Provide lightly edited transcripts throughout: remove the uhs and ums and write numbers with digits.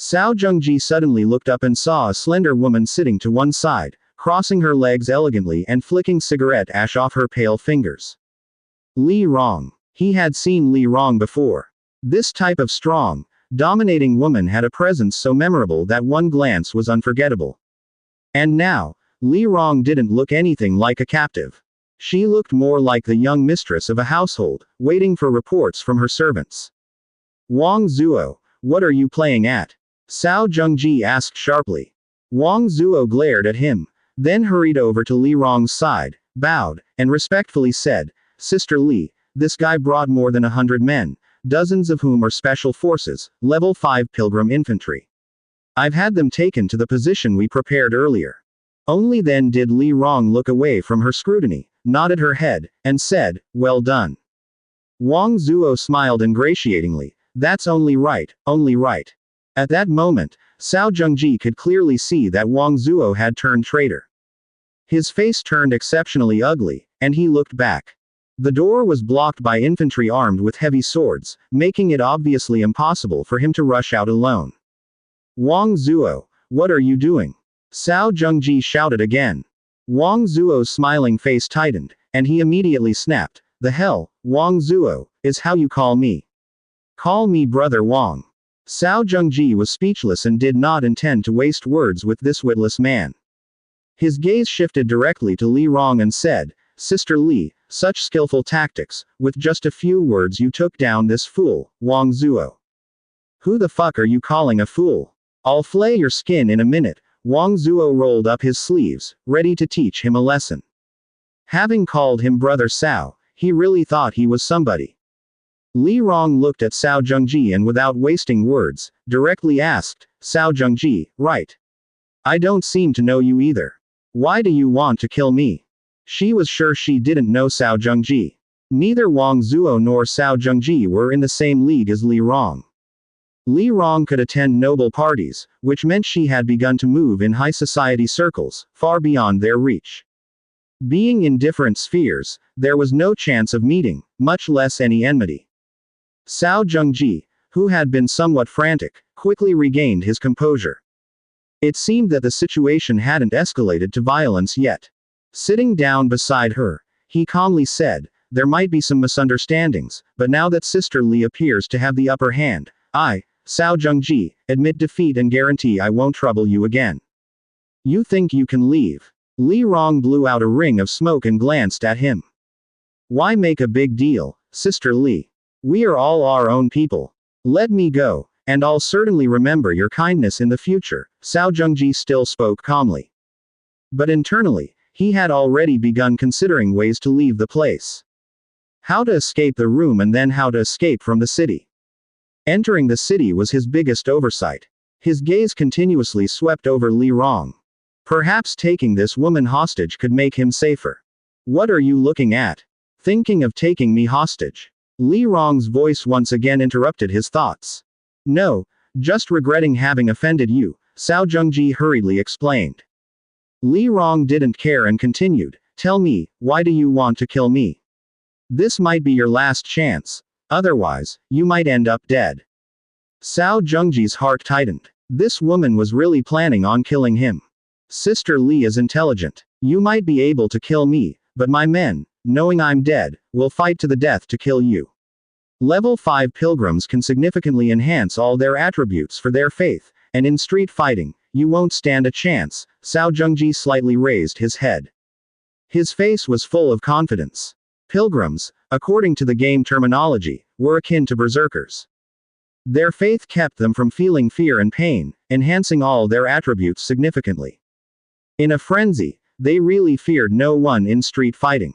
Cao Zhengji suddenly looked up and saw a slender woman sitting to one side, crossing her legs elegantly and flicking cigarette ash off her pale fingers. Li Rong. He had seen Li Rong before. This type of strong, dominating woman had a presence so memorable that one glance was unforgettable. And now, Li Rong didn't look anything like a captive. She looked more like the young mistress of a household, waiting for reports from her servants. Wang Zuo, what are you playing at? Cao Zhengji asked sharply. Wang Zuo glared at him, then hurried over to Li Rong's side, bowed, and respectfully said, Sister Li, this guy brought more than 100 men, dozens of whom are special forces, level 5 pilgrim infantry. I've had them taken to the position we prepared earlier. Only then did Li Rong look away from her scrutiny, nodded her head, and said, well done. Wang Zuo smiled ingratiatingly, that's only right, only right. At that moment, Cao Zhengji could clearly see that Wang Zuo had turned traitor. His face turned exceptionally ugly, and he looked back. The door was blocked by infantry armed with heavy swords, making it obviously impossible for him to rush out alone. Wang Zuo, what are you doing? Cao Zhengji shouted again. Wang Zuo's smiling face tightened, and he immediately snapped, the hell, Wang Zuo, is how you call me. Call me Brother Wang. Cao Zhengji was speechless and did not intend to waste words with this witless man. His gaze shifted directly to Li Rong and said, Sister Li, such skillful tactics, with just a few words you took down this fool, Wang Zuo. Who the fuck are you calling a fool? I'll flay your skin in a minute. Wang Zuo rolled up his sleeves, ready to teach him a lesson. Having called him Brother Cao, he really thought he was somebody. Li Rong looked at Cao Zhengji and without wasting words, directly asked, Cao Zhengji, right? I don't seem to know you either. Why do you want to kill me? She was sure she didn't know Cao Zhengji. Neither Wang Zuo nor Cao Zhengji were in the same league as Li Rong. Li Rong could attend noble parties, which meant she had begun to move in high society circles, far beyond their reach. Being in different spheres, there was no chance of meeting, much less any enmity. Cao Zhengji, who had been somewhat frantic, quickly regained his composure. It seemed that the situation hadn't escalated to violence yet. Sitting down beside her, he calmly said, there might be some misunderstandings, but now that Sister Li appears to have the upper hand, I, Cao Zhengji, admit defeat and guarantee I won't trouble you again. You think you can leave? Li Rong blew out a ring of smoke and glanced at him. Why make a big deal, Sister Li? We are all our own people. Let me go, and I'll certainly remember your kindness in the future. Cao Zhengji still spoke calmly. But internally, he had already begun considering ways to leave the place. How to escape the room and then how to escape from the city. Entering the city was his biggest oversight. His gaze continuously swept over Li Rong. Perhaps taking this woman hostage could make him safer. What are you looking at? Thinking of taking me hostage? Li Rong's voice once again interrupted his thoughts. No, just regretting having offended you, Cao Zhengji hurriedly explained. Li Rong didn't care and continued, tell me, why do you want to kill me? This might be your last chance. Otherwise, you might end up dead. Cao Zhengji's heart tightened. This woman was really planning on killing him. Sister Li is intelligent. You might be able to kill me, but my men, knowing I'm dead, will fight to the death to kill you. Level 5 pilgrims can significantly enhance all their attributes for their faith, and in street fighting, you won't stand a chance. Cao Zhengji slightly raised his head. His face was full of confidence. Pilgrims, according to the game terminology, were akin to berserkers. Their faith kept them from feeling fear and pain, enhancing all their attributes significantly. In a frenzy, they really feared no one in street fighting.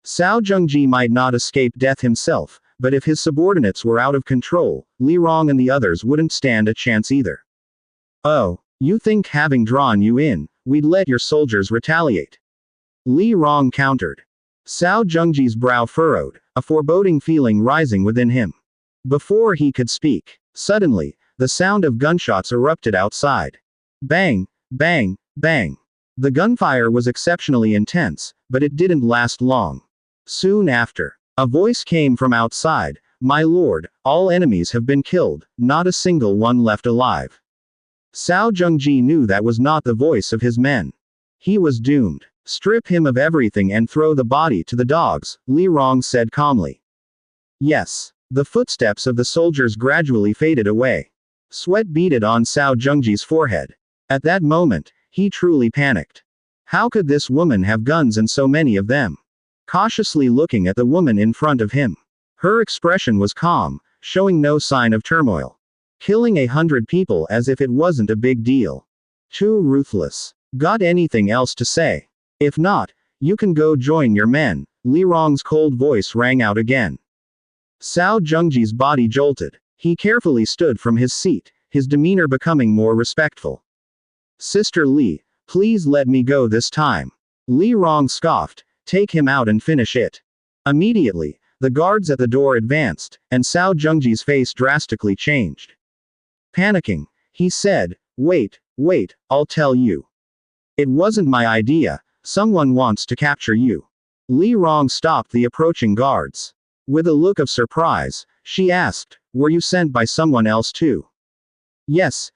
Cao Zhengji might not escape death himself, but if his subordinates were out of control, Li Rong and the others wouldn't stand a chance either. Oh, you think having drawn you in, we'd let your soldiers retaliate? Li Rong countered. Cao Zhengji's brow furrowed, a foreboding feeling rising within him. Before he could speak, suddenly, the sound of gunshots erupted outside. Bang, bang, bang. The gunfire was exceptionally intense, but it didn't last long. Soon after, a voice came from outside, "My lord, all enemies have been killed, not a single one left alive." Cao Zhengji knew that was not the voice of his men. He was doomed. "Strip him of everything and throw the body to the dogs," Li Rong said calmly. "Yes." The footsteps of the soldiers gradually faded away. Sweat beaded on Cao Zhengji's forehead. At that moment, he truly panicked. How could this woman have guns and so many of them? Cautiously looking at the woman in front of him. Her expression was calm, showing no sign of turmoil. Killing 100 people as if it wasn't a big deal. Too ruthless. Got anything else to say? If not, you can go join your men. Li Rong's cold voice rang out again. Cao Zhengji's body jolted. He carefully stood from his seat, his demeanor becoming more respectful. "Sister Li, please let me go this time." Li Rong scoffed, "Take him out and finish it." Immediately, the guards at the door advanced, and Cao Zhengji's face drastically changed. Panicking, he said, wait, I'll tell you. It wasn't my idea, someone wants to capture you." Li Rong stopped the approaching guards. With a look of surprise, she asked, "Were you sent by someone else too?" Yes,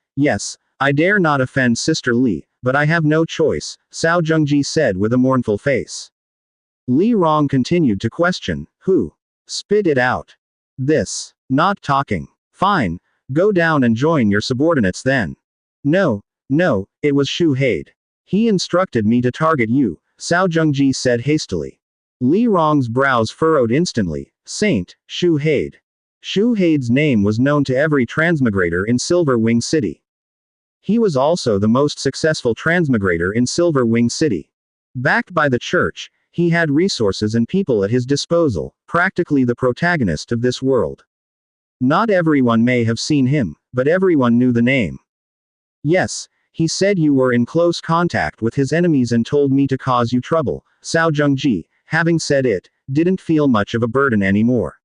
I dare not offend Sister Li, but I have no choice," Cao Zhengji said with a mournful face. Li Rong continued to question, "Who? Spit it out." "This. Not talking." "Fine, go down and join your subordinates then." No, it was Shu Haid. "He instructed me to target you," Cao Zhengji said hastily. Li Rong's brows furrowed instantly. Saint, Shu Haid. Shu Haid's name was known to every transmigrator in Silver Wing City. He was also the most successful transmigrator in Silver Wing City. Backed by the church, he had resources and people at his disposal, practically the protagonist of this world. Not everyone may have seen him, but everyone knew the name. "Yes, he said you were in close contact with his enemies and told me to cause you trouble." Cao Zhengji, having said it, didn't feel much of a burden anymore.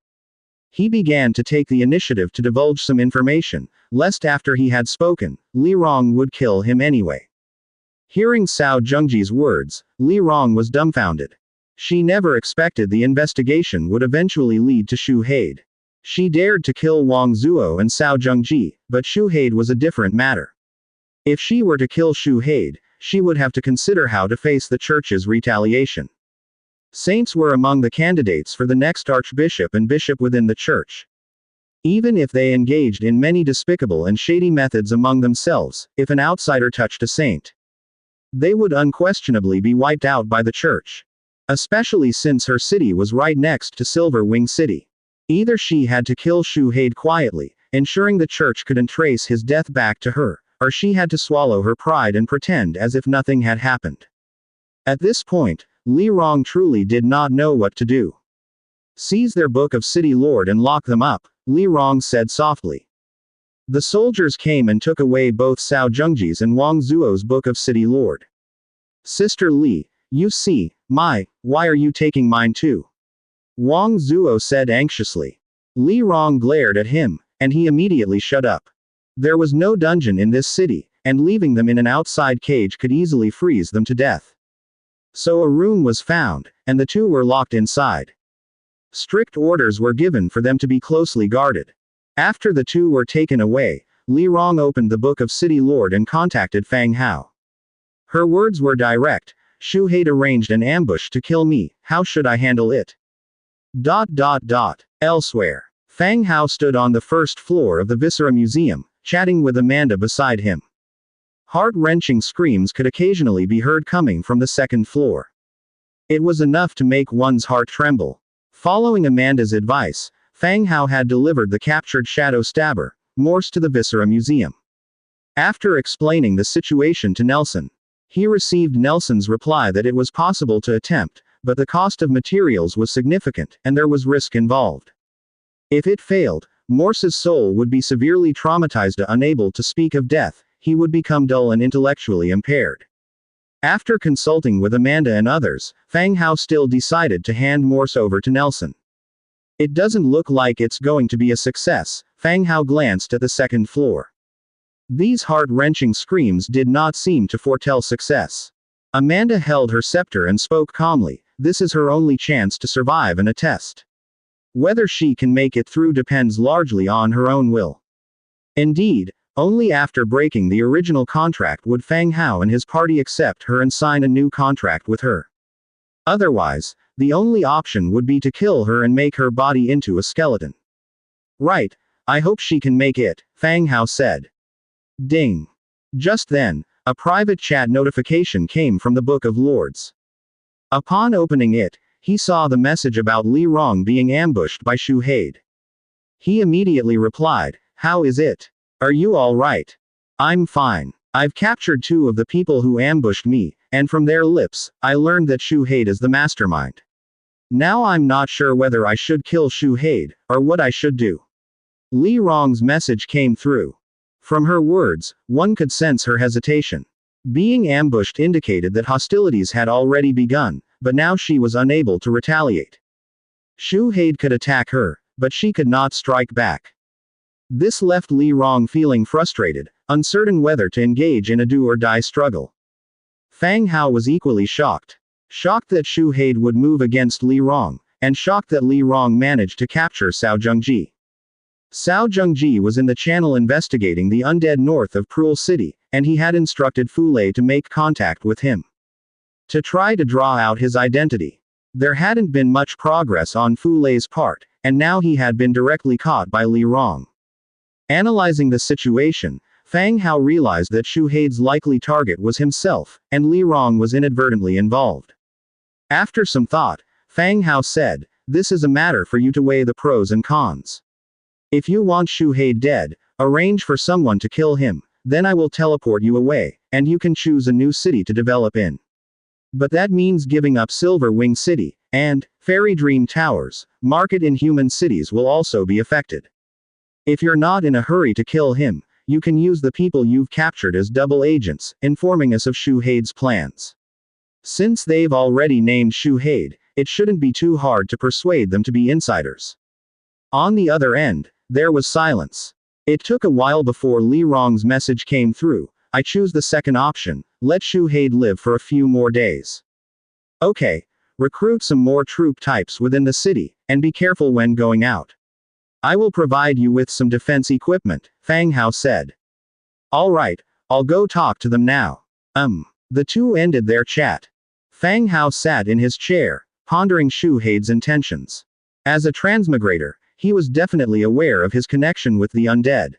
He began to take the initiative to divulge some information, lest after he had spoken, Li Rong would kill him anyway. Hearing Cao Zhengji's words, Li Rong was dumbfounded. She never expected the investigation would eventually lead to Shu Haid. She dared to kill Wang Zuo and Cao Zhengji, but Shu Haid was a different matter. If she were to kill Shu Haid, she would have to consider how to face the church's retaliation. Saints were among the candidates for the next archbishop and bishop within the church. Even if they engaged in many despicable and shady methods among themselves, if an outsider touched a saint, they would unquestionably be wiped out by the church. Especially since her city was right next to Silver Wing City. Either she had to kill Shu Haid quietly, ensuring the church couldn't trace his death back to her, or she had to swallow her pride and pretend as if nothing had happened. At this point, Li Rong truly did not know what to do. "Seize their Book of City Lord and lock them up," Li Rong said softly. The soldiers came and took away both Cao Zhengji's and Wang Zuo's Book of City Lord. "Sister Li, you see, why are you taking mine too?" Wang Zuo said anxiously. Li Rong glared at him, and he immediately shut up. There was no dungeon in this city, and leaving them in an outside cage could easily freeze them to death. So a room was found, and the two were locked inside. Strict orders were given for them to be closely guarded. After the two were taken away, Li Rong opened the Book of City Lord and contacted Fang Hao. Her words were direct. "Shu Haid arranged an ambush to kill me, how should I handle it?" Elsewhere. Fang Hao stood on the first floor of the Viscera Museum, chatting with Amanda beside him. Heart-wrenching screams could occasionally be heard coming from the second floor. It was enough to make one's heart tremble. Following Amanda's advice, Fang Hao had delivered the captured Shadow Stabber, Morse, to the Viscera Museum. After explaining the situation to Nelson, he received Nelson's reply that it was possible to attempt, but the cost of materials was significant, and there was risk involved. If it failed, Morse's soul would be severely traumatized, unable to speak of death. He would become dull and intellectually impaired. After consulting with Amanda and others, Fang Hao still decided to hand Morse over to Nelson. "It doesn't look like it's going to be a success," Fang Hao glanced at the second floor. These heart-wrenching screams did not seem to foretell success. Amanda held her scepter and spoke calmly. This is her only chance to survive in a test. Whether she can make it through depends largely on her own will. Indeed, only after breaking the original contract would Fang Hao and his party accept her and sign a new contract with her. Otherwise, the only option would be to kill her and make her body into a skeleton. Right, I hope she can make it, Fang Hao said. Ding. Just then, a private chat notification came from the Book of Lords. Upon opening it, he saw the message about Li Rong being ambushed by Shu Haid. He immediately replied, "How is it? Are you all right?" "I'm fine. I've captured 2 of the people who ambushed me, and from their lips, I learned that Shu Haid is the mastermind. Now I'm not sure whether I should kill Shu Haid, or what I should do." Li Rong's message came through. From her words, one could sense her hesitation. Being ambushed indicated that hostilities had already begun, but now she was unable to retaliate. Shu Haid could attack her, but she could not strike back. This left Li Rong feeling frustrated, uncertain whether to engage in a do-or-die struggle. Fang Hao was equally shocked. Shocked that Shu Haid would move against Li Rong, and shocked that Li Rong managed to capture Cao Zhengji. Cao Zhengji was in the channel investigating the undead north of Prul City, and he had instructed Fu Lei to make contact with him to try to draw out his identity. There hadn't been much progress on Fu Lei's part, and now he had been directly caught by Li Rong. Analyzing the situation, Fang Hao realized that Shu Haid's likely target was himself, and Li Rong was inadvertently involved. After some thought, Fang Hao said, "This is a matter for you to weigh the pros and cons. If you want Shu Haid dead, arrange for someone to kill him, then I will teleport you away, and you can choose a new city to develop in. But that means giving up Silver Wing City, and Fairy Dream Towers, market in human cities will also be affected. If you're not in a hurry to kill him, you can use the people you've captured as double agents, informing us of Shu Haid's plans. Since they've already named Shu Haid, it shouldn't be too hard to persuade them to be insiders." On the other end, there was silence. It took a while before Li Rong's message came through. "I choose the second option, let Shu Haid live for a few more days. Okay, recruit some more troop types within the city, and be careful when going out. I will provide you with some defense equipment," Fang Hao said. "All right, I'll go talk to them now." The two ended their chat. Fang Hao sat in his chair, pondering Shu Haid's intentions. As a transmigrator, he was definitely aware of his connection with the undead.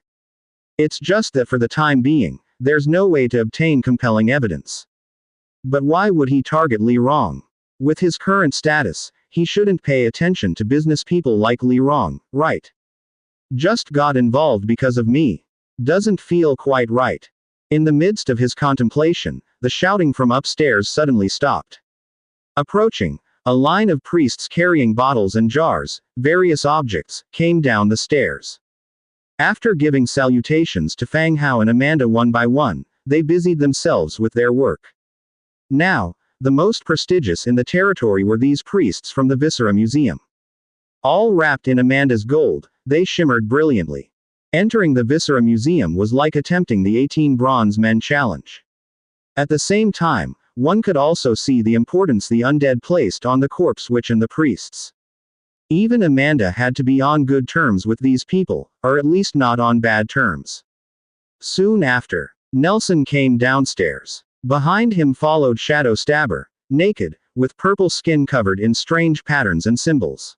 It's just that for the time being, there's no way to obtain compelling evidence. But why would he target Li Rong? With his current status, he shouldn't pay attention to business people like Li Rong, right? Just got involved because of me. Doesn't feel quite right. In the midst of his contemplation, the shouting from upstairs suddenly stopped. Approaching, a line of priests carrying bottles and jars, various objects, came down the stairs. After giving salutations to Fang Hao and Amanda one by one, they busied themselves with their work. Now, the most prestigious in the territory were these priests from the Viscera Museum. All wrapped in Amanda's gold, they shimmered brilliantly. Entering the Viscera Museum was like attempting the 18 Bronze Men Challenge. At the same time, one could also see the importance the undead placed on the corpse witch and the priests. Even Amanda had to be on good terms with these people, or at least not on bad terms. Soon after, Nelson came downstairs. Behind him followed Shadow Stabber, naked, with purple skin covered in strange patterns and symbols.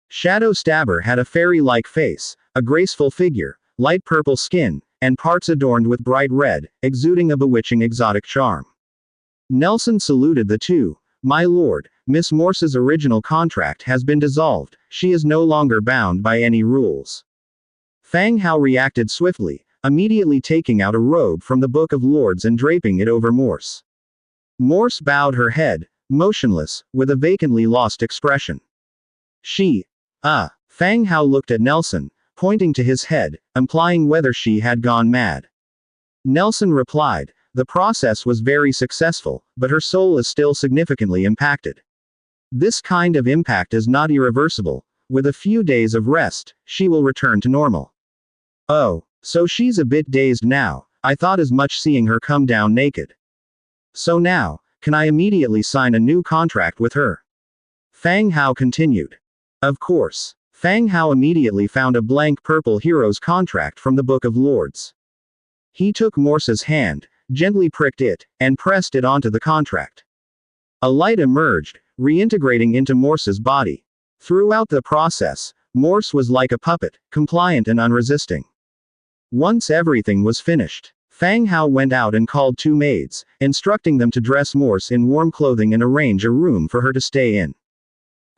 Shadow Stabber had a fairy-like face, a graceful figure, light purple skin, and parts adorned with bright red, exuding a bewitching exotic charm. Nelson saluted the two. "My lord, Miss Morse's original contract has been dissolved, she is no longer bound by any rules." Fang Hao reacted swiftly, immediately taking out a robe from the Book of Lords and draping it over Morse. Morse bowed her head, motionless, with a vacantly lost expression. Fang Hao looked at Nelson, pointing to his head, implying whether she had gone mad. Nelson replied, "The process was very successful, but her soul is still significantly impacted. This kind of impact is not irreversible. With a few days of rest, she will return to normal." "Oh, so she's a bit dazed now. I thought as much seeing her come down naked. So now, can I immediately sign a new contract with her?" Fang Hao continued. "Of course. Fang Hao immediately found a blank purple hero's contract from the Book of Lords. He took Morsa's hand, gently pricked it, and pressed it onto the contract. A light emerged, reintegrating into Morsa's body. Throughout the process, Morse was like a puppet, compliant and unresisting. Once everything was finished, Fang Hao went out and called 2 maids, instructing them to dress Morse in warm clothing and arrange a room for her to stay in.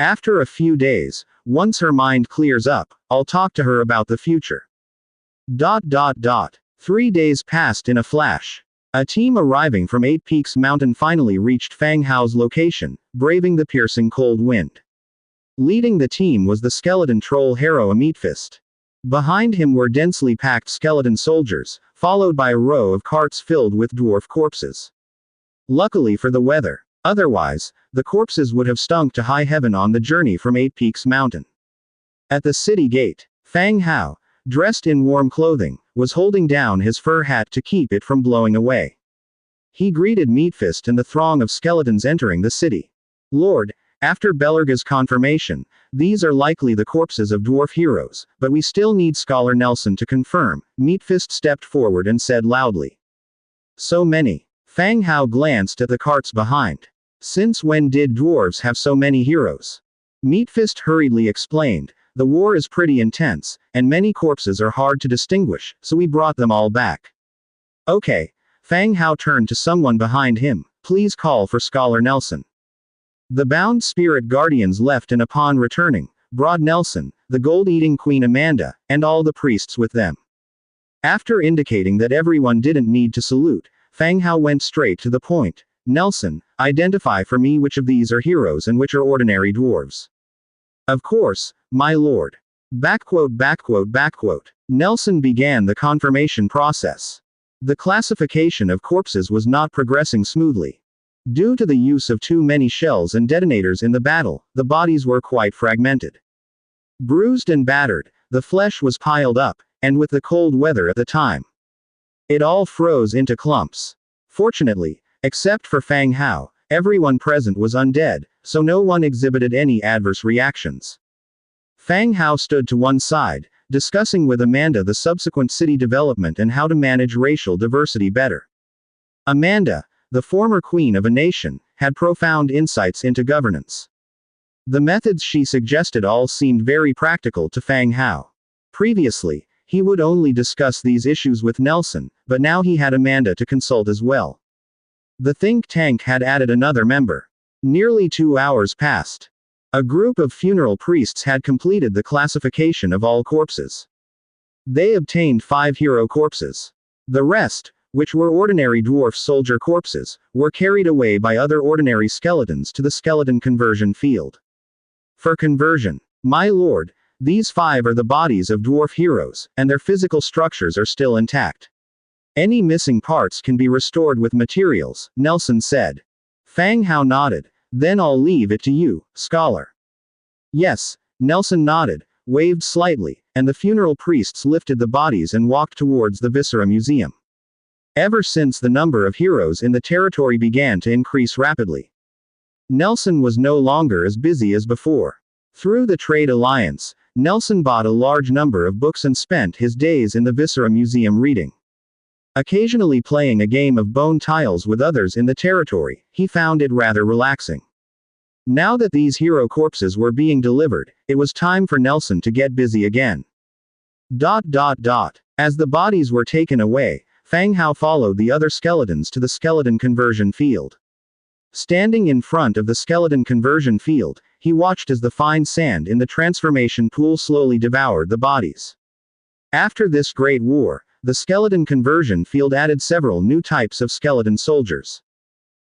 After a few days, once her mind clears up, I'll talk to her about the future. 3 days passed in a flash. A team arriving from 8 Peaks Mountain finally reached Fang Hao's location, braving the piercing cold wind. Leading the team was the skeleton troll hero Amethyst. Behind him were densely packed skeleton soldiers, followed by a row of carts filled with dwarf corpses. Luckily for the weather. Otherwise, the corpses would have stunk to high heaven on the journey from 8 Peaks Mountain. At the city gate, Fang Hao, dressed in warm clothing, was holding down his fur hat to keep it from blowing away. He greeted Meatfist and the throng of skeletons entering the city. Lord, after Belarga's confirmation, these are likely the corpses of dwarf heroes, but we still need Scholar Nelson to confirm. Meatfist stepped forward and said loudly. So many. Fang Hao glanced at the carts behind. Since when did dwarves have so many heroes? Meatfist hurriedly explained. The war is pretty intense, and many corpses are hard to distinguish, so we brought them all back. Okay. Fang Hao turned to someone behind him. Please call for Scholar Nelson. The bound spirit guardians left and upon returning, brought Nelson, the gold-eating Queen Amanda, and all the priests with them. After indicating that everyone didn't need to salute, Fang Hao went straight to the point. Nelson, identify for me which of these are heroes and which are ordinary dwarves. Of course, my lord. Backquote. Nelson began the confirmation process. The classification of corpses was not progressing smoothly. Due to the use of too many shells and detonators in the battle, the bodies were quite fragmented. Bruised and battered, the flesh was piled up, and with the cold weather at the time, it all froze into clumps. Fortunately, except for Fang Hao, everyone present was undead, so no one exhibited any adverse reactions. Fang Hao stood to one side, discussing with Amanda the subsequent city development and how to manage racial diversity better. Amanda, the former queen of a nation, had profound insights into governance. The methods she suggested all seemed very practical to Fang Hao. Previously, he would only discuss these issues with Nelson, but now he had Amanda to consult as well. The think tank had added another member. Nearly 2 hours passed. A group of funeral priests had completed the classification of all corpses. They obtained 5 hero corpses. The rest, which were ordinary dwarf soldier corpses, were carried away by other ordinary skeletons to the skeleton conversion field. For conversion, my lord, these 5 are the bodies of dwarf heroes, and their physical structures are still intact. Any missing parts can be restored with materials, Nelson said. Fang Hao nodded. Then I'll leave it to you, scholar. Yes, Nelson nodded, waved slightly, and the funeral priests lifted the bodies and walked towards the Viscera Museum. Ever since the number of heroes in the territory began to increase rapidly, Nelson was no longer as busy as before. Through the trade alliance, Nelson bought a large number of books and spent his days in the Viscera Museum reading. Occasionally playing a game of bone tiles with others in the territory, he found it rather relaxing. Now that these hero corpses were being delivered, it was time for Nelson to get busy again. As the bodies were taken away, Fang Hao followed the other skeletons to the skeleton conversion field. Standing in front of the skeleton conversion field, he watched as the fine sand in the transformation pool slowly devoured the bodies. After this great war, the skeleton conversion field added several new types of skeleton soldiers.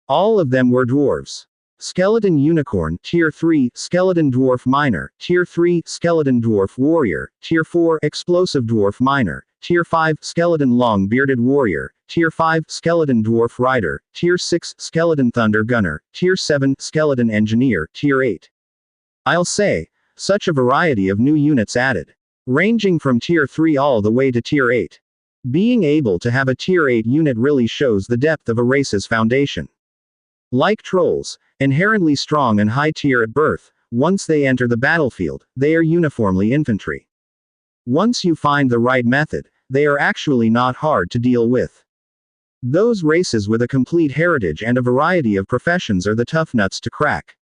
All of them were dwarves. Skeleton Unicorn, Tier 3, Skeleton Dwarf Miner, Tier 3, Skeleton Dwarf Warrior, Tier 4, Explosive Dwarf Miner, Tier 5, Skeleton Long-Bearded Warrior, Tier 5, Skeleton Dwarf Rider, Tier 6, Skeleton Thunder Gunner, Tier 7, Skeleton Engineer, Tier 8. I'll say, such a variety of new units added. Ranging from Tier 3 all the way to Tier 8. Being able to have a Tier 8 unit really shows the depth of a race's foundation. Like trolls, inherently strong and high tier at birth, Once they enter the battlefield, they are uniformly infantry. Once you find the right method, they are actually not hard to deal with. Those races with a complete heritage and a variety of professions are the tough nuts to crack.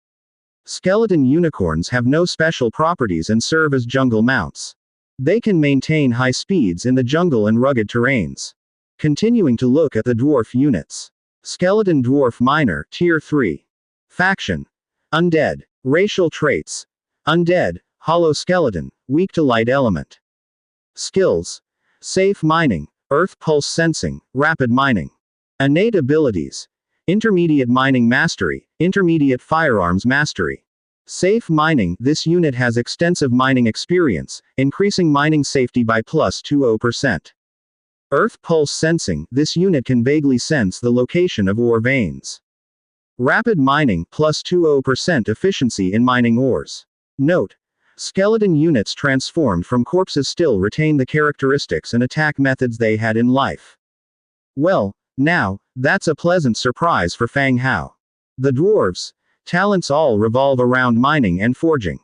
Skeleton unicorns have no special properties and serve as jungle mounts. They can maintain high speeds in the jungle and rugged terrains. Continuing to look at the dwarf units. Skeleton Dwarf Miner, Tier 3. Faction. Undead. Racial traits. Undead, hollow skeleton, weak to light element. Skills. Safe mining, earth pulse sensing, rapid mining. Innate abilities. Intermediate mining mastery, intermediate firearms mastery. Safe mining, this unit has extensive mining experience, increasing mining safety by plus 20%. Earth pulse sensing, this unit can vaguely sense the location of ore veins. Rapid mining, plus 20% efficiency in mining ores. Note: skeleton units transformed from corpses still retain the characteristics and attack methods they had in life. Well, now, that's a pleasant surprise for Fang Hao. The dwarves' talents all revolve around mining and forging.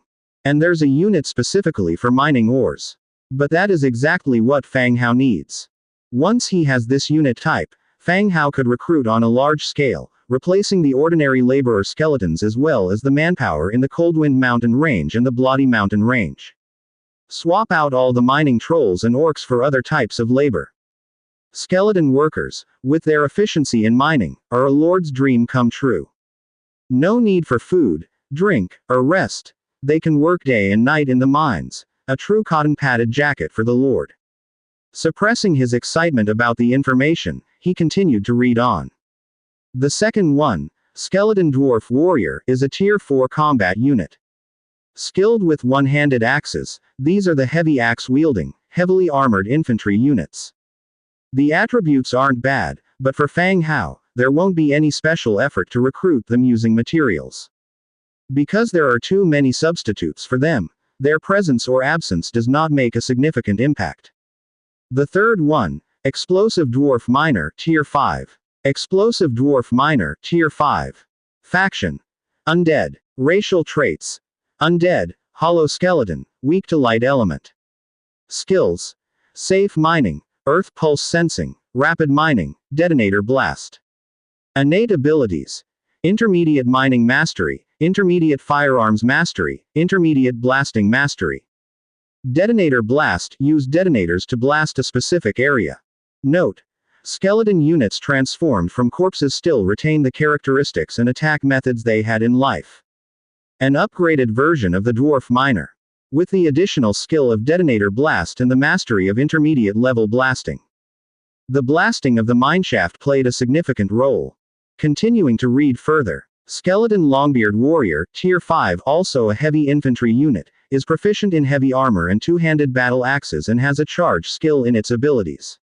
And there's a unit specifically for mining ores. But that is exactly what Fang Hao needs. Once he has this unit type, Fang Hao could recruit on a large scale, replacing the ordinary laborer skeletons as well as the manpower in the Coldwind Mountain Range and the Bloody Mountain Range. Swap out all the mining trolls and orcs for other types of labor. Skeleton workers, with their efficiency in mining, are a lord's dream come true. No need for food, drink, or rest. They can work day and night in the mines, a true cotton-padded jacket for the lord. Suppressing his excitement about the information, he continued to read on. The second one, Skeleton Dwarf Warrior, is a Tier 4 combat unit. Skilled with one-handed axes, these are the heavy axe-wielding, heavily armored infantry units. The attributes aren't bad, but for Fang Hao, there won't be any special effort to recruit them using materials. Because there are too many substitutes for them, their presence or absence does not make a significant impact. The third one, Explosive Dwarf Miner, Tier 5. Explosive Dwarf Miner, Tier 5. Faction. Undead. Racial traits. Undead, hollow skeleton, weak to light element. Skills. Safe mining, earth pulse sensing, rapid mining, detonator blast. Innate abilities. Intermediate mining mastery, intermediate firearms mastery, intermediate blasting mastery. Detonator blast, use detonators to blast a specific area. Note: skeleton units transformed from corpses still retain the characteristics and attack methods they had in life. An upgraded version of the Dwarf Miner. With the additional skill of detonator blast and the mastery of intermediate level blasting. The blasting of the mineshaft played a significant role. Continuing to read further. Skeleton Longbeard Warrior, Tier 5, also a heavy infantry unit, is proficient in heavy armor and two-handed battle axes and has a charge skill in its abilities.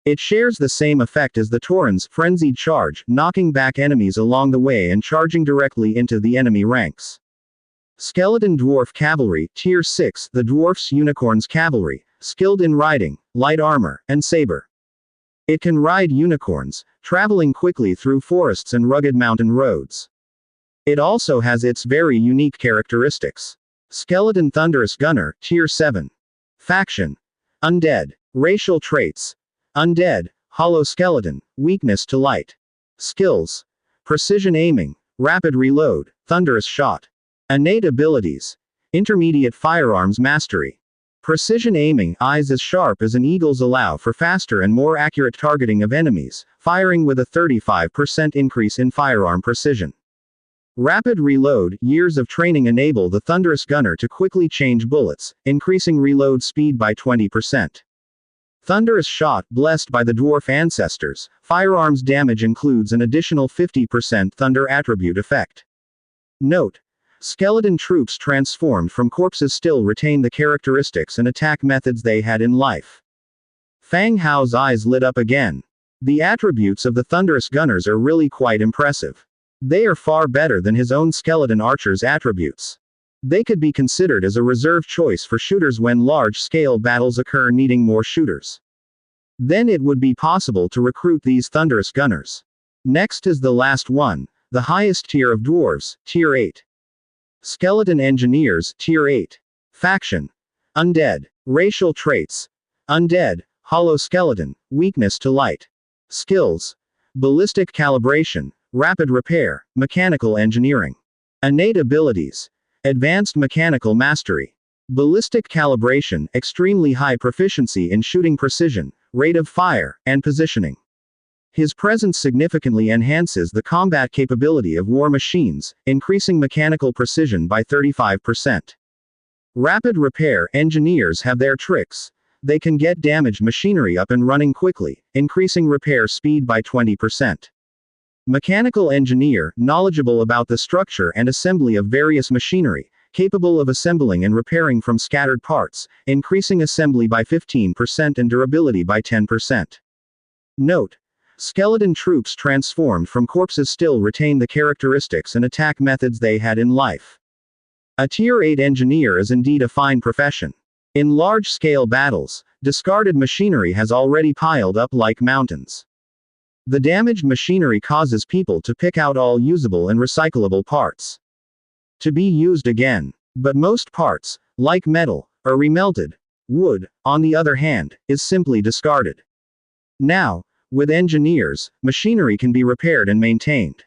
It shares the same effect as the Tauren's frenzied charge, knocking back enemies along the way and charging directly into the enemy ranks. Skeleton Dwarf Cavalry, Tier 6, the Dwarf's Unicorn's Cavalry, skilled in riding, light armor, and saber. It can ride unicorns, traveling quickly through forests and rugged mountain roads. It also has its very unique characteristics. Skeleton Thunderous Gunner, Tier 7. Faction. Undead. Racial traits. Undead, hollow skeleton, weakness to light. Skills. Precision aiming, rapid reload, thunderous shot. Innate abilities. Intermediate firearms mastery. Precision aiming, eyes as sharp as an eagle's allow for faster and more accurate targeting of enemies, firing with a 35% increase in firearm precision. Rapid reload, years of training enable the Thunderous Gunner to quickly change bullets, increasing reload speed by 20%. Thunderous shot, blessed by the dwarf ancestors, firearms damage includes an additional 50% thunder attribute effect. Note: skeleton troops transformed from corpses still retain the characteristics and attack methods they had in life. Fang Hao's eyes lit up again. The attributes of the Thunderous Gunners are really quite impressive. They are far better than his own skeleton archer's attributes. They could be considered as a reserve choice for shooters when large-scale battles occur needing more shooters. Then it would be possible to recruit these Thunderous Gunners. Next is the last one, the highest tier of dwarves, Tier 8. Skeleton engineers, Tier 8. Faction. Undead. Racial traits. Undead, hollow skeleton, weakness to light. Skills. Ballistic calibration, rapid repair, mechanical engineering. Innate abilities. Advanced mechanical mastery. Ballistic calibration, extremely high proficiency in shooting precision, rate of fire, and positioning. His presence significantly enhances the combat capability of war machines, increasing mechanical precision by 35%. Rapid repair engineers have their tricks. They can get damaged machinery up and running quickly, increasing repair speed by 20%. Mechanical engineer, knowledgeable about the structure and assembly of various machinery, capable of assembling and repairing from scattered parts, increasing assembly by 15% and durability by 10%. Note: skeleton troops transformed from corpses still retain the characteristics and attack methods they had in life. A Tier 8 engineer is indeed a fine profession. In large-scale battles, discarded machinery has already piled up like mountains. The damaged machinery causes people to pick out all usable and recyclable parts to be used again. But most parts, like metal, are remelted. Wood, on the other hand, is simply discarded. Now, with engineers, machinery can be repaired and maintained,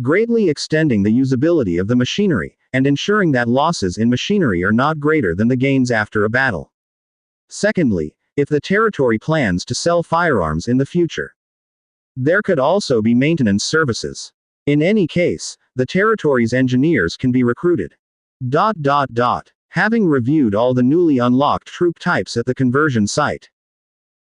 greatly extending the usability of the machinery, and ensuring that losses in machinery are not greater than the gains after a battle. Secondly, if the territory plans to sell firearms in the future, there could also be maintenance services. In any case, the territory's engineers can be recruited. Having reviewed all the newly unlocked troop types at the conversion site,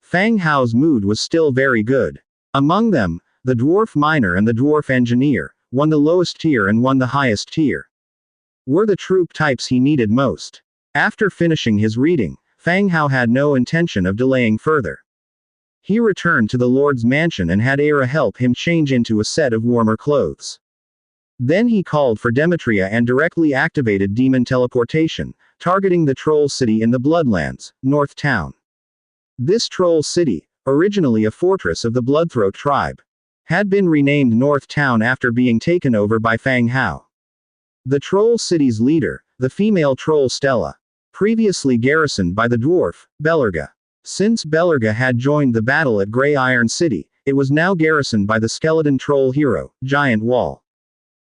Fang Hao's mood was still very good. Among them, the dwarf miner and the dwarf engineer, one the lowest tier and one the highest tier, were the troop types he needed most. After finishing his reading, Fang Hao had no intention of delaying further. He returned to the Lord's mansion and had Era help him change into a set of warmer clothes. Then he called for Demetria and directly activated demon teleportation, targeting the troll city in the Bloodlands, North Town. This troll city, originally a fortress of the Bloodthroat tribe, had been renamed North Town after being taken over by Fang Hao. The troll city's leader, the female troll Stella, previously garrisoned by the dwarf, Belerga. Since Belerga had joined the battle at Grey Iron City, it was now garrisoned by the skeleton troll hero, Giant Wall.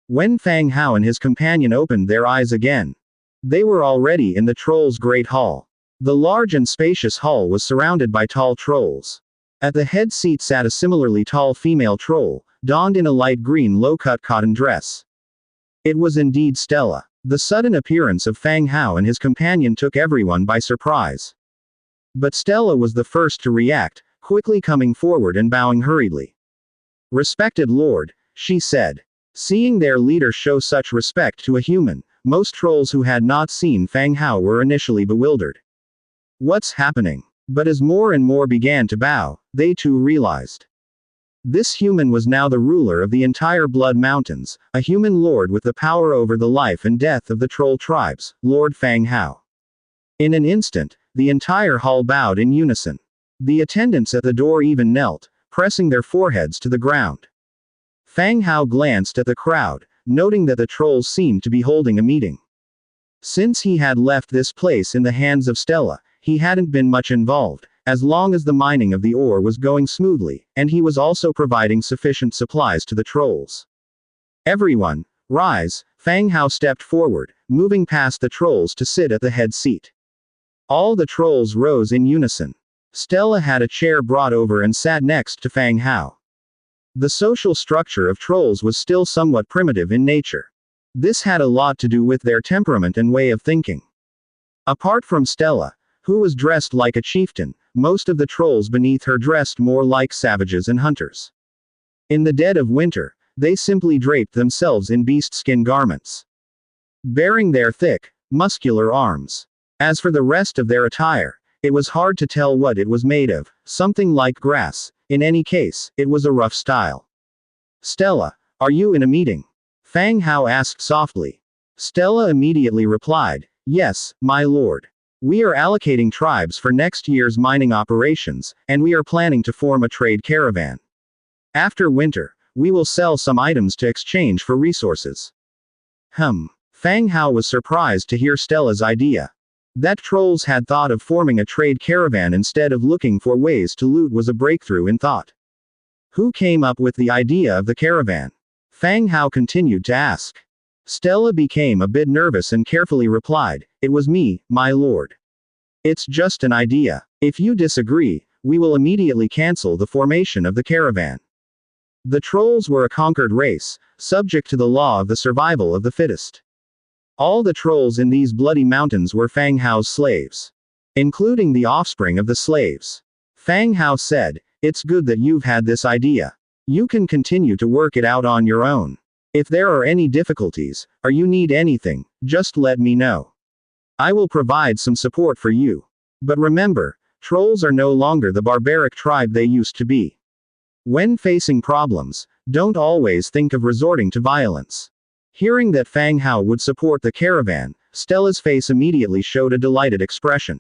When Fang Hao and his companion opened their eyes again, they were already in the troll's great hall. The large and spacious hall was surrounded by tall trolls. At the head seat sat a similarly tall female troll, donned in a light green low-cut cotton dress. It was indeed Stella. The sudden appearance of Fang Hao and his companion took everyone by surprise. But Stella was the first to react, quickly coming forward and bowing hurriedly. "Respected Lord," she said. Seeing their leader show such respect to a human, most trolls who had not seen Fang Hao were initially bewildered. What's happening? But as more and more began to bow, they too realized. This human was now the ruler of the entire Blood Mountains, a human lord with the power over the life and death of the troll tribes, Lord Fang Hao. In an instant, the entire hall bowed in unison. The attendants at the door even knelt, pressing their foreheads to the ground. Fang Hao glanced at the crowd, noting that the trolls seemed to be holding a meeting. Since he had left this place in the hands of Stella, he hadn't been much involved, as long as the mining of the ore was going smoothly, and he was also providing sufficient supplies to the trolls. "Everyone, rise," Fang Hao stepped forward, moving past the trolls to sit at the head seat. All the trolls rose in unison. Stella had a chair brought over and sat next to Fang Hao. The social structure of trolls was still somewhat primitive in nature. This had a lot to do with their temperament and way of thinking. Apart from Stella, who was dressed like a chieftain, most of the trolls beneath her dressed more like savages and hunters. In the dead of winter, they simply draped themselves in beast-skin garments, bearing their thick, muscular arms. As for the rest of their attire, it was hard to tell what it was made of, something like grass. In any case, it was a rough style. "Stella, are you in a meeting?" Fang Hao asked softly. Stella immediately replied, "Yes, my lord. We are allocating tribes for next year's mining operations, and we are planning to form a trade caravan. After winter, we will sell some items to exchange for resources." Fang Hao was surprised to hear Stella's idea. That trolls had thought of forming a trade caravan instead of looking for ways to loot was a breakthrough in thought. Who came up with the idea of the caravan? Fang Hao continued to ask. Stella became a bit nervous and carefully replied, "It was me, my lord. It's just an idea. If you disagree, we will immediately cancel the formation of the caravan." The trolls were a conquered race, subject to the law of the survival of the fittest. All the trolls in these bloody mountains were Fang Hao's slaves. Including the offspring of the slaves. Fang Hao said, "It's good that you've had this idea. You can continue to work it out on your own. If there are any difficulties, or you need anything, just let me know. I will provide some support for you. But remember, trolls are no longer the barbaric tribe they used to be. When facing problems, don't always think of resorting to violence." Hearing that Fang Hao would support the caravan, Stella's face immediately showed a delighted expression.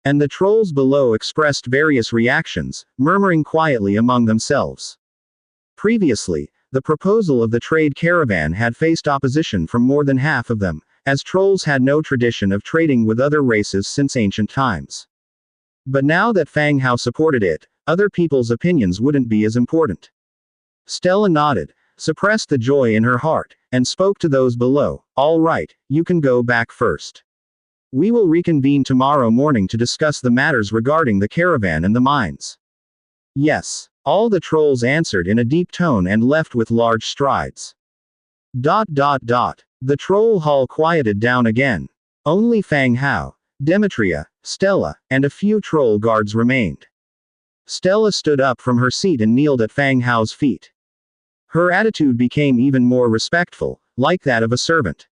And the trolls below expressed various reactions, murmuring quietly among themselves. Previously, the proposal of the trade caravan had faced opposition from more than half of them, as trolls had no tradition of trading with other races since ancient times. But now that Fang Hao supported it, other people's opinions wouldn't be as important. Stella nodded, suppressed the joy in her heart, and spoke to those below. "All right, you can go back first. We will reconvene tomorrow morning to discuss the matters regarding the caravan and the mines." "Yes." All the trolls answered in a deep tone and left with large strides. The troll hall quieted down again. Only Fang Hao, Demetria, Stella, and a few troll guards remained. Stella stood up from her seat and kneeled at Fang Hao's feet. Her attitude became even more respectful, like that of a servant.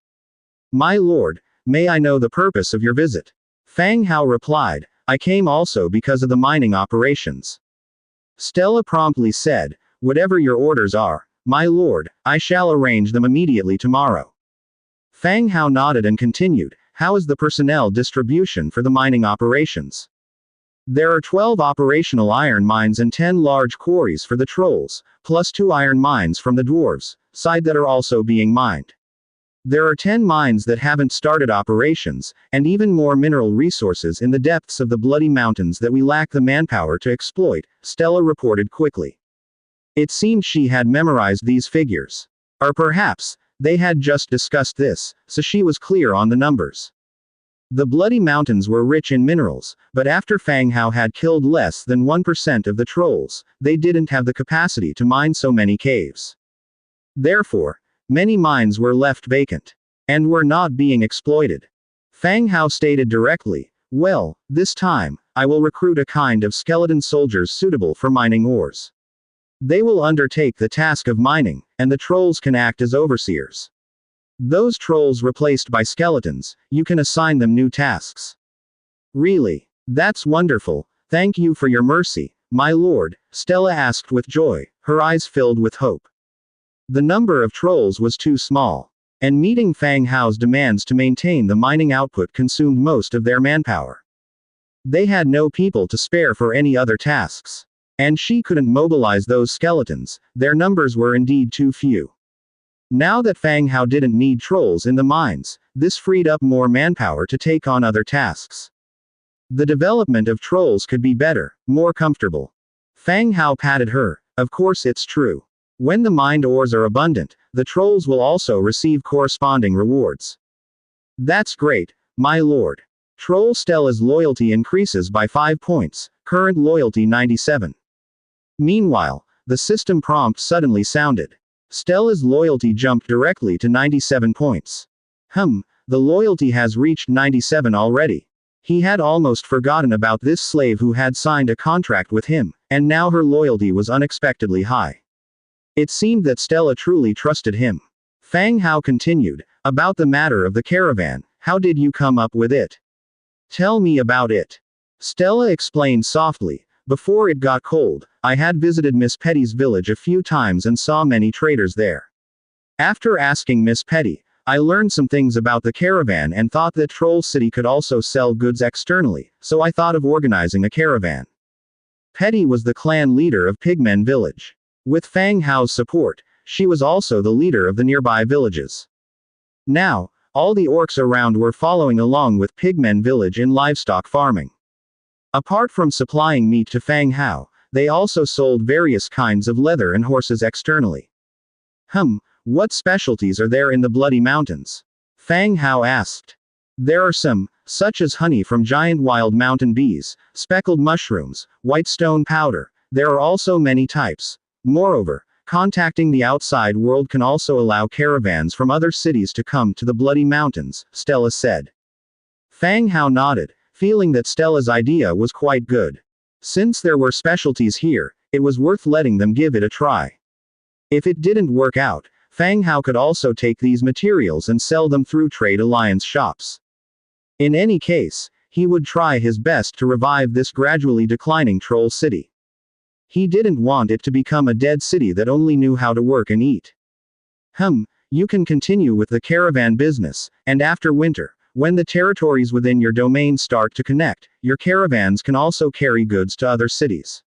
"My lord, may I know the purpose of your visit?" Fang Hao replied, "I came also because of the mining operations." Stella promptly said, "Whatever your orders are, my lord, I shall arrange them immediately tomorrow." Fang Hao nodded and continued, "How is the personnel distribution for the mining operations?" "There are 12 operational iron mines and 10 large quarries for the trolls, plus 2 iron mines from the dwarves, side that are also being mined. There are 10 mines that haven't started operations, and even more mineral resources in the depths of the bloody mountains that we lack the manpower to exploit," Stella reported quickly. It seemed she had memorized these figures. Or perhaps, they had just discussed this, so she was clear on the numbers. The bloody mountains were rich in minerals, but after Fang Hao had killed less than 1% of the trolls, they didn't have the capacity to mine so many caves. Therefore, many mines were left vacant. And were not being exploited. Fang Hao stated directly, "Well, this time, I will recruit a kind of skeleton soldiers suitable for mining ores. They will undertake the task of mining, and the trolls can act as overseers. Those trolls replaced by skeletons, you can assign them new tasks." "Really? That's wonderful, thank you for your mercy, my lord," Stella asked with joy, her eyes filled with hope. The number of trolls was too small. And meeting Fang Hao's demands to maintain the mining output consumed most of their manpower. They had no people to spare for any other tasks. And she couldn't mobilize those skeletons, their numbers were indeed too few. Now that Fang Hao didn't need trolls in the mines, this freed up more manpower to take on other tasks. The development of trolls could be better, more comfortable. Fang Hao patted her, "Of course it's true. When the mined ores are abundant, the trolls will also receive corresponding rewards." "That's great, my lord." Troll Stella's loyalty increases by 5 points, current loyalty 97. Meanwhile, the system prompt suddenly sounded. Stella's loyalty jumped directly to 97 points. The loyalty has reached 97 already. He had almost forgotten about this slave who had signed a contract with him, and now her loyalty was unexpectedly high. It seemed that Stella truly trusted him. Fang Hao continued, "About the matter of the caravan, how did you come up with it? Tell me about it." Stella explained softly, "Before it got cold, I had visited Miss Petty's village a few times and saw many traders there. After asking Miss Petty, I learned some things about the caravan and thought that Troll City could also sell goods externally, so I thought of organizing a caravan." Petty was the clan leader of Pigmen Village. With Fang Hao's support, she was also the leader of the nearby villages. Now, All the orcs around were following along with pigmen village in livestock farming. Apart from supplying meat to Fang Hao, they also sold various kinds of leather and horses externally. What specialties are there in the Bloody Mountains? Fang Hao asked. There are some, such as honey from giant wild mountain bees, speckled mushrooms, white stone powder. There are also many types. Moreover, contacting the outside world can also allow caravans from other cities to come to the Bloody Mountains, Stella said. Fang Hao nodded, feeling that Stella's idea was quite good. Since there were specialties here, it was worth letting them give it a try. If it didn't work out, Fang Hao could also take these materials and sell them through trade alliance shops. In any case, he would try his best to revive this gradually declining troll city. He didn't want it to become a dead city that only knew how to work and eat. You can continue with the caravan business, and after winter, when the territories within your domain start to connect, your caravans can also carry goods to other cities.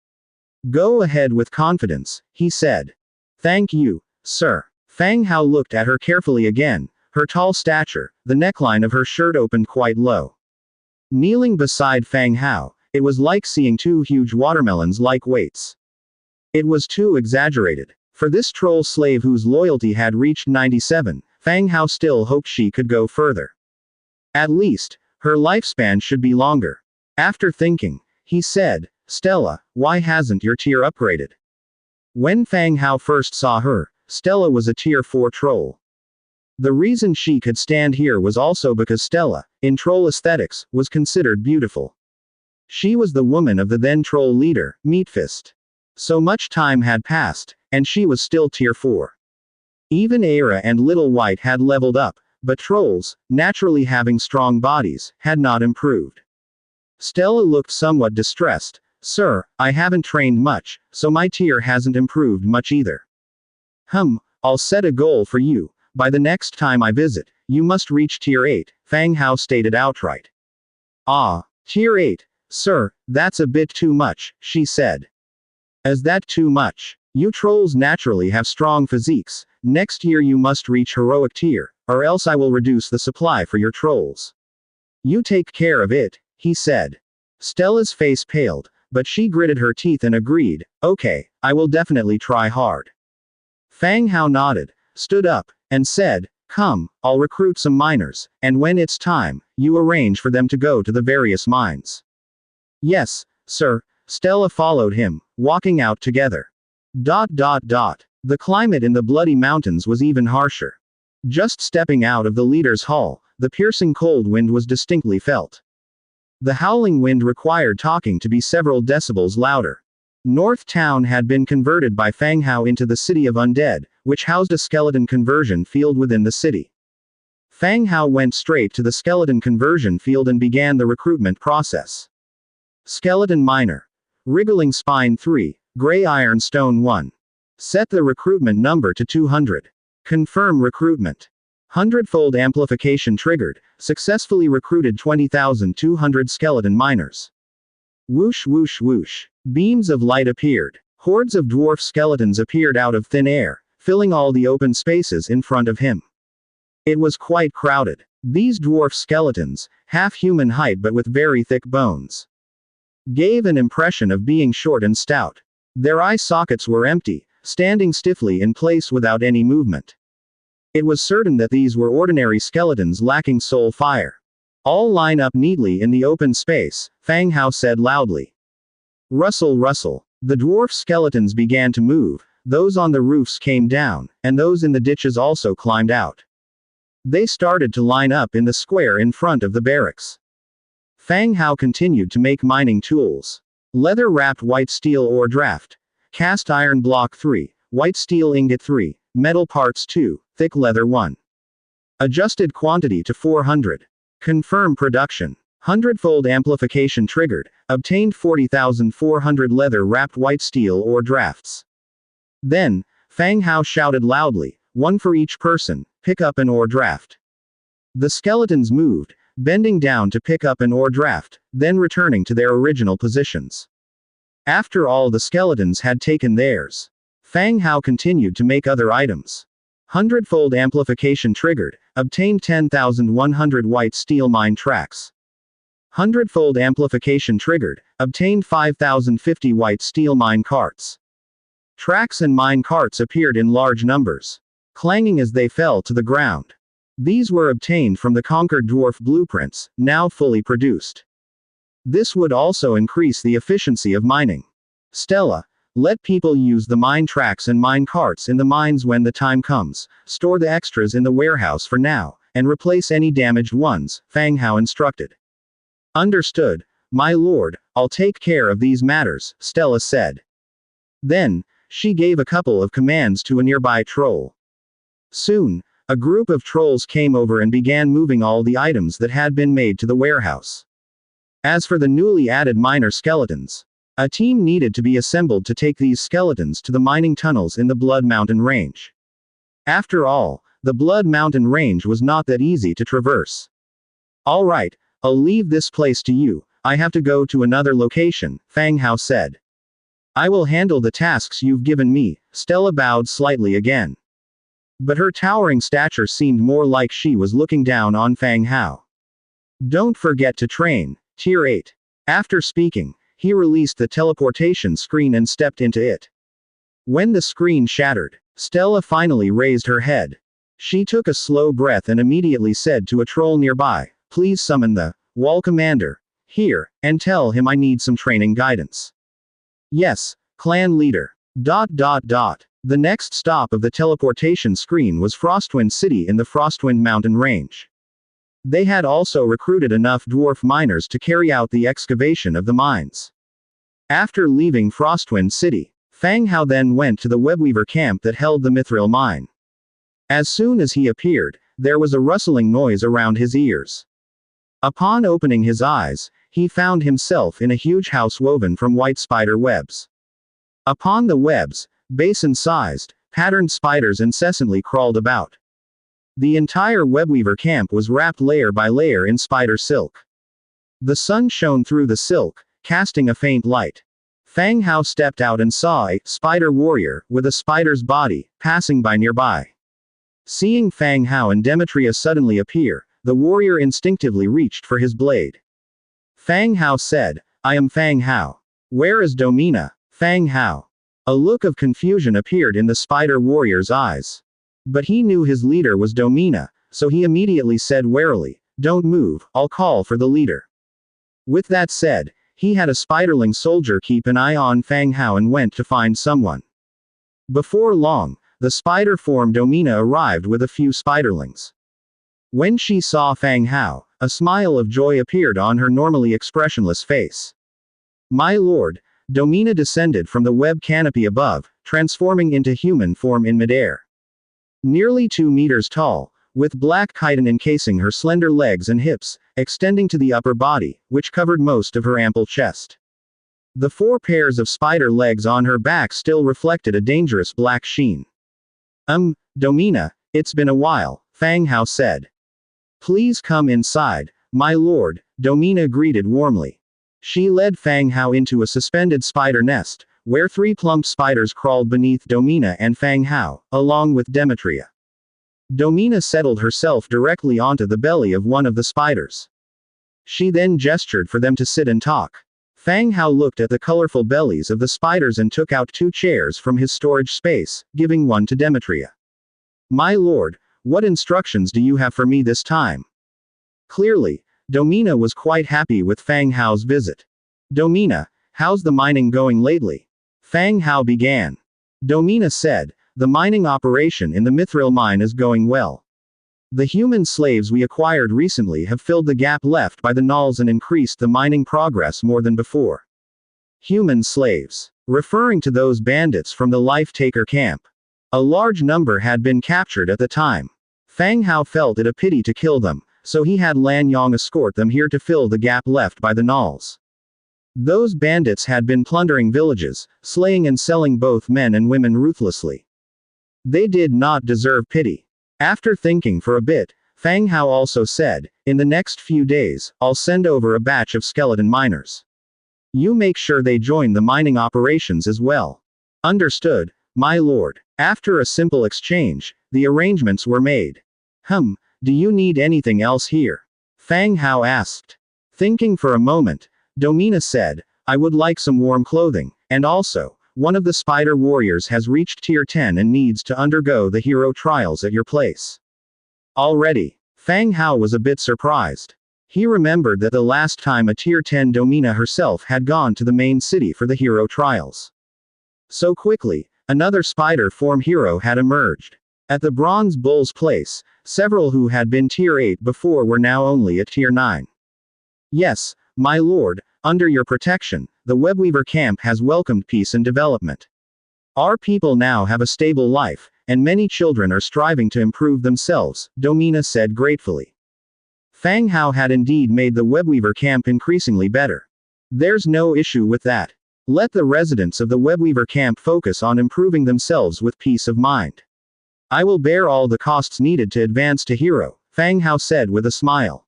Go ahead with confidence, he said. Thank you, sir. Fang Hao looked at her carefully again, her tall stature, the neckline of her shirt opened quite low. Kneeling beside Fang Hao, it was like seeing two huge watermelons like weights. It was too exaggerated. For this troll slave whose loyalty had reached 97, Fang Hao still hoped she could go further. At least, her lifespan should be longer. After thinking, he said, Stella, why hasn't your tier upgraded? When Fang Hao first saw her, Stella was a tier 4 troll. The reason she could stand here was also because Stella, in troll aesthetics, was considered beautiful. She was the woman of the then troll leader, Meatfist. So much time had passed, and she was still tier 4. Even Aira and Little White had leveled up, but trolls, naturally having strong bodies, had not improved. Stella looked somewhat distressed. Sir, I haven't trained much, so my tier hasn't improved much either. I'll set a goal for you. By the next time I visit, you must reach tier 8, Fang Hao stated outright. Tier 8, sir, that's a bit too much, she said. Is that too much? You trolls naturally have strong physiques. Next year you must reach heroic tier, or else I will reduce the supply for your trolls. You take care of it, he said. Stella's face paled, but she gritted her teeth and agreed, okay, I will definitely try hard. Fang Hao nodded, stood up, and said, come, I'll recruit some miners, and when it's time, you arrange for them to go to the various mines. Yes, sir. Stella followed him, walking out together. The climate in the Bloody Mountains was even harsher. Just stepping out of the leader's hall, the piercing cold wind was distinctly felt. The howling wind required talking to be several decibels louder. North Town had been converted by Fang Hao into the city of Undead, which housed a skeleton conversion field within the city. Fang Hao went straight to the skeleton conversion field and began the recruitment process. Skeleton Miner. Wriggling Spine 3, Gray Iron Stone 1. Set the recruitment number to 200. Confirm recruitment. Hundredfold amplification triggered, successfully recruited 20,200 skeleton miners. Whoosh whoosh whoosh. Beams of light appeared. Hordes of dwarf skeletons appeared out of thin air, filling all the open spaces in front of him. It was quite crowded. These dwarf skeletons, half human height but with very thick bones, gave an impression of being short and stout. Their eye sockets were empty, standing stiffly in place without any movement. It was certain that these were ordinary skeletons lacking soul fire. All line up neatly in the open space, Fang Hao said loudly. Rustle rustle. The dwarf skeletons began to move, those on the roofs came down, and those in the ditches also climbed out. They started to line up in the square in front of the barracks. Fang Hao continued to make mining tools. Leather-wrapped white steel ore draft. Cast iron block 3, white steel ingot 3, metal parts 2, thick leather 1. Adjusted quantity to 400. Confirm production. Hundredfold amplification triggered, obtained 40,400 leather-wrapped white steel ore drafts. Then, Fang Hao shouted loudly, one for each person, pick up an ore draft. The skeletons moved, bending down to pick up an ore draft, then returning to their original positions. After all the skeletons had taken theirs, Fang Hao continued to make other items. Hundredfold amplification triggered, Obtained 10,100 white steel mine tracks. Hundredfold amplification triggered. Obtained 5,050 white steel mine carts. Tracks and mine carts appeared in large numbers, clanging as they fell to the ground. These were obtained from the conquered dwarf blueprints, now fully produced. This would also increase the efficiency of mining. Stella, let people use the mine tracks and mine carts in the mines when the time comes. Store the extras in the warehouse for now, and replace any damaged ones, Fang Hao instructed. Understood, my lord, I'll take care of these matters, Stella said. Then, she gave a couple of commands to a nearby troll. Soon, a group of trolls came over and began moving all the items that had been made to the warehouse. As for the newly added miner skeletons, a team needed to be assembled to take these skeletons to the mining tunnels in the Blood Mountain Range. After all, the Blood Mountain Range was not that easy to traverse. All right, I'll leave this place to you, I have to go to another location, Fang Hao said. I will handle the tasks you've given me, Stella bowed slightly again. But her towering stature seemed more like she was looking down on Fang Hao. Don't forget to train, Tier 8. After speaking, he released the teleportation screen and stepped into it. When the screen shattered, Stella finally raised her head. She took a slow breath and immediately said to a troll nearby, please summon the wall commander here, and tell him I need some training guidance. Yes, clan leader. The next stop of the teleportation screen was Frostwind City in the Frostwind Mountain Range. They had also recruited enough dwarf miners to carry out the excavation of the mines. After leaving Frostwind City, Fang Hao then went to the webweaver camp that held the mithril mine. As soon as he appeared, there was a rustling noise around his ears. Upon opening his eyes, he found himself in a huge house woven from white spider webs. Upon the webs, basin-sized, patterned spiders incessantly crawled about. The entire webweaver camp was wrapped layer by layer in spider silk. The sun shone through the silk, casting a faint light. Fang Hao stepped out and saw a spider warrior, with a spider's body, passing by nearby. Seeing Fang Hao and Demetria suddenly appear, the warrior instinctively reached for his blade. Fang Hao said, I am Fang Hao. Where is Domina? Fang Hao. A look of confusion appeared in the spider warrior's eyes. But he knew his leader was Domina, so he immediately said warily, don't move, I'll call for the leader. With that said, he had a spiderling soldier keep an eye on Fang Hao and went to find someone. Before long, the spider form Domina arrived with a few spiderlings. When she saw Fang Hao, a smile of joy appeared on her normally expressionless face. My lord, Domina descended from the web canopy above, transforming into human form in midair. Nearly 2 meters tall, with black chitin encasing her slender legs and hips, extending to the upper body, which covered most of her ample chest. The 4 pairs of spider legs on her back still reflected a dangerous black sheen. Domina, it's been a while, Fang Hao said. Please come inside, my lord, Domina greeted warmly. She led Fang Hao into a suspended spider nest, where 3 plump spiders crawled beneath Domina and Fang Hao, along with Demetria. Domina settled herself directly onto the belly of one of the spiders. She then gestured for them to sit and talk. Fang Hao looked at the colorful bellies of the spiders and took out 2 chairs from his storage space, giving one to Demetria. My lord, what instructions do you have for me this time? Clearly, Domina was quite happy with Fang Hao's visit. Domina, how's the mining going lately? Fang Hao began. Domina said, the mining operation in the mithril mine is going well. The human slaves we acquired recently have filled the gap left by the gnolls and increased the mining progress more than before. Human slaves. Referring to those bandits from the Life-Taker camp. A large number had been captured at the time. Fang Hao felt it a pity to kill them, so he had Lan Yong escort them here to fill the gap left by the gnolls. Those bandits had been plundering villages, slaying and selling both men and women ruthlessly. They did not deserve pity. After thinking for a bit, Fang Hao also said, in the next few days, I'll send over a batch of skeleton miners. You make sure they join the mining operations as well. Understood, my lord. After a simple exchange, the arrangements were made. do you need anything else here? Fang Hao asked. Thinking for a moment, Domina said, I would like some warm clothing, and also, one of the spider warriors has reached tier 10 and needs to undergo the hero trials at your place. Already. Fang Hao was a bit surprised. He remembered that the last time a tier 10 Domina herself had gone to the main city for the hero trials. So quickly, another spider form hero had emerged. At the Bronze Bull's place, several who had been tier 8 before were now only at tier 9. Yes, my lord, under your protection, the Webweaver camp has welcomed peace and development. Our people now have a stable life, and many children are striving to improve themselves, Domina said gratefully. Fang Hao had indeed made the Webweaver camp increasingly better. There's no issue with that. Let the residents of the Webweaver camp focus on improving themselves with peace of mind. I will bear all the costs needed to advance to hero, Fang Hao said with a smile.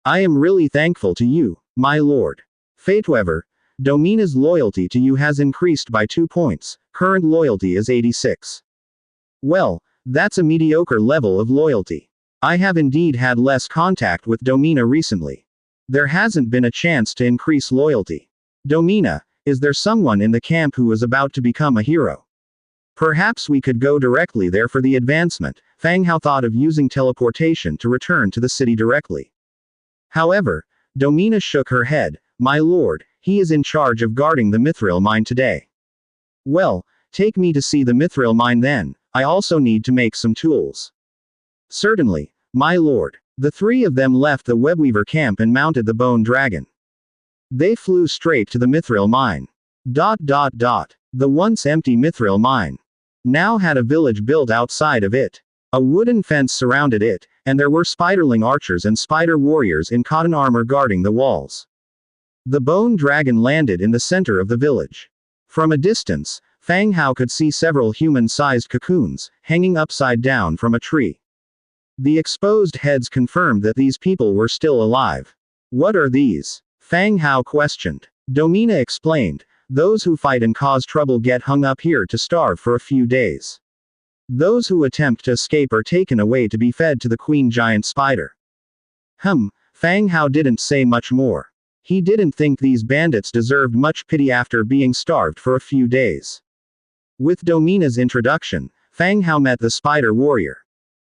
I am really thankful to you, my lord. However, Domina's loyalty to you has increased by 2 points, current loyalty is 86. Well, that's a mediocre level of loyalty. I have indeed had less contact with Domina recently. There hasn't been a chance to increase loyalty. Domina, is there someone in the camp who is about to become a hero? Perhaps we could go directly there for the advancement. Fang Hao thought of using teleportation to return to the city directly. However, Domina shook her head. My lord, he is in charge of guarding the Mithril mine today. Well, take me to see the Mithril mine then. I also need to make some tools. Certainly, my lord. The three of them left the Webweaver camp and mounted the Bone Dragon. They flew straight to the Mithril mine. The once empty Mithril mine now had a village built outside of it. A wooden fence surrounded it, and there were spiderling archers and spider warriors in cotton armor guarding the walls. The Bone Dragon landed in the center of the village. From a distance, Fang Hao could see several human-sized cocoons, hanging upside down from a tree. The exposed heads confirmed that these people were still alive. What are these? Fang Hao questioned. Domina explained, those who fight and cause trouble get hung up here to starve for a few days. Those who attempt to escape are taken away to be fed to the queen giant spider. Fang Hao didn't say much more. He didn't think these bandits deserved much pity after being starved for a few days. With Domina's introduction, Fang Hao met the spider warrior.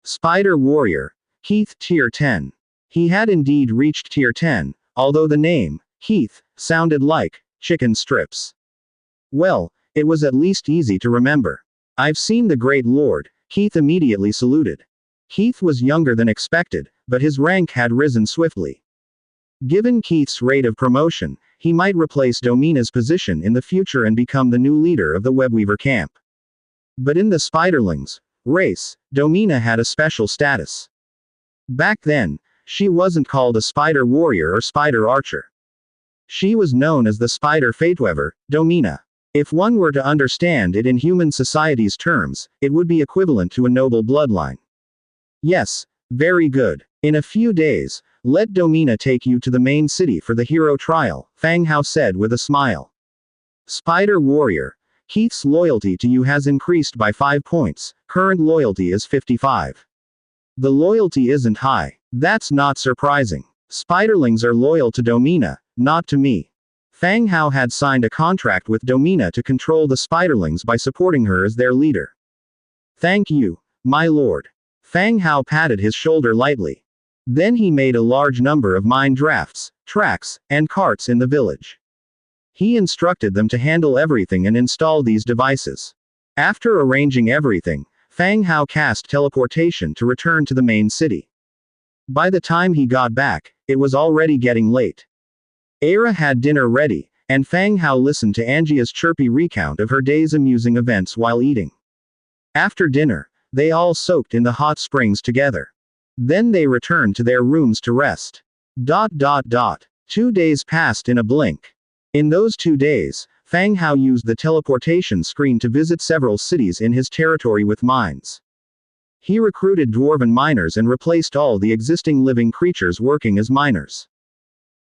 Spider warrior, Heath tier 10. He had indeed reached tier 10, although the name, Heath, sounded like chicken strips. Well, it was at least easy to remember. I've seen the great lord, Heath immediately saluted. Heath was younger than expected, but his rank had risen swiftly. Given Keith's rate of promotion, he might replace Domina's position in the future and become the new leader of the Webweaver camp. But in the Spiderlings race, Domina had a special status. Back then, she wasn't called a spider warrior or spider archer. She was known as the spider fateweaver, Domina. If one were to understand it in human society's terms, it would be equivalent to a noble bloodline. Yes, very good. In a few days, let Domina take you to the main city for the hero trial, Fang Hao said with a smile. Spider warrior, Heath's loyalty to you has increased by 5 points, current loyalty is 55. The loyalty isn't high. That's not surprising. Spiderlings are loyal to Domina, not to me. Fang Hao had signed a contract with Domina to control the Spiderlings by supporting her as their leader. Thank you, my lord. Fang Hao patted his shoulder lightly. Then he made a large number of mine drafts, tracks, and carts in the village. He instructed them to handle everything and install these devices. After arranging everything, Fang Hao cast teleportation to return to the main city. By the time he got back, it was already getting late. Aira had dinner ready, and Fang Hao listened to Angia's chirpy recount of her day's amusing events while eating. After dinner, they all soaked in the hot springs together. Then they returned to their rooms to rest. 2 days passed in a blink. In those 2 days, Fang Hao used the teleportation screen to visit several cities in his territory with mines. He recruited dwarven miners and replaced all the existing living creatures working as miners.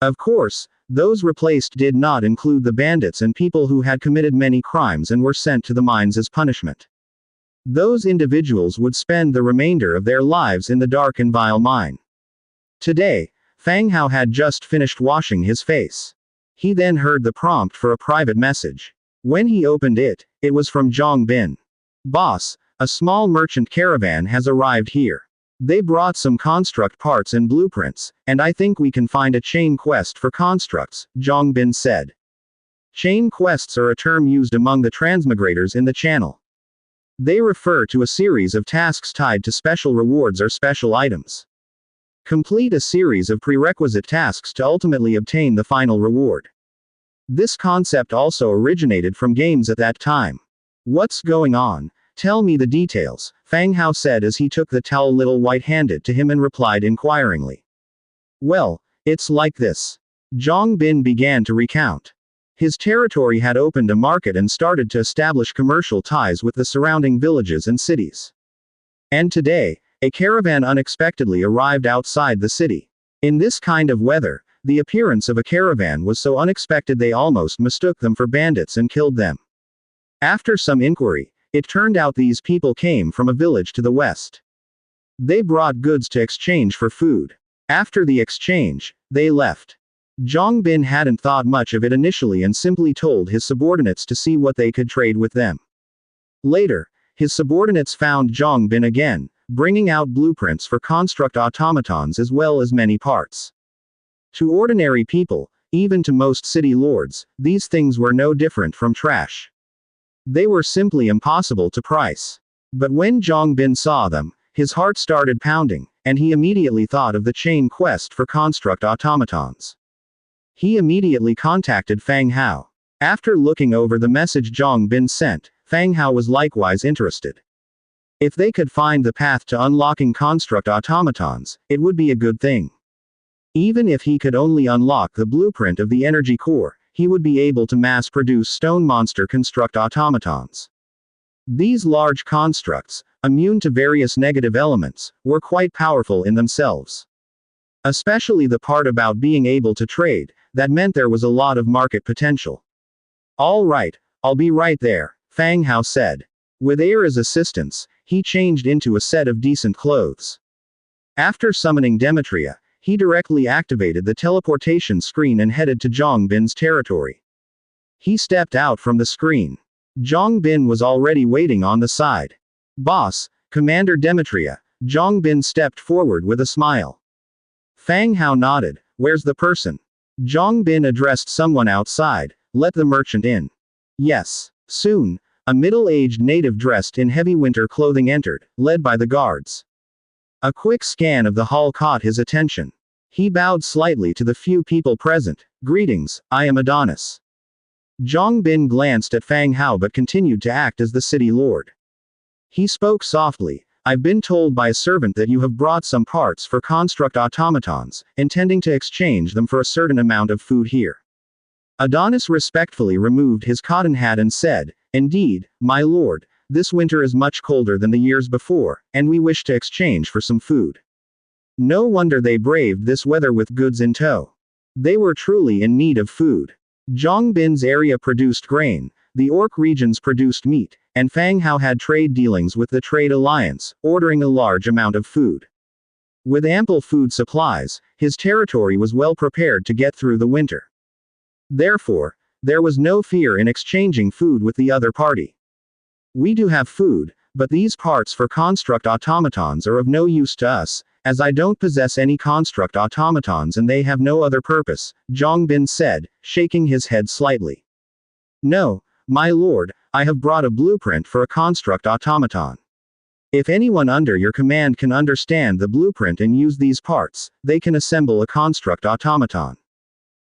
Of course, those replaced did not include the bandits and people who had committed many crimes and were sent to the mines as punishment. Those individuals would spend the remainder of their lives in the dark and vile mine. Today, Fang Hao had just finished washing his face. He then heard the prompt for a private message. When he opened it, it was from Zhang Bin. Boss, a small merchant caravan has arrived here. They brought some construct parts and blueprints, and I think we can find a chain quest for constructs, Zhang Bin said. Chain quests are a term used among the transmigrators in the channel. They refer to a series of tasks tied to special rewards or special items. Complete a series of prerequisite tasks to ultimately obtain the final reward. This concept also originated from games at that time. What's going on? Tell me the details, Fang Hao said as he took the towel little white handed to him and replied inquiringly. Well, it's like this. Zhang Bin began to recount. His territory had opened a market and started to establish commercial ties with the surrounding villages and cities. And today, a caravan unexpectedly arrived outside the city. In this kind of weather, the appearance of a caravan was so unexpected they almost mistook them for bandits and killed them. After some inquiry, it turned out these people came from a village to the west. They brought goods to exchange for food. After the exchange, they left. Zhang Bin hadn't thought much of it initially and simply told his subordinates to see what they could trade with them. Later, his subordinates found Zhang Bin again, bringing out blueprints for construct automatons as well as many parts. To ordinary people, even to most city lords, these things were no different from trash. They were simply impossible to price. But when Zhang Bin saw them, his heart started pounding, and he immediately thought of the chain quest for construct automatons. He immediately contacted Fang Hao. After looking over the message Zhang Bin sent, Fang Hao was likewise interested. If they could find the path to unlocking construct automatons, it would be a good thing. Even if he could only unlock the blueprint of the energy core, he would be able to mass-produce stone monster construct automatons. These large constructs, immune to various negative elements, were quite powerful in themselves. Especially the part about being able to trade, that meant there was a lot of market potential. All right, I'll be right there, Fang Hao said. With Era's assistance, he changed into a set of decent clothes. After summoning Demetria, he directly activated the teleportation screen and headed to Zhang Bin's territory. He stepped out from the screen. Zhang Bin was already waiting on the side. Boss, Commander Demetria, Zhang Bin stepped forward with a smile. Fang Hao nodded. Where's the person? Zhang Bin addressed someone outside. Let the merchant in. Yes. Soon, a middle-aged native dressed in heavy winter clothing entered, led by the guards. A quick scan of the hall caught his attention. He bowed slightly to the few people present. Greetings, I am Adonis. Zhang Bin glanced at Fang Hao but continued to act as the city lord. He spoke softly. I've been told by a servant that you have brought some parts for construct automatons, intending to exchange them for a certain amount of food here. Adonis respectfully removed his cotton hat and said, Indeed, my lord, this winter is much colder than the years before, and we wish to exchange for some food. No wonder they braved this weather with goods in tow. They were truly in need of food. Zhang Bin's area produced grain, the Orc regions produced meat, and Fang Hao had trade dealings with the Trade Alliance, ordering a large amount of food. With ample food supplies, his territory was well prepared to get through the winter. Therefore, there was no fear in exchanging food with the other party. We do have food, but these parts for construct automatons are of no use to us, as I don't possess any construct automatons and they have no other purpose, Zhang Bin said, shaking his head slightly. No, my lord, I have brought a blueprint for a construct automaton. If anyone under your command can understand the blueprint and use these parts, they can assemble a construct automaton.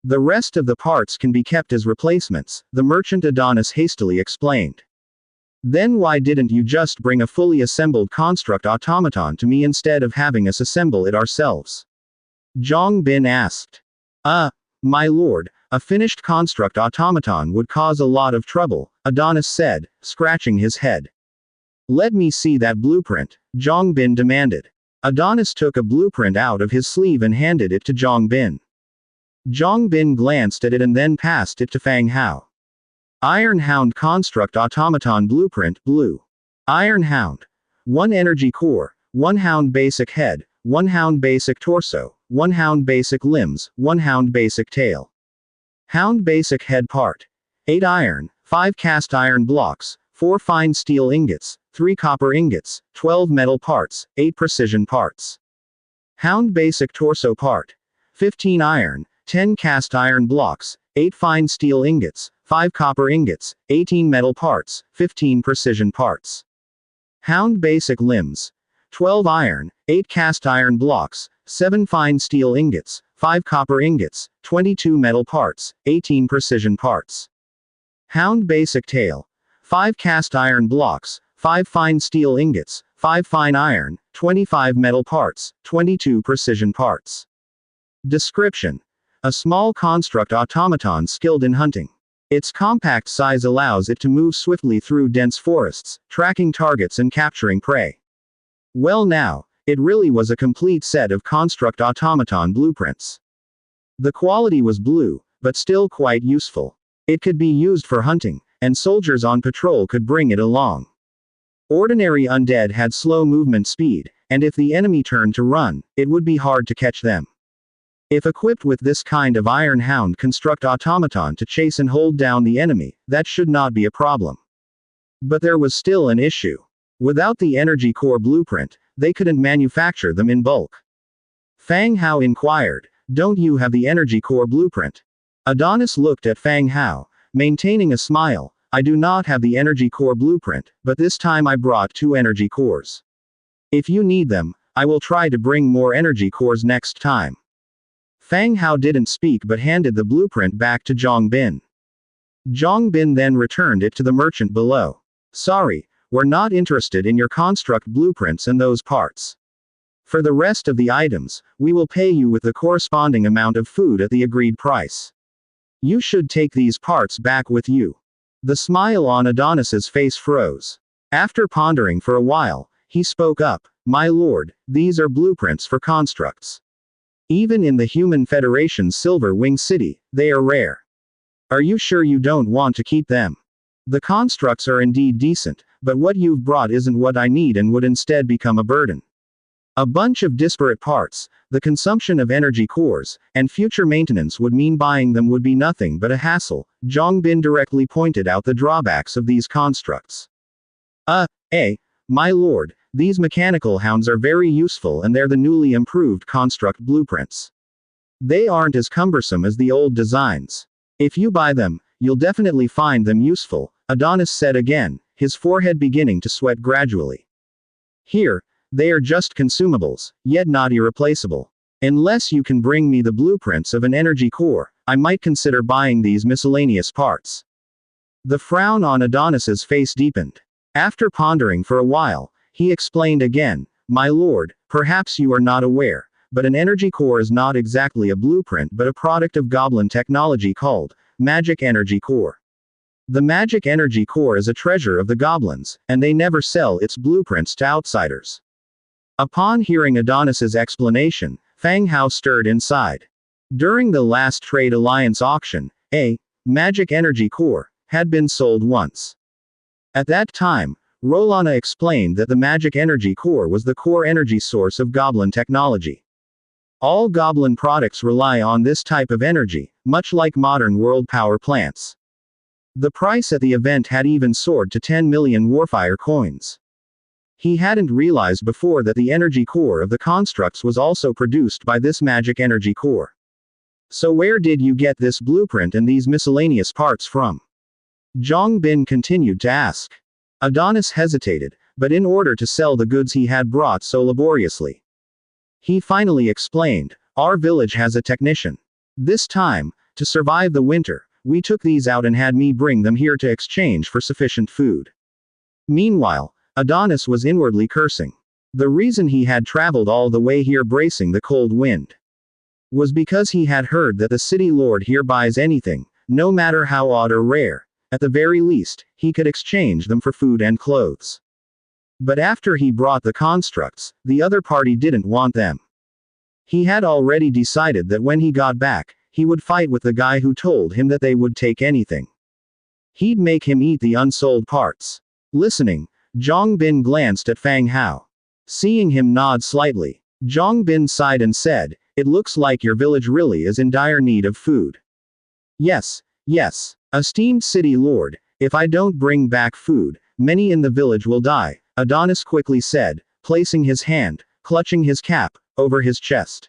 The rest of the parts can be kept as replacements, the merchant Adonis hastily explained. Then why didn't you just bring a fully assembled construct automaton to me instead of having us assemble it ourselves? Zhang Bin asked. My lord, a finished construct automaton would cause a lot of trouble, Adonis said, scratching his head. Let me see that blueprint, Zhang Bin demanded. Adonis took a blueprint out of his sleeve and handed it to Zhang Bin. Zhang Bin glanced at it and then passed it to Fang Hao. Iron Hound Construct Automaton Blueprint, Blue. Iron Hound. 1 energy core, 1 hound basic head, 1 hound basic torso, 1 hound basic limbs, 1 hound basic tail. Hound basic head part. 8 iron, 5 cast iron blocks, 4 fine steel ingots, 3 copper ingots, 12 metal parts, 8 precision parts. Hound basic torso part. 15 iron, 10 cast iron blocks, 8 fine steel ingots, 5 copper ingots, 18 metal parts, 15 precision parts. Hound basic limbs. 12 iron, 8 cast iron blocks, 7 fine steel ingots, 5 copper ingots, 22 metal parts, 18 precision parts. Hound basic tail. 5 cast iron blocks, 5 fine steel ingots, 5 fine iron, 25 metal parts, 22 precision parts. Description. A small construct automaton skilled in hunting. Its compact size allows it to move swiftly through dense forests, tracking targets and capturing prey. Well now, it really was a complete set of construct automaton blueprints. The quality was blue, but still quite useful. It could be used for hunting, and soldiers on patrol could bring it along. Ordinary undead had slow movement speed, and if the enemy turned to run, it would be hard to catch them. If equipped with this kind of Iron Hound construct automaton to chase and hold down the enemy, that should not be a problem. But there was still an issue. Without the energy core blueprint, they couldn't manufacture them in bulk. Fang Hao inquired, "Don't you have the energy core blueprint?" Adonis looked at Fang Hao, maintaining a smile. "I do not have the energy core blueprint, but this time I brought 2 energy cores. If you need them, I will try to bring more energy cores next time." Fang Hao didn't speak but handed the blueprint back to Zhang Bin. Zhang Bin then returned it to the merchant below. "Sorry, we're not interested in your construct blueprints and those parts. For the rest of the items, we will pay you with the corresponding amount of food at the agreed price. You should take these parts back with you." The smile on Adonis's face froze. After pondering for a while, he spoke up, "My lord, these are blueprints for constructs. Even in the Human Federation's Silver Wing City, they are rare. Are you sure you don't want to keep them? The constructs are indeed decent, but what you've brought isn't what I need and would instead become a burden. A bunch of disparate parts, the consumption of energy cores, and future maintenance would mean buying them would be nothing but a hassle." Zhang Bin directly pointed out the drawbacks of these constructs. My lord, these mechanical hounds are very useful and they're the newly improved construct blueprints. They aren't as cumbersome as the old designs. If you buy them, you'll definitely find them useful," Adonis said again, his forehead beginning to sweat gradually. "Here, they are just consumables, yet not irreplaceable. Unless you can bring me the blueprints of an energy core, I might consider buying these miscellaneous parts." The frown on Adonis's face deepened. After pondering for a while, he explained again, "My lord, perhaps you are not aware, but an energy core is not exactly a blueprint but a product of goblin technology called magic energy core. The magic energy core is a treasure of the goblins, and they never sell its blueprints to outsiders." Upon hearing Adonis's explanation, Fang Hao stirred inside. During the last Trade Alliance auction, a magic energy core had been sold once. At that time, Rolana explained that the magic energy core was the core energy source of goblin technology. All goblin products rely on this type of energy, much like modern world power plants. The price at the event had even soared to 10 million Warfire coins. He hadn't realized before that the energy core of the constructs was also produced by this magic energy core. "So where did you get this blueprint and these miscellaneous parts from?" Zhang Bin continued to ask. Adonis hesitated, but in order to sell the goods he had brought so laboriously. He finally explained, "Our village has a technician. This time, to survive the winter, we took these out and had me bring them here to exchange for sufficient food." Meanwhile, Adonis was inwardly cursing. The reason he had traveled all the way here bracing the cold wind was because he had heard that the city lord here buys anything, no matter how odd or rare. At the very least, he could exchange them for food and clothes. But after he brought the constructs, the other party didn't want them. He had already decided that when he got back, he would fight with the guy who told him that they would take anything. He'd make him eat the unsold parts. Listening, Zhang Bin glanced at Fang Hao. Seeing him nod slightly, Zhang Bin sighed and said, "It looks like your village really is in dire need of food." "Yes, yes, esteemed city lord, if I don't bring back food, many in the village will die," Adonis quickly said, placing his hand, clutching his cap, over his chest.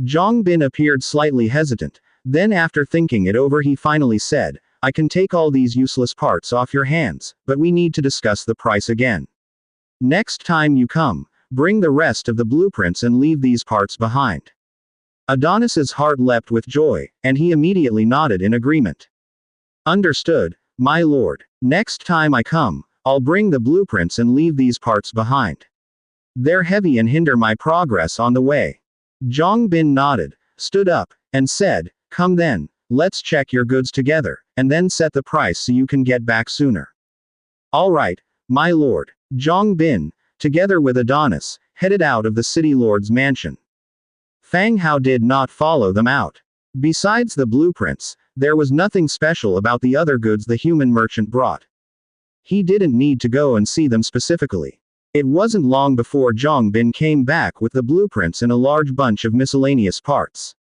Zhang Bin appeared slightly hesitant, then after thinking it over he finally said, "I can take all these useless parts off your hands, but we need to discuss the price again. Next time you come, bring the rest of the blueprints and leave these parts behind." Adonis's heart leapt with joy, and he immediately nodded in agreement. "Understood, my lord. Next time I come, I'll bring the blueprints and leave these parts behind. They're heavy and hinder my progress on the way." Zhang Bin nodded, stood up, and said, "Come then, let's check your goods together, and then set the price so you can get back sooner." "All right, my lord." Zhang Bin, together with Adonis, headed out of the city lord's mansion. Fang Hao did not follow them out. Besides the blueprints, there was nothing special about the other goods the human merchant brought. He didn't need to go and see them specifically. It wasn't long before Zhang Bin came back with the blueprints and a large bunch of miscellaneous parts.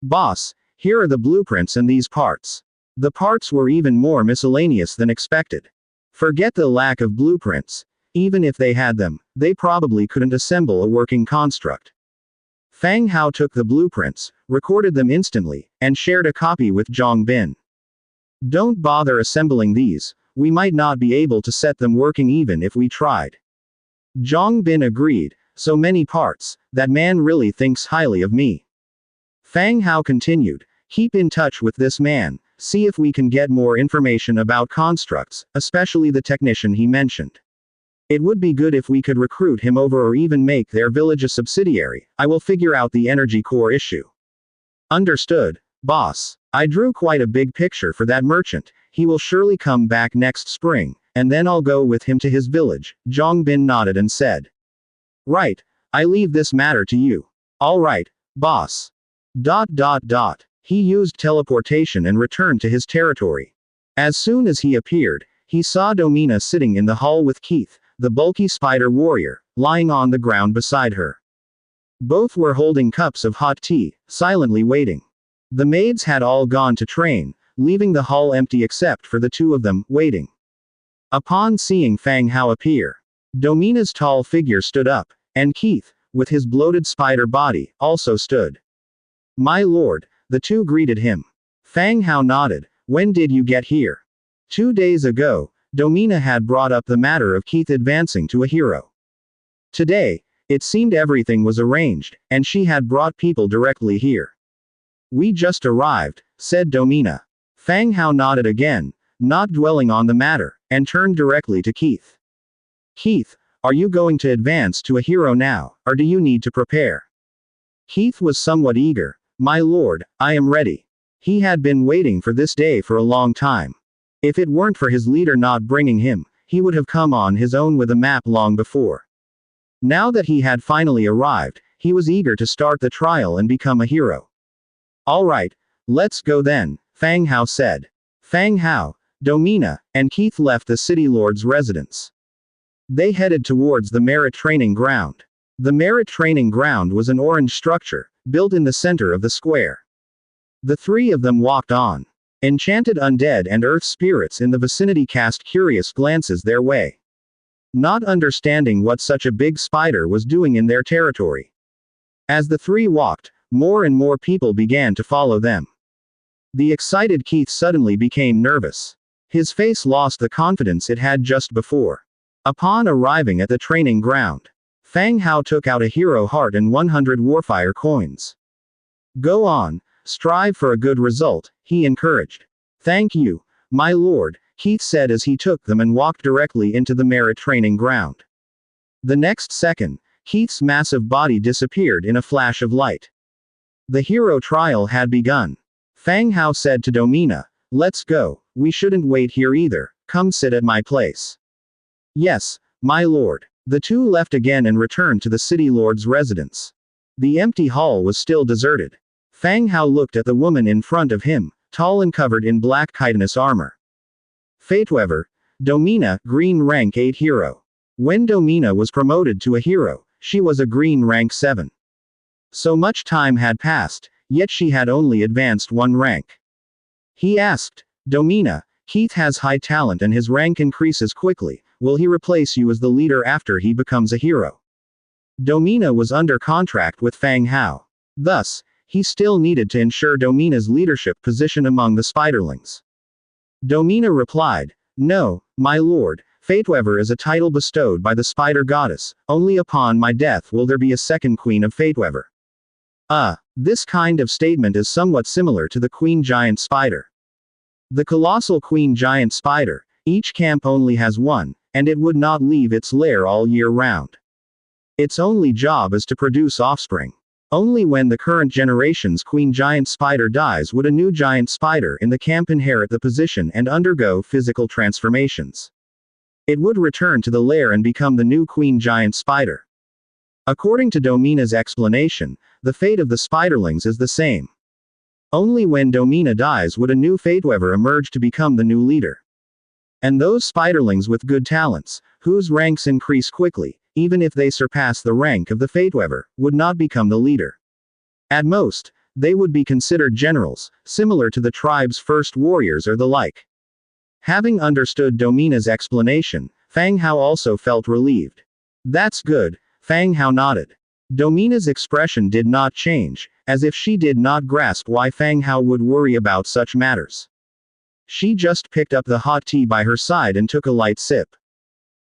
"Boss, here are the blueprints and these parts." The parts were even more miscellaneous than expected. Forget the lack of blueprints. Even if they had them, they probably couldn't assemble a working construct. Fang Hao took the blueprints, recorded them instantly, and shared a copy with Zhang Bin. "Don't bother assembling these, we might not be able to set them working even if we tried." Zhang Bin agreed, "So many parts, that man really thinks highly of me." Fang Hao continued, "Keep in touch with this man, see if we can get more information about constructs, especially the technician he mentioned. It would be good if we could recruit him over or even make their village a subsidiary. I will figure out the energy core issue." "Understood, boss. I drew quite a big picture for that merchant. He will surely come back next spring, and then I'll go with him to his village." Zhang Bin nodded and said, "Right, I leave this matter to you." "All right, boss." He used teleportation and returned to his territory. As soon as he appeared, he saw Domina sitting in the hall with Keith, the bulky spider warrior, lying on the ground beside her. Both were holding cups of hot tea, silently waiting. The maids had all gone to train, leaving the hall empty except for the two of them, waiting. Upon seeing Fang Hao appear, Domina's tall figure stood up, and Keith, with his bloated spider body, also stood. "My lord," the two greeted him. Fang Hao nodded. "When did you get here?" 2 days ago, Domina had brought up the matter of Keith advancing to a hero. Today, it seemed everything was arranged, and she had brought people directly here. "We just arrived," said Domina. Fang Hao nodded again, not dwelling on the matter, and turned directly to Keith. "Keith, are you going to advance to a hero now, or do you need to prepare?" Keith was somewhat eager. "My lord, I am ready." He had been waiting for this day for a long time. If it weren't for his leader not bringing him, he would have come on his own with a map long before. Now that he had finally arrived, he was eager to start the trial and become a hero. "All right, let's go then," Fang Hao said. Fang Hao, Domina, and Keith left the city lord's residence. They headed towards the merit training ground. The merit training ground was an orange structure, built in the center of the square. The three of them walked on. Enchanted undead and earth spirits in the vicinity cast curious glances their way, not understanding what such a big spider was doing in their territory. As the three walked, more and more people began to follow them. The excited Keith suddenly became nervous. His face lost the confidence it had just before. Upon arriving at the training ground, Fang Hao took out a hero heart and 100 warfire coins. "Go on, strive for a good result," he encouraged. "Thank you, my lord," Keith said as he took them and walked directly into the merit training ground. The next second, Keith's massive body disappeared in a flash of light. The hero trial had begun. Fang Hao said to Domina, "Let's go, we shouldn't wait here either, come sit at my place." "Yes, my lord." The two left again and returned to the city lord's residence. The empty hall was still deserted. Fang Hao looked at the woman in front of him, tall and covered in black chitinous armor. "Fateweaver, Domina, green rank 8 hero. When Domina was promoted to a hero, she was a green rank 7. So much time had passed, yet she had only advanced 1 rank. He asked, Domina, Keith has high talent and his rank increases quickly, will he replace you as the leader after he becomes a hero? Domina was under contract with Fang Hao. Thus, he still needed to ensure Domina's leadership position among the Spiderlings. Domina replied, No, my lord, Fateweaver is a title bestowed by the Spider Goddess, only upon my death will there be a second Queen of Fateweaver. This kind of statement is somewhat similar to the Queen Giant Spider. The colossal Queen Giant Spider, each camp only has one, and it would not leave its lair all year round. Its only job is to produce offspring. Only when the current generation's Queen Giant Spider dies would a new giant spider in the camp inherit the position and undergo physical transformations. It would return to the lair and become the new Queen Giant Spider. According to Domina's explanation, the fate of the Spiderlings is the same. Only when Domina dies would a new Fateweaver emerge to become the new leader. And those Spiderlings with good talents, whose ranks increase quickly, even if they surpass the rank of the Fateweaver, would not become the leader. At most, they would be considered generals, similar to the tribe's first warriors or the like. Having understood Domina's explanation, Fang Hao also felt relieved. That's good, Fang Hao nodded. Domina's expression did not change, as if she did not grasp why Fang Hao would worry about such matters. She just picked up the hot tea by her side and took a light sip.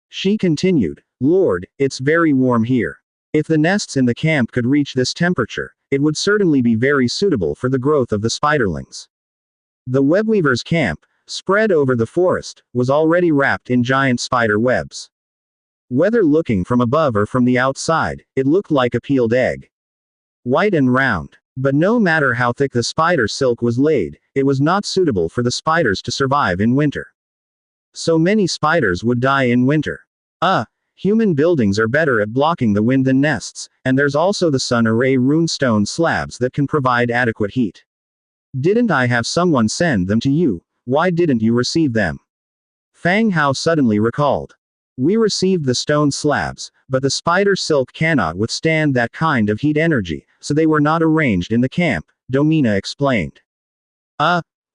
She continued, Lord, it's very warm here. If the nests in the camp could reach this temperature, it would certainly be very suitable for the growth of the Spiderlings. The webweaver's camp, spread over the forest, was already wrapped in giant spider webs. Whether looking from above or from the outside, it looked like a peeled egg. White and round. But no matter how thick the spider silk was laid, it was not suitable for the spiders to survive in winter. So many spiders would die in winter. Human buildings are better at blocking the wind than nests, and there's also the sun array runestone slabs that can provide adequate heat. Didn't I have someone send them to you? Why didn't you receive them? Fang Hao suddenly recalled. We received the stone slabs, but the spider silk cannot withstand that kind of heat energy, so they were not arranged in the camp, Domina explained.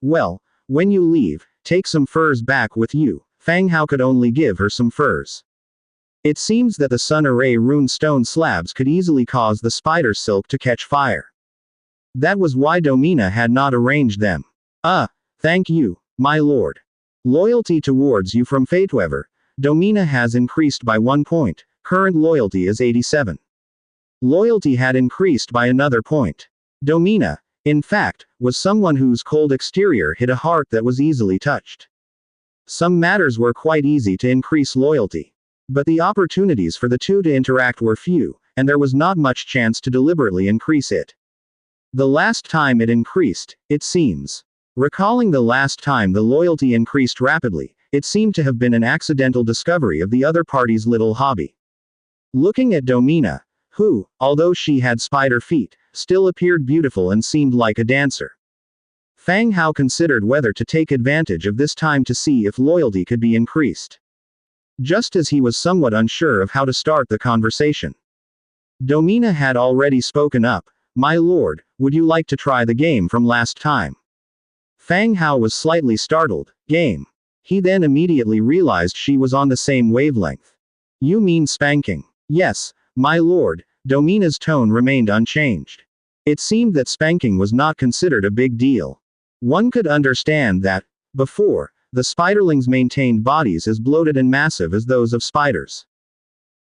Well, when you leave, take some furs back with you. Fang Hao could only give her some furs. It seems that the sun array runestone slabs could easily cause the spider silk to catch fire. That was why Domina had not arranged them. Thank you, my lord. Loyalty towards you from Fateweaver, Domina has increased by 1 point, current loyalty is 87. Loyalty had increased by another point. Domina, in fact, was someone whose cold exterior hid a heart that was easily touched. Some matters were quite easy to increase loyalty. But the opportunities for the two to interact were few, and there was not much chance to deliberately increase it. The last time it increased, it seems. Recalling the last time the loyalty increased rapidly, it seemed to have been an accidental discovery of the other party's little hobby. Looking at Domina, who, although she had spider feet, still appeared beautiful and seemed like a dancer. Fang Hao considered whether to take advantage of this time to see if loyalty could be increased. Just as he was somewhat unsure of how to start the conversation. Domina had already spoken up, My lord, would you like to try the game from last time? Fang Hao was slightly startled. Game. He then immediately realized she was on the same wavelength. You mean spanking? Yes, my lord, Domina's tone remained unchanged. It seemed that spanking was not considered a big deal. One could understand that, before, the spiderlings maintained bodies as bloated and massive as those of spiders.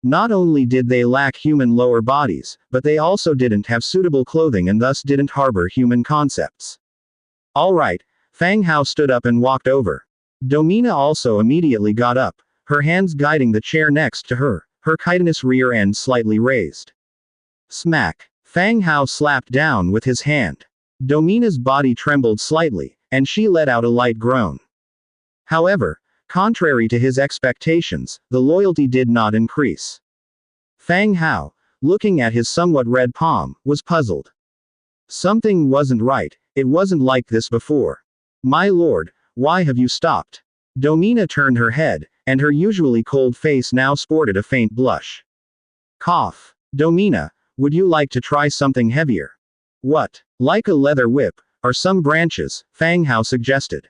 Not only did they lack human lower bodies, but they also didn't have suitable clothing and thus didn't harbor human concepts. Alright, Fang Hao stood up and walked over. Domina also immediately got up, her hands guiding the chair next to her, her chitinous rear end slightly raised. Smack. Fang Hao slapped down with his hand. Domina's body trembled slightly, and she let out a light groan. However, contrary to his expectations, the loyalty did not increase. Fang Hao, looking at his somewhat red palm, was puzzled. Something wasn't right, it wasn't like this before. My lord, why have you stopped? Domina turned her head, and her usually cold face now sported a faint blush. Cough. Domina, would you like to try something heavier? What? Like a leather whip, or some branches, Fang Hao suggested.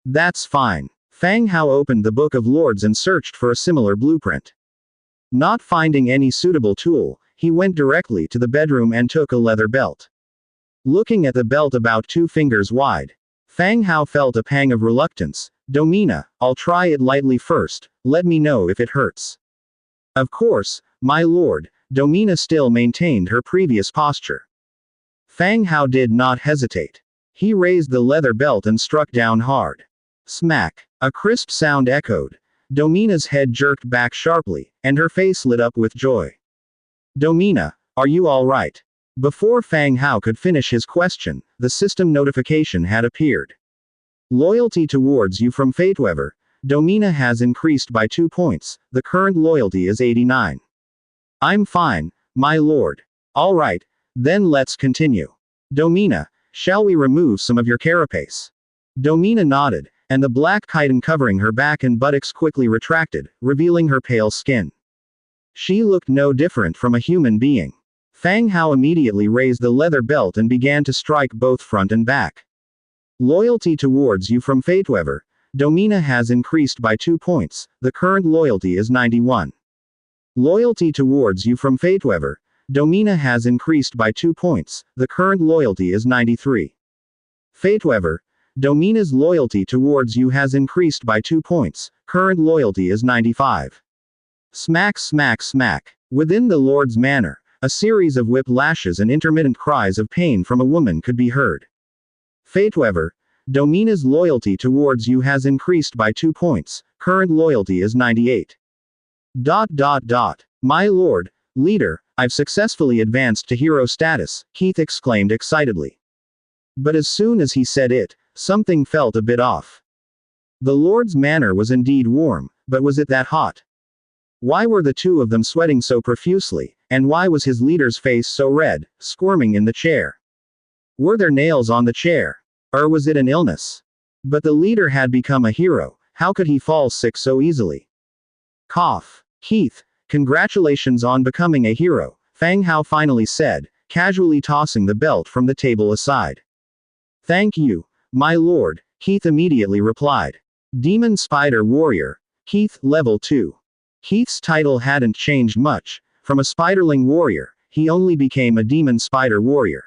That's fine. Fang Hao opened the Book of Lords and searched for a similar blueprint. Not finding any suitable tool, he went directly to the bedroom and took a leather belt. Looking at the belt about 2 fingers wide, Fang Hao felt a pang of reluctance. Domina, I'll try it lightly first, let me know if it hurts. Of course, my lord, Domina still maintained her previous posture. Fang Hao did not hesitate. He raised the leather belt and struck down hard. Smack. A crisp sound echoed. Domina's head jerked back sharply, and her face lit up with joy. Domina, are you all right? Before Fang Hao could finish his question, the system notification had appeared. Loyalty towards you from Fateweaver, Domina has increased by 2 points, the current loyalty is 89. I'm fine, my lord. All right, then let's continue. Domina, shall we remove some of your carapace? Domina nodded, and the black chitin covering her back and buttocks quickly retracted, revealing her pale skin. She looked no different from a human being. Fang Hao immediately raised the leather belt and began to strike both front and back. Loyalty towards you from Fateweaver, Domina has increased by 2 points, the current loyalty is 91. Loyalty towards you from Fateweaver, Domina has increased by 2 points, the current loyalty is 93. Fateweaver, Domina's loyalty towards you has increased by 2 points, current loyalty is 95. Smack smack smack. Within the Lord's manor, a series of whip lashes and intermittent cries of pain from a woman could be heard. Fateweaver, Domina's loyalty towards you has increased by 2 points, current loyalty is 98. My lord, leader, I've successfully advanced to hero status, Keith exclaimed excitedly. But as soon as he said it, something felt a bit off. The Lord's manor was indeed warm, but was it that hot? Why were the two of them sweating so profusely, and why was his leader's face so red, squirming in the chair? Were there nails on the chair? Or was it an illness? But the leader had become a hero, how could he fall sick so easily? Cough. Keith, congratulations on becoming a hero, Fang Hao finally said, casually tossing the belt from the table aside. Thank you, my lord, Keith immediately replied. Demon Spider Warrior, Keith, level 2. Keith's title hadn't changed much. From a spiderling warrior, he only became a demon spider warrior.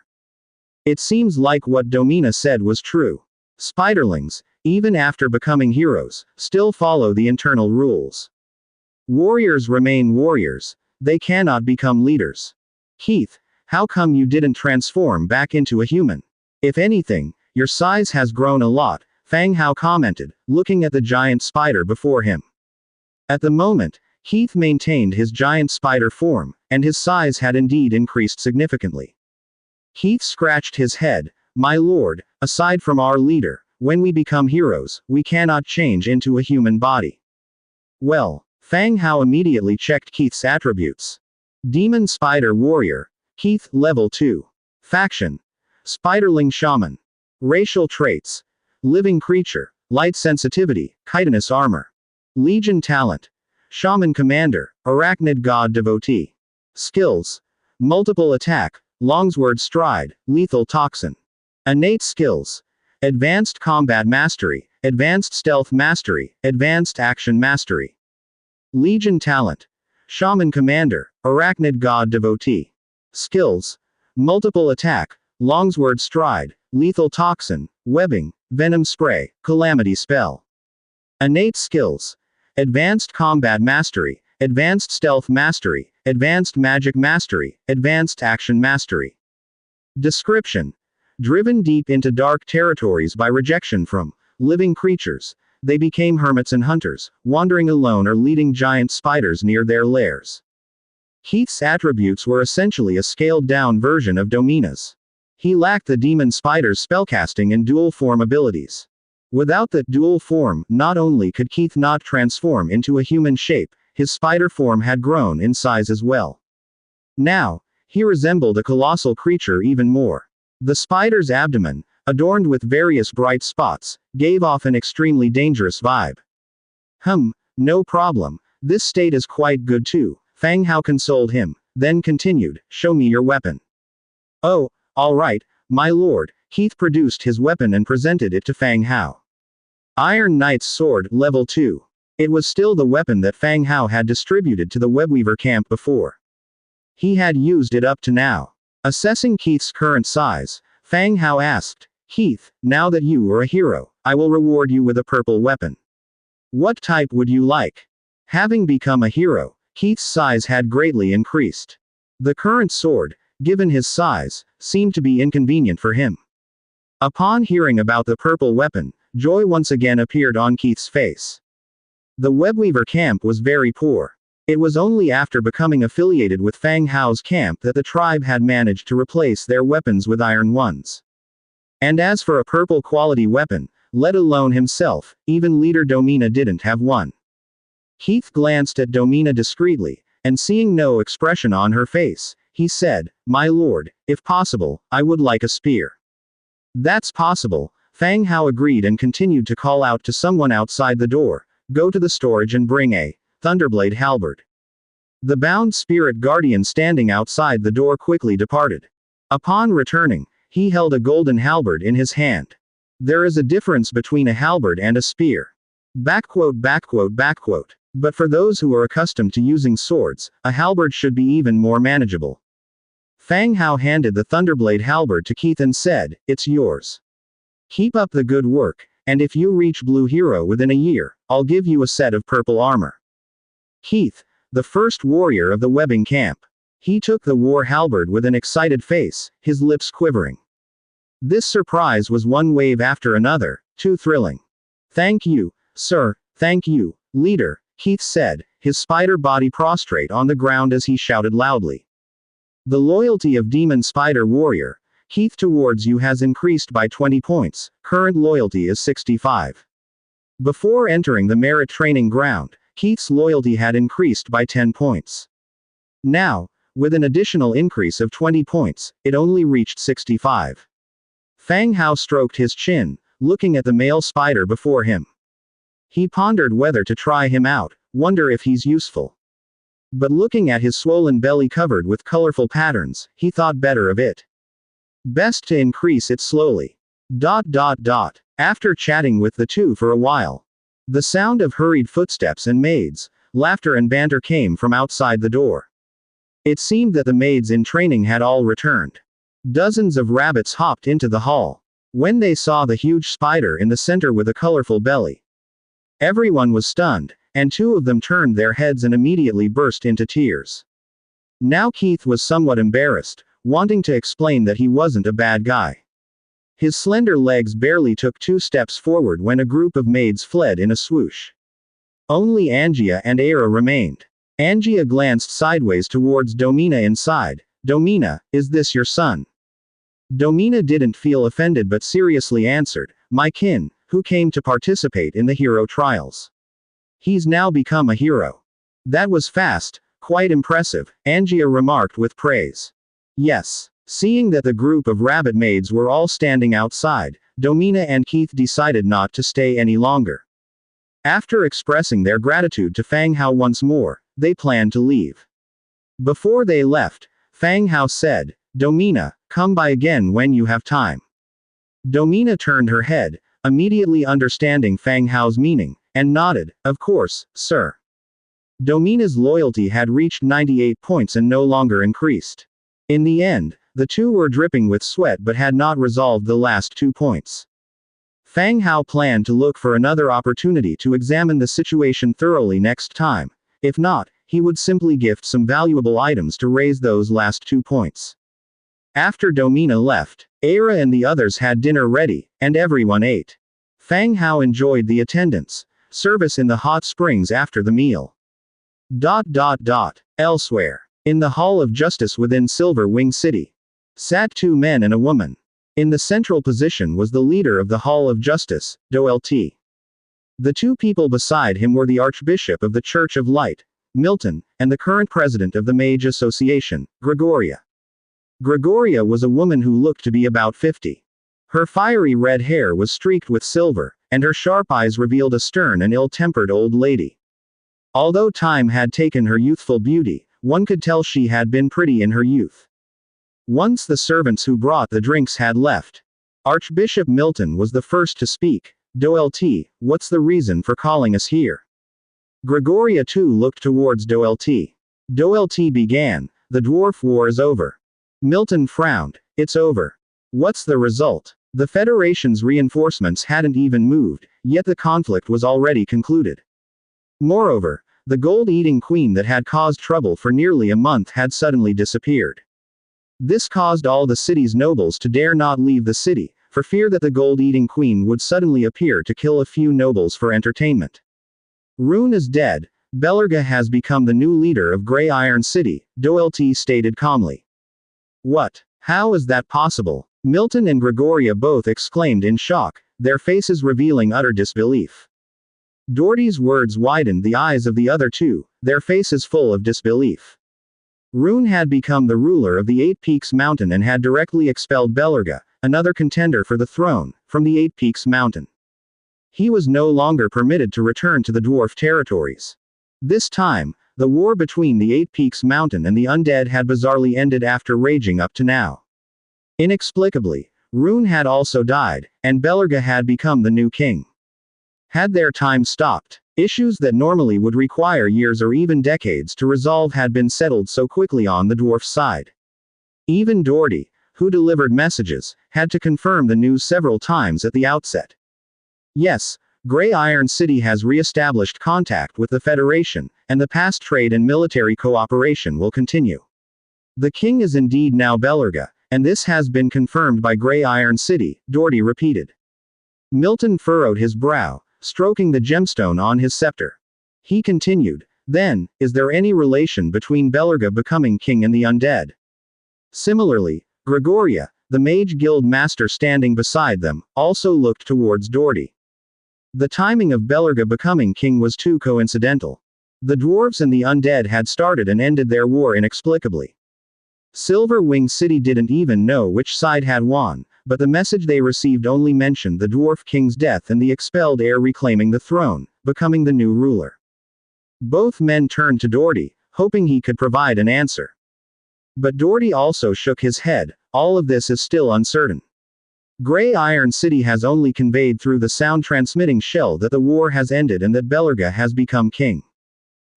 It seems like what Domina said was true. Spiderlings, even after becoming heroes, still follow the internal rules. Warriors remain warriors, they cannot become leaders. Keith, how come you didn't transform back into a human? If anything, your size has grown a lot, Fang Hao commented, looking at the giant spider before him. At the moment, Keith maintained his giant spider form, and his size had indeed increased significantly. Keith scratched his head. My lord, aside from our leader, when we become heroes, we cannot change into a human body. Well, Fang Hao immediately checked Keith's attributes. Demon Spider Warrior, Keith, level 2. Faction, Spiderling Shaman. Racial traits, Living Creature, Light Sensitivity, Chitinous Armor. Legion Talent, Shaman Commander, Arachnid God Devotee. Skills, Multiple Attack, Longsword Stride, Lethal Toxin. Innate Skills, Advanced Combat Mastery, Advanced Stealth Mastery, Advanced Action Mastery. Legion Talent, Shaman Commander, Arachnid God Devotee. Skills, Multiple Attack, Longsword Stride, Lethal Toxin, Webbing, Venom Spray, Calamity Spell. Innate Skills, Advanced Combat Mastery, Advanced Stealth Mastery, Advanced Magic Mastery, Advanced Action Mastery. Description: driven deep into dark territories by rejection from living creatures, they became hermits and hunters, wandering alone or leading giant spiders near their lairs. Keith's attributes were essentially a scaled-down version of Domina's. He lacked the demon spider's spellcasting and dual form abilities. Without the dual form, not only could Keith not transform into a human shape, his spider form had grown in size as well. Now, he resembled a colossal creature even more. The spider's abdomen, adorned with various bright spots, gave off an extremely dangerous vibe. No problem. This state is quite good too, Fang Hao consoled him, then continued, show me your weapon. Oh, all right, my lord. Keith produced his weapon and presented it to Fang Hao. Iron Knight's sword, level 2. It was still the weapon that Fang Hao had distributed to the webweaver camp before. He had used it up to now. Assessing Keith's current size, Fang Hao asked, Keith, now that you are a hero, I will reward you with a purple weapon. What type would you like? Having become a hero, Keith's size had greatly increased. The current sword, given his size, seemed to be inconvenient for him. Upon hearing about the purple weapon, joy once again appeared on Keith's face. The webweaver camp was very poor. It was only after becoming affiliated with Fang Hao's camp that the tribe had managed to replace their weapons with iron ones. And as for a purple quality weapon, let alone himself, even leader Domina didn't have one. Keith glanced at Domina discreetly, and seeing no expression on her face, he said, my lord, if possible, I would like a spear. That's possible, Fang Hao agreed and continued to call out to someone outside the door, go to the storage and bring a Thunderblade halberd. The bound spirit guardian standing outside the door quickly departed. Upon returning, he held a golden halberd in his hand. There is a difference between a halberd and a spear. But for those who are accustomed to using swords, a halberd should be even more manageable. Fang Hao handed the Thunderblade halberd to Keith and said, it's yours. Keep up the good work, and if you reach Blue Hero within a year, I'll give you a set of purple armor. Keith, the first warrior of the webbing camp. He took the war halberd with an excited face, his lips quivering. This surprise was one wave after another, too thrilling. Thank you, sir, thank you, leader, Keith said, his spider body prostrate on the ground as he shouted loudly. The loyalty of Demon Spider Warrior, Keith towards you has increased by 20 points, current loyalty is 65. Before entering the merit training ground, Keith's loyalty had increased by 10 points. Now, with an additional increase of 20 points, it only reached 65. Fang Hao stroked his chin, looking at the male spider before him. He pondered whether to try him out, wonder if he's useful. But looking at his swollen belly covered with colorful patterns, he thought better of it. Best to increase it slowly. After chatting with the two for a while, the sound of hurried footsteps and maids, laughter and banter came from outside the door. It seemed that the maids in training had all returned. Dozens of rabbits hopped into the hall. When they saw the huge spider in the center with a colorful belly, everyone was stunned, and two of them turned their heads and immediately burst into tears. Now Keith was somewhat embarrassed, wanting to explain that he wasn't a bad guy. His slender legs barely took 2 steps forward when a group of maids fled in a swoosh. Only Angia and Aira remained. Angia glanced sideways towards Domina inside. Domina, is this your son? Domina didn't feel offended but seriously answered, my kin, who came to participate in the hero trials. He's now become a hero. That was fast, quite impressive, Angia remarked with praise. Yes. Seeing that the group of rabbit maids were all standing outside, Domina and Keith decided not to stay any longer. After expressing their gratitude to Fang Hao once more, they planned to leave. Before they left, Fang Hao said, Domina, come by again when you have time. Domina turned her head, immediately understanding Fang Hao's meaning, and nodded, of course, sir. Domina's loyalty had reached 98 points and no longer increased. In the end, the two were dripping with sweat but had not resolved the last 2 points. Fang Hao planned to look for another opportunity to examine the situation thoroughly next time. If not, he would simply gift some valuable items to raise those last 2 points. After Domina left, Aira and the others had dinner ready, and everyone ate. Fang Hao enjoyed the attendance, service in the hot springs after the meal. Elsewhere. In the Hall of Justice within Silver Wing City, sat 2 men and a woman. In the central position was the leader of the Hall of Justice, Do-Lt. The 2 people beside him were the Archbishop of the Church of Light, Milton, and the current president of the Mage Association, Gregoria. Gregoria was a woman who looked to be about 50. Her fiery red hair was streaked with silver, and her sharp eyes revealed a stern and ill-tempered old lady. Although time had taken her youthful beauty, one could tell she had been pretty in her youth. Once the servants who brought the drinks had left, Archbishop Milton was the first to speak. Dolt, what's the reason for calling us here? Gregoria too looked towards Dolt. Dolt began, the dwarf war is over. Milton frowned, it's over. What's the result? The Federation's reinforcements hadn't even moved, yet the conflict was already concluded. Moreover, the gold-eating queen that had caused trouble for nearly a month had suddenly disappeared. This caused all the city's nobles to dare not leave the city, for fear that the gold-eating queen would suddenly appear to kill a few nobles for entertainment. Rune is dead, Belerga has become the new leader of Grey Iron City, Dolt stated calmly. What? How is that possible? Milton and Gregoria both exclaimed in shock, their faces revealing utter disbelief. Doherty's words widened the eyes of the other two, their faces full of disbelief. Rune had become the ruler of the Eight Peaks Mountain and had directly expelled Belerga, another contender for the throne, from the Eight Peaks Mountain. He was no longer permitted to return to the dwarf territories. This time, the war between the Eight Peaks Mountain and the Undead had bizarrely ended after raging up to now. Inexplicably, Rune had also died, and Belerga had become the new king. Had their time stopped, issues that normally would require years or even decades to resolve had been settled so quickly on the dwarf's side. Even Doherty, who delivered messages, had to confirm the news several times at the outset. Yes, Grey Iron City has re-established contact with the Federation, and the past trade and military cooperation will continue. The king is indeed now Belerga, and this has been confirmed by Grey Iron City, Doherty repeated. Milton furrowed his brow, stroking the gemstone on his scepter. He continued, then, is there any relation between Belerga becoming king and the Undead? Similarly, Gregoria, the Mage Guild master standing beside them, also looked towards Doherty. The timing of Belerga becoming king was too coincidental. The dwarves and the Undead had started and ended their war inexplicably. Silver Wing City didn't even know which side had won, but the message they received only mentioned the dwarf king's death and the expelled heir reclaiming the throne, becoming the new ruler. Both men turned to Doherty, hoping he could provide an answer. But Doherty also shook his head, all of this is still uncertain. Grey Iron City has only conveyed through the sound transmitting shell that the war has ended and that Belerga has become king.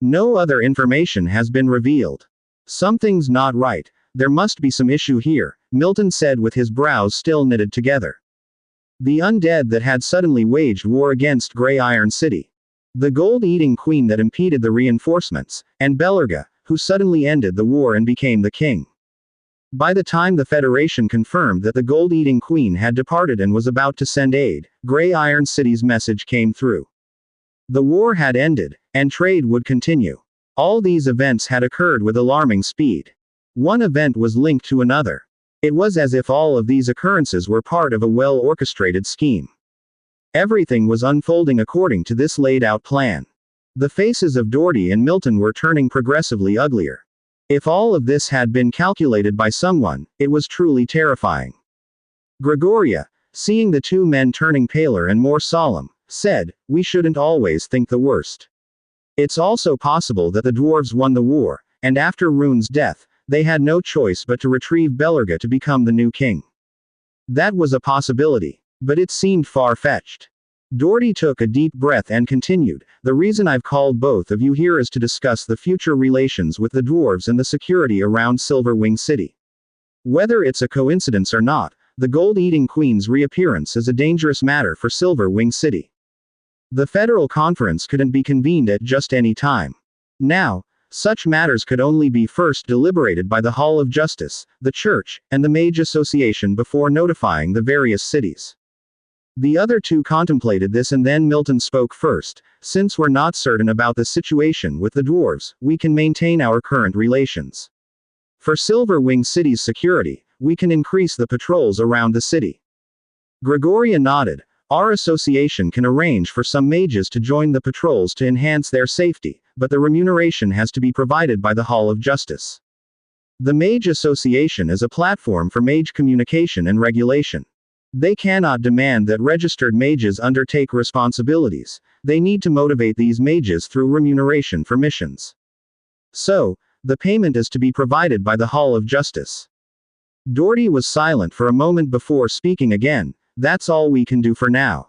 No other information has been revealed. Something's not right. There must be some issue here, Milton said with his brows still knitted together. The Undead that had suddenly waged war against Grey Iron City. The gold-eating queen that impeded the reinforcements, and Belerga, who suddenly ended the war and became the king. By the time the Federation confirmed that the gold-eating queen had departed and was about to send aid, Grey Iron City's message came through. The war had ended, and trade would continue. All these events had occurred with alarming speed. One event was linked to another. It was as if all of these occurrences were part of a well-orchestrated scheme. Everything was unfolding according to this laid-out plan. The faces of Doherty and Milton were turning progressively uglier. If all of this had been calculated by someone, it was truly terrifying. Gregoria, seeing the two men turning paler and more solemn, said, we shouldn't always think the worst. It's also possible that the dwarves won the war, and after Rune's death, they had no choice but to retrieve Belerga to become the new king. That was a possibility, but it seemed far-fetched. Doherty took a deep breath and continued, the reason I've called both of you here is to discuss the future relations with the dwarves and the security around Silver Wing City. Whether it's a coincidence or not, the gold-eating queen's reappearance is a dangerous matter for Silver Wing City. The federal conference couldn't be convened at just any time. Now, such matters could only be first deliberated by the Hall of Justice, the Church, and the Mage Association before notifying the various cities. The other two contemplated this and then Milton spoke first, since we're not certain about the situation with the dwarves, we can maintain our current relations. For Silver Wing City's security, we can increase the patrols around the city. Gregoria nodded, our association can arrange for some mages to join the patrols to enhance their safety, but the remuneration has to be provided by the Hall of Justice. The Mage Association is a platform for mage communication and regulation. They cannot demand that registered mages undertake responsibilities, they need to motivate these mages through remuneration for missions. So, the payment is to be provided by the Hall of Justice. Doherty was silent for a moment before speaking again. That's all we can do for now.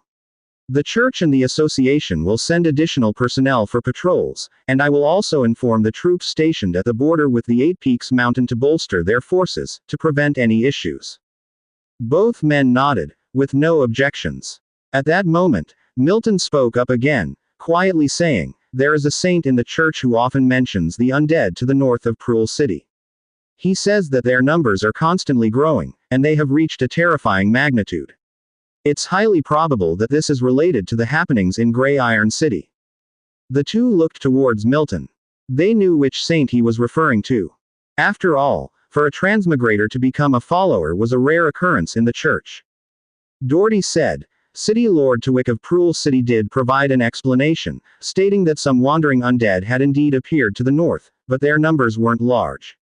The church and the association will send additional personnel for patrols, and I will also inform the troops stationed at the border with the Eight Peaks Mountain to bolster their forces, to prevent any issues. Both men nodded, with no objections. At that moment, Milton spoke up again, quietly saying, "There is a saint in the church who often mentions the undead to the north of Cruel City. He says that their numbers are constantly growing, and they have reached a terrifying magnitude. It's highly probable that this is related to the happenings in Grey Iron City." The two looked towards Milton. They knew which saint he was referring to. After all, for a transmigrator to become a follower was a rare occurrence in the church. Doherty said, "City Lord Twick of Cruel City did provide an explanation, stating that some wandering undead had indeed appeared to the north, but their numbers weren't large.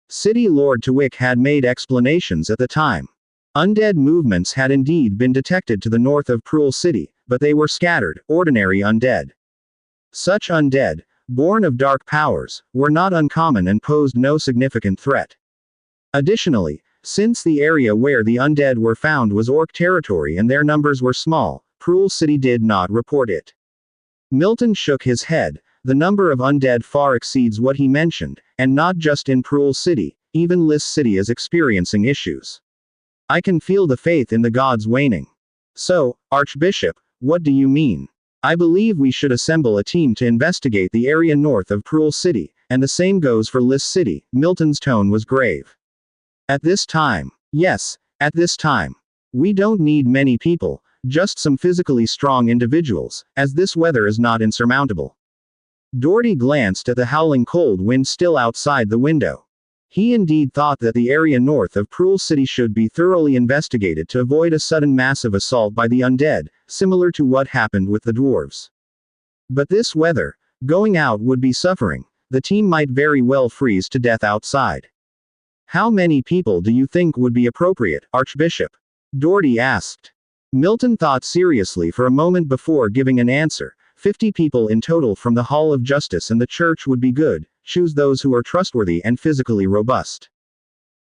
City Lord Twick had made explanations at the time. Undead movements had indeed been detected to the north of Cruel City, but they were scattered, ordinary undead. Such undead, born of dark powers, were not uncommon and posed no significant threat. Additionally, since the area where the undead were found was Orc territory and their numbers were small, Cruel City did not report it." Milton shook his head. "The number of undead far exceeds what he mentioned, and not just in Cruel City, even Liss City is experiencing issues. I can feel the faith in the gods waning." "So, Archbishop, what do you mean?" "I believe we should assemble a team to investigate the area north of Cruel City, and the same goes for Liss City." Milton's tone was grave. "At this time?" "Yes, at this time. We don't need many people, just some physically strong individuals, as this weather is not insurmountable." Doherty glanced at the howling cold wind still outside the window. He indeed thought that the area north of Cruel City should be thoroughly investigated to avoid a sudden massive assault by the undead, similar to what happened with the dwarves. But this weather, going out would be suffering. The team might very well freeze to death outside. "How many people do you think would be appropriate, Archbishop?" Doherty asked. Milton thought seriously for a moment before giving an answer. 50 people in total from the Hall of Justice and the church would be good. Choose those who are trustworthy and physically robust.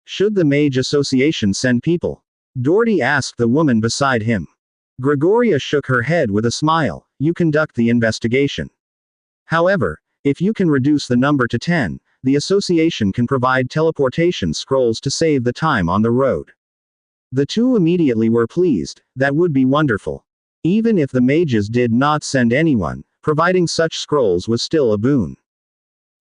"Should the Mage Association send people?" Doherty asked the woman beside him. Gregoria shook her head with a smile. "You conduct the investigation. However, if you can reduce the number to 10, the association can provide teleportation scrolls to save the time on the road." The two immediately were pleased. That would be wonderful. Even if the mages did not send anyone, providing such scrolls was still a boon.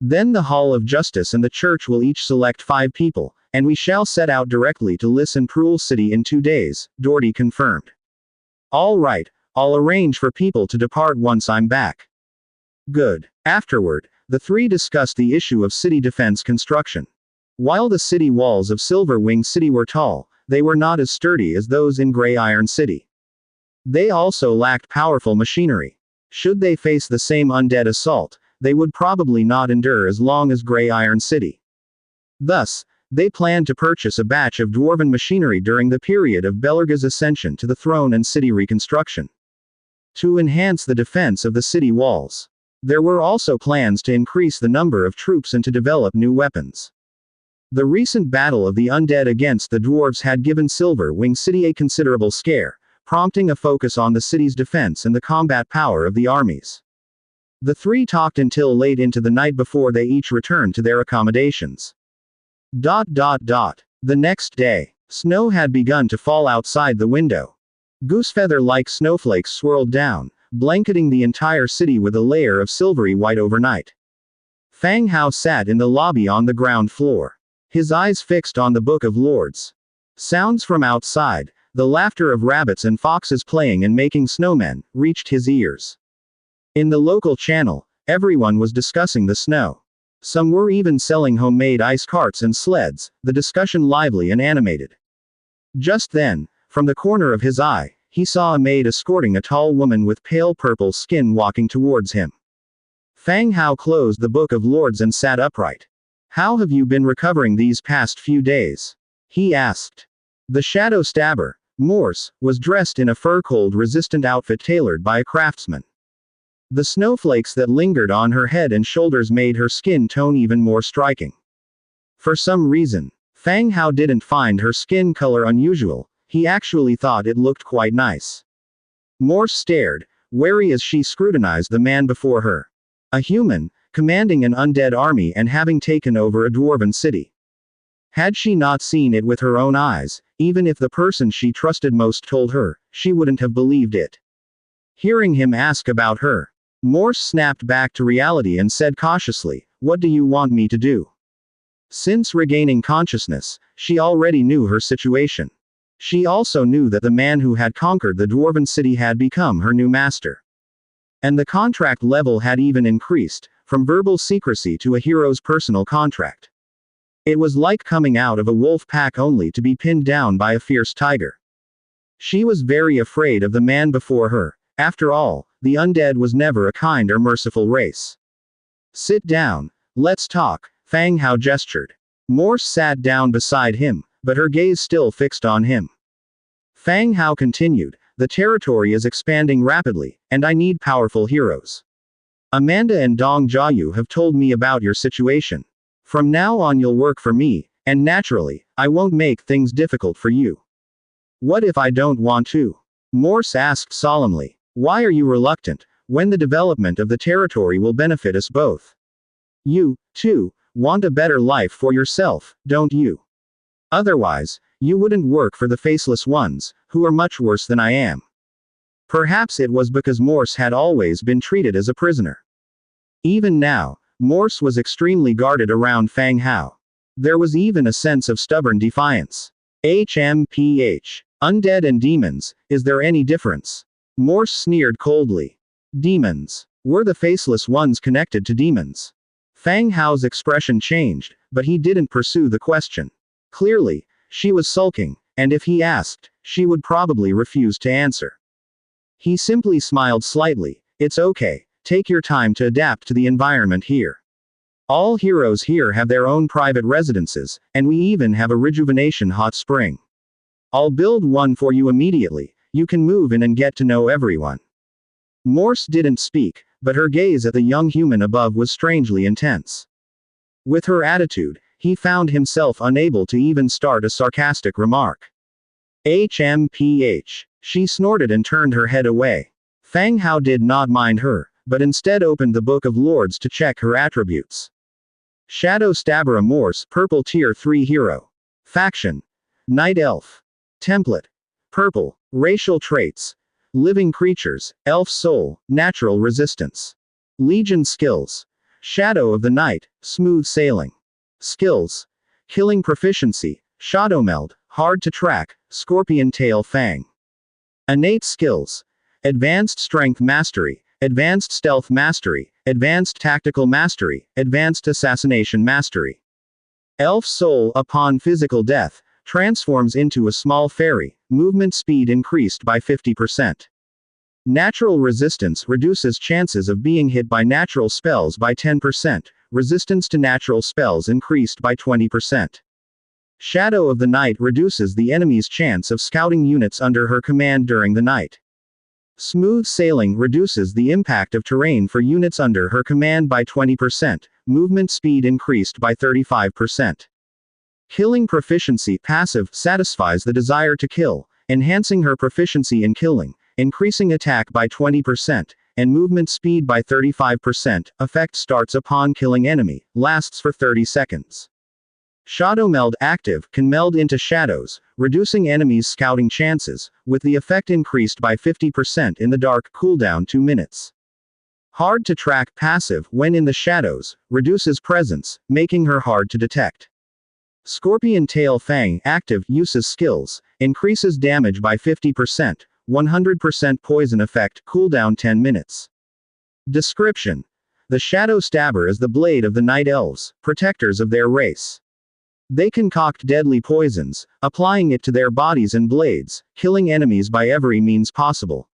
"Then the Hall of Justice and the church will each select 5 people, and we shall set out directly to Liss and Cruel City in 2 days, Doherty confirmed. "All right, I'll arrange for people to depart once I'm back." "Good." Afterward, the three discussed the issue of city defense construction. While the city walls of Silverwing City were tall, they were not as sturdy as those in Grey Iron City. They also lacked powerful machinery. Should they face the same undead assault, they would probably not endure as long as Grey Iron City. Thus, they planned to purchase a batch of dwarven machinery during the period of Belerga's ascension to the throne and city reconstruction, to enhance the defense of the city walls. There were also plans to increase the number of troops and to develop new weapons. The recent battle of the undead against the dwarves had given Silverwing City a considerable scare, prompting a focus on the city's defense and the combat power of the armies. The three talked until late into the night before they each returned to their accommodations. The next day, snow had begun to fall outside the window. Goosefeather-like snowflakes swirled down, blanketing the entire city with a layer of silvery white overnight. Fang Hao sat in the lobby on the ground floor, his eyes fixed on the Book of Lords. Sounds from outside, the laughter of rabbits and foxes playing and making snowmen, reached his ears. In the local channel, everyone was discussing the snow. Some were even selling homemade ice carts and sleds, the discussion lively and animated. Just then, from the corner of his eye, he saw a maid escorting a tall woman with pale purple skin walking towards him. Fang Hao closed the Book of Lords and sat upright. "How have you been recovering these past few days?" he asked. The shadow stabber, Morse, was dressed in a fur cold-resistant outfit tailored by a craftsman. The snowflakes that lingered on her head and shoulders made her skin tone even more striking. For some reason, Fang Hao didn't find her skin color unusual, he actually thought it looked quite nice. Morse stared, wary as she scrutinized the man before her. A human, commanding an undead army and having taken over a dwarven city. Had she not seen it with her own eyes, even if the person she trusted most told her, she wouldn't have believed it. Hearing him ask about her, Morse snapped back to reality and said cautiously, "What do you want me to do?" Since regaining consciousness, she already knew her situation. She also knew that the man who had conquered the dwarven city had become her new master. And the contract level had even increased, from verbal secrecy to a hero's personal contract. It was like coming out of a wolf pack only to be pinned down by a fierce tiger. She was very afraid of the man before her. After all, the undead was never a kind or merciful race. "Sit down. Let's talk," Fang Hao gestured. Morse sat down beside him, but her gaze still fixed on him. Fang Hao continued, "The territory is expanding rapidly, and I need powerful heroes. Amanda and Dong Jiayu have told me about your situation. From now on you'll work for me, and naturally, I won't make things difficult for you." "What if I don't want to?" Morse asked solemnly. "Why are you reluctant, when the development of the territory will benefit us both? You, too, want a better life for yourself, don't you? Otherwise, you wouldn't work for the faceless ones, who are much worse than I am." Perhaps it was because Morse had always been treated as a prisoner. Even now, Morse was extremely guarded around Fang Hao. There was even a sense of stubborn defiance. "HMPH. Undead and demons, is there any difference?" Morse sneered coldly. "Demons. Were the faceless ones connected to demons?" Fang Hao's expression changed, but he didn't pursue the question. Clearly, she was sulking, and if he asked, she would probably refuse to answer. He simply smiled slightly. "It's okay, take your time to adapt to the environment here. All heroes here have their own private residences, and we even have a rejuvenation hot spring. I'll build one for you immediately, you can move in and get to know everyone." Morse didn't speak, but her gaze at the young human above was strangely intense. With her attitude, he found himself unable to even start a sarcastic remark. "HMPH. She snorted and turned her head away. Fang Hao did not mind her, but instead opened the Book of Lords to check her attributes. Shadow Stabber Morse, Purple Tier 3 Hero. Faction: Night Elf. Template: Purple. Racial traits: Living Creatures, Elf Soul, Natural Resistance. Legion Skills: Shadow of the Night, Smooth Sailing. Skills: Killing Proficiency, Shadowmeld, Hard to Track, Scorpion Tail Fang. Innate Skills: Advanced Strength Mastery, Advanced Stealth Mastery, Advanced Tactical Mastery, Advanced Assassination Mastery. Elf Soul, upon physical death, transforms into a small fairy, movement speed increased by 50%. Natural Resistance reduces chances of being hit by natural spells by 10%, resistance to natural spells increased by 20%. Shadow of the Night reduces the enemy's chance of scouting units under her command during the night. Smooth Sailing reduces the impact of terrain for units under her command by 20%, movement speed increased by 35%. Killing Proficiency passive satisfies the desire to kill, enhancing her proficiency in killing, increasing attack by 20%, and movement speed by 35%. Effect starts upon killing enemy, lasts for 30 seconds. Shadowmeld active can meld into shadows, reducing enemies' scouting chances, with the effect increased by 50% in the dark, cooldown 2 minutes. Hard to Track passive, when in the shadows, reduces presence, making her hard to detect. Scorpion Tail Fang active uses skills, increases damage by 50%, 100% poison effect, cooldown 10 minutes. Description: The Shadow Stabber is the blade of the Night Elves, protectors of their race. They concoct deadly poisons, applying it to their bodies and blades, killing enemies by every means possible.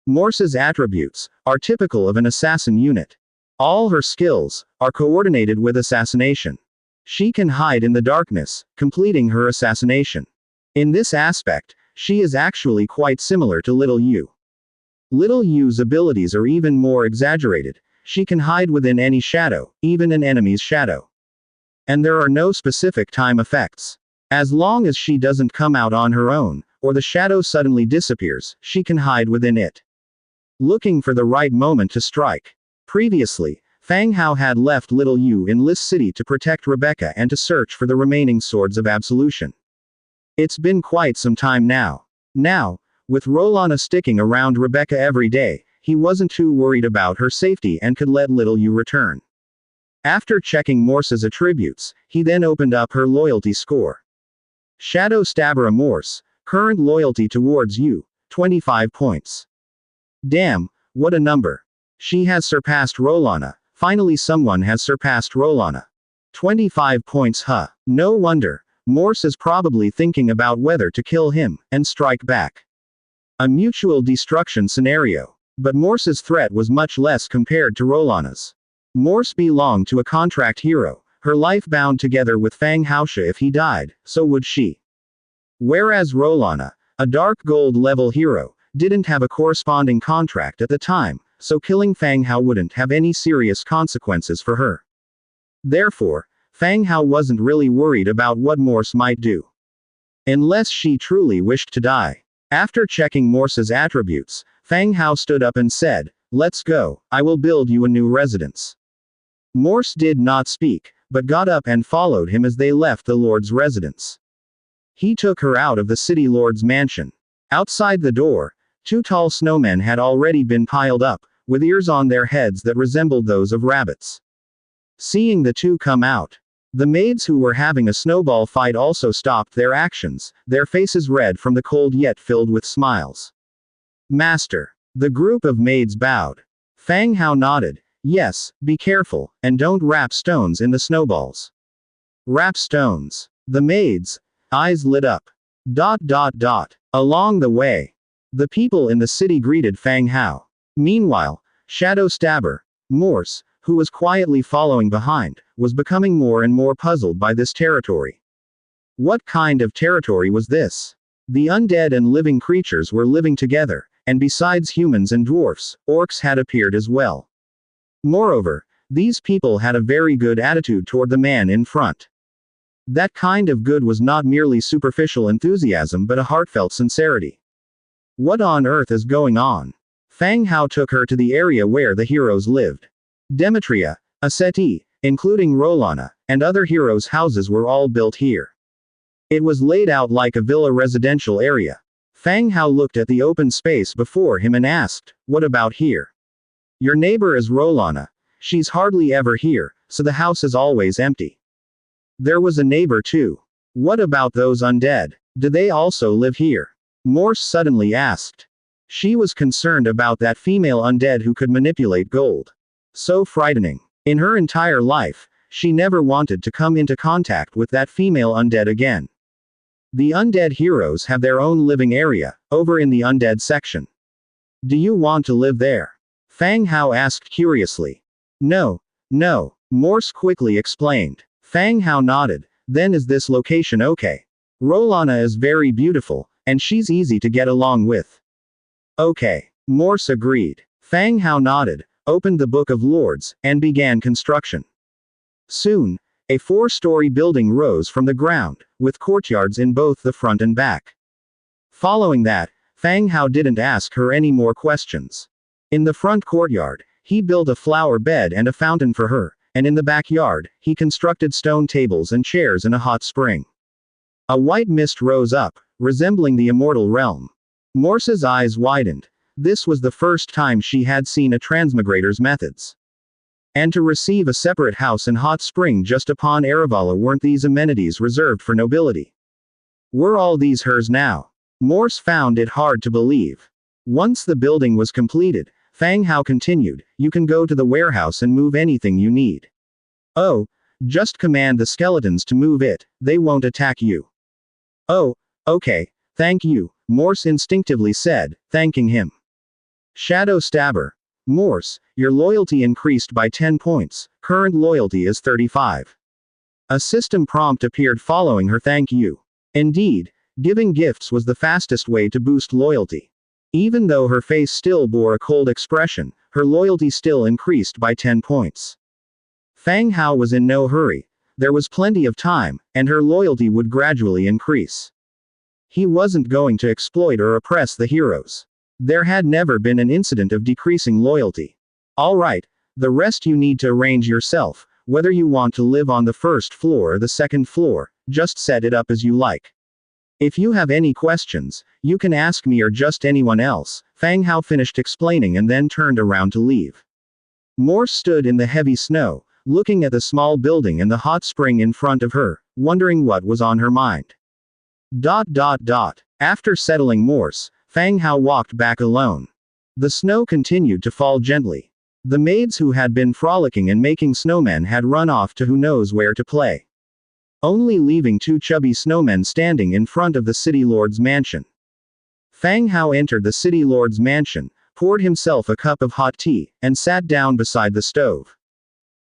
Morse's attributes are typical of an assassin unit. All her skills are coordinated with assassination. She can hide in the darkness, completing her assassination. In this aspect, she is actually quite similar to Little Yu. Little Yu's abilities are even more exaggerated. She can hide within any shadow, even an enemy's shadow. And there are no specific time effects. As long as she doesn't come out on her own, or the shadow suddenly disappears, she can hide within it. Looking for the right moment to strike. Previously, Fang Hao had left Little Yu in Lis City to protect Rebecca and to search for the remaining Swords of Absolution. It's been quite some time now. Now, with Rolana sticking around Rebecca every day, he wasn't too worried about her safety and could let Little Yu return. After checking Morse's attributes, he then opened up her loyalty score. Shadow Stabber Morse, current loyalty towards you, 25 points. Damn, what a number. She has surpassed Rolana. Finally someone has surpassed Rolana. 25 points, huh? No wonder. Morse is probably thinking about whether to kill him, and strike back. A mutual destruction scenario. But Morse's threat was much less compared to Rolana's. Morse belonged to a contract hero, her life bound together with Fang Haosha. If he died, so would she. Whereas Rolana, a dark gold level hero, didn't have a corresponding contract at the time, so killing Fang Hao wouldn't have any serious consequences for her. Therefore, Fang Hao wasn't really worried about what Morse might do. Unless she truly wished to die. After checking Morse's attributes, Fang Hao stood up and said, "Let's go, I will build you a new residence." Morse did not speak, but got up and followed him as they left the Lord's residence. He took her out of the city Lord's mansion. Outside the door, two tall snowmen had already been piled up, with ears on their heads that resembled those of rabbits. Seeing the two come out, the maids who were having a snowball fight also stopped their actions, their faces red from the cold yet filled with smiles. "Master." The group of maids bowed. Fang Hao nodded. "Yes, be careful, and don't wrap stones in the snowballs." Wrap stones. The maids' eyes lit up. ... Along the way, the people in the city greeted Fang Hao. Meanwhile, Shadow Stabber, Morse, who was quietly following behind, was becoming more and more puzzled by this territory. What kind of territory was this? The undead and living creatures were living together, and besides humans and dwarfs, orcs had appeared as well. Moreover, these people had a very good attitude toward the man in front. That kind of good was not merely superficial enthusiasm but a heartfelt sincerity. What on earth is going on? Fang Hao took her to the area where the heroes lived. Demetria, a settee, including Rolana, and other heroes' houses were all built here. It was laid out like a villa residential area. Fang Hao looked at the open space before him and asked, "What about here?" "Your neighbor is Rolana. She's hardly ever here, so the house is always empty." "There was a neighbor too. What about those undead? Do they also live here?" Morse suddenly asked. She was concerned about that female undead who could manipulate gold. So frightening. In her entire life, she never wanted to come into contact with that female undead again. The undead heroes have their own living area, over in the undead section. "Do you want to live there?" Fang Hao asked curiously. No, Morse quickly explained. Fang Hao nodded. "Then is this location okay? Rolana is very beautiful, and she's easy to get along with." "Okay." Morse agreed. Fang Hao nodded, opened the Book of Lords, and began construction. Soon, a 4-story building rose from the ground, with courtyards in both the front and back. Following that, Fang Hao didn't ask her any more questions. In the front courtyard, he built a flower bed and a fountain for her, and in the backyard, he constructed stone tables and chairs and a hot spring. A white mist rose up, resembling the immortal realm. Morse's eyes widened. This was the first time she had seen a transmigrator's methods. And to receive a separate house and hot spring just upon Erevala, weren't these amenities reserved for nobility? Were all these hers now? Morse found it hard to believe. Once the building was completed, Fang Hao continued, "You can go to the warehouse and move anything you need. Oh, just command the skeletons to move it, they won't attack you." "Oh, okay, thank you," Morse instinctively said, thanking him. Shadow Stabber. Morse, your loyalty increased by 10 points, current loyalty is 35. A system prompt appeared following her thank you. Indeed, giving gifts was the fastest way to boost loyalty. Even though her face still bore a cold expression, her loyalty still increased by 10 points. Fang Hao was in no hurry. There was plenty of time, and her loyalty would gradually increase. He wasn't going to exploit or oppress the heroes. There had never been an incident of decreasing loyalty. Alright, the rest you need to arrange yourself, whether you want to live on the first floor or the second floor, just set it up as you like. If you have any questions, you can ask me or just anyone else. Fang Hao finished explaining and then turned around to leave. Morse stood in the heavy snow, looking at the small building and the hot spring in front of her, wondering what was on her mind. After settling Morse, Fang Hao walked back alone. The snow continued to fall gently. The maids who had been frolicking and making snowmen had run off to who knows where to play, only leaving two chubby snowmen standing in front of the city lord's mansion. Fang Hao entered the city lord's mansion, poured himself a cup of hot tea, and sat down beside the stove.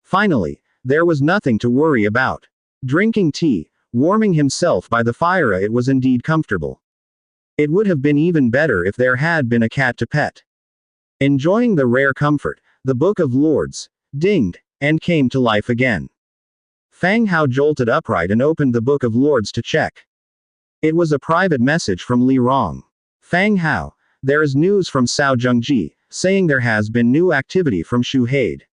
Finally, there was nothing to worry about. Drinking tea, warming himself by the fire, it was indeed comfortable. It would have been even better if there had been a cat to pet. Enjoying the rare comfort, the Book of Lords dinged and came to life again. Fang Hao jolted upright and opened the Book of Lords to check. It was a private message from Li Rong. Fang Hao, there is news from Cao Zhengji, saying there has been new activity from Xu Hade.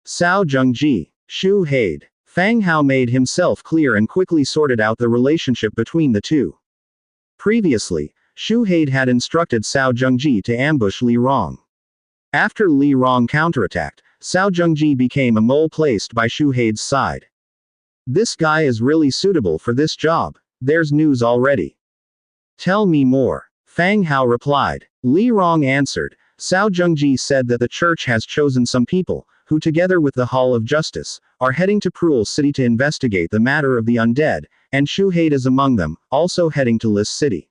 Cao Zhengji, Xu Hade. Fang Hao made himself clear and quickly sorted out the relationship between the two. Previously, Xu Hade had instructed Cao Zhengji to ambush Li Rong. After Li Rong counterattacked, Cao Zhengji became a mole placed by Xu Hade's side. This guy is really suitable for this job. There's news already. Tell me more. Fang Hao replied. Li Rong answered. Cao Zhengji said that the church has chosen some people, who together with the Hall of Justice, are heading to Prul City to investigate the matter of the undead, and Xu Hade is among them, also heading to Lis City.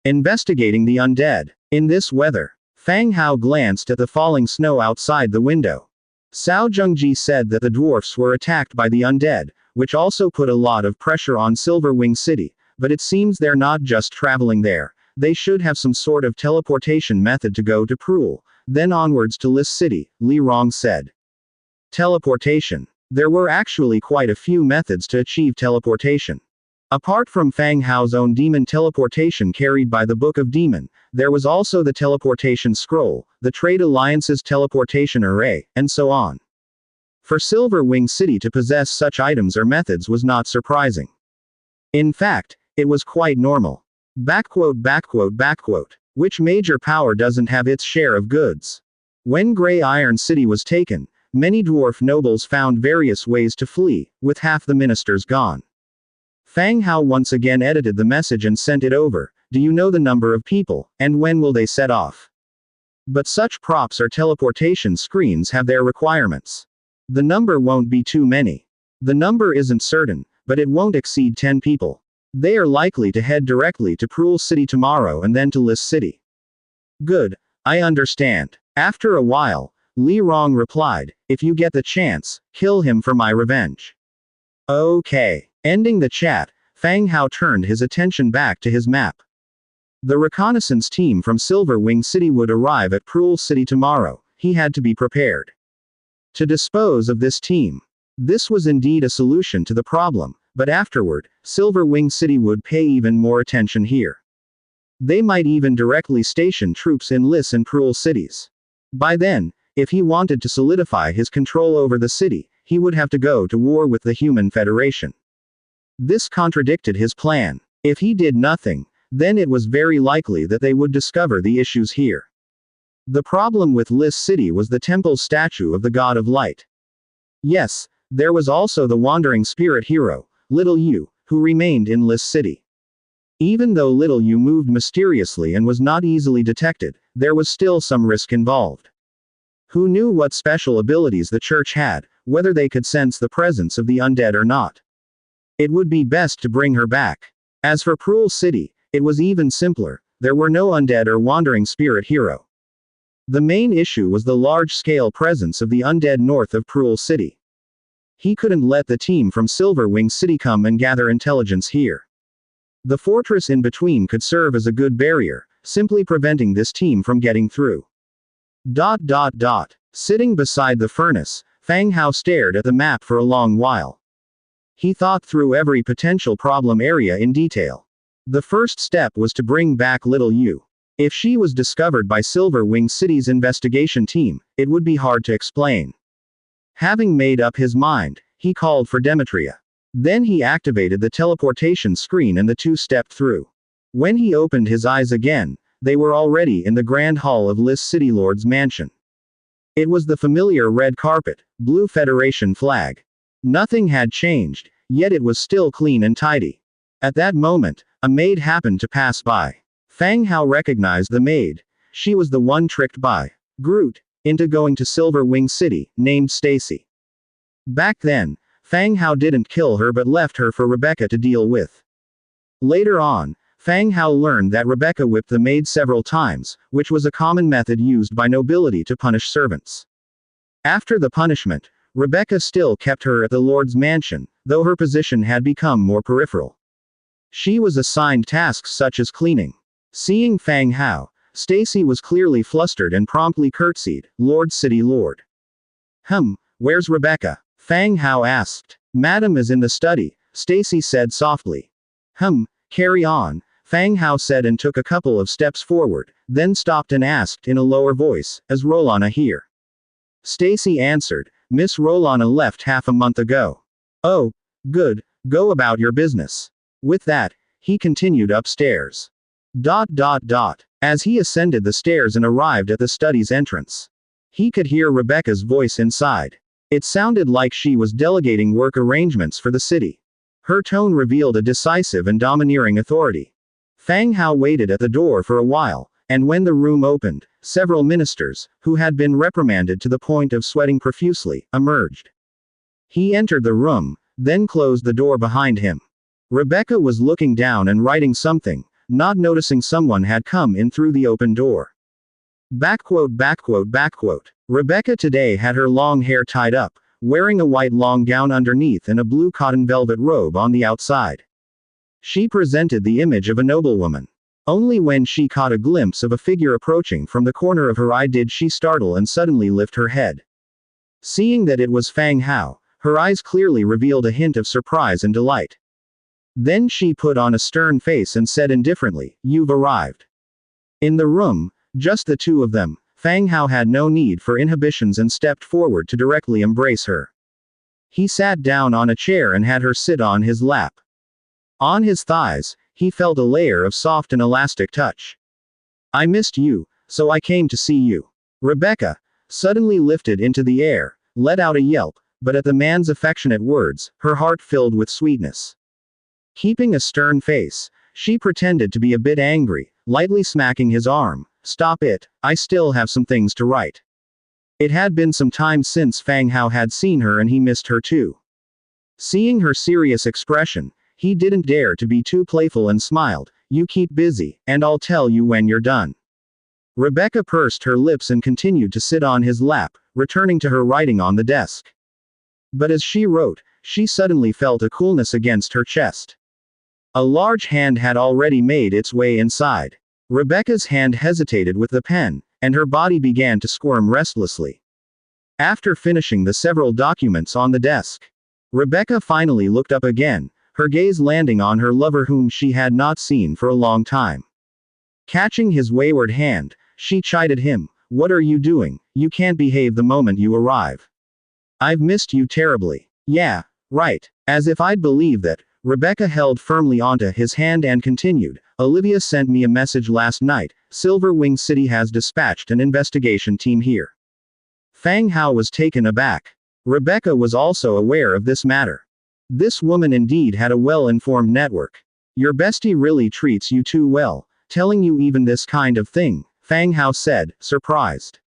Investigating the undead. In this weather. Fang Hao glanced at the falling snow outside the window. Cao Zhengji said that the dwarfs were attacked by the undead, which also put a lot of pressure on Silverwing City, but it seems they're not just traveling there. They should have some sort of teleportation method to go to Prul, then onwards to Lis City, Li Rong said. Teleportation. There were actually quite a few methods to achieve teleportation. Apart from Fang Hao's own demon teleportation carried by the Book of Demon, there was also the teleportation scroll, the Trade Alliance's teleportation array, and so on. For Silverwing City to possess such items or methods was not surprising. In fact, it was quite normal. Which major power doesn't have its share of goods? When Grey Iron City was taken, many dwarf nobles found various ways to flee, with half the ministers gone. Fang Hao once again edited the message and sent it over. Do you know the number of people, and when will they set off? But such props or teleportation screens have their requirements. The number won't be too many. The number isn't certain, but it won't exceed 10 people. They are likely to head directly to Prul City tomorrow and then to Lis City. Good, I understand. After a while, Li Rong replied, if you get the chance, kill him for my revenge. Okay. Ending the chat, Fang Hao turned his attention back to his map. The reconnaissance team from Silverwing City would arrive at Prul City tomorrow. He had to be prepared to dispose of this team. This was indeed a solution to the problem, but afterward, Silverwing City would pay even more attention here. They might even directly station troops in Lis and Prul cities. By then, if he wanted to solidify his control over the city, he would have to go to war with the Human Federation. This contradicted his plan. If he did nothing, then it was very likely that they would discover the issues here. The problem with Lis City was the temple's statue of the God of Light. Yes, there was also the wandering spirit hero, Little Yu, who remained in Lis City. Even though Little Yu moved mysteriously and was not easily detected, there was still some risk involved. Who knew what special abilities the church had, whether they could sense the presence of the undead or not? It would be best to bring her back. As for Prul City, it was even simpler. There were no undead or wandering spirit hero. The main issue was the large-scale presence of the undead north of Prul City. He couldn't let the team from Silverwing City come and gather intelligence here. The fortress in between could serve as a good barrier, simply preventing this team from getting through. Sitting beside the furnace, Fang Hao stared at the map for a long while. He thought through every potential problem area in detail. The first step was to bring back little Yu. If she was discovered by Silver Wing City's investigation team, it would be hard to explain. Having made up his mind, he called for Demetria. Then he activated the teleportation screen and the two stepped through. When he opened his eyes again, they were already in the grand hall of Lis City Lord's mansion. It was the familiar red carpet, blue Federation flag. Nothing had changed, yet it was still clean and tidy. At that moment, a maid happened to pass by. Fang Hao recognized the maid. She was the one tricked by Groot into going to Silver Wing City, named Stacy. Back then, Fang Hao didn't kill her but left her for Rebecca to deal with. Later on, Fang Hao learned that Rebecca whipped the maid several times, which was a common method used by nobility to punish servants. After the punishment, Rebecca still kept her at the Lord's mansion, though her position had become more peripheral. She was assigned tasks such as cleaning. Seeing Fang Hao, Stacy was clearly flustered and promptly curtsied, "Lord City Lord." Where's Rebecca?" Fang Hao asked. "Madam is in the study," Stacy said softly. Carry on," Fang Hao said and took a couple of steps forward, then stopped and asked in a lower voice, "Is Rolana here?" Stacy answered, "Miss Rolana left half a month ago." "Oh, good, go about your business." With that, he continued upstairs. As he ascended the stairs and arrived at the study's entrance, he could hear Rebecca's voice inside. It sounded like she was delegating work arrangements for the city. Her tone revealed a decisive and domineering authority. Fang Hao waited at the door for a while, and when the room opened, several ministers, who had been reprimanded to the point of sweating profusely, emerged. He entered the room, then closed the door behind him. Rebecca was looking down and writing something, not noticing someone had come in through the open door. Rebecca today had her long hair tied up, wearing a white long gown underneath and a blue cotton velvet robe on the outside. She presented the image of a noblewoman. Only when she caught a glimpse of a figure approaching from the corner of her eye did she startle and suddenly lift her head. Seeing that it was Fang Hao, her eyes clearly revealed a hint of surprise and delight. Then she put on a stern face and said indifferently, "You've arrived." In the room, just the two of them, Fang Hao had no need for inhibitions and stepped forward to directly embrace her. He sat down on a chair and had her sit on his lap. On his thighs, he felt a layer of soft and elastic touch. "I missed you, so I came to see you." Rebecca, suddenly lifted into the air, let out a yelp, but at the man's affectionate words, her heart filled with sweetness. Keeping a stern face, she pretended to be a bit angry, lightly smacking his arm. "Stop it, I still have some things to write." It had been some time since Fang Hao had seen her and he missed her too. Seeing her serious expression, he didn't dare to be too playful and smiled, "You keep busy, and I'll tell you when you're done." Rebecca pursed her lips and continued to sit on his lap, returning to her writing on the desk. But as she wrote, she suddenly felt a coolness against her chest. A large hand had already made its way inside. Rebecca's hand hesitated with the pen, and her body began to squirm restlessly. After finishing the several documents on the desk, Rebecca finally looked up again, her gaze landing on her lover whom she had not seen for a long time. Catching his wayward hand, she chided him, "What are you doing? You can't behave the moment you arrive." "I've missed you terribly." "Yeah, right." As if I'd believe that, Rebecca held firmly onto his hand and continued, "Olivia sent me a message last night. Silver Wing City has dispatched an investigation team here." Fang Hao was taken aback. Rebecca was also aware of this matter. This woman indeed had a well-informed network. "Your bestie really treats you too well, telling you even this kind of thing," Fang Hao said, surprised.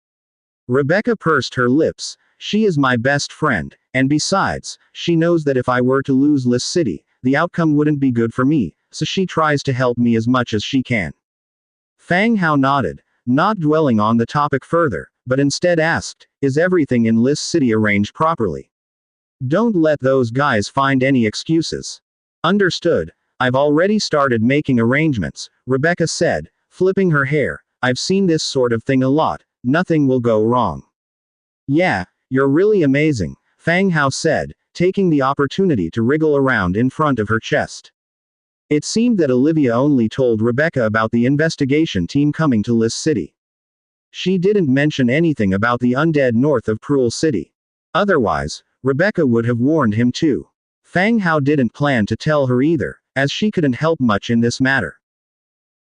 Rebecca pursed her lips. "She is my best friend, and besides, she knows that if I were to lose Lis City, the outcome wouldn't be good for me, so she tries to help me as much as she can." Fang Hao nodded, not dwelling on the topic further, but instead asked, "Is everything in Lis City arranged properly? Don't let those guys find any excuses." "Understood. I've already started making arrangements," Rebecca said, flipping her hair. I've seen this sort of thing a lot, nothing will go wrong. Yeah, you're really amazing, Fang Hao said, taking the opportunity to wriggle around in front of her chest. It seemed that Olivia only told Rebecca about the investigation team coming to Lis City. She didn't mention anything about the undead north of Cruel City. Otherwise, Rebecca would have warned him too. Fang Hao didn't plan to tell her either, as she couldn't help much in this matter.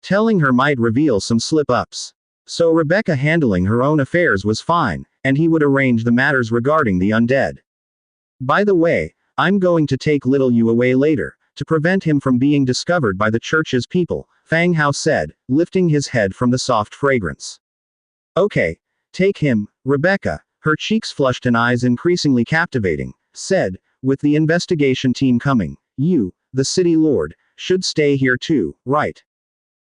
Telling her might reveal some slip-ups. So Rebecca handling her own affairs was fine, and he would arrange the matters regarding the undead. By the way, I'm going to take little you away later, to prevent him from being discovered by the church's people, Fang Hao said, lifting his head from the soft fragrance. Okay, take him, Rebecca, her cheeks flushed and eyes increasingly captivating, said, with the investigation team coming, you, the city lord, should stay here too, right?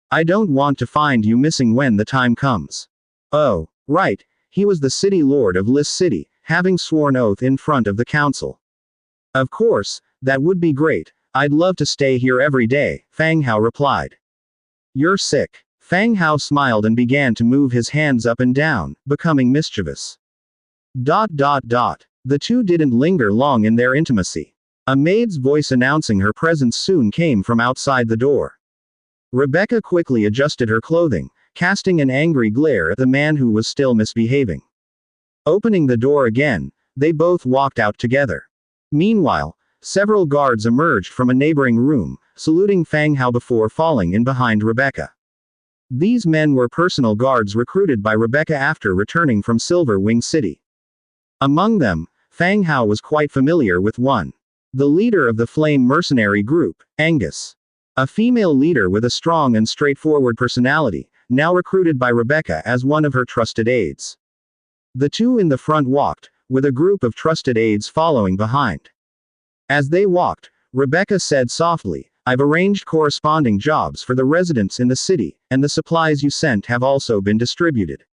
I don't want to find you missing when the time comes. Oh, right, he was the city lord of Lis City, having sworn oath in front of the council. Of course, that would be great, I'd love to stay here every day, Fang Hao replied. You're sick. Fang Hao smiled and began to move his hands up and down, becoming mischievous. The two didn't linger long in their intimacy. A maid's voice announcing her presence soon came from outside the door. Rebecca quickly adjusted her clothing, casting an angry glare at the man who was still misbehaving. Opening the door again, they both walked out together. Meanwhile, several guards emerged from a neighboring room, saluting Fang Hao before falling in behind Rebecca. These men were personal guards recruited by Rebecca after returning from Silver Wing City. Among them, Fang Hao was quite familiar with one. The leader of the Flame Mercenary Group, Angus. A female leader with a strong and straightforward personality, now recruited by Rebecca as one of her trusted aides. The two in the front walked, with a group of trusted aides following behind. As they walked, Rebecca said softly, I've arranged corresponding jobs for the residents in the city, and the supplies you sent have also been distributed.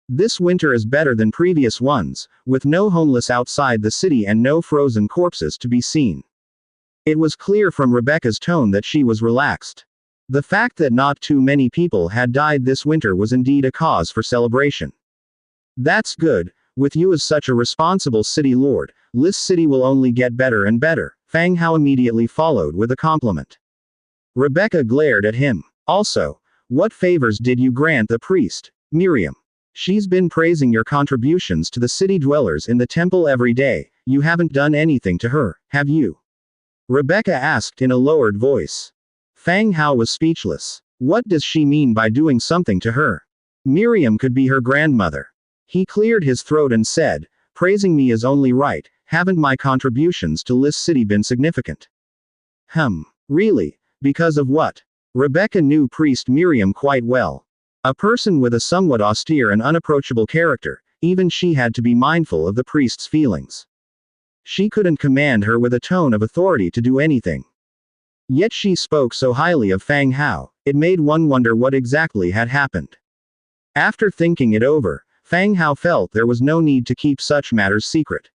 This winter is better than previous ones, with no homeless outside the city and no frozen corpses to be seen. It was clear from Rebecca's tone that she was relaxed. The fact that not too many people had died this winter was indeed a cause for celebration. That's good, with you as such a responsible city lord, Lis City will only get better and better, Fang Hao immediately followed with a compliment. Rebecca glared at him. Also, what favors did you grant the priest, Miriam? She's been praising your contributions to the city dwellers in the temple every day, you haven't done anything to her, have you? Rebecca asked in a lowered voice. Fang Hao was speechless. What does she mean by doing something to her? Miriam could be her grandmother. He cleared his throat and said, praising me is only right, haven't my contributions to Lis City been significant? Really? Because of what? Rebecca knew priest Miriam quite well. A person with a somewhat austere and unapproachable character, even she had to be mindful of the priest's feelings. She couldn't command her with a tone of authority to do anything. Yet she spoke so highly of Fang Hao, it made one wonder what exactly had happened. After thinking it over, Fang Hao felt there was no need to keep such matters secret.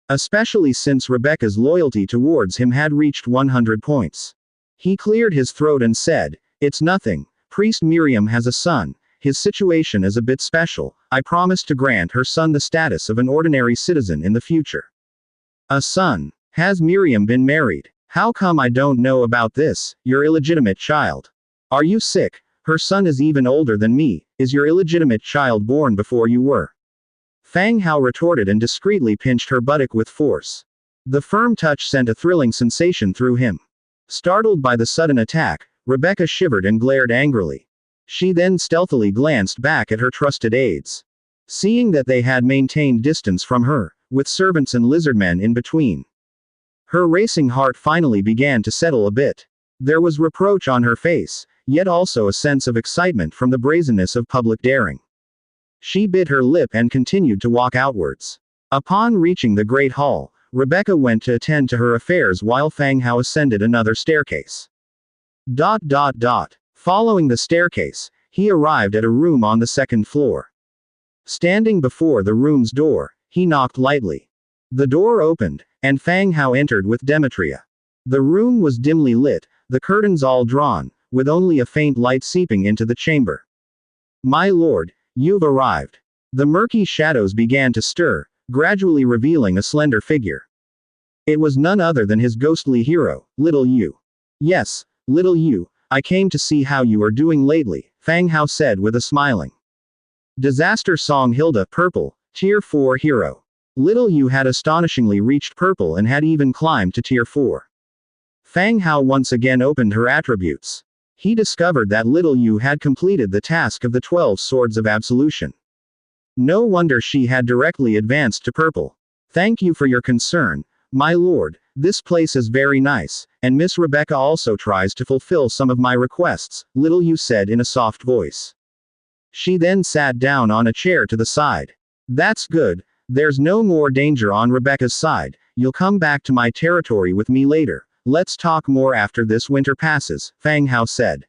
Especially since Rebecca's loyalty towards him had reached 100 points. He cleared his throat and said, it's nothing, Priest Miriam has a son, his situation is a bit special, I promised to grant her son the status of an ordinary citizen in the future. A son? Has Miriam been married? How come I don't know about this, your illegitimate child? Are you sick? Her son is even older than me, is your illegitimate child born before you were? Fang Hao retorted and discreetly pinched her buttock with force. The firm touch sent a thrilling sensation through him. Startled by the sudden attack, Rebecca shivered and glared angrily. She then stealthily glanced back at her trusted aides. Seeing that they had maintained distance from her, with servants and lizardmen in between. Her racing heart finally began to settle a bit. There was reproach on her face, yet also a sense of excitement from the brazenness of public daring. She bit her lip and continued to walk outwards. Upon reaching the great hall, Rebecca went to attend to her affairs while Fang Hao ascended another staircase. Following the staircase, he arrived at a room on the second floor. Standing before the room's door, he knocked lightly. The door opened, and Fang Hao entered with Demetria. The room was dimly lit, the curtains all drawn, with only a faint light seeping into the chamber. My lord, you've arrived. The murky shadows began to stir, gradually revealing a slender figure. It was none other than his ghostly hero, Little Yu. Yes, Little Yu, I came to see how you are doing lately, Fang Hao said with a smiling. Disaster Song Hilda Purple, Tier 4 Hero. Little Yu had astonishingly reached Purple and had even climbed to Tier 4. Fang Hao once again opened her attributes. He discovered that Little Yu had completed the task of the 12 Swords of Absolution. No wonder she had directly advanced to Purple. Thank you for your concern, my lord, this place is very nice, and Miss Rebecca also tries to fulfill some of my requests, Little Yu said in a soft voice. She then sat down on a chair to the side. That's good, there's no more danger on Rebecca's side, you'll come back to my territory with me later, let's talk more after this winter passes, Fang Hao said.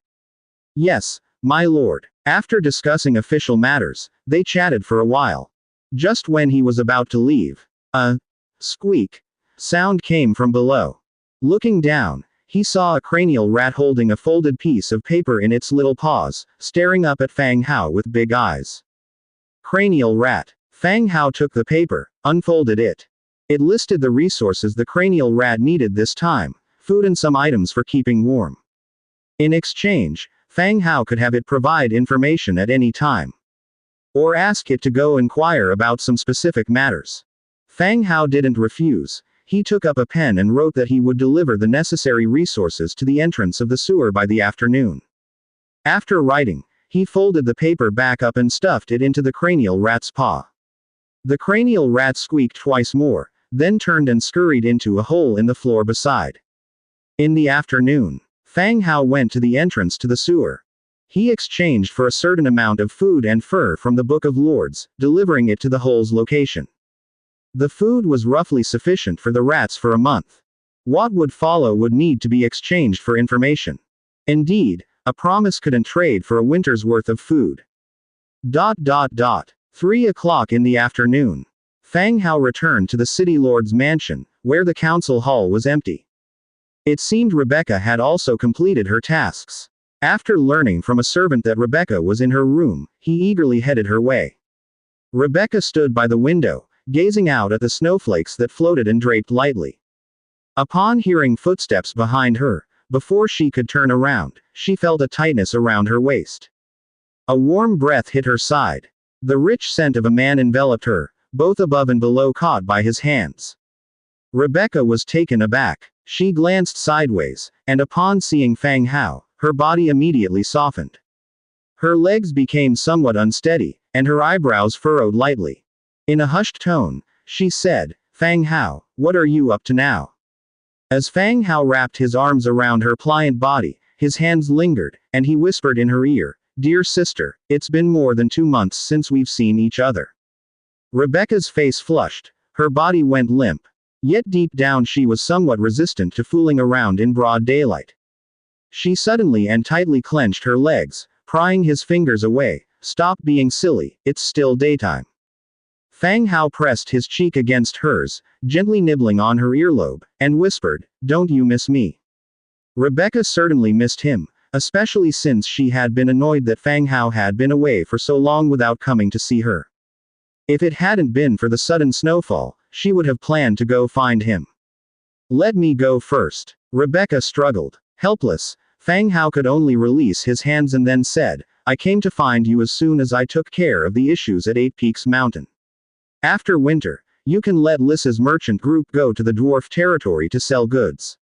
Yes, my lord. After discussing official matters, they chatted for a while. Just when he was about to leave, a squeak sound came from below. Looking down, he saw a cranial rat holding a folded piece of paper in its little paws, staring up at Fang Hao with big eyes. Cranial rat. Fang Hao took the paper, unfolded it. It listed the resources the cranial rat needed this time, food and some items for keeping warm. In exchange, Fang Hao could have it provide information at any time. Or ask it to go inquire about some specific matters. Fang Hao didn't refuse. He took up a pen and wrote that he would deliver the necessary resources to the entrance of the sewer by the afternoon. After writing, he folded the paper back up and stuffed it into the cranial rat's paw. The cranial rat squeaked twice more, then turned and scurried into a hole in the floor beside. In the afternoon, Fang Hao went to the entrance to the sewer. He exchanged for a certain amount of food and fur from the Book of Lords, delivering it to the hole's location. The food was roughly sufficient for the rats for a month. What would follow would need to be exchanged for information. Indeed, a promise couldn't trade for a winter's worth of food. 3 o'clock in the afternoon. Fang Hao returned to the city lord's mansion, where the council hall was empty. It seemed Rebecca had also completed her tasks. After learning from a servant that Rebecca was in her room, he eagerly headed her way. Rebecca stood by the window, gazing out at the snowflakes that floated and draped lightly. Upon hearing footsteps behind her, before she could turn around, she felt a tightness around her waist. A warm breath hit her side. The rich scent of a man enveloped her, both above and below caught by his hands. Rebecca was taken aback. She glanced sideways, and upon seeing Fang Hao, her body immediately softened. Her legs became somewhat unsteady, and her eyebrows furrowed lightly. In a hushed tone, she said, Fang Hao, what are you up to now? As Fang Hao wrapped his arms around her pliant body, his hands lingered, and he whispered in her ear, Dear sister, it's been more than 2 months since we've seen each other. Rebecca's face flushed, her body went limp. Yet deep down she was somewhat resistant to fooling around in broad daylight. She suddenly and tightly clenched her legs, prying his fingers away. Stop being silly, it's still daytime. Fang Hao pressed his cheek against hers, gently nibbling on her earlobe, and whispered, Don't you miss me? Rebecca certainly missed him, especially since she had been annoyed that Fang Hao had been away for so long without coming to see her. If it hadn't been for the sudden snowfall, she would have planned to go find him. Let me go first. Rebecca struggled. Helpless, Fang Hao could only release his hands and then said, I came to find you as soon as I took care of the issues at 8 Peaks Mountain. After winter, you can let Lissa's merchant group go to the dwarf territory to sell goods.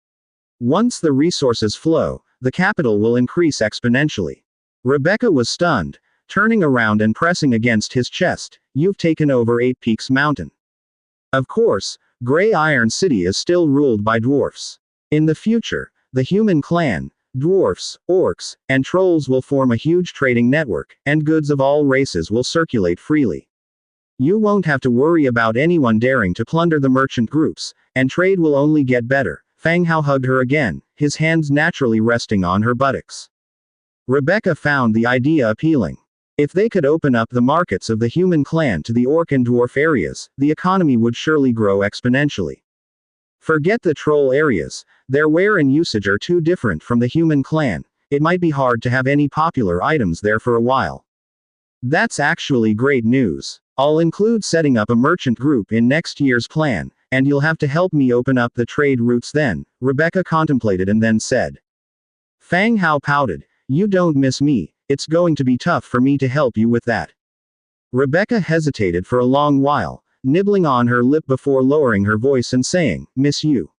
Once the resources flow, the capital will increase exponentially. Rebecca was stunned, turning around and pressing against his chest, You've taken over 8 Peaks Mountain. Of course, Grey Iron City is still ruled by dwarfs. In the future, the human clan, dwarfs, orcs, and trolls will form a huge trading network, and goods of all races will circulate freely. You won't have to worry about anyone daring to plunder the merchant groups, and trade will only get better. Fang Hao hugged her again, his hands naturally resting on her buttocks. Rebecca found the idea appealing. If they could open up the markets of the human clan to the orc and dwarf areas, the economy would surely grow exponentially. Forget the troll areas, their wear and usage are too different from the human clan, it might be hard to have any popular items there for a while. That's actually great news. I'll include setting up a merchant group in next year's plan, and you'll have to help me open up the trade routes then, Rebecca contemplated and then said. Fang Hao pouted, you don't miss me, it's going to be tough for me to help you with that. Rebecca hesitated for a long while, nibbling on her lip before lowering her voice and saying, miss you.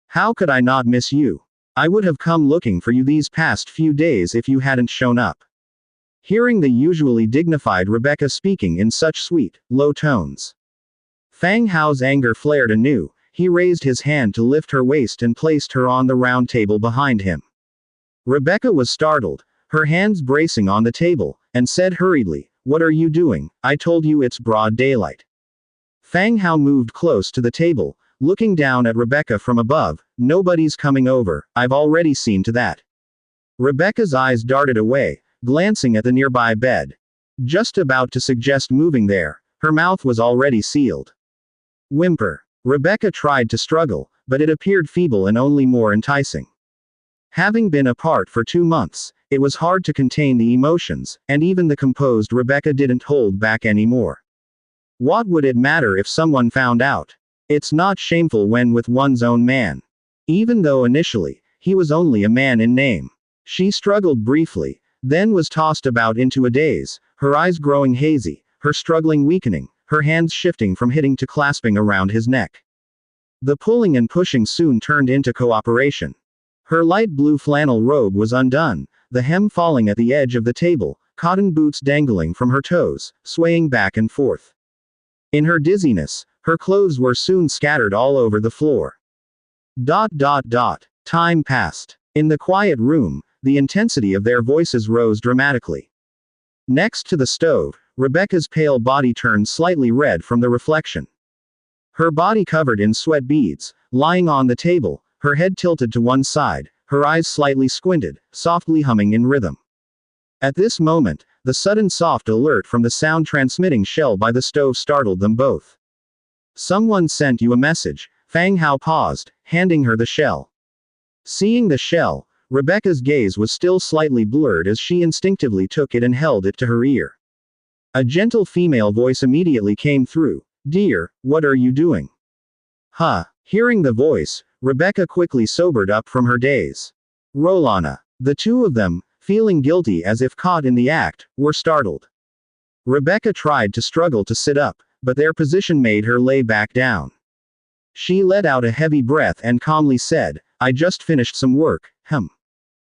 How could I not miss you? I would have come looking for you these past few days if you hadn't shown up. Hearing the usually dignified Rebecca speaking in such sweet, low tones. Fang Hao's anger flared anew, he raised his hand to lift her waist and placed her on the round table behind him. Rebecca was startled, her hands bracing on the table, and said hurriedly, what are you doing? I told you it's broad daylight. Fang Hao moved close to the table, looking down at Rebecca from above, nobody's coming over, I've already seen to that. Rebecca's eyes darted away, glancing at the nearby bed. Just about to suggest moving there, her mouth was already sealed. Whimper. Rebecca tried to struggle, but it appeared feeble and only more enticing. Having been apart for 2 months, it was hard to contain the emotions, and even the composed Rebecca didn't hold back anymore. What would it matter if someone found out? It's not shameful when with one's own man. Even though initially, he was only a man in name. She struggled briefly, then was tossed about into a daze, her eyes growing hazy, her struggling weakening, her hands shifting from hitting to clasping around his neck. The pulling and pushing soon turned into cooperation. Her light blue flannel robe was undone, the hem falling at the edge of the table, cotton boots dangling from her toes, swaying back and forth. In her dizziness, her clothes were soon scattered all over the floor. Time passed. In the quiet room, the intensity of their voices rose dramatically. Next to the stove, Rebecca's pale body turned slightly red from the reflection. Her body covered in sweat beads, lying on the table, her head tilted to one side, her eyes slightly squinted, softly humming in rhythm. At this moment, the sudden soft alert from the sound transmitting shell by the stove startled them both. Someone sent you a message, Fang Hao paused, handing her the shell. Seeing the shell, Rebecca's gaze was still slightly blurred as she instinctively took it and held it to her ear. A gentle female voice immediately came through, Dear, what are you doing? Huh. Hearing the voice, Rebecca quickly sobered up from her daze. Rolana. The two of them, feeling guilty as if caught in the act, were startled. Rebecca tried to struggle to sit up, but their position made her lay back down. She let out a heavy breath and calmly said, I just finished some work,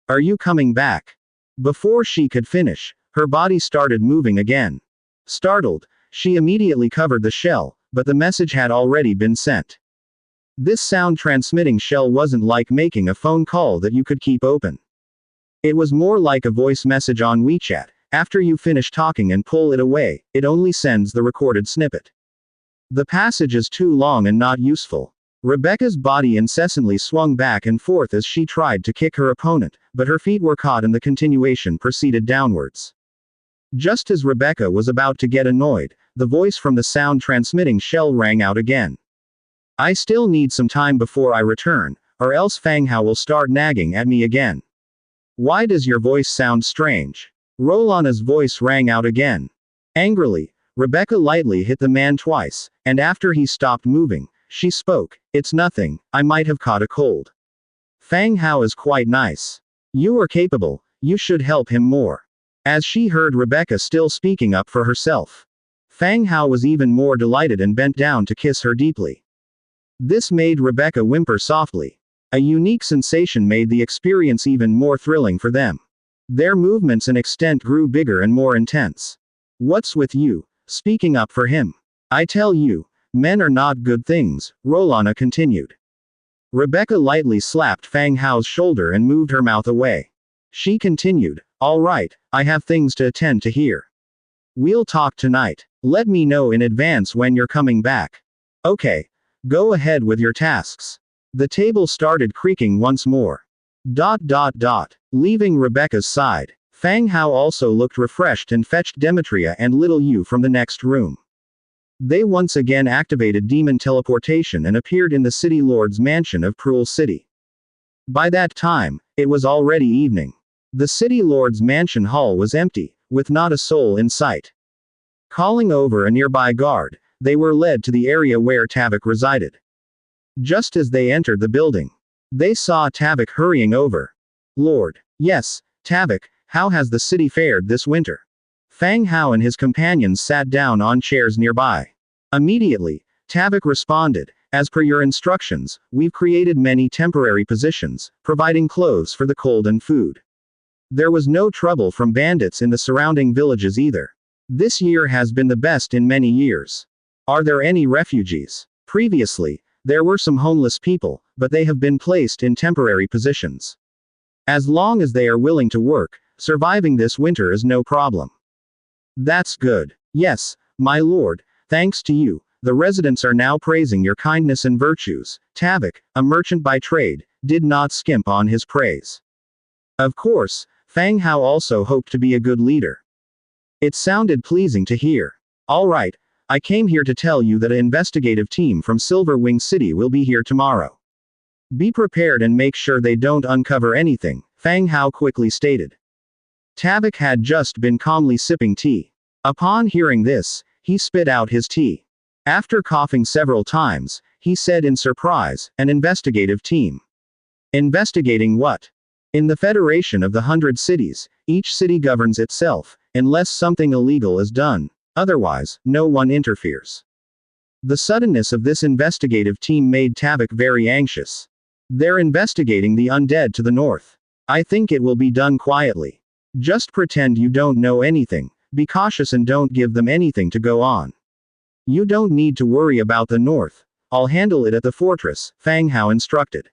Are you coming back? Before she could finish, her body started moving again. Startled, she immediately covered the shell, but the message had already been sent. This sound transmitting shell wasn't like making a phone call that you could keep open. It was more like a voice message on WeChat. After you finish talking and pull it away, it only sends the recorded snippet. The passage is too long and not useful. Rebecca's body incessantly swung back and forth as she tried to kick her opponent, but her feet were caught and the continuation proceeded downwards. Just as Rebecca was about to get annoyed, the voice from the sound transmitting shell rang out again. I still need some time before I return, or else Fang Hao will start nagging at me again. Why does your voice sound strange? Rolana's voice rang out again. Angrily, Rebecca lightly hit the man twice, and after he stopped moving, she spoke, It's nothing, I might have caught a cold. Fang Hao is quite nice. You are capable, you should help him more. As she heard Rebecca still speaking up for herself, Fang Hao was even more delighted and bent down to kiss her deeply. This made Rebecca whimper softly. A unique sensation made the experience even more thrilling for them. Their movements and extent grew bigger and more intense. What's with you, speaking up for him? I tell you, men are not good things, Rolana continued. Rebecca lightly slapped Fang Hao's shoulder and moved her mouth away. She continued, All right, I have things to attend to here. We'll talk tonight. Let me know in advance when you're coming back. Okay. Go ahead with your tasks. The table started creaking once more. Leaving Rebecca's side, Fang Hao also looked refreshed and fetched Demetria and little Yu from the next room. They once again activated demon teleportation and appeared in the city lord's mansion of Cruel City. By that time, it was already evening. The city lord's mansion hall was empty, with not a soul in sight. Calling over a nearby guard, they were led to the area where Tavok resided. Just as they entered the building, they saw Tavok hurrying over. Lord. Yes, Tavok, how has the city fared this winter? Fang Hao and his companions sat down on chairs nearby. Immediately, Tavok responded, as per your instructions, we've created many temporary positions, providing clothes for the cold and food. There was no trouble from bandits in the surrounding villages either. This year has been the best in many years. Are there any refugees? Previously, there were some homeless people, but they have been placed in temporary positions. As long as they are willing to work, surviving this winter is no problem. That's good. Yes, my lord, thanks to you, the residents are now praising your kindness and virtues. Tavok, a merchant by trade, did not skimp on his praise. Of course, Fang Hao also hoped to be a good leader. It sounded pleasing to hear. All right, I came here to tell you that an investigative team from Silver Wing City will be here tomorrow. Be prepared and make sure they don't uncover anything, Fang Hao quickly stated. Tavok had just been calmly sipping tea. Upon hearing this, he spit out his tea. After coughing several times, he said in surprise, an investigative team. Investigating what? In the Federation of the 100 Cities, each city governs itself, unless something illegal is done. Otherwise, no one interferes. The suddenness of this investigative team made Tavok very anxious. They're investigating the undead to the north. I think it will be done quietly. Just pretend you don't know anything, be cautious and don't give them anything to go on. You don't need to worry about the north. I'll handle it at the fortress, Fang Hao instructed.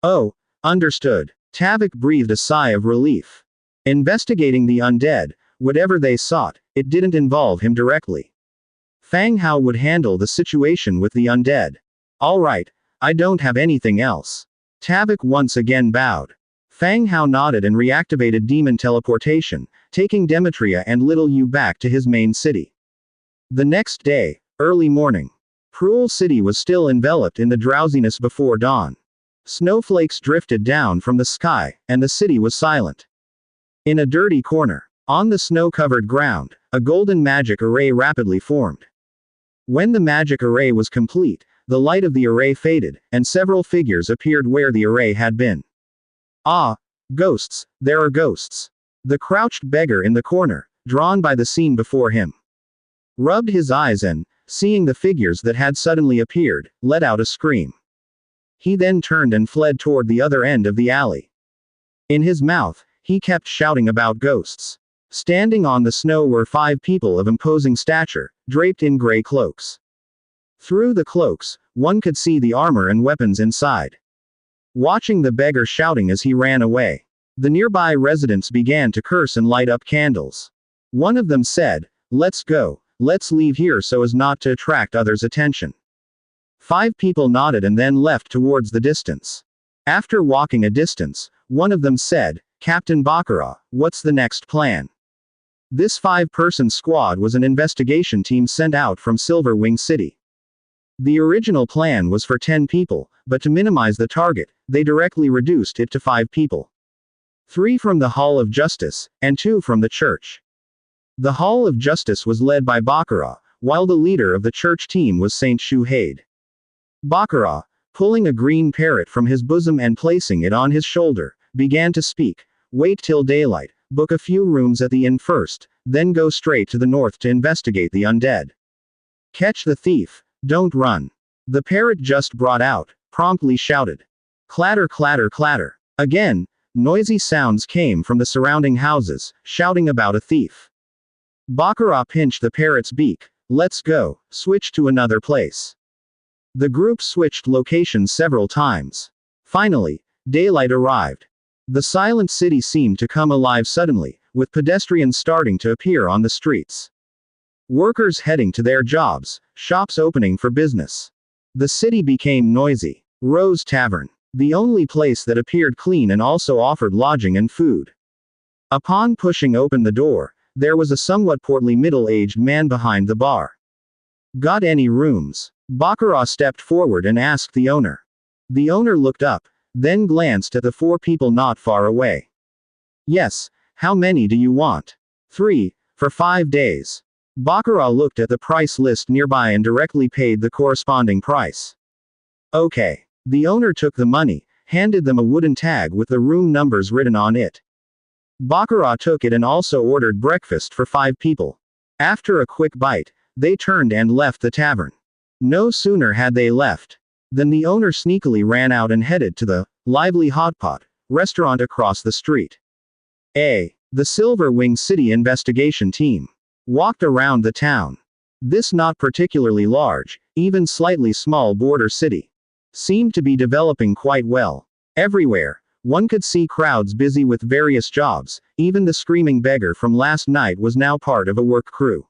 Oh, understood. Tavok breathed a sigh of relief. Investigating the undead, whatever they sought, it didn't involve him directly. Fang Hao would handle the situation with the undead. All right, I don't have anything else. Tavok once again bowed. Fang Hao nodded and reactivated demon teleportation, taking Demetria and Little Yu back to his main city. The next day, early morning. Pruel City was still enveloped in the drowsiness before dawn. Snowflakes drifted down from the sky, and the city was silent. In a dirty corner, on the snow-covered ground, a golden magic array rapidly formed. When the magic array was complete, the light of the array faded, and several figures appeared where the array had been. Ah, ghosts, there are ghosts. The crouched beggar in the corner, drawn by the scene before him, rubbed his eyes and, seeing the figures that had suddenly appeared, let out a scream. He then turned and fled toward the other end of the alley. In his mouth, he kept shouting about ghosts. Standing on the snow were 5 people of imposing stature, draped in gray cloaks. Through the cloaks, one could see the armor and weapons inside. Watching the beggar shouting as he ran away, the nearby residents began to curse and light up candles. One of them said, "Let's go, let's leave here so as not to attract others' attention." 5 people nodded and then left towards the distance. After walking a distance, one of them said, "Captain Baccarat, what's the next plan?" This 5-person squad was an investigation team sent out from Silver Wing City. The original plan was for 10 people, but to minimize the target, they directly reduced it to 5 people. 3 from the Hall of Justice, and 2 from the church. The Hall of Justice was led by Baccarat, while the leader of the church team was Saint Shu Haid. Baccarat, pulling a green parrot from his bosom and placing it on his shoulder, began to speak. "Wait till daylight, book a few rooms at the inn first, then go straight to the north to investigate the undead. Catch the thief, don't run." The parrot just brought out, promptly shouted. Clatter clatter clatter. Again, noisy sounds came from the surrounding houses, shouting about a thief. Baccarat pinched the parrot's beak. "Let's go, switch to another place." The group switched locations several times. Finally, daylight arrived. The silent city seemed to come alive suddenly, with pedestrians starting to appear on the streets. Workers heading to their jobs, shops opening for business. The city became noisy. Rose Tavern, the only place that appeared clean and also offered lodging and food. Upon pushing open the door, there was a somewhat portly middle-aged man behind the bar. "Got any rooms?" Baccarat stepped forward and asked the owner. The owner looked up, then glanced at the 4 people not far away. Yes, how many do you want? 3, for 5 days. Baccarat looked at the price list nearby and directly paid the corresponding price. Okay. The owner took the money, handed them a wooden tag with the room numbers written on it. Baccarat took it and also ordered breakfast for 5 people. After a quick bite, they turned and left the tavern. No sooner had they left than the owner sneakily ran out and headed to the lively hotpot restaurant across the street. The Silver Wing City investigation team walked around the town. This not particularly large, even slightly small border city seemed to be developing quite well. Everywhere, one could see crowds busy with various jobs, even the screaming beggar from last night was now part of a work crew.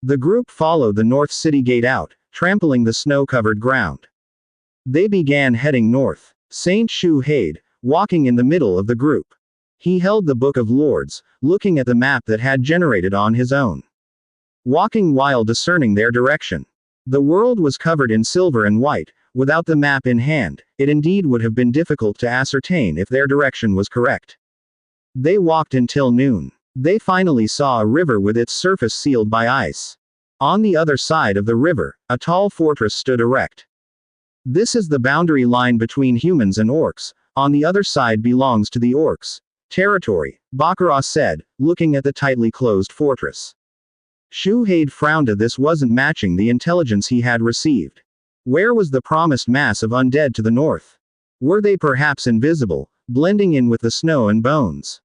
The group followed the North City gate out, trampling the snow-covered ground. They began heading north. Saint Shu-Haid, walking in the middle of the group. He held the Book of Lords, looking at the map that had generated on his own. Walking while discerning their direction. The world was covered in silver and white. Without the map in hand, it indeed would have been difficult to ascertain if their direction was correct. They walked until noon. They finally saw a river with its surface sealed by ice. On the other side of the river, a tall fortress stood erect. This is the boundary line between humans and orcs. On the other side belongs to the orcs' territory, Baccarat said, looking at the tightly closed fortress. Shu-Haid frowned. This wasn't matching the intelligence he had received. Where was the promised mass of undead to the north? Were they perhaps invisible, blending in with the snow and bones?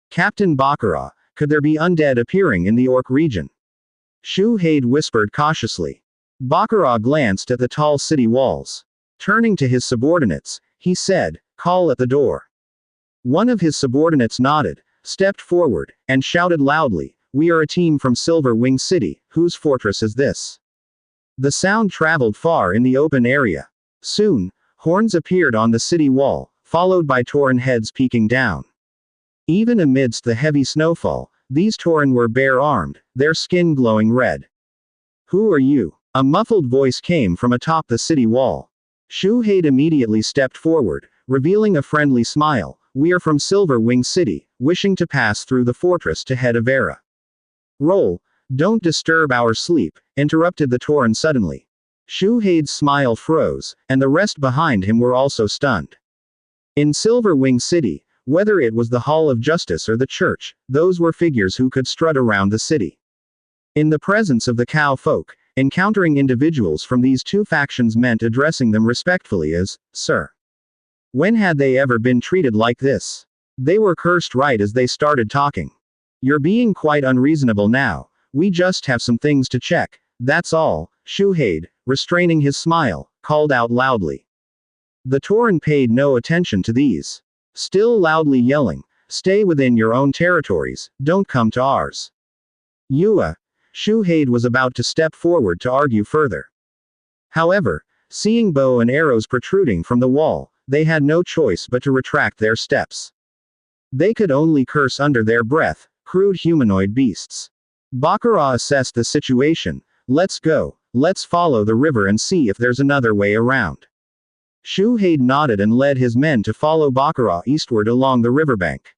Captain Baccarat, could there be undead appearing in the orc region? Shu-Haid whispered cautiously. Baccarat glanced at the tall city walls. Turning to his subordinates, he said, "Call at the door." One of his subordinates nodded, stepped forward, and shouted loudly, "We are a team from Silver Wing City. Whose fortress is this?" The sound traveled far in the open area. Soon, horns appeared on the city wall, followed by Tauren heads peeking down. Even amidst the heavy snowfall, these Tauren were bare-armed, their skin glowing red. "Who are you?" A muffled voice came from atop the city wall. Shu-Haid immediately stepped forward, revealing a friendly smile. "We are from Silver Wing City, wishing to pass through the fortress to head Avera." "Roll. Don't disturb our sleep," interrupted the Tauren suddenly. Shu-Haid's smile froze, and the rest behind him were also stunned. In Silver Wing City, whether it was the Hall of Justice or the church, those were figures who could strut around the city. In the presence of the cow folk, encountering individuals from these two factions meant addressing them respectfully as, "Sir." When had they ever been treated like this? They were cursed right as they started talking. "You're being quite unreasonable now. We just have some things to check, that's all," Shu-Haid, restraining his smile, called out loudly. The Tauren paid no attention to these. Still loudly yelling, "Stay within your own territories, don't come to ours." Shu-Haid was about to step forward to argue further. However, seeing bow and arrows protruding from the wall, they had no choice but to retract their steps. They could only curse under their breath, crude humanoid beasts. Baccarat assessed the situation. "Let's go, let's follow the river and see if there's another way around." Shu-Haid nodded and led his men to follow Baccarat eastward along the riverbank.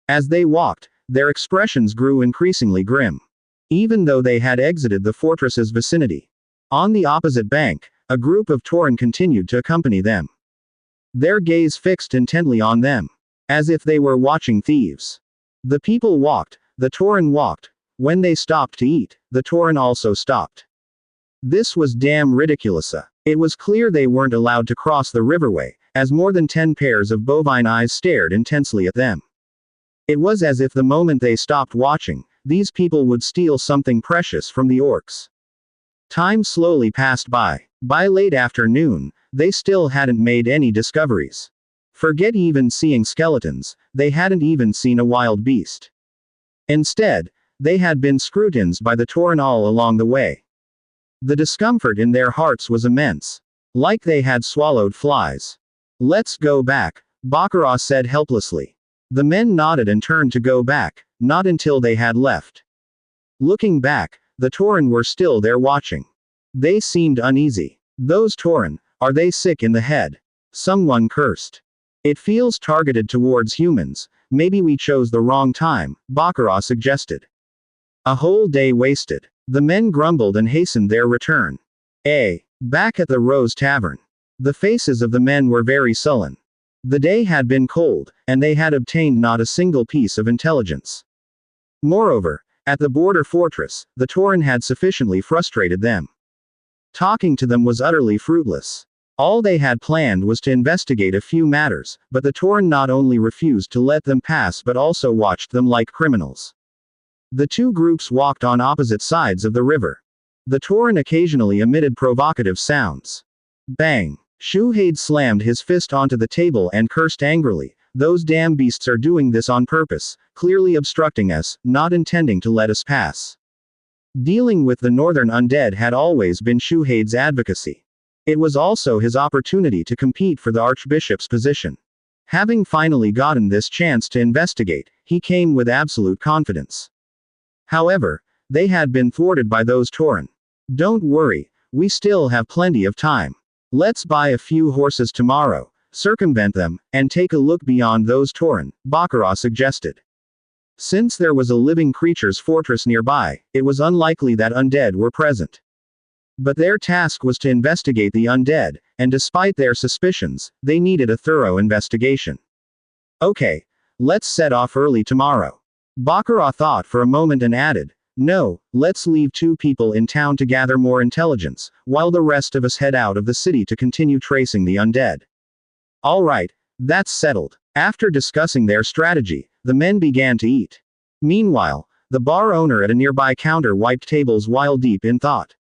As they walked, their expressions grew increasingly grim. Even though they had exited the fortress's vicinity. On the opposite bank, a group of Tauren continued to accompany them. Their gaze fixed intently on them. As if they were watching thieves. The people walked, the Tauren walked. When they stopped to eat, the Tauren also stopped. This was damn ridiculous. It was clear they weren't allowed to cross the riverway, as more than 10 pairs of bovine eyes stared intensely at them. It was as if the moment they stopped watching, these people would steal something precious from the orcs. Time slowly passed by. By late afternoon, they still hadn't made any discoveries. Forget even seeing skeletons, they hadn't even seen a wild beast. Instead, they had been scrutinized by the Tauren all along the way. The discomfort in their hearts was immense. Like they had swallowed flies. "Let's go back," Baccarat said helplessly. The men nodded and turned to go back, not until they had left. Looking back, the Tauren were still there watching. They seemed uneasy. "Those Tauren, are they sick in the head?" Someone cursed. It feels targeted towards humans. Maybe we chose the wrong time, Baccarat suggested. A whole day wasted. The men grumbled and hastened their return. Back at the Rose Tavern. The faces of the men were very sullen. The day had been cold, and they had obtained not a single piece of intelligence. Moreover, at the border fortress, the Tauren had sufficiently frustrated them. Talking to them was utterly fruitless. All they had planned was to investigate a few matters, but the Tauren not only refused to let them pass but also watched them like criminals. The two groups walked on opposite sides of the river. The Tauren occasionally emitted provocative sounds. Bang! Shuhade slammed his fist onto the table and cursed angrily. Those damn beasts are doing this on purpose, clearly obstructing us, not intending to let us pass. Dealing with the northern undead had always been Shuhade's advocacy. It was also his opportunity to compete for the archbishop's position. Having finally gotten this chance to investigate, he came with absolute confidence. However, they had been thwarted by those Tauren. Don't worry, we still have plenty of time. Let's buy a few horses tomorrow, circumvent them, and take a look beyond those Tauren, Baccarat suggested. Since there was a living creature's fortress nearby, it was unlikely that undead were present. But their task was to investigate the undead, and despite their suspicions, they needed a thorough investigation. Okay, let's set off early tomorrow. Baccarat thought for a moment and added, no, let's leave 2 people in town to gather more intelligence, while the rest of us head out of the city to continue tracing the undead. Alright, that's settled. After discussing their strategy, the men began to eat. Meanwhile, the bar owner at a nearby counter wiped tables while deep in thought.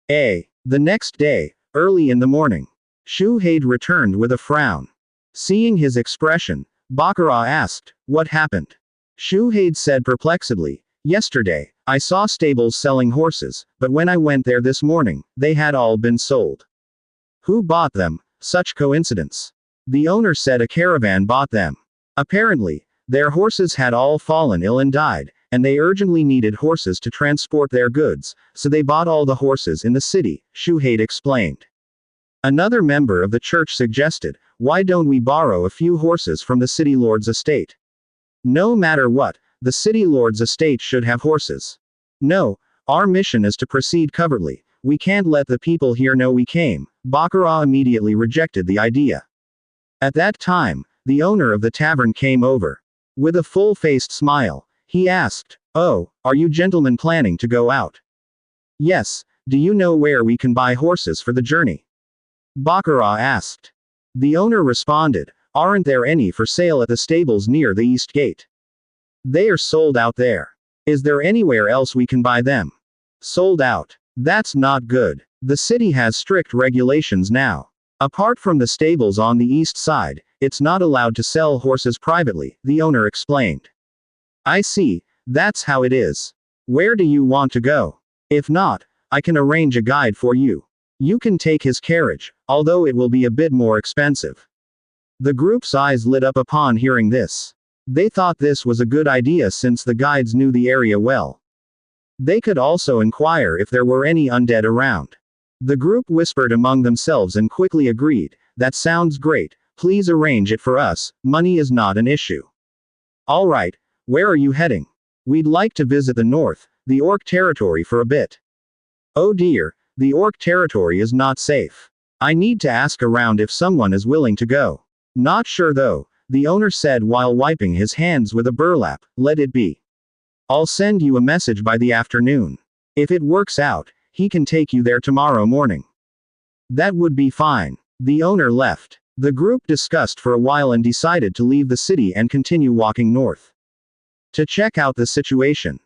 The next day, early in the morning, Shuhade returned with a frown. Seeing his expression, Baccarat asked, what happened? Shuhade said perplexedly, yesterday, I saw stables selling horses, but when I went there this morning, they had all been sold. Who bought them? Such coincidence. The owner said a caravan bought them. Apparently, their horses had all fallen ill and died, and they urgently needed horses to transport their goods, so they bought all the horses in the city, Shuhade explained. Another member of the church suggested, why don't we borrow a few horses from the city lord's estate? No matter what, the city lord's estate should have horses. No, our mission is to proceed covertly. We can't let the people here know we came. Baccarat immediately rejected the idea. At that time, the owner of the tavern came over. With a full-faced smile, he asked, oh, are you gentlemen planning to go out? Yes, do you know where we can buy horses for the journey? Baccarat asked. The owner responded, aren't there any for sale at the stables near the east gate? They are sold out there. Is there anywhere else we can buy them? Sold out. That's not good. The city has strict regulations now. Apart from the stables on the east side, it's not allowed to sell horses privately, the owner explained. I see, that's how it is. Where do you want to go? If not, I can arrange a guide for you. You can take his carriage, although it will be a bit more expensive. The group's eyes lit up upon hearing this. They thought this was a good idea since the guides knew the area well. They could also inquire if there were any undead around. The group whispered among themselves and quickly agreed, that sounds great, please arrange it for us, money is not an issue. Alright, where are you heading? We'd like to visit the north, the Orc territory for a bit. Oh dear, the Orc territory is not safe. I need to ask around if someone is willing to go. Not sure though, the owner said while wiping his hands with a burlap, let it be. I'll send you a message by the afternoon. If it works out, he can take you there tomorrow morning. That would be fine. The owner left. The group discussed for a while and decided to leave the city and continue walking north. To check out the situation.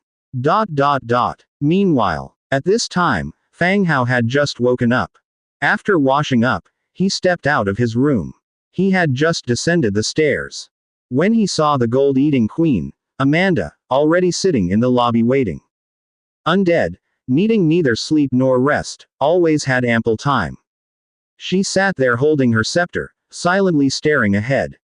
Meanwhile, at this time, Fang Hao had just woken up. After washing up, he stepped out of his room. He had just descended the stairs. When he saw the gold-eating queen, Amanda, already sitting in the lobby waiting. Undead, needing neither sleep nor rest, always had ample time. She sat there holding her scepter, silently staring ahead,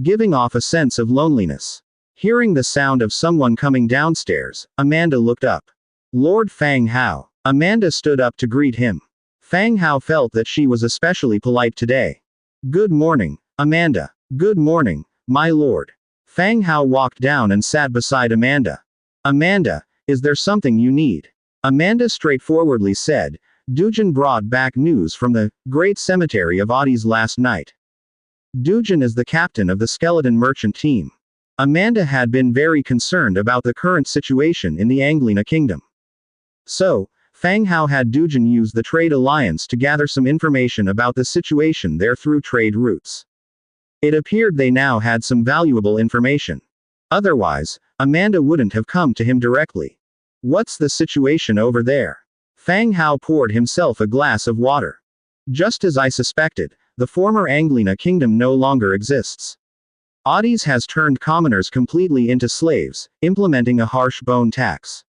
giving off a sense of loneliness. Hearing the sound of someone coming downstairs, Amanda looked up. Lord Fang Hao. Amanda stood up to greet him. Fang Hao felt that she was especially polite today. Good morning, Amanda. Good morning, my lord. Fang Hao walked down and sat beside Amanda. Amanda, is there something you need? Amanda straightforwardly said. Dujin brought back news from the great cemetery of Oddies last night. Dujin is the captain of the skeleton merchant team. Amanda had been very concerned about the current situation in the Anglina kingdom. So, Fang Hao had Dujin use the trade alliance to gather some information about the situation there through trade routes. It appeared they now had some valuable information. Otherwise, Amanda wouldn't have come to him directly. What's the situation over there? Fang Hao poured himself a glass of water. Just as I suspected, the former Anglina kingdom no longer exists. Oddies has turned commoners completely into slaves, implementing a harsh bone tax.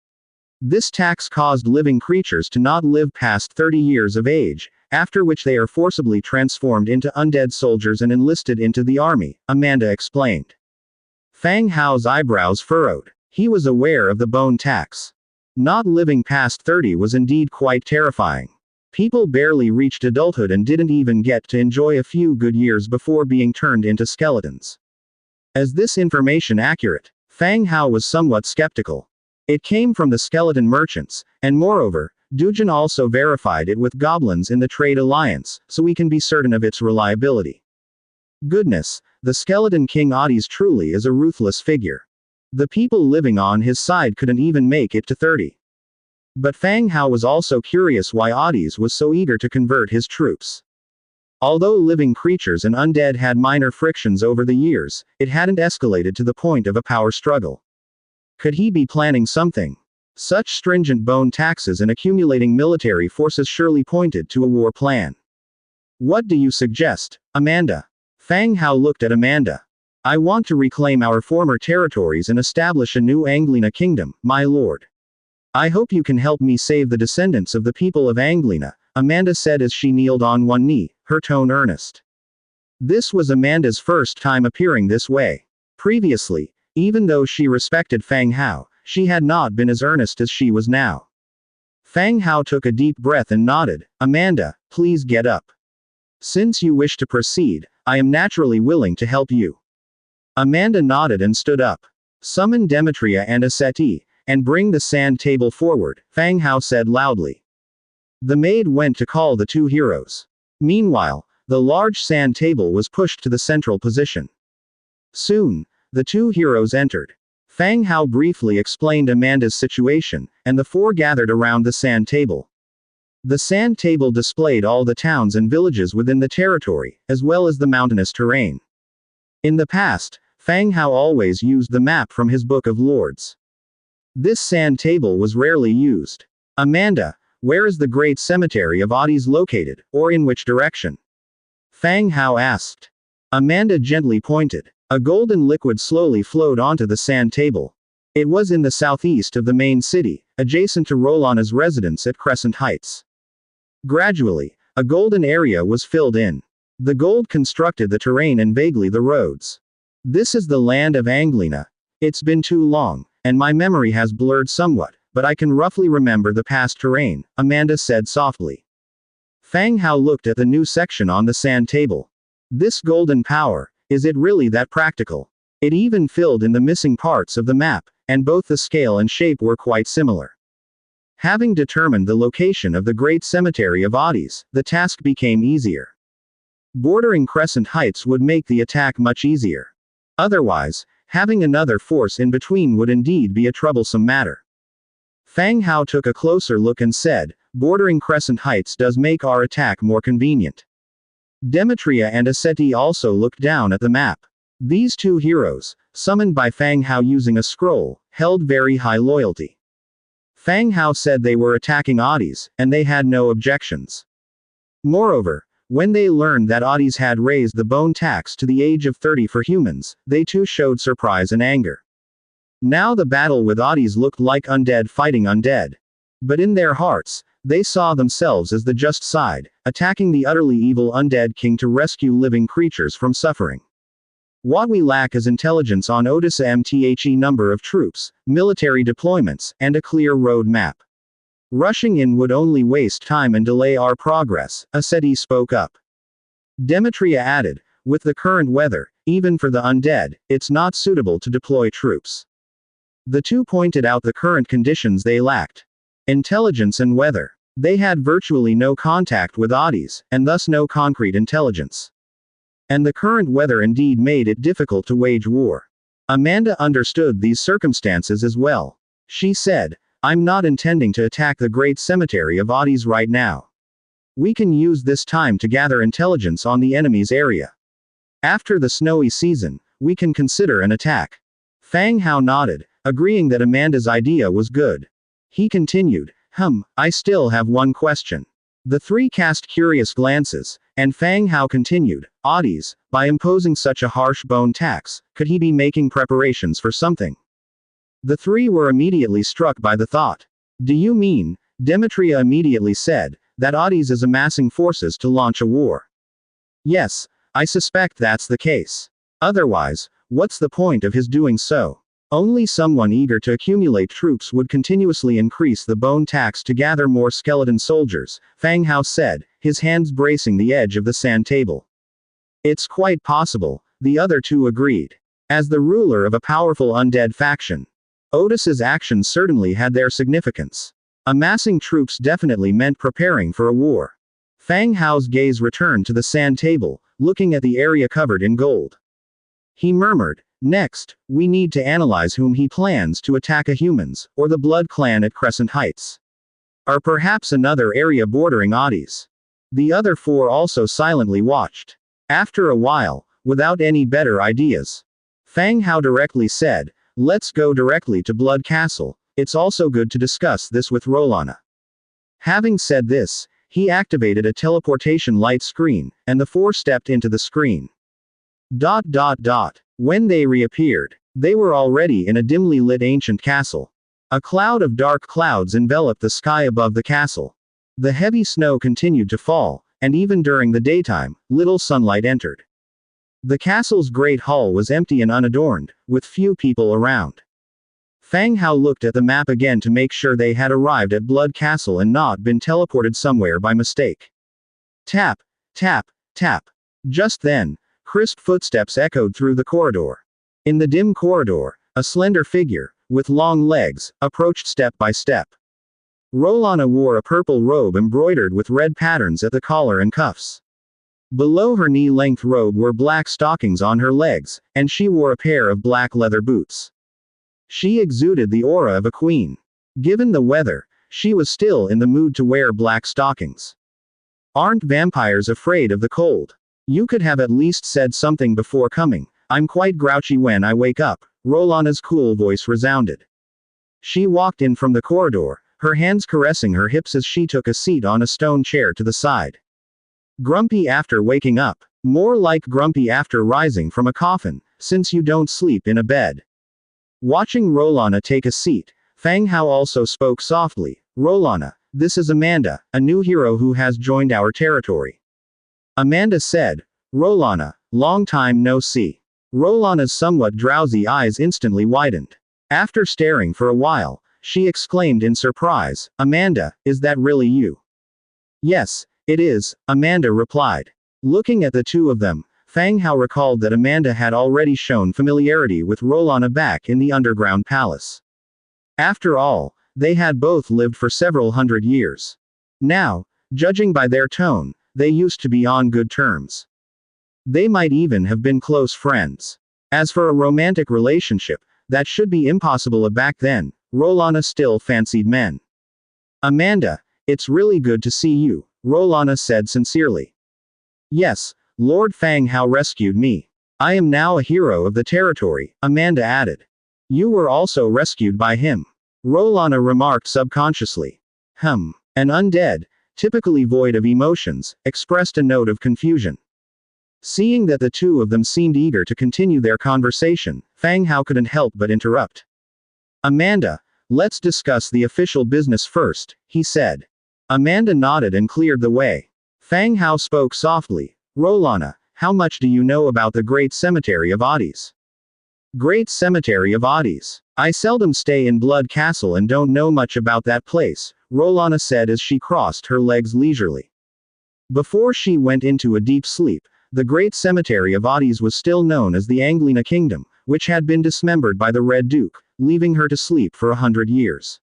This tax caused living creatures to not live past 30 years of age, after which they are forcibly transformed into undead soldiers and enlisted into the army, Amanda explained. Fang Hao's eyebrows furrowed. He was aware of the bone tax. Not living past 30 was indeed quite terrifying. People barely reached adulthood and didn't even get to enjoy a few good years before being turned into skeletons. Is this information accurate? Fang Hao was somewhat skeptical. It came from the skeleton merchants, and moreover, Dujin also verified it with goblins in the trade alliance, so we can be certain of its reliability. Goodness, the skeleton king Oddies truly is a ruthless figure. The people living on his side couldn't even make it to 30. But Fang Hao was also curious why Oddies was so eager to convert his troops. Although living creatures and undead had minor frictions over the years, it hadn't escalated to the point of a power struggle. Could he be planning something? Such stringent bone taxes and accumulating military forces surely pointed to a war plan. What do you suggest, Amanda? Fang Hao looked at Amanda. I want to reclaim our former territories and establish a new Anglina kingdom, my lord. I hope you can help me save the descendants of the people of Anglina, Amanda said as she kneeled on one knee, her tone earnest. This was Amanda's first time appearing this way. Previously, even though she respected Fang Hao, she had not been as earnest as she was now. Fang Hao took a deep breath and nodded. Amanda, please get up. Since you wish to proceed, I am naturally willing to help you. Amanda nodded and stood up. Summon Demetria and a settee, and bring the sand table forward, Fang Hao said loudly. The maid went to call the two heroes. Meanwhile, the large sand table was pushed to the central position. Soon, the two heroes entered. Fang Hao briefly explained Amanda's situation, and the four gathered around the sand table. The sand table displayed all the towns and villages within the territory, as well as the mountainous terrain. In the past, Fang Hao always used the map from his Book of Lords. This sand table was rarely used. Amanda, where is the great cemetery of Oddies located, or in which direction? Fang Hao asked. Amanda gently pointed. A golden liquid slowly flowed onto the sand table. It was in the southeast of the main city, adjacent to Rolana's residence at Crescent Heights. Gradually, a golden area was filled in. The gold constructed the terrain and vaguely the roads. This is the land of Anglina. It's been too long, and my memory has blurred somewhat, but I can roughly remember the past terrain, Amanda said softly. Fang Hao looked at the new section on the sand table. This golden power, is it really that practical? It even filled in the missing parts of the map, and both the scale and shape were quite similar. Having determined the location of the great cemetery of Oddies, the task became easier. Bordering Crescent Heights would make the attack much easier. Otherwise, having another force in between would indeed be a troublesome matter. Fang Hao took a closer look and said, bordering Crescent Heights does make our attack more convenient. Demetria and Aseti also looked down at the map. These two heroes, summoned by Fang Hao using a scroll, held very high loyalty. Fang Hao said they were attacking Oddies, and they had no objections. Moreover, when they learned that Oddies had raised the bone tax to the age of 30 for humans, they too showed surprise and anger. Now the battle with Oddies looked like undead fighting undead. But in their hearts, they saw themselves as the just side, attacking the utterly evil undead king to rescue living creatures from suffering. What we lack is intelligence on Odessa MTHE number of troops, military deployments, and a clear road map. Rushing in would only waste time and delay our progress, Aseti spoke up. Demetria added, with the current weather, even for the undead, it's not suitable to deploy troops. The two pointed out the current conditions they lacked: intelligence and weather. They had virtually no contact with Oddies, and thus no concrete intelligence. And the current weather indeed made it difficult to wage war. Amanda understood these circumstances as well. She said, "I'm not intending to attack the great cemetery of Oddies right now. We can use this time to gather intelligence on the enemy's area. After the snowy season, we can consider an attack." Fang Hao nodded, agreeing that Amanda's idea was good. He continued, I still have one question." The three cast curious glances, and Fang Hao continued, "Oddies, by imposing such a harsh bone tax, could he be making preparations for something?" The three were immediately struck by the thought. "Do you mean," Demetria immediately said, "that Oddies is amassing forces to launch a war?" "Yes, I suspect that's the case. Otherwise, what's the point of his doing so? Only someone eager to accumulate troops would continuously increase the bone tax to gather more skeleton soldiers," Fang Hao said, his hands bracing the edge of the sand table. "It's quite possible," the other two agreed. As the ruler of a powerful undead faction, Otis's actions certainly had their significance. Amassing troops definitely meant preparing for a war. Fang Hao's gaze returned to the sand table, looking at the area covered in gold. He murmured, "Next, we need to analyze whom he plans to attack: a humans, or the Blood Clan at Crescent Heights. Or perhaps another area bordering Oddies." The other four also silently watched. After a while, without any better ideas, Fang Hao directly said, "Let's go directly to Blood Castle. It's also good to discuss this with Rolana." Having said this, he activated a teleportation light screen, and the four stepped into the screen. When they reappeared, they were already in a dimly lit ancient castle. A cloud of dark clouds enveloped the sky above the castle. The heavy snow continued to fall, and even during the daytime, little sunlight entered. The castle's great hall was empty and unadorned, with few people around. Fang Hao looked at the map again to make sure they had arrived at Blood Castle and not been teleported somewhere by mistake. Tap, tap, tap. Just then, crisp footsteps echoed through the corridor. In the dim corridor, a slender figure, with long legs, approached step by step. Rolana wore a purple robe embroidered with red patterns at the collar and cuffs. Below her knee-length robe were black stockings on her legs, and she wore a pair of black leather boots. She exuded the aura of a queen. Given the weather, she was still in the mood to wear black stockings. "Aren't vampires afraid of the cold? You could have at least said something before coming. I'm quite grouchy when I wake up," Rolana's cool voice resounded. She walked in from the corridor, her hands caressing her hips as she took a seat on a stone chair to the side. "Grumpy after waking up? More like grumpy after rising from a coffin, since you don't sleep in a bed." Watching Rolana take a seat, Fang Hao also spoke softly, "Rolana, this is Amanda, a new hero who has joined our territory." Amanda said, "Rolana, long time no see." Rolana's somewhat drowsy eyes instantly widened. After staring for a while, she exclaimed in surprise, "Amanda, is that really you?" "Yes, it is," Amanda replied. Looking at the two of them, Fang Hao recalled that Amanda had already shown familiarity with Rolana back in the underground palace. After all, they had both lived for several hundred years. Now, judging by their tone, they used to be on good terms. They might even have been close friends. As for a romantic relationship, that should be impossible back then. Rolana still fancied men. "Amanda, it's really good to see you," Rolana said sincerely. "Yes, Lord Fang Hao rescued me. I am now a hero of the territory," Amanda added. "You were also rescued by him," Rolana remarked subconsciously. An undead, typically void of emotions, expressed a note of confusion. Seeing that the two of them seemed eager to continue their conversation, Fang Hao couldn't help but interrupt. "Amanda, let's discuss the official business first," he said. Amanda nodded and cleared the way. Fang Hao spoke softly, "Rolana, how much do you know about the Great Cemetery of Oddies?" "Great Cemetery of Oddies. I seldom stay in Blood Castle and don't know much about that place," Rolana said as she crossed her legs leisurely. Before she went into a deep sleep, the great cemetery of Oddies was still known as the Anglina Kingdom, which had been dismembered by the Red Duke, leaving her to sleep for 100 years.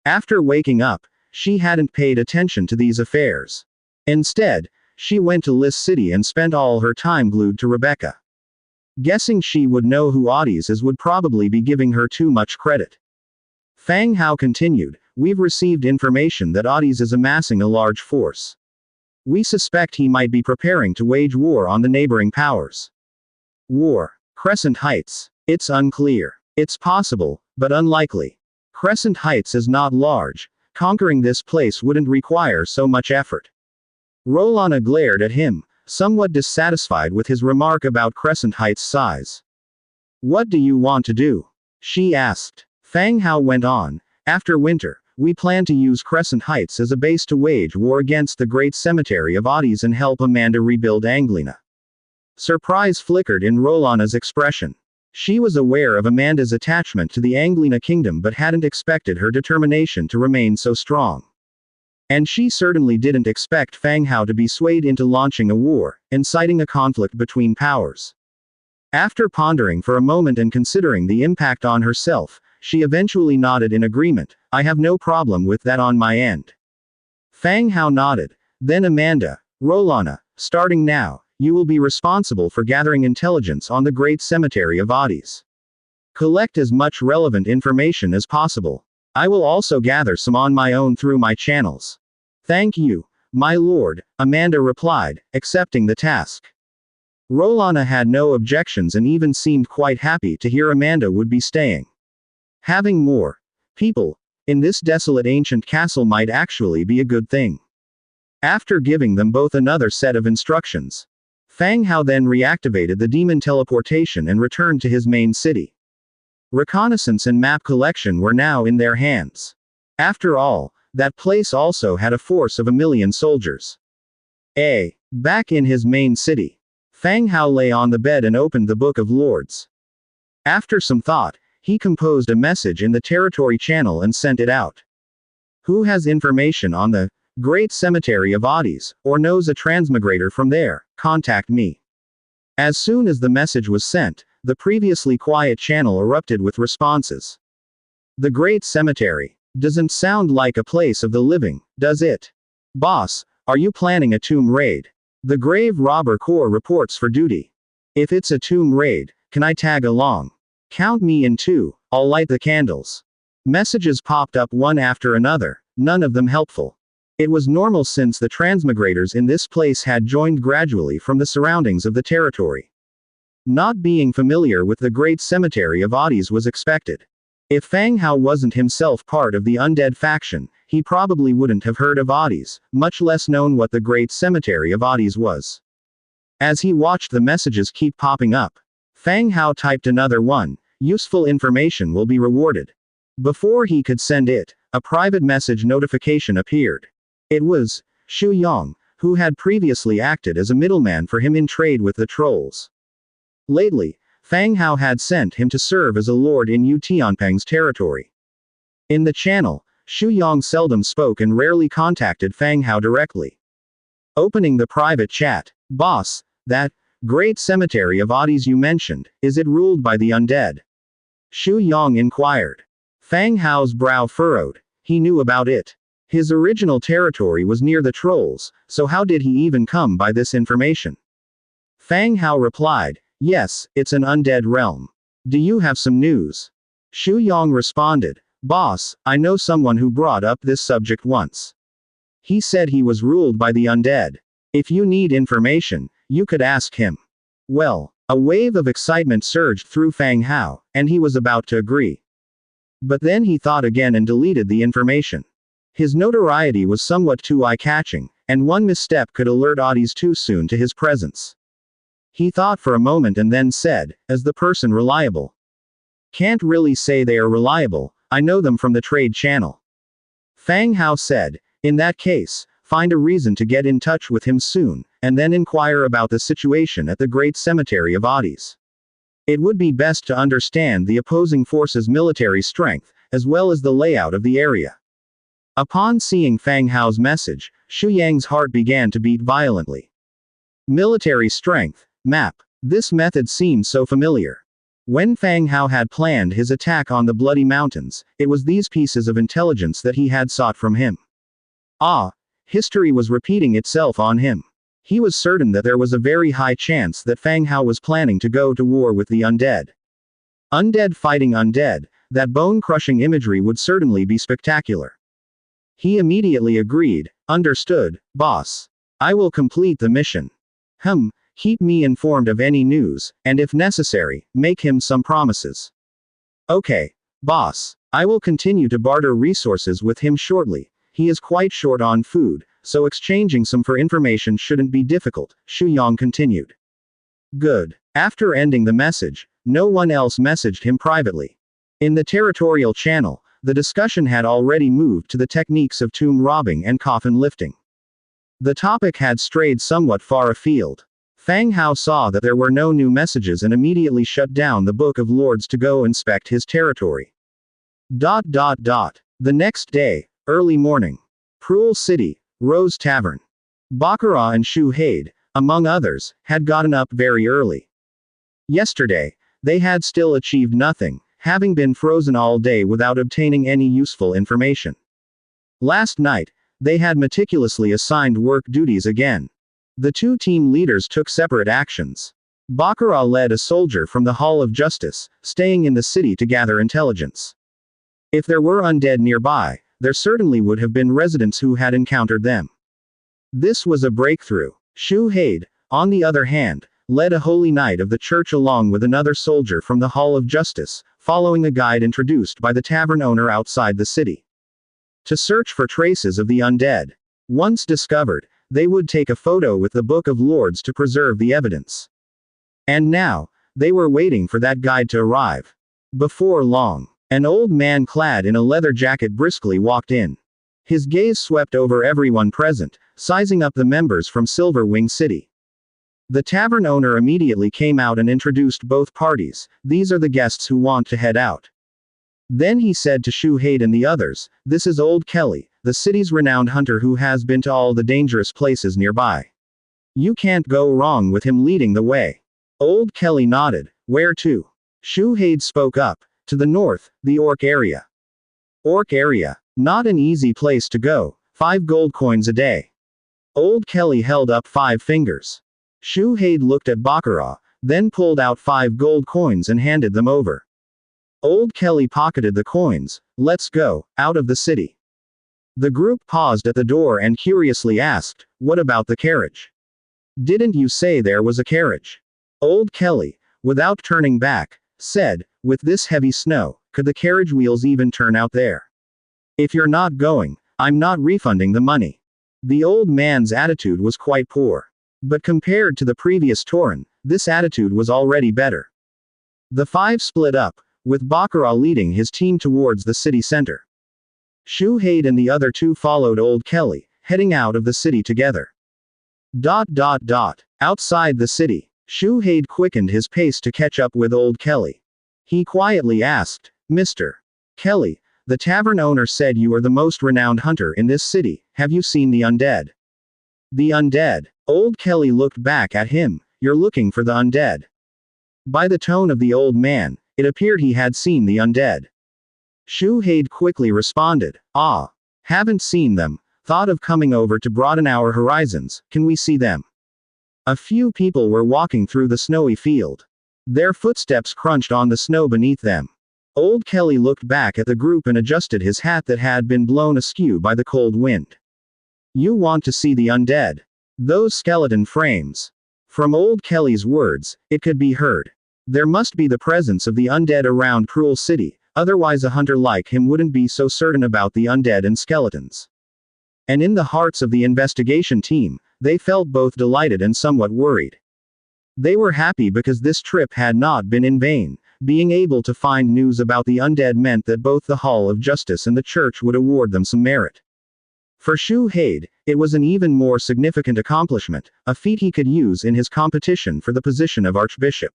After waking up, she hadn't paid attention to these affairs. Instead, she went to Liss City and spent all her time glued to Rebecca. Guessing she would know who Oddies is would probably be giving her too much credit. Fang Hao continued, "We've received information that Oddies is amassing a large force. We suspect he might be preparing to wage war on the neighboring powers." War. Crescent Heights. It's unclear. It's possible, but unlikely. Crescent Heights is not large. Conquering this place wouldn't require so much effort. Rolana glared at him, somewhat dissatisfied with his remark about Crescent Heights' size. "What do you want to do?" she asked. Fang Hao went on, "After winter, we plan to use Crescent Heights as a base to wage war against the great cemetery of Oddies and help Amanda rebuild Anglina." Surprise flickered in Rolana's expression. She was aware of Amanda's attachment to the Anglina kingdom but hadn't expected her determination to remain so strong. And she certainly didn't expect Fang Hao to be swayed into launching a war, inciting a conflict between powers. After pondering for a moment and considering the impact on herself, she eventually nodded in agreement. "I have no problem with that on my end." Fang Hao nodded. "Then Amanda, Rolana, starting now, you will be responsible for gathering intelligence on the great cemetery of Oddies. Collect as much relevant information as possible. I will also gather some on my own through my channels." "Thank you, my lord," Amanda replied, accepting the task. Rolana had no objections and even seemed quite happy to hear Amanda would be staying. Having more people in this desolate ancient castle might actually be a good thing. After giving them both another set of instructions, Fang Hao then reactivated the demon teleportation and returned to his main city. Reconnaissance and map collection were now in their hands. After all, that place also had a force of 1,000,000 soldiers. Back in his main city, Fang Hao lay on the bed and opened the Book of Lords. After some thought, he composed a message in the territory channel and sent it out. "Who has information on the great cemetery of Oddies, or knows a transmigrator from there, contact me." As soon as the message was sent, the previously quiet channel erupted with responses. "The great cemetery. Doesn't sound like a place of the living, does it? Boss, are you planning a tomb raid? The Grave Robber Corps reports for duty. If it's a tomb raid, can I tag along? Count me in too, I'll light the candles." Messages popped up one after another, none of them helpful. It was normal since the transmigrators in this place had joined gradually from the surroundings of the territory. Not being familiar with the great cemetery of Oddies was expected. If Fang Hao wasn't himself part of the Undead faction, he probably wouldn't have heard of Oddies, much less known what the great cemetery of Oddies was. As he watched the messages keep popping up, Fang Hao typed another one: "Useful information will be rewarded." Before he could send it, a private message notification appeared. It was Xu Yang, who had previously acted as a middleman for him in trade with the trolls. Lately, Fang Hao had sent him to serve as a lord in Yu Tianpeng's territory. In the channel, Xu Yang seldom spoke and rarely contacted Fang Hao directly. Opening the private chat, "Boss, that great cemetery of Oddies you mentioned, is it ruled by the undead?" Xu Yang inquired. Fang Hao's brow furrowed. He knew about it. His original territory was near the trolls, so how did he even come by this information? Fang Hao replied, "Yes, it's an undead realm. Do you have some news?" Xu Yang responded, "Boss, I know someone who brought up this subject once. He said he was ruled by the undead. If you need information, you could ask him." Well, a wave of excitement surged through Fang Hao, and he was about to agree. But then he thought again and deleted the information. His notoriety was somewhat too eye-catching, and one misstep could alert Oddies too soon to his presence. He thought for a moment and then said, "Is the person reliable?" "Can't really say they are reliable, I know them from the trade channel." Fang Hao said, "In that case, find a reason to get in touch with him soon, and then inquire about the situation at the great cemetery of Oddies. It would be best to understand the opposing forces' military strength, as well as the layout of the area." Upon seeing Fang Hao's message, Xu Yang's heart began to beat violently. Military strength. Map. This method seemed so familiar. When Fang Hao had planned his attack on the Bloody Mountains, it was these pieces of intelligence that he had sought from him. Ah, history was repeating itself on him. He was certain that there was a very high chance that Fang Hao was planning to go to war with the undead. Undead fighting undead, that bone-crushing imagery would certainly be spectacular. He immediately agreed. Understood, boss. I will complete the mission. Keep me informed of any news, and if necessary, make him some promises. Okay, boss. I will continue to barter resources with him shortly. He is quite short on food, so exchanging some for information shouldn't be difficult, Shu Yang continued. Good. After ending the message, no one else messaged him privately. In the territorial channel, the discussion had already moved to the techniques of tomb robbing and coffin lifting. The topic had strayed somewhat far afield. Fang Hao saw that there were no new messages and immediately shut down the Book of Lords to go inspect his territory. The next day, early morning. Cruel City, Rose Tavern. Baccarat and Shu Haid, among others, had gotten up very early. Yesterday, they had still achieved nothing, having been frozen all day without obtaining any useful information. Last night, they had meticulously assigned work duties again. The two team leaders took separate actions. Baccarat led a soldier from the Hall of Justice, staying in the city to gather intelligence. If there were undead nearby, there certainly would have been residents who had encountered them. This was a breakthrough. Shu Haid, on the other hand, led a holy knight of the church along with another soldier from the Hall of Justice, following a guide introduced by the tavern owner outside the city. To search for traces of the undead. Once discovered, they would take a photo with the Book of Lords to preserve the evidence. And now, they were waiting for that guide to arrive. Before long, an old man clad in a leather jacket briskly walked in. His gaze swept over everyone present, sizing up the members from Silver Wing City. The tavern owner immediately came out and introduced both parties. These are the guests who want to head out. Then he said to Shu Haid and the others, this is Old Kelly, the city's renowned hunter who has been to all the dangerous places nearby. You can't go wrong with him leading the way. Old Kelly nodded. Where to? Shu Haid spoke up. To the north, the Orc area. Orc area. Not an easy place to go. 5 gold coins a day. Old Kelly held up 5 fingers. Shu Haid looked at Baccarat, then pulled out 5 gold coins and handed them over. Old Kelly pocketed the coins. Let's go, out of the city. The group paused at the door and curiously asked, what about the carriage? Didn't you say there was a carriage? Old Kelly, without turning back, said, with this heavy snow, could the carriage wheels even turn out there? If you're not going, I'm not refunding the money. The old man's attitude was quite poor. But compared to the previous Tauren, this attitude was already better. The 5 split up, with Baccarat leading his team towards the city center. Shu Haid and the other 2 followed Old Kelly, heading out of the city together. Outside the city, Shu Haid quickened his pace to catch up with Old Kelly. He quietly asked, Mr. Kelly, the tavern owner said you are the most renowned hunter in this city. Have you seen the undead? The undead. Old Kelly looked back at him. You're looking for the undead. By the tone of the old man, it appeared he had seen the undead. Shu Haid quickly responded, haven't seen them, thought of coming over to broaden our horizons, can we see them? A few people were walking through the snowy field. Their footsteps crunched on the snow beneath them. Old Kelly looked back at the group and adjusted his hat that had been blown askew by the cold wind. You want to see the undead? Those skeleton frames. From Old Kelly's words, it could be heard. There must be the presence of the undead around Cruel City, otherwise a hunter like him wouldn't be so certain about the undead and skeletons. And in the hearts of the investigation team, they felt both delighted and somewhat worried. They were happy because this trip had not been in vain. Being able to find news about the undead meant that both the Hall of Justice and the church would award them some merit. For Shu Haid, it was an even more significant accomplishment, a feat he could use in his competition for the position of Archbishop.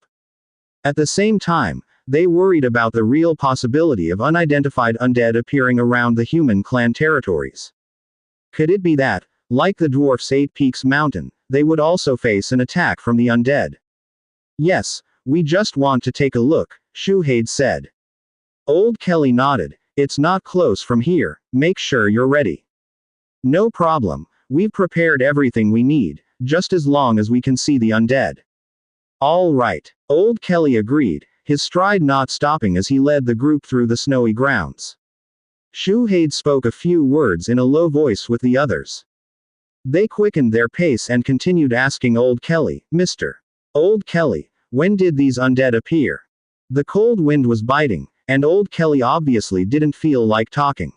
At the same time, they worried about the real possibility of unidentified undead appearing around the human clan territories. Could it be that, like the dwarf's 8 Peaks mountain, they would also face an attack from the undead. Yes, we just want to take a look, Shuhei said. Old Kelly nodded. It's not close from here, make sure you're ready. No problem, we've prepared everything we need, just as long as we can see the undead. All right, Old Kelly agreed, his stride not stopping as he led the group through the snowy grounds. Shuhei spoke a few words in a low voice with the others. They quickened their pace and continued asking Old Kelly, Mr. Old Kelly, when did these undead appear? The cold wind was biting, and Old Kelly obviously didn't feel like talking.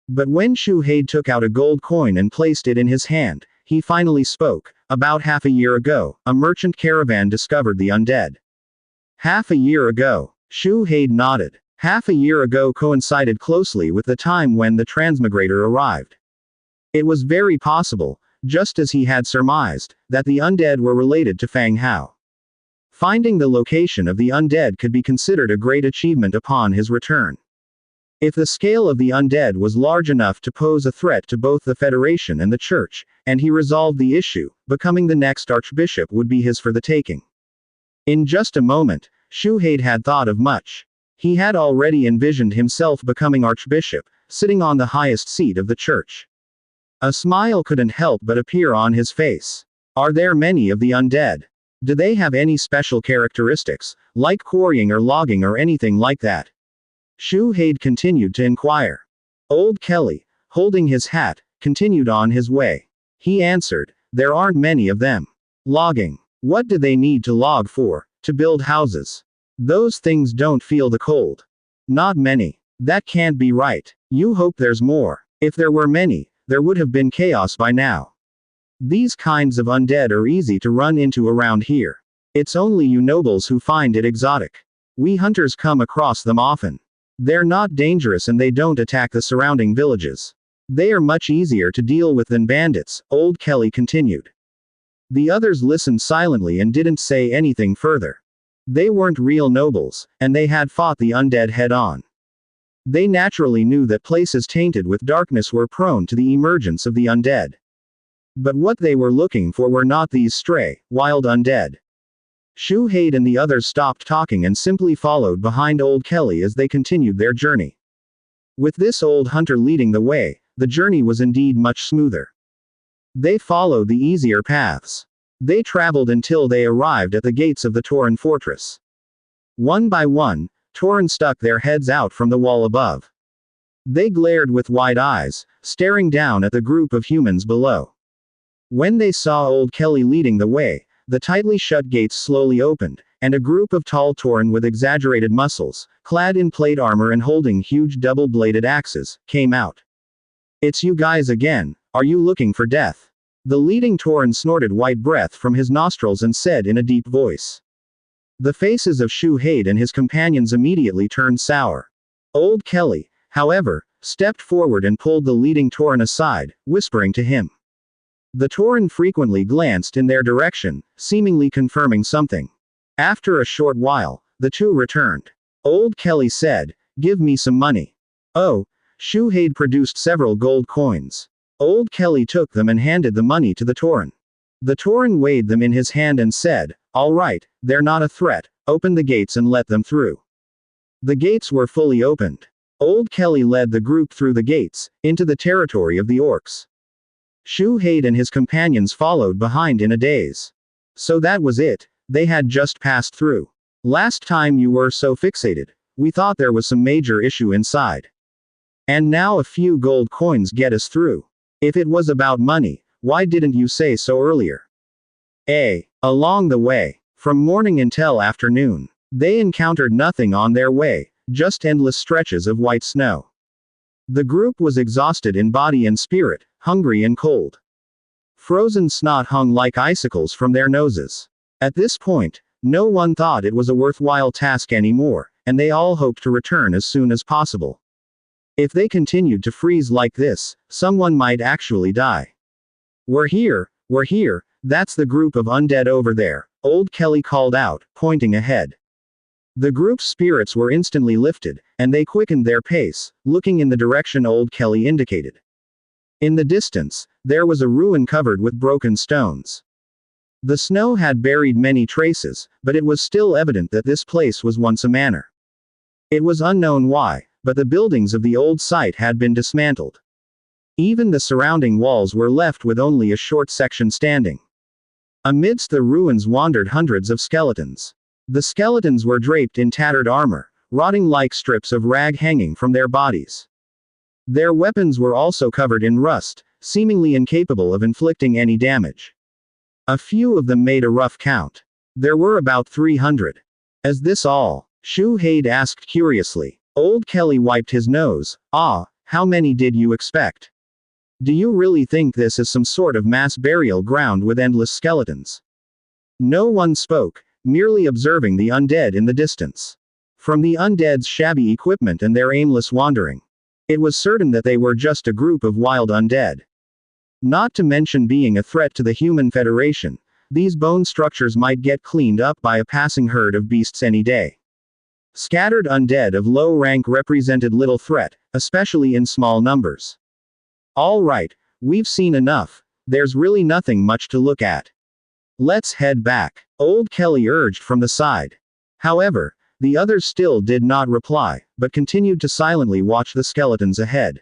But when Shuhei took out a gold coin and placed it in his hand, he finally spoke. About half a year ago, a merchant caravan discovered the undead. Half a year ago, Shuhei nodded. Half a year ago coincided closely with the time when the transmigrator arrived. It was very possible, just as he had surmised, that the undead were related to Fang Hao. Finding the location of the undead could be considered a great achievement upon his return. If the scale of the undead was large enough to pose a threat to both the Federation and the Church, and he resolved the issue, becoming the next Archbishop would be his for the taking. In just a moment, Shuhei had thought of much. He had already envisioned himself becoming Archbishop, sitting on the highest seat of the Church. A smile couldn't help but appear on his face. Are there many of the undead? Do they have any special characteristics, like quarrying or logging or anything like that? Shuhei continued to inquire. Old Kelly, holding his hat, continued on his way. He answered, there aren't many of them. Logging. What do they need to log for? To build houses. Those things don't feel the cold. Not many. That can't be right. You hope there's more. If there were many, there would have been chaos by now. These kinds of undead are easy to run into around here. It's only you nobles who find it exotic. We hunters come across them often. They're not dangerous and they don't attack the surrounding villages. They are much easier to deal with than bandits, Old Kelly continued. The others listened silently and didn't say anything further. They weren't real nobles, and they had fought the undead head-on. They naturally knew that places tainted with darkness were prone to the emergence of the undead. But what they were looking for were not these stray, wild undead. Shuhei and the others stopped talking and simply followed behind Old Kelly as they continued their journey. With this old hunter leading the way, the journey was indeed much smoother. They followed the easier paths. They traveled until they arrived at the gates of the Tauren fortress. One by one, Tauren stuck their heads out from the wall above. They glared with wide eyes, staring down at the group of humans below. When they saw Old Kelly leading the way, the tightly shut gates slowly opened, and a group of tall Tauren with exaggerated muscles, clad in plate armor and holding huge double-bladed axes, came out. It's you guys again, are you looking for death? The leading Tauren snorted white breath from his nostrils and said in a deep voice. The faces of Shuhei and his companions immediately turned sour. Old Kelly, however, stepped forward and pulled the leading Tauren aside, whispering to him. The Tauren frequently glanced in their direction, seemingly confirming something. After a short while, the two returned. Old Kelly said, give me some money. Oh, Shuhei produced several gold coins. Old Kelly took them and handed the money to the Tauren. The Tauren weighed them in his hand and said, all right, they're not a threat, open the gates and let them through. The gates were fully opened. Old Kelly led the group through the gates, into the territory of the orcs. Shuhei and his companions followed behind in a daze. So that was it, they had just passed through. Last time you were so fixated, we thought there was some major issue inside. And now a few gold coins get us through. If it was about money, why didn't you say so earlier? Along the way, from morning until afternoon, they encountered nothing on their way, just endless stretches of white snow. The group was exhausted in body and spirit, hungry and cold. Frozen snot hung like icicles from their noses. At this point, no one thought it was a worthwhile task anymore, and they all hoped to return as soon as possible. If they continued to freeze like this, someone might actually die. We're here, that's the group of undead over there, Old Kelly called out, pointing ahead. The group's spirits were instantly lifted, and they quickened their pace, looking in the direction Old Kelly indicated. In the distance, there was a ruin covered with broken stones. The snow had buried many traces, but it was still evident that this place was once a manor. It was unknown why, but the buildings of the old site had been dismantled. Even the surrounding walls were left with only a short section standing. Amidst the ruins wandered hundreds of skeletons. The skeletons were draped in tattered armor, rotting like strips of rag hanging from their bodies. Their weapons were also covered in rust, seemingly incapable of inflicting any damage. A few of them made a rough count. There were about 300. Is this all? Shuhei asked curiously. Old Kelly wiped his nose. Ah, how many did you expect? Do you really think this is some sort of mass burial ground with endless skeletons? No one spoke, merely observing the undead in the distance. From the undead's shabby equipment and their aimless wandering, it was certain that they were just a group of wild undead. Not to mention being a threat to the human federation, these bone structures might get cleaned up by a passing herd of beasts any day. Scattered undead of low rank represented little threat, especially in small numbers. All right, we've seen enough. There's really nothing much to look at. Let's head back, Old Kelly urged from the side. However, the others still did not reply, but continued to silently watch the skeletons ahead.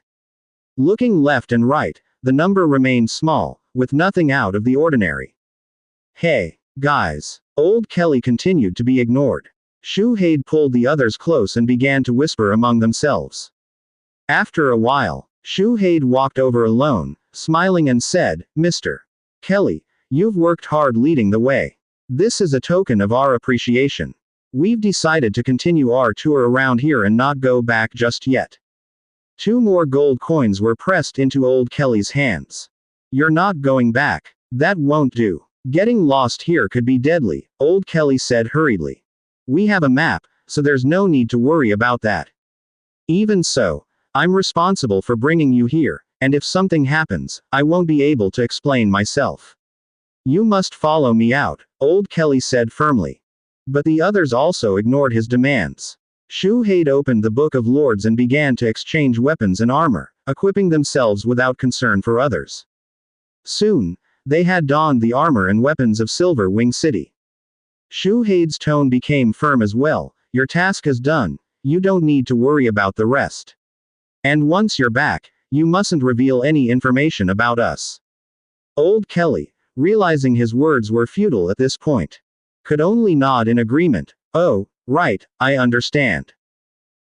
Looking left and right, the number remained small, with nothing out of the ordinary. Hey, guys. Old Kelly continued to be ignored. Shuhei pulled the others close and began to whisper among themselves. After a while, Shuhei walked over alone, smiling and said, Mr. Kelly, you've worked hard leading the way. This is a token of our appreciation. We've decided to continue our tour around here and not go back just yet. 2 more gold coins were pressed into Old Kelly's hands. You're not going back. That won't do. Getting lost here could be deadly, Old Kelly said hurriedly. We have a map, so there's no need to worry about that. Even so, I'm responsible for bringing you here, and if something happens, I won't be able to explain myself. You must follow me out, Old Kelly said firmly. But the others also ignored his demands. Shuhei opened the Book of Lords and began to exchange weapons and armor, equipping themselves without concern for others. Soon, they had donned the armor and weapons of Silver Wing City. Shuhei's tone became firm as well. Your task is done, you don't need to worry about the rest. And once you're back, you mustn't reveal any information about us. Old Kelly, realizing his words were futile at this point, could only nod in agreement. Oh, right, I understand.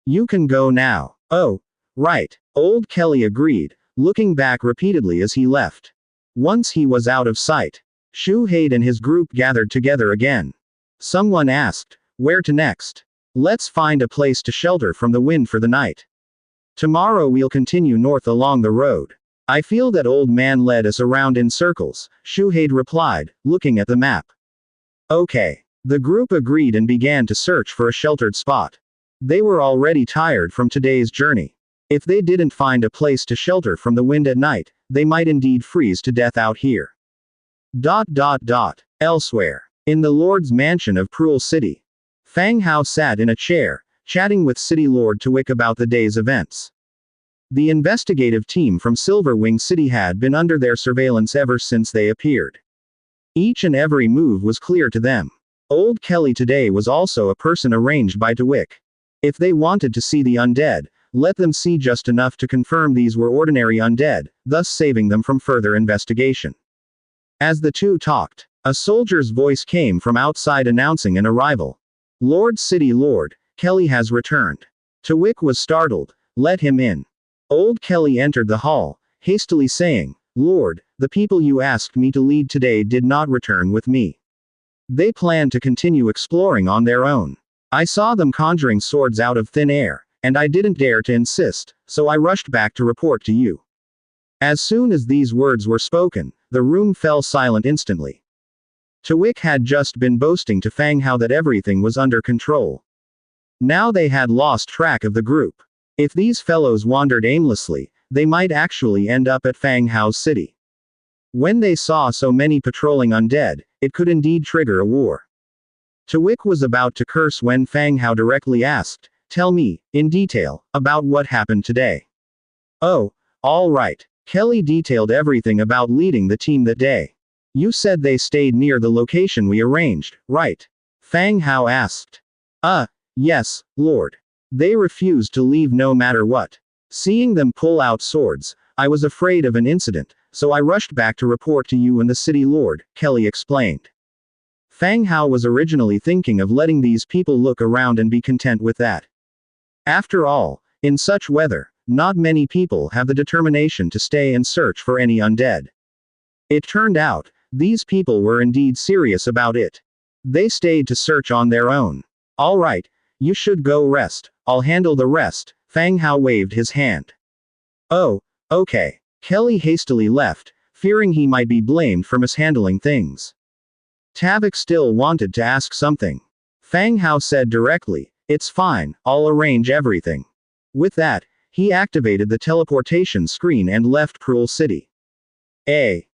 You can go now. Oh, right, Old Kelly agreed, looking back repeatedly as he left. Once he was out of sight, Shuhei and his group gathered together again. Someone asked, where to next? Let's find a place to shelter from the wind for the night. Tomorrow we'll continue north along the road. I feel that old man led us around in circles, Shuhei replied, looking at the map. Okay. The group agreed and began to search for a sheltered spot. They were already tired from today's journey. If they didn't find a place to shelter from the wind at night, they might indeed freeze to death out here. Elsewhere. In the Lord's mansion of Cruel City, Fang Hao sat in a chair, chatting with City Lord Twick about the day's events. The investigative team from Silver Wing City had been under their surveillance ever since they appeared. Each and every move was clear to them. Old Kelly today was also a person arranged by Twick. If they wanted to see the undead, let them see just enough to confirm these were ordinary undead, thus saving them from further investigation. As the two talked, a soldier's voice came from outside announcing an arrival. Lord City Lord, Kelly has returned. Twick was startled. Let him in. Old Kelly entered the hall, hastily saying, Lord, the people you asked me to lead today did not return with me. They plan to continue exploring on their own. I saw them conjuring swords out of thin air, and I didn't dare to insist, so I rushed back to report to you. As soon as these words were spoken, the room fell silent instantly. Twick had just been boasting to Fang Hao that everything was under control. Now they had lost track of the group. If these fellows wandered aimlessly, they might actually end up at Fang Hao's city. When they saw so many patrolling undead, it could indeed trigger a war. Twick was about to curse when Fang Hao directly asked, tell me, in detail, about what happened today. Oh, all right. Kelly detailed everything about leading the team that day. You said they stayed near the location we arranged, right? Fang Hao asked. Yes, Lord. They refused to leave no matter what. Seeing them pull out swords, I was afraid of an incident, so I rushed back to report to you and the city lord, Kelly explained. Fang Hao was originally thinking of letting these people look around and be content with that. After all, in such weather, not many people have the determination to stay and search for any undead. It turned out, these people were indeed serious about it. They stayed to search on their own. All right, you should go rest, I'll handle the rest, Fang Hao waved his hand. Oh, okay. Kelly hastily left, fearing he might be blamed for mishandling things. Tavik still wanted to ask something. Fang Hao said directly, it's fine, I'll arrange everything. With that, he activated the teleportation screen and left Cruel City.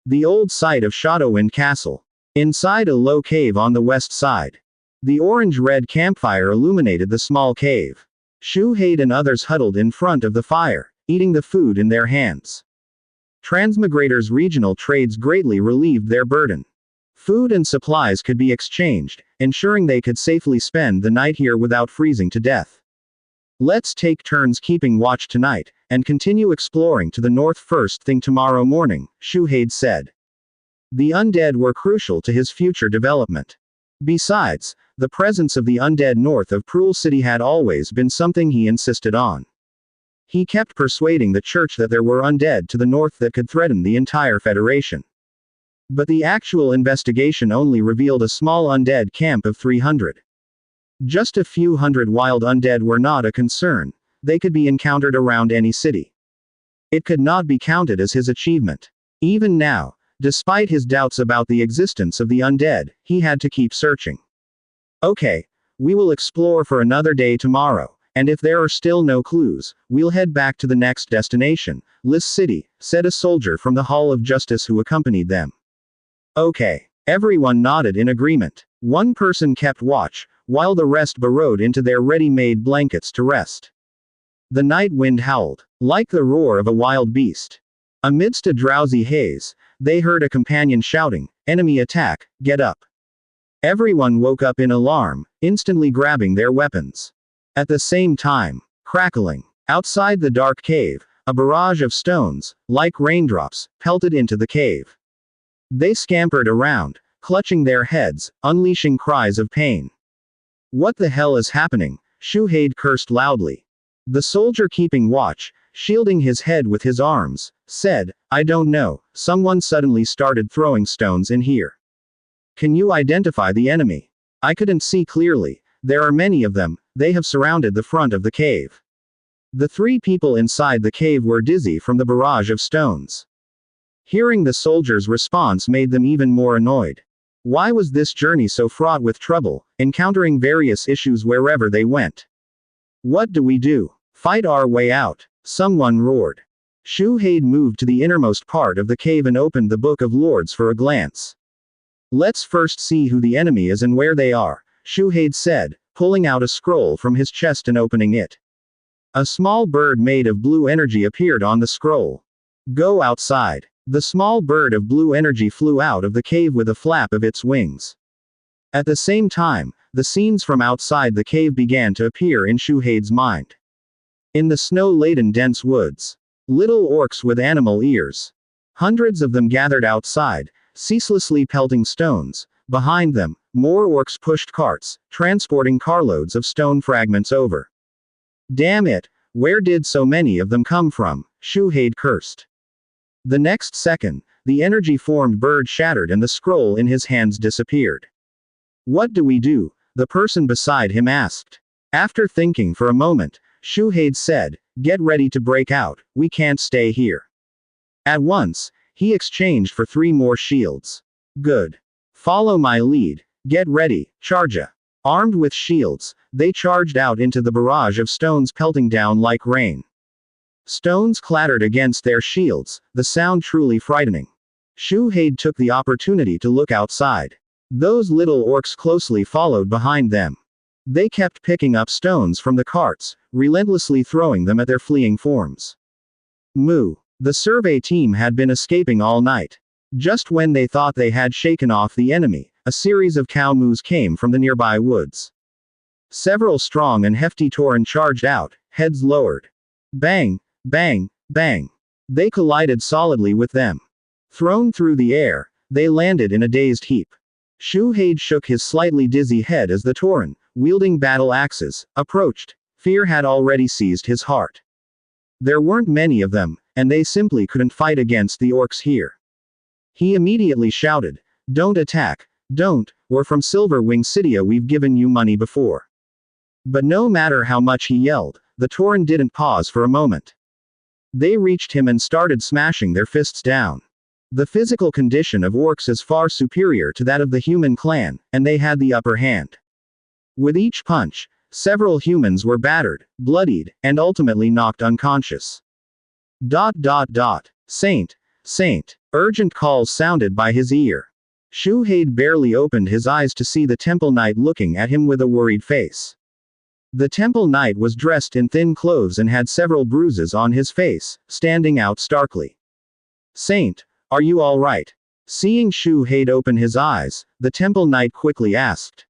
The old site of Shadowwind Castle. Inside a low cave on the west side. The orange-red campfire illuminated the small cave. Shuhei and others huddled in front of the fire, eating the food in their hands. Transmigrators' regional trades greatly relieved their burden. Food and supplies could be exchanged, ensuring they could safely spend the night here without freezing to death. Let's take turns keeping watch tonight, and continue exploring to the north first thing tomorrow morning, Shuhei said. The undead were crucial to his future development. Besides, the presence of the undead north of Cruel City had always been something he insisted on. He kept persuading the church that there were undead to the north that could threaten the entire Federation. But the actual investigation only revealed a small undead camp of 300. Just a few hundred wild undead were not a concern, they could be encountered around any city. It could not be counted as his achievement. Even now, despite his doubts about the existence of the undead, he had to keep searching. Okay, we will explore for another day tomorrow, and if there are still no clues, we'll head back to the next destination, Lis City, said a soldier from the Hall of Justice who accompanied them. Okay. Everyone nodded in agreement. One person kept watch, while the rest burrowed into their ready-made blankets to rest. The night wind howled, like the roar of a wild beast. Amidst a drowsy haze, they heard a companion shouting, "Enemy attack, get up." Everyone woke up in alarm, instantly grabbing their weapons. At the same time, crackling, outside the dark cave, a barrage of stones, like raindrops, pelted into the cave. They scampered around, clutching their heads, unleashing cries of pain. What the hell is happening? Shuhei cursed loudly. The soldier keeping watch, shielding his head with his arms, said, "I don't know, someone suddenly started throwing stones in here." "Can you identify the enemy?" "I couldn't see clearly. There are many of them, they have surrounded the front of the cave." The three people inside the cave were dizzy from the barrage of stones. Hearing the soldier's response made them even more annoyed. Why was this journey so fraught with trouble, encountering various issues wherever they went? "What do we do? Fight our way out?" someone roared. Shuhei moved to the innermost part of the cave and opened the Book of Lords for a glance. "Let's first see who the enemy is and where they are," Shuhei said, pulling out a scroll from his chest and opening it. A small bird made of blue energy appeared on the scroll. "Go outside." The small bird of blue energy flew out of the cave with a flap of its wings. At the same time, the scenes from outside the cave began to appear in Shuhei's mind. In the snow-laden dense woods. Little orcs with animal ears. Hundreds of them gathered outside, ceaselessly pelting stones. Behind them, more orcs pushed carts, transporting carloads of stone fragments over. "Damn it, where did so many of them come from?" Shuhei cursed. The next second, the energy-formed bird shattered and the scroll in his hands disappeared. "What do we do?" the person beside him asked. After thinking for a moment, Shuhei said, "Get ready to break out, we can't stay here." At once, he exchanged for 3 more shields. "Good. Follow my lead. Get ready, charge." Armed with shields, they charged out into the barrage of stones pelting down like rain. Stones clattered against their shields, the sound truly frightening. Shuhei took the opportunity to look outside. Those little orcs closely followed behind them. They kept picking up stones from the carts, relentlessly throwing them at their fleeing forms. Moo. The survey team had been escaping all night. Just when they thought they had shaken off the enemy, a series of cow moos came from the nearby woods. Several strong and hefty Tauren charged out, heads lowered. Bang, bang, bang. They collided solidly with them. Thrown through the air, they landed in a dazed heap. Shuhei shook his slightly dizzy head as the Tauren, wielding battle axes, approached. Fear had already seized his heart. There weren't many of them, and they simply couldn't fight against the orcs here. He immediately shouted, "Don't attack, don't, we're from Silverwing City, we've given you money before." But no matter how much he yelled, the Tauren didn't pause for a moment. They reached him and started smashing their fists down. The physical condition of orcs is far superior to that of the human clan, and they had the upper hand. With each punch, several humans were battered, bloodied, and ultimately knocked unconscious. Saint, Saint. Urgent calls sounded by his ear. Shuhei barely opened his eyes to see the Temple Knight looking at him with a worried face. The Temple Knight was dressed in thin clothes and had several bruises on his face, standing out starkly. "Saint, are you all right?" Seeing Shuhei open his eyes, the Temple Knight quickly asked.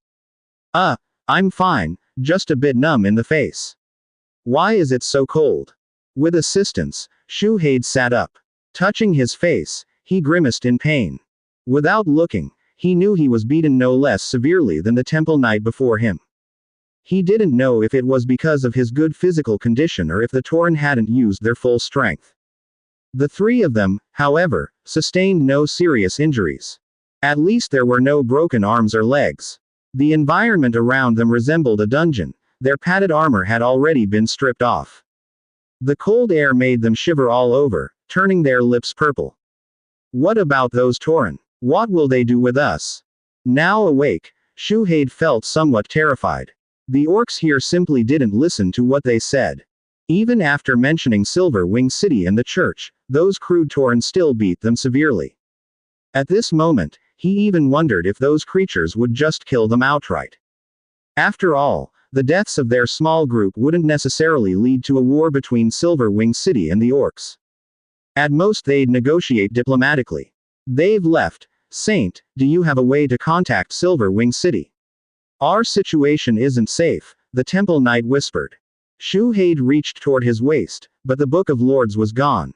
I'm fine, just a bit numb in the face." "Why is it so cold?" With assistance, Shuhei sat up. Touching his face, he grimaced in pain. Without looking, he knew he was beaten no less severely than the Temple Knight before him. He didn't know if it was because of his good physical condition or if the Tauren hadn't used their full strength. The three of them, however, sustained no serious injuries. At least there were no broken arms or legs. The environment around them resembled a dungeon. Their padded armor had already been stripped off. The cold air made them shiver all over, turning their lips purple. What about those Tauren? What will they do with us? Now awake, Shuhei felt somewhat terrified. The orcs here simply didn't listen to what they said. Even after mentioning Silverwing City and the church, those crude Tauren still beat them severely. At this moment, he even wondered if those creatures would just kill them outright. After all, the deaths of their small group wouldn't necessarily lead to a war between Silverwing City and the orcs. At most they'd negotiate diplomatically. "They've left. Saint, do you have a way to contact Silverwing City?" "Our situation isn't safe," the Temple Knight whispered. Shuhei reached toward his waist, but the Book of Lords was gone.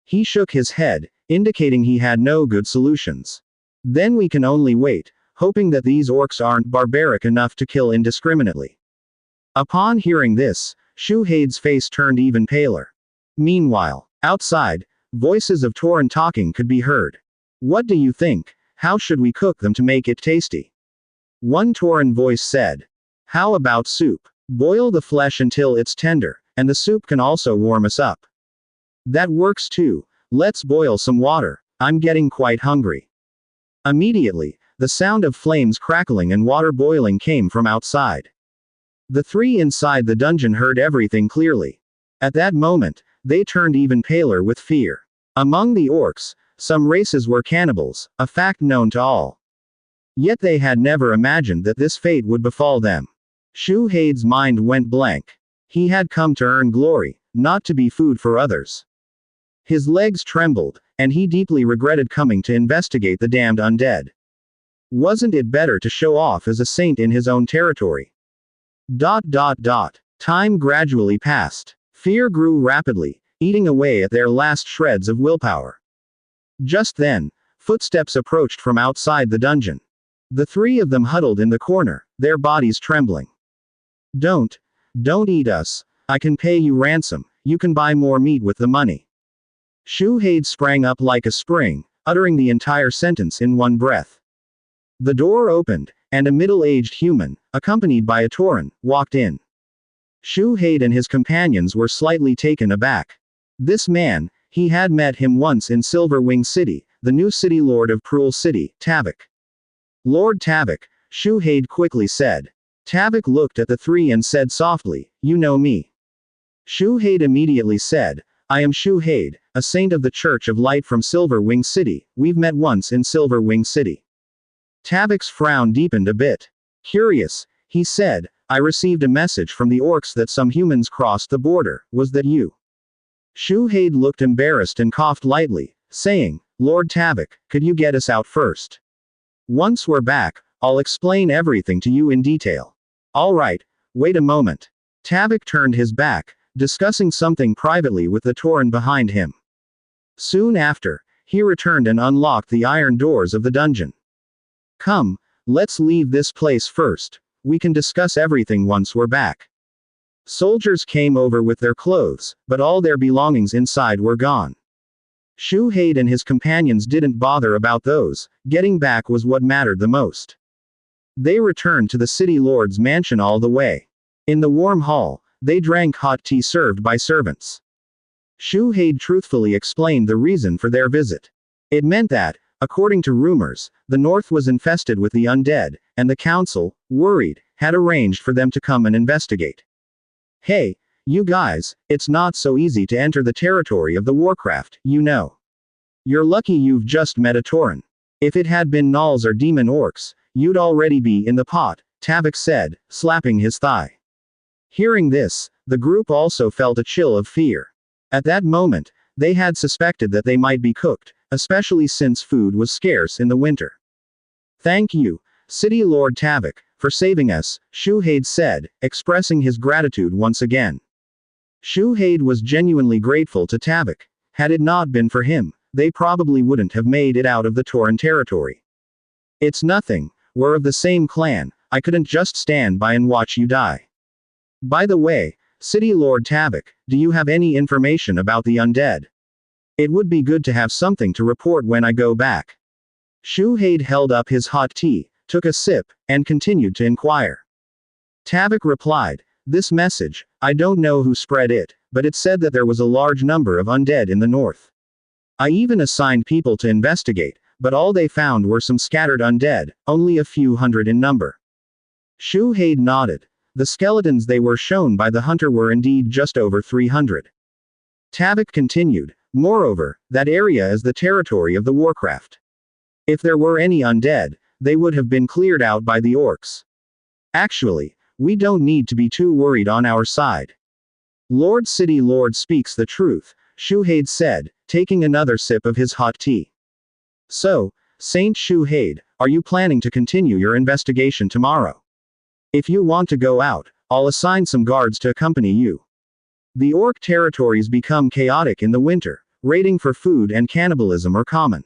He shook his head, indicating he had no good solutions. "Then we can only wait, hoping that these orcs aren't barbaric enough to kill indiscriminately." Upon hearing this, Shuhei's face turned even paler. Meanwhile, outside, voices of Tauren talking could be heard. "What do you think? How should we cook them to make it tasty?" One Tauren voice said. "How about soup? Boil the flesh until it's tender, and the soup can also warm us up." "That works too. Let's boil some water. I'm getting quite hungry." Immediately, the sound of flames crackling and water boiling came from outside. The three inside the dungeon heard everything clearly. At that moment, they turned even paler with fear. Among the orcs, some races were cannibals, a fact known to all. Yet they had never imagined that this fate would befall them. Shuhei's mind went blank. He had come to earn glory, not to be food for others. His legs trembled, and he deeply regretted coming to investigate the damned undead. Wasn't it better to show off as a saint in his own territory? Time gradually passed. Fear grew rapidly, eating away at their last shreds of willpower. Just then, footsteps approached from outside the dungeon. The three of them huddled in the corner, their bodies trembling. Don't eat us. I can pay you ransom, you can buy more meat with the money." Shuhei sprang up like a spring, uttering the entire sentence in one breath. The door opened, and a middle-aged human, accompanied by a Tauren, walked in. Shuhei and his companions were slightly taken aback. This man, he had met him once in Silverwing City, the new city lord of Cruel City, Tavok. "Lord Tavok," Shuhei quickly said. Tavok looked at the three and said softly, "You know me." Shuhei immediately said, "I am Shuhei, a saint of the Church of Light from Silverwing City. We've met once in Silverwing City." Tavok's frown deepened a bit. "Curious," he said, "I received a message from the orcs that some humans crossed the border. Was that you?" Shuhei looked embarrassed and coughed lightly, saying, Lord Tavik, could you get us out first? Once we're back, I'll explain everything to you in detail. All right, wait a moment. Tavik turned his back, discussing something privately with the Tauren behind him. Soon after, he returned and unlocked the iron doors of the dungeon. Come, let's leave this place first. We can discuss everything once we're back. Soldiers came over with their clothes, but all their belongings inside were gone. Shuhei and his companions didn't bother about those, getting back was what mattered the most. They returned to the city lord's mansion all the way. In the warm hall, they drank hot tea served by servants. Shuhei truthfully explained the reason for their visit. It meant that, according to rumors, the north was infested with the undead, and the council, worried, had arranged for them to come and investigate. Hey, you guys, it's not so easy to enter the territory of the Warcraft, you know. You're lucky you've just met a Tauren. If it had been gnolls or demon orcs, you'd already be in the pot, Tavik said, slapping his thigh. Hearing this, the group also felt a chill of fear. At that moment, they had suspected that they might be cooked, especially since food was scarce in the winter. Thank you, City Lord Tavik, for saving us, Shuhei said, expressing his gratitude once again. Shuhei was genuinely grateful to Tavik. Had it not been for him, they probably wouldn't have made it out of the Tauren territory. It's nothing, we're of the same clan, I couldn't just stand by and watch you die. By the way, City Lord Tavik, do you have any information about the undead? It would be good to have something to report when I go back. Shuhei held up his hot tea, took a sip, and continued to inquire. Tavik replied, this message, I don't know who spread it, but it said that there was a large number of undead in the north. I even assigned people to investigate, but all they found were some scattered undead, only a few hundred in number. Shuhei nodded. The skeletons they were shown by the hunter were indeed just over 300. Tavik continued, moreover, that area is the territory of the Warcraft. If there were any undead, they would have been cleared out by the orcs. Actually, we don't need to be too worried on our side. Lord City Lord speaks the truth, Shuhei said, taking another sip of his hot tea. So, Saint Shuhei, are you planning to continue your investigation tomorrow? If you want to go out, I'll assign some guards to accompany you. The orc territories become chaotic in the winter, raiding for food and cannibalism are common.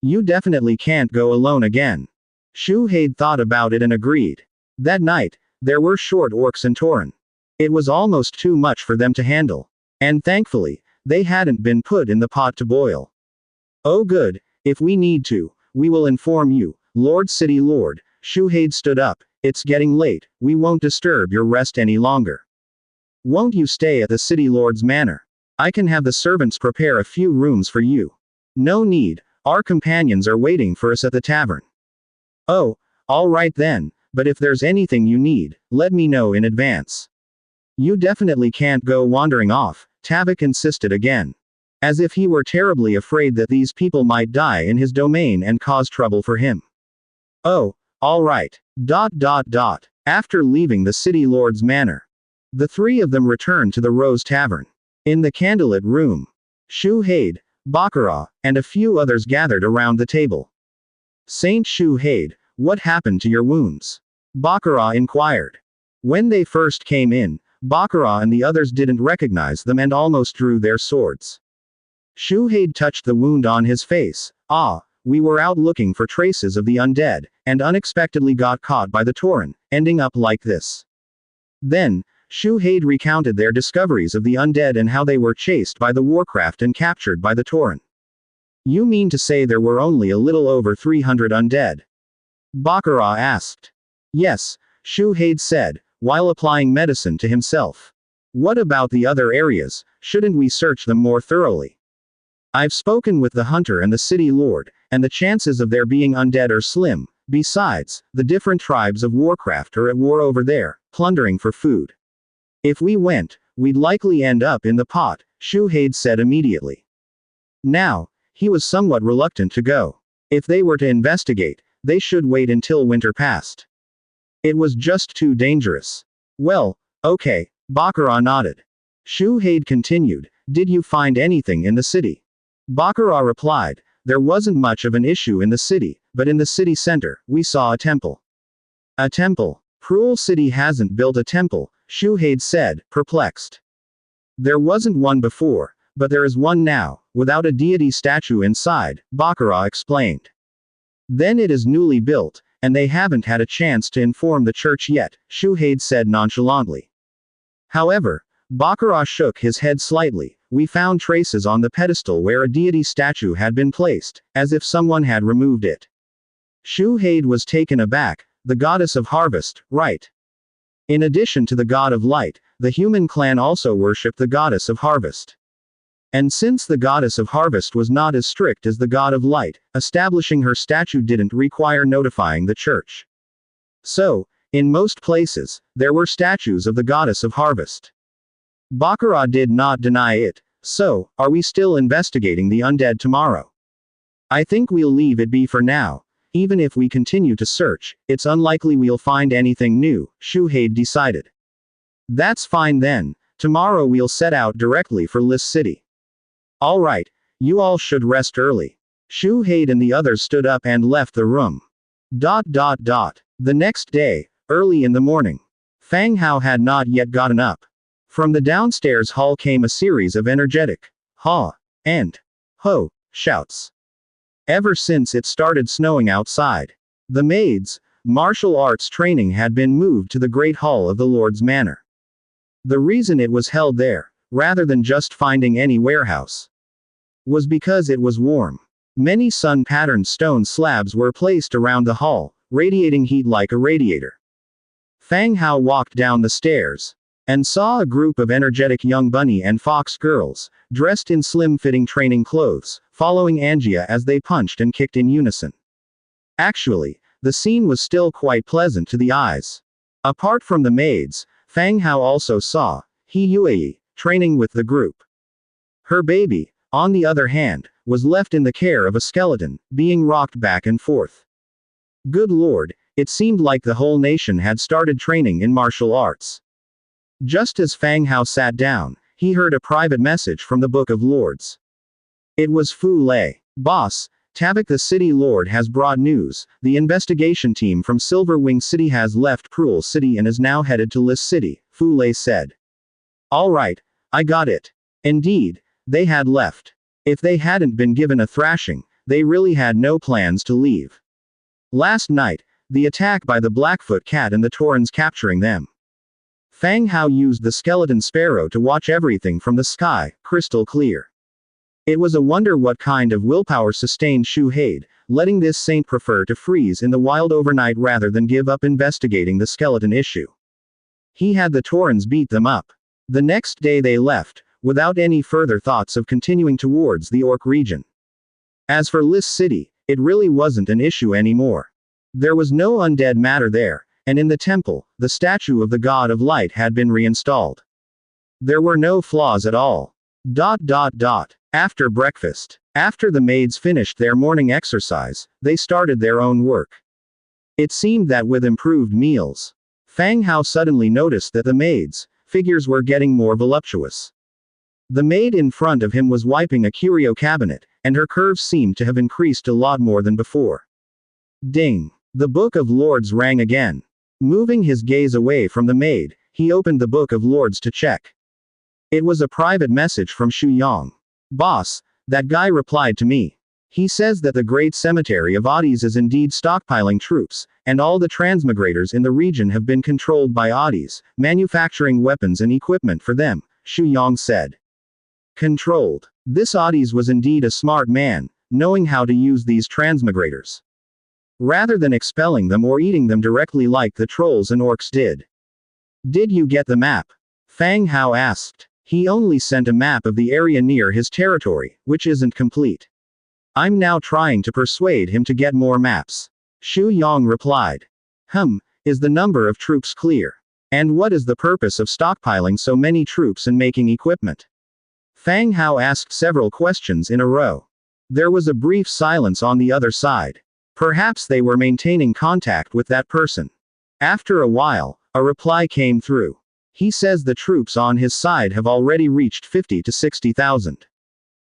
You definitely can't go alone again. Shuhei thought about it and agreed. That night, there were short orcs and Tauren. It was almost too much for them to handle. And thankfully, they hadn't been put in the pot to boil. Oh good, if we need to, we will inform you, Lord City Lord. Shuhei stood up, it's getting late, we won't disturb your rest any longer. Won't you stay at the City Lord's manor? I can have the servants prepare a few rooms for you. No need, our companions are waiting for us at the tavern. Oh, all right then, but if there's anything you need, let me know in advance. You definitely can't go wandering off, Tavik insisted again. As if he were terribly afraid that these people might die in his domain and cause trouble for him. Oh, all right. After leaving the City Lord's manor, the three of them returned to the Rose Tavern. In the candlelit room, Shuhei, Baccarat, and a few others gathered around the table. Saint Shuhei, what happened to your wounds? Baccarat inquired. When they first came in, Baccarat and the others didn't recognize them and almost drew their swords. Shuhei touched the wound on his face. We were out looking for traces of the undead, and unexpectedly got caught by the Tauren, ending up like this. Then, Shuhei recounted their discoveries of the undead and how they were chased by the Warcraft and captured by the Tauren. You mean to say there were only a little over 300 undead? Baccarat asked. Yes, Shuhei said, while applying medicine to himself. What about the other areas, shouldn't we search them more thoroughly? I've spoken with the hunter and the city lord, and the chances of there being undead are slim. Besides, the different tribes of Warcraft are at war over there, plundering for food. If we went, we'd likely end up in the pot, Shuhei said immediately. Now, he was somewhat reluctant to go. If they were to investigate, they should wait until winter passed. It was just too dangerous. Well, okay, Baccarat nodded. Shuhei continued, did you find anything in the city? Baccarat replied, there wasn't much of an issue in the city, but in the city center, we saw a temple. A temple? Cruel City hasn't built a temple, Shuhei said, perplexed. There wasn't one before, but there is one now, without a deity statue inside, Baccarat explained. Then it is newly built, and they haven't had a chance to inform the church yet, Shuhei said nonchalantly. However, Baccarat shook his head slightly. We found traces on the pedestal where a deity statue had been placed, as if someone had removed it. Shuhei was taken aback. The goddess of harvest, right? In addition to the god of light, the human clan also worshipped the goddess of harvest. And since the goddess of harvest was not as strict as the god of light, establishing her statue didn't require notifying the church. So, in most places, there were statues of the goddess of harvest. Baccarat did not deny it. So, are we still investigating the undead tomorrow? I think we'll leave it be for now. Even if we continue to search, it's unlikely we'll find anything new, Shuhei decided. That's fine then. Tomorrow we'll set out directly for Lis City. Alright, you all should rest early. Shuhei and the others stood up and left the room. The next day, early in the morning, Fang Hao had not yet gotten up. From the downstairs hall came a series of energetic, ha, and ho, shouts. Ever since it started snowing outside, the maids' martial arts training had been moved to the Great Hall of the Lord's Manor. The reason it was held there, rather than just finding any warehouse, was because it was warm. Many sun-patterned stone slabs were placed around the hall, radiating heat like a radiator. Fang Hao walked down the stairs and saw a group of energetic young bunny and fox girls, dressed in slim-fitting training clothes, following Angia as they punched and kicked in unison. Actually, the scene was still quite pleasant to the eyes. Apart from the maids, Fang Hao also saw He Yue training with the group. Her baby, on the other hand, was left in the care of a skeleton, being rocked back and forth. Good lord, it seemed like the whole nation had started training in martial arts. Just as Fang Hao sat down, he heard a private message from the Book of Lords. It was Fu Lei. Boss, Tavok the City Lord has brought news. The investigation team from Silver Wing City has left Cruel City and is now headed to Lis City, Fu Lei said. Alright, I got it. Indeed, they had left. If they hadn't been given a thrashing, they really had no plans to leave. Last night, the attack by the Blackfoot Cat and the Taurens capturing them. Fang Hao used the skeleton sparrow to watch everything from the sky, crystal clear. It was a wonder what kind of willpower sustained Shuhei, letting this saint prefer to freeze in the wild overnight rather than give up investigating the skeleton issue. He had the Taurens beat them up. The next day they left, without any further thoughts of continuing towards the Orc region. As for Lis City, it really wasn't an issue anymore. There was no undead matter there. And in the temple, the statue of the god of light had been reinstalled. There were no flaws at all. After breakfast, after the maids finished their morning exercise, they started their own work. It seemed that with improved meals, Fang Hao suddenly noticed that the maids' figures were getting more voluptuous. The maid in front of him was wiping a curio cabinet, and her curves seemed to have increased a lot more than before. Ding! The Book of Lords rang again. Moving his gaze away from the maid, he opened the Book of Lords to check. It was a private message from Shu Yang. Boss, that guy replied to me. He says that the Great Cemetery of Oddies is indeed stockpiling troops, and all the transmigrators in the region have been controlled by Oddies, manufacturing weapons and equipment for them, Shu Yang said. Controlled. This Oddies was indeed a smart man, knowing how to use these transmigrators. Rather than expelling them or eating them directly like the trolls and orcs did. Did you get the map? Fang Hao asked. He only sent a map of the area near his territory, which isn't complete. I'm now trying to persuade him to get more maps. Shu Yang replied. Is the number of troops clear? And what is the purpose of stockpiling so many troops and making equipment? Fang Hao asked several questions in a row. There was a brief silence on the other side. Perhaps they were maintaining contact with that person. After a while, a reply came through. He says the troops on his side have already reached 50 to 60,000.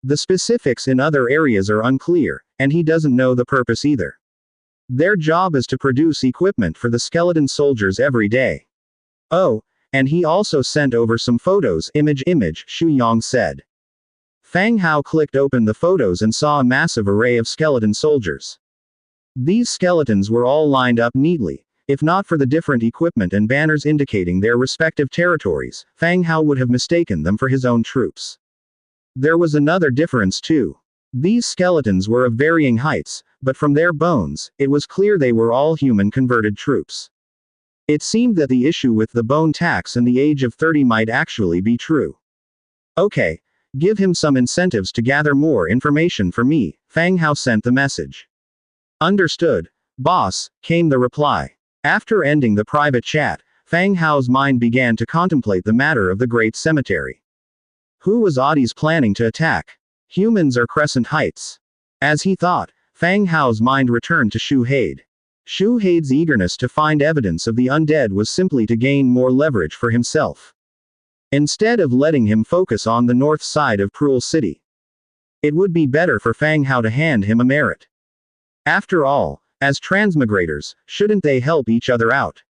The specifics in other areas are unclear, and he doesn't know the purpose either. Their job is to produce equipment for the skeleton soldiers every day. Oh, and he also sent over some photos, image, Shu Yang said. Fang Hao clicked open the photos and saw a massive array of skeleton soldiers. These skeletons were all lined up neatly. If not for the different equipment and banners indicating their respective territories, Fang Hao would have mistaken them for his own troops. There was another difference too. These skeletons were of varying heights, but from their bones, it was clear they were all human-converted troops. It seemed that the issue with the bone tax and the age of 30 might actually be true. Okay, give him some incentives to gather more information for me, Fang Hao sent the message. Understood, boss, came the reply. After ending the private chat, Fang Hao's mind began to contemplate the matter of the Great Cemetery. Who was Adi's planning to attack? Humans or Crescent Heights? As he thought, Fang Hao's mind returned to Shu Haid. Shu Haid's eagerness to find evidence of the undead was simply to gain more leverage for himself. Instead of letting him focus on the north side of Cruel City. It would be better for Fang Hao to hand him a merit. After all, as transmigrators, shouldn't they help each other out?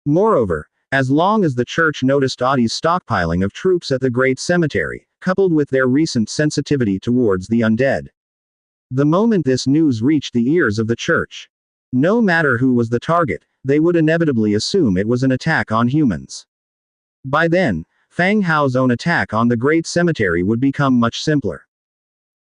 Moreover, as long as the church noticed Adi's stockpiling of troops at the Great Cemetery, coupled with their recent sensitivity towards the undead. The moment this news reached the ears of the church, no matter who was the target, they would inevitably assume it was an attack on humans. By then, Fang Hao's own attack on the Great Cemetery would become much simpler.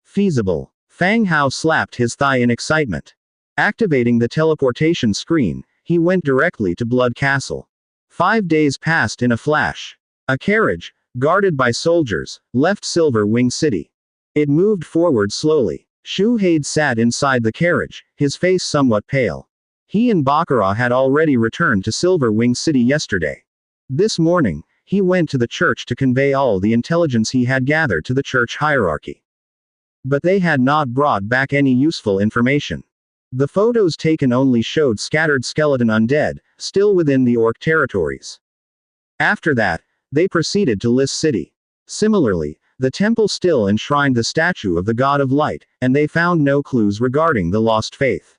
Feasible. Fang Hao slapped his thigh in excitement. Activating the teleportation screen, he went directly to Blood Castle. 5 days passed in a flash. A carriage, guarded by soldiers, left Silver Wing City. It moved forward slowly. Shu Haid sat inside the carriage, his face somewhat pale. He and Baccarat had already returned to Silver Wing City yesterday. This morning, he went to the church to convey all the intelligence he had gathered to the church hierarchy. But they had not brought back any useful information. The photos taken only showed scattered skeleton undead, still within the orc territories. After that, they proceeded to Lys City. Similarly, the temple still enshrined the statue of the God of Light, and they found no clues regarding the lost faith.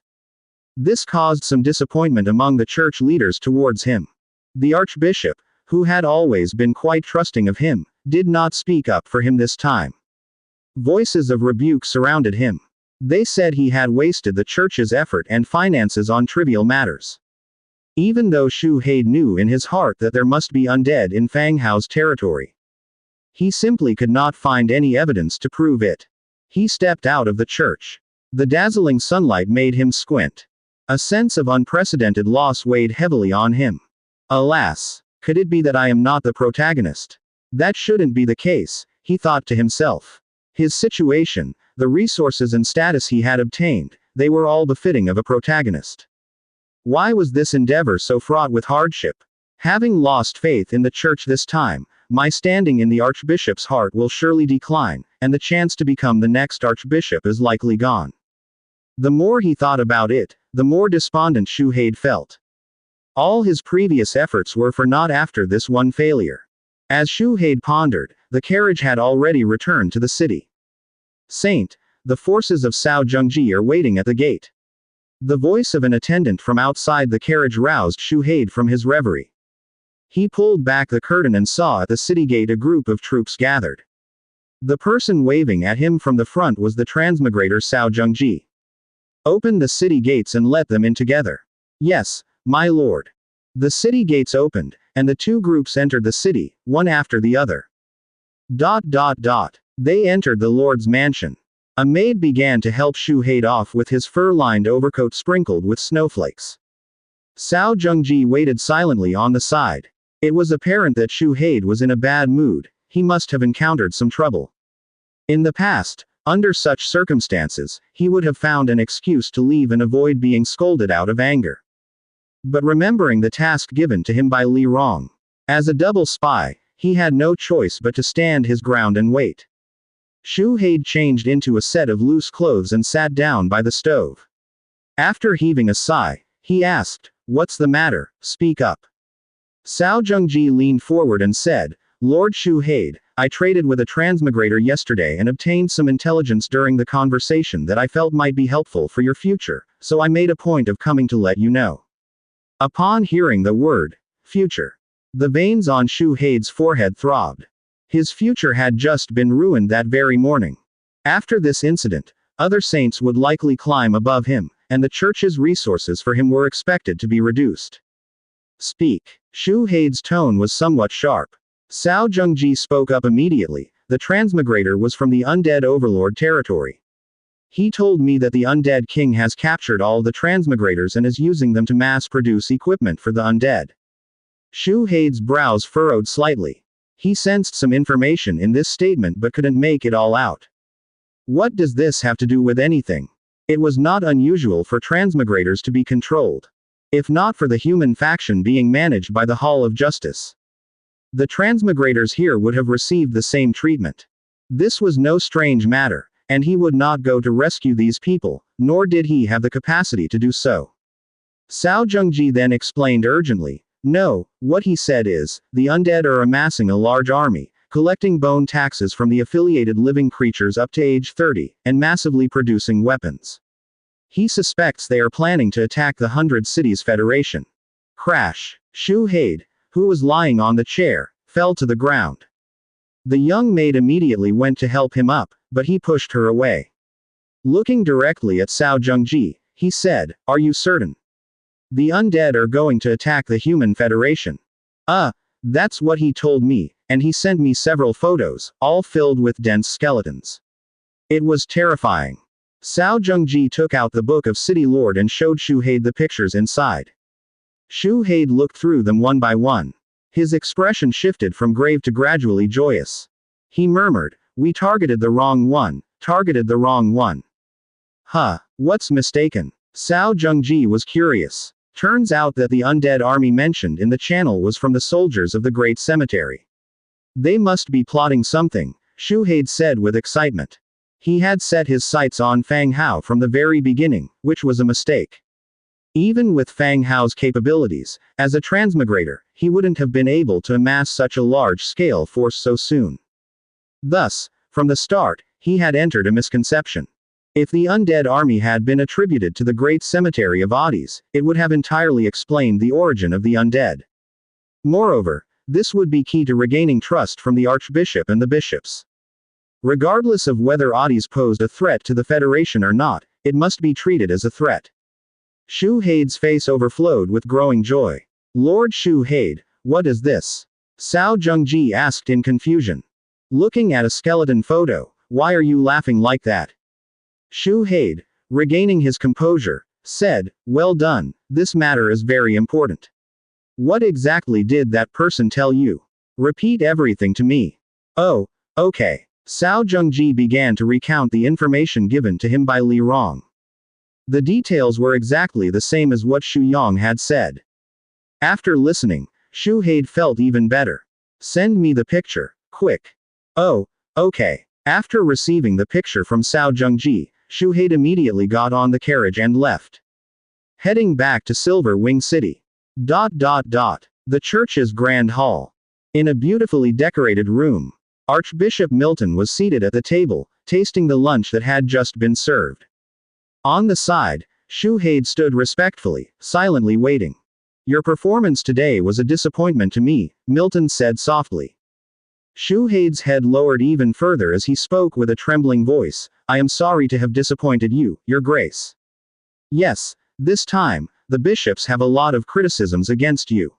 This caused some disappointment among the church leaders towards him. The archbishop, who had always been quite trusting of him, did not speak up for him this time. Voices of rebuke surrounded him. They said he had wasted the church's effort and finances on trivial matters. Even though Shu Haid knew in his heart that there must be undead in Fang Hao's territory, he simply could not find any evidence to prove it. He stepped out of the church. The dazzling sunlight made him squint. A sense of unprecedented loss weighed heavily on him. Alas, could it be that I am not the protagonist? That shouldn't be the case, he thought to himself. His situation, the resources and status he had obtained, they were all befitting of a protagonist. Why was this endeavor so fraught with hardship? Having lost faith in the church this time, my standing in the archbishop's heart will surely decline, and the chance to become the next archbishop is likely gone. The more he thought about it, the more despondent Shu Haid felt. All his previous efforts were for naught after this one failure. As Shu Haid pondered, the carriage had already returned to the city. Saint, the forces of Cao Zhengji are waiting at the gate. The voice of an attendant from outside the carriage roused Shu Haid from his reverie. He pulled back the curtain and saw at the city gate a group of troops gathered. The person waving at him from the front was the transmigrator Cao Zhengji. Open the city gates and let them in together. Yes, my lord. The city gates opened, and the two groups entered the city, one after the other. They entered the lord's mansion. A maid began to help Shu Haid off with his fur-lined overcoat sprinkled with snowflakes. Cao Zhengji waited silently on the side. It was apparent that Shu Haid was in a bad mood. He must have encountered some trouble. In the past, under such circumstances, he would have found an excuse to leave and avoid being scolded out of anger. But remembering the task given to him by Li Rong, as a double spy, he had no choice but to stand his ground and wait. Shu Haid changed into a set of loose clothes and sat down by the stove. After heaving a sigh, he asked, "What's the matter? Speak up." Cao Zhengji leaned forward and said, "Lord Shu Haid, I traded with a transmigrator yesterday and obtained some intelligence during the conversation that I felt might be helpful for your future, so I made a point of coming to let you know. Upon hearing the word, future, the veins on Shuhei's forehead throbbed. His future had just been ruined that very morning. After this incident, other saints would likely climb above him, and the church's resources for him were expected to be reduced. Speak. Shuhei's tone was somewhat sharp. Cao Zhengji spoke up immediately. The transmigrator was from the Undead Overlord territory. He told me that the Undead King has captured all the transmigrators and is using them to mass-produce equipment for the Undead. Shuhei's brows furrowed slightly. He sensed some information in this statement but couldn't make it all out. What does this have to do with anything? It was not unusual for transmigrators to be controlled. If not for the human faction being managed by the Hall of Justice, the transmigrators here would have received the same treatment. This was no strange matter, and he would not go to rescue these people, nor did he have the capacity to do so. Cao Zhengji then explained urgently, no, what he said is, the undead are amassing a large army, collecting bone taxes from the affiliated living creatures up to age 30, and massively producing weapons. He suspects they are planning to attack the 100 Cities Federation. Crash. Shuhei, who was lying on the chair, fell to the ground. The young maid immediately went to help him up, but he pushed her away. Looking directly at Cao Zhengji, he said, are you certain? The undead are going to attack the Human Federation. That's what he told me, and he sent me several photos, all filled with dense skeletons. It was terrifying. Cao Zhengji took out the Book of City Lord and showed Shuhei the pictures inside. Shuhei looked through them one by one. His expression shifted from grave to gradually joyous. He murmured, we targeted the wrong one. What's mistaken? Cao Zhengji was curious. Turns out that the undead army mentioned in the channel was from the soldiers of the Great Cemetery. They must be plotting something, Shuhei said with excitement. He had set his sights on Fang Hao from the very beginning, which was a mistake. Even with Fang Hao's capabilities, as a transmigrator, he wouldn't have been able to amass such a large-scale force so soon. Thus, from the start, he had entered a misconception. If the undead army had been attributed to the Great Cemetery of Oddies, it would have entirely explained the origin of the undead. Moreover, this would be key to regaining trust from the Archbishop and the bishops. Regardless of whether Oddies posed a threat to the Federation or not, it must be treated as a threat. Shuhei's face overflowed with growing joy. Lord Shuhei, what is this? Cao Zhengji asked in confusion. Looking at a skeleton photo, why are you laughing like that? Shuhei, regaining his composure, said, well done, this matter is very important. What exactly did that person tell you? Repeat everything to me. Oh, okay. Cao Zhengji began to recount the information given to him by Li Rong. The details were exactly the same as what Xu Yang had said. After listening, Shuhei felt even better. Send me the picture, quick. Oh, okay. After receiving the picture from Cao Zhengji, Shuhei immediately got on the carriage and left. Heading back to Silver Wing City. The church's grand hall. In a beautifully decorated room, Archbishop Milton was seated at the table, tasting the lunch that had just been served. On the side, Shuhei stood respectfully, silently waiting. Your performance today was a disappointment to me, Milton said softly. Shuhei's head lowered even further as he spoke with a trembling voice, I am sorry to have disappointed you, Your Grace. Yes, this time, the bishops have a lot of criticisms against you.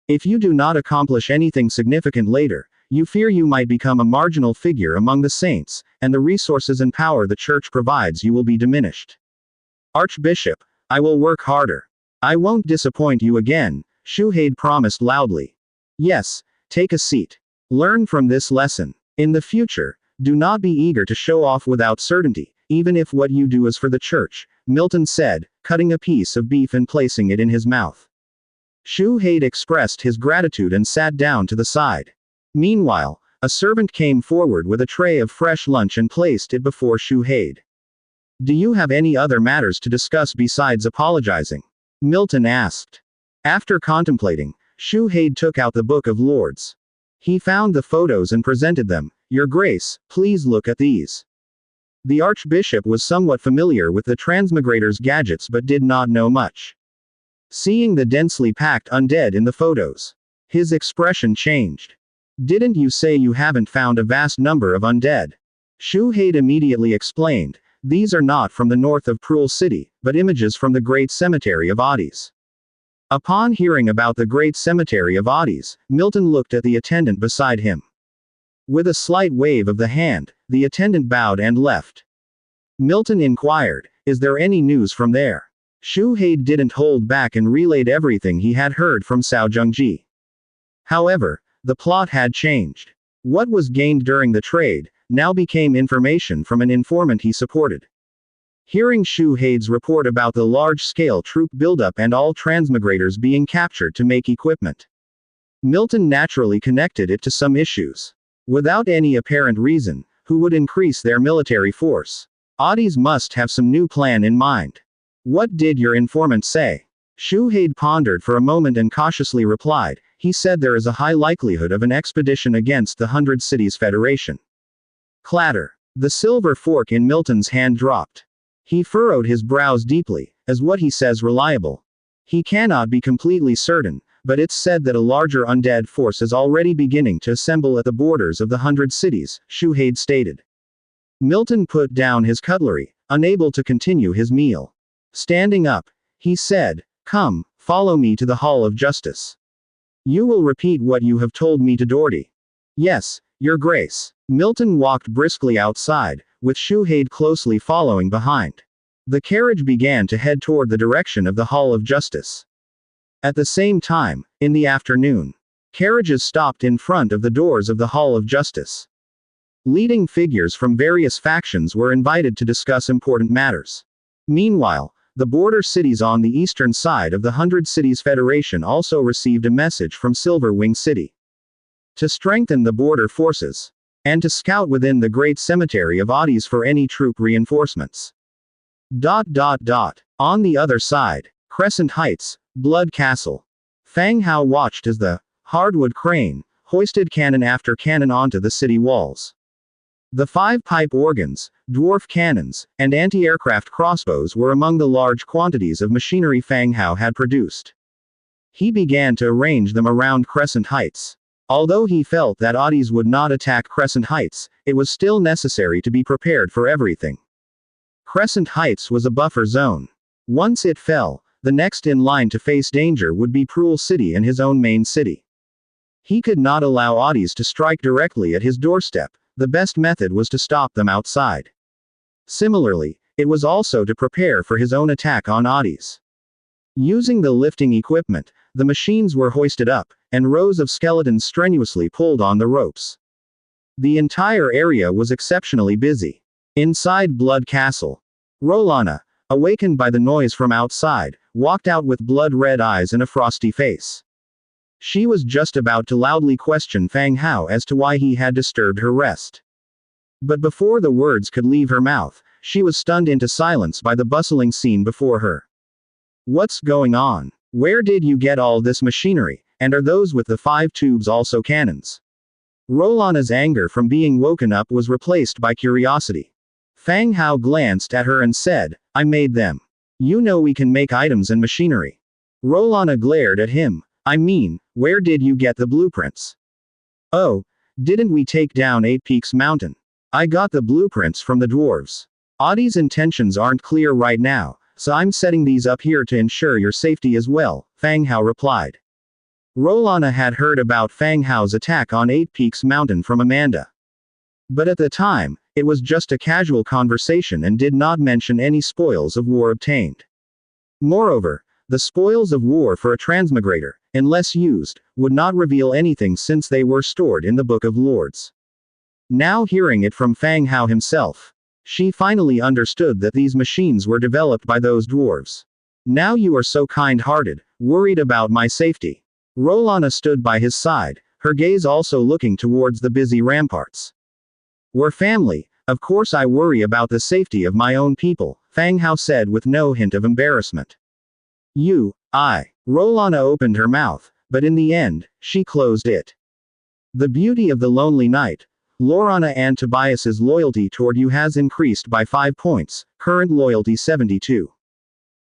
If you do not accomplish anything significant later, you fear you might become a marginal figure among the saints, and the resources and power the church provides you will be diminished. Archbishop, I will work harder. I won't disappoint you again, Shuhei promised loudly. Yes, take a seat. Learn from this lesson. In the future, do not be eager to show off without certainty, even if what you do is for the church, Milton said, cutting a piece of beef and placing it in his mouth. Shuhei expressed his gratitude and sat down to the side. Meanwhile, a servant came forward with a tray of fresh lunch and placed it before Shuhei. Do you have any other matters to discuss besides apologizing? Milton asked. After contemplating, Shuhei took out the Book of Lords. He found the photos and presented them. Your Grace, please look at these. The Archbishop was somewhat familiar with the Transmigrator's gadgets but did not know much. Seeing the densely packed undead in the photos, his expression changed. Didn't you say you haven't found a vast number of undead? Shuhei immediately explained, these are not from the north of Cruel City, but images from the Great Cemetery of Oddies. Upon hearing about the Great Cemetery of Oddies, Milton looked at the attendant beside him. With a slight wave of the hand, the attendant bowed and left. Milton inquired, is there any news from there? Shuhei didn't hold back and relayed everything he had heard from Cao Zhengji. However, the plot had changed. What was gained during the trade now became information from an informant he supported. Hearing Shuhei's report about the large-scale troop buildup and all transmigrators being captured to make equipment, Milton naturally connected it to some issues. Without any apparent reason, who would increase their military force? Oddies must have some new plan in mind. What did your informant say? Shuhei pondered for a moment and cautiously replied, he said there is a high likelihood of an expedition against the 100 Cities Federation. Clatter. The silver fork in Milton's hand dropped. He furrowed his brows deeply. Is what he says reliable? He cannot be completely certain, but it's said that a larger undead force is already beginning to assemble at the borders of the 100 cities, Shuhei stated. Milton put down his cutlery, unable to continue his meal. Standing up, he said, come, follow me to the Hall of Justice. You will repeat what you have told me to Doherty. Yes, Your Grace. Milton walked briskly outside, with Shuhei closely following behind. The carriage began to head toward the direction of the Hall of Justice. At the same time, in the afternoon, carriages stopped in front of the doors of the Hall of Justice. Leading figures from various factions were invited to discuss important matters. Meanwhile, the border cities on the eastern side of the 100 Cities Federation also received a message from Silver Wing City to strengthen the border forces, and to scout within the Great Cemetery of Oddies for any troop reinforcements. On the other side, Crescent Heights, Blood Castle. Fang Hao watched as the hardwood crane hoisted cannon after cannon onto the city walls. The 5-pipe organs, dwarf cannons, and anti-aircraft crossbows were among the large quantities of machinery Fang Hao had produced. He began to arrange them around Crescent Heights. Although he felt that Oddies would not attack Crescent Heights, it was still necessary to be prepared for everything. Crescent Heights was a buffer zone. Once it fell, the next in line to face danger would be Cruel City and his own main city. He could not allow Oddies to strike directly at his doorstep. The best method was to stop them outside. Similarly, it was also to prepare for his own attack on Oddies. Using the lifting equipment, the machines were hoisted up, and rows of skeletons strenuously pulled on the ropes. The entire area was exceptionally busy. Inside Blood Castle, Rolana, awakened by the noise from outside, walked out with blood-red eyes and a frosty face. She was just about to loudly question Fang Hao as to why he had disturbed her rest. But before the words could leave her mouth, she was stunned into silence by the bustling scene before her. What's going on? Where did you get all this machinery, and are those with the 5 tubes also cannons? Rolana's anger from being woken up was replaced by curiosity. Fang Hao glanced at her and said, I made them. You know we can make items and machinery. Rolana glared at him. I mean, where did you get the blueprints? Oh, didn't we take down 8 Peaks Mountain? I got the blueprints from the dwarves. Oddies' intentions aren't clear right now, so I'm setting these up here to ensure your safety as well, Fang Hao replied. Rolana had heard about Fang Hao's attack on 8 Peaks Mountain from Amanda. But at the time, it was just a casual conversation and did not mention any spoils of war obtained. Moreover, the spoils of war for a transmigrator, unless used, would not reveal anything since they were stored in the Book of Lords. Now hearing it from Fang Hao himself, she finally understood that these machines were developed by those dwarves. Now you are so kind-hearted, worried about my safety. Rolana stood by his side, her gaze also looking towards the busy ramparts. We're family, of course I worry about the safety of my own people, Fang Hao said with no hint of embarrassment. Rolana opened her mouth, but in the end, she closed it. The beauty of the lonely night. Lorana and Tobias's loyalty toward you has increased by 5 points, current loyalty 72.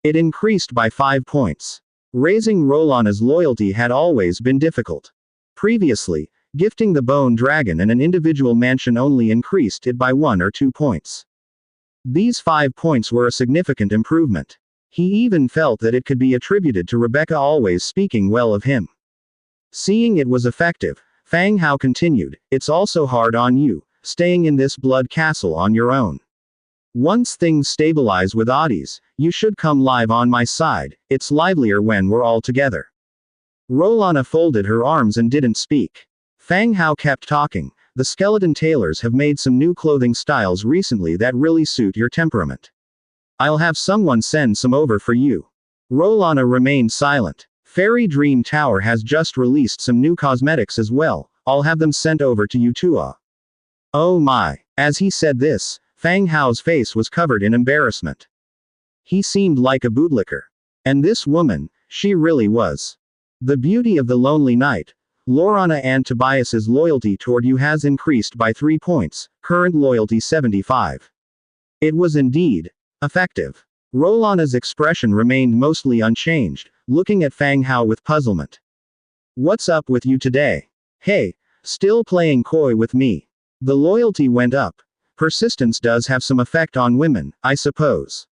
It increased by 5 points. Raising Rolana's loyalty had always been difficult. Previously, gifting the bone dragon and an individual mansion only increased it by 1 or 2 points. These 5 points were a significant improvement. He even felt that it could be attributed to Rebecca always speaking well of him. Seeing it was effective, Fang Hao continued, "It's also hard on you, staying in this blood castle on your own. Once things stabilize with oddies, you should come live on my side, it's livelier when we're all together." Rolana folded her arms and didn't speak. Fang Hao kept talking, "The skeleton tailors have made some new clothing styles recently that really suit your temperament. I'll have someone send some over for you." Rolana remained silent. "Fairy Dream Tower has just released some new cosmetics as well, I'll have them sent over to you too. Oh my." As he said this, Fang Hao's face was covered in embarrassment. He seemed like a bootlicker. And this woman, she really was. The beauty of the lonely night. Lorana and Tobias's loyalty toward you has increased by 3 points, current loyalty 75. It was indeed effective. Rolana's expression remained mostly unchanged, looking at Fang Hao with puzzlement. "What's up with you today? Hey, still playing coy with me?" The loyalty went up. Persistence does have some effect on women, I suppose.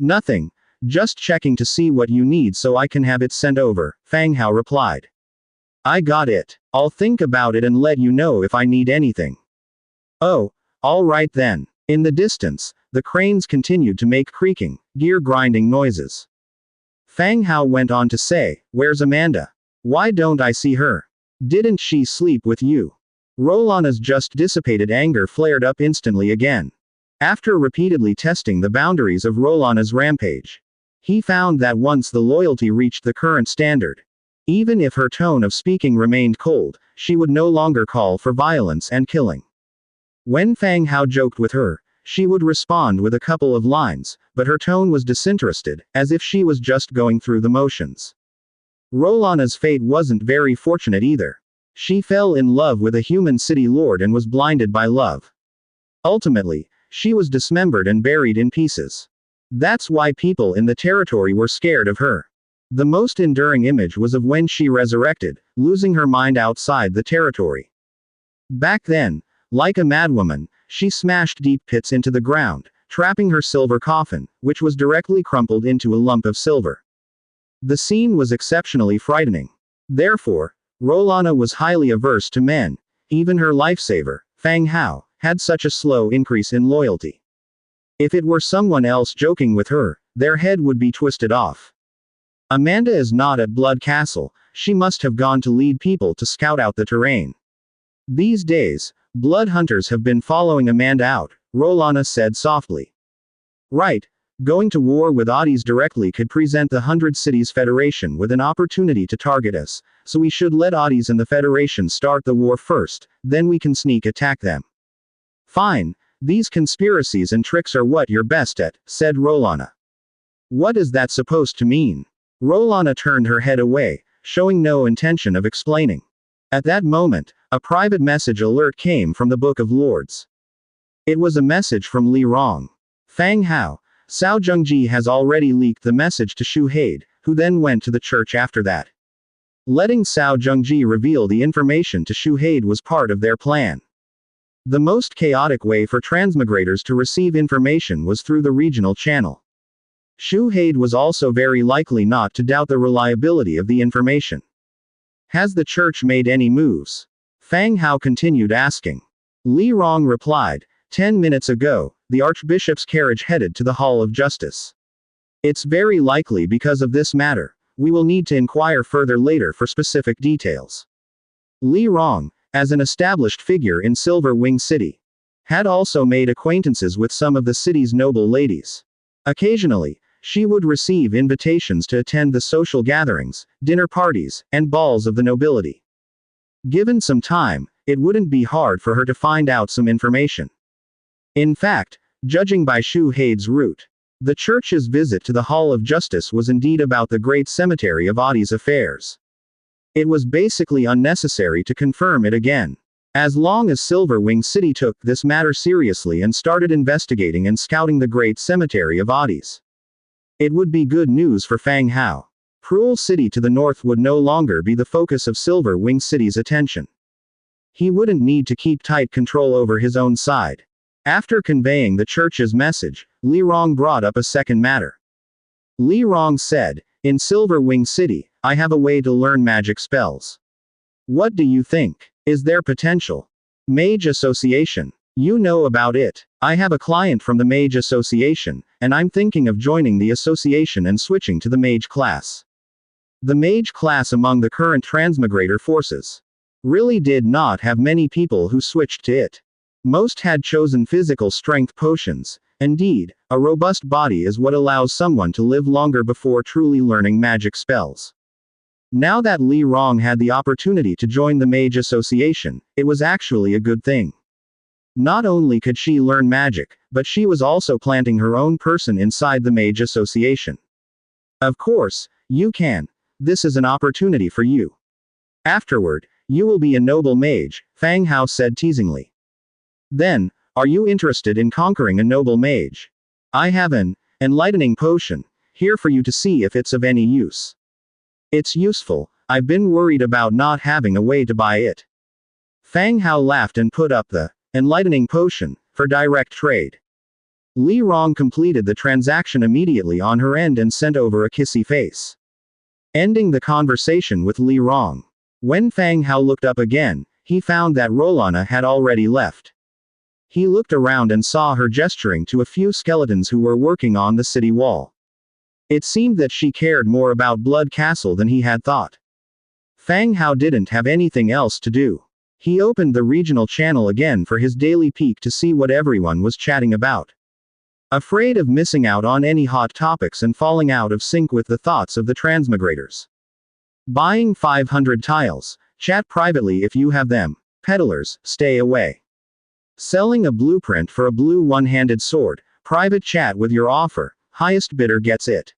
"Nothing, just checking to see what you need so I can have it sent over," Fang Hao replied. "I got it. I'll think about it and let you know if I need anything." "Oh, all right then." In the distance, the cranes continued to make creaking, gear-grinding noises. Fang Hao went on to say, "Where's Amanda? Why don't I see her? Didn't she sleep with you?" Rolana's just dissipated anger flared up instantly again. After repeatedly testing the boundaries of Rolana's rampage, he found that once the loyalty reached the current standard, even if her tone of speaking remained cold, she would no longer call for violence and killing. When Fang Hao joked with her, she would respond with a couple of lines, but her tone was disinterested, as if she was just going through the motions. Rolana's fate wasn't very fortunate either. She fell in love with a human city lord and was blinded by love. Ultimately, she was dismembered and buried in pieces. That's why people in the territory were scared of her. The most enduring image was of when she resurrected, losing her mind outside the territory. Back then, like a madwoman, she smashed deep pits into the ground, trapping her silver coffin, which was directly crumpled into a lump of silver. The scene was exceptionally frightening. Therefore, Rolana was highly averse to men. Even her lifesaver, Fang Hao, had such a slow increase in loyalty. If it were someone else joking with her, their head would be twisted off. Amanda is not at Blood Castle, she must have gone to lead people to scout out the terrain. These days, blood hunters have been following Amanda out, Rolana said softly. Right, going to war with oddies directly could present the 100 Cities Federation with an opportunity to target us, so we should let oddies and the Federation start the war first, then we can sneak attack them. Fine, these conspiracies and tricks are what you're best at, said Rolana. What is that supposed to mean? Rolana turned her head away, showing no intention of explaining. At that moment, a private message alert came from the Book of Lords. It was a message from Li Rong. Fang Hao, Cao Zhengji has already leaked the message to Xu Haid, who then went to the church after that. Letting Cao Zhengji reveal the information to Xu Haid was part of their plan. The most chaotic way for transmigrators to receive information was through the regional channel. Xu Haid was also very likely not to doubt the reliability of the information. Has the church made any moves? Fang Hao continued asking. Li Rong replied, 10 minutes ago, the Archbishop's carriage headed to the Hall of Justice. It's very likely because of this matter. We will need to inquire further later for specific details. Li Rong, as an established figure in Silver Wing City, had also made acquaintances with some of the city's noble ladies. Occasionally, she would receive invitations to attend the social gatherings, dinner parties, and balls of the nobility. Given some time, it wouldn't be hard for her to find out some information. In fact, judging by Xu Haid's route, the church's visit to the Hall of Justice was indeed about the great cemetery of Adi's affairs. It was basically unnecessary to confirm it again. As long as Silverwing City took this matter seriously and started investigating and scouting the great cemetery of oddies, it would be good news for Fang Hao. Cruel City to the north would no longer be the focus of Silverwing City's attention. He wouldn't need to keep tight control over his own side. After conveying the church's message, Li Rong brought up a second matter. Li Rong said, "In Silverwing City, I have a way to learn magic spells. What do you think? Is there potential?" Mage Association. You know about it. I have a client from the Mage Association, and I'm thinking of joining the association and switching to the Mage class. The Mage class among the current Transmigrator forces really did not have many people who switched to it. Most had chosen physical strength potions. Indeed, a robust body is what allows someone to live longer before truly learning magic spells. Now that Li Rong had the opportunity to join the Mage Association, it was actually a good thing. Not only could she learn magic, but she was also planting her own person inside the Mage Association. Of course, you can. This is an opportunity for you. Afterward, you will be a noble mage, Fang Hao said teasingly. Then, are you interested in conquering a noble mage? I have an enlightening potion here for you to see if it's of any use. It's useful. I've been worried about not having a way to buy it. Fang Hao laughed and put up the enlightening potion for direct trade. Li Rong completed the transaction immediately on her end and sent over a kissy face, ending the conversation with Li Rong. When Fang Hao looked up again, he found that Rolana had already left. He looked around and saw her gesturing to a few skeletons who were working on the city wall. It seemed that she cared more about Blood Castle than he had thought. Fang Hao didn't have anything else to do. He opened the regional channel again for his daily peek to see what everyone was chatting about. Afraid of missing out on any hot topics and falling out of sync with the thoughts of the Transmigrators. Buying 500 tiles. Chat privately if you have them. Peddlers, stay away. Selling a blueprint for a blue one-handed sword. Private chat with your offer. Highest bidder gets it.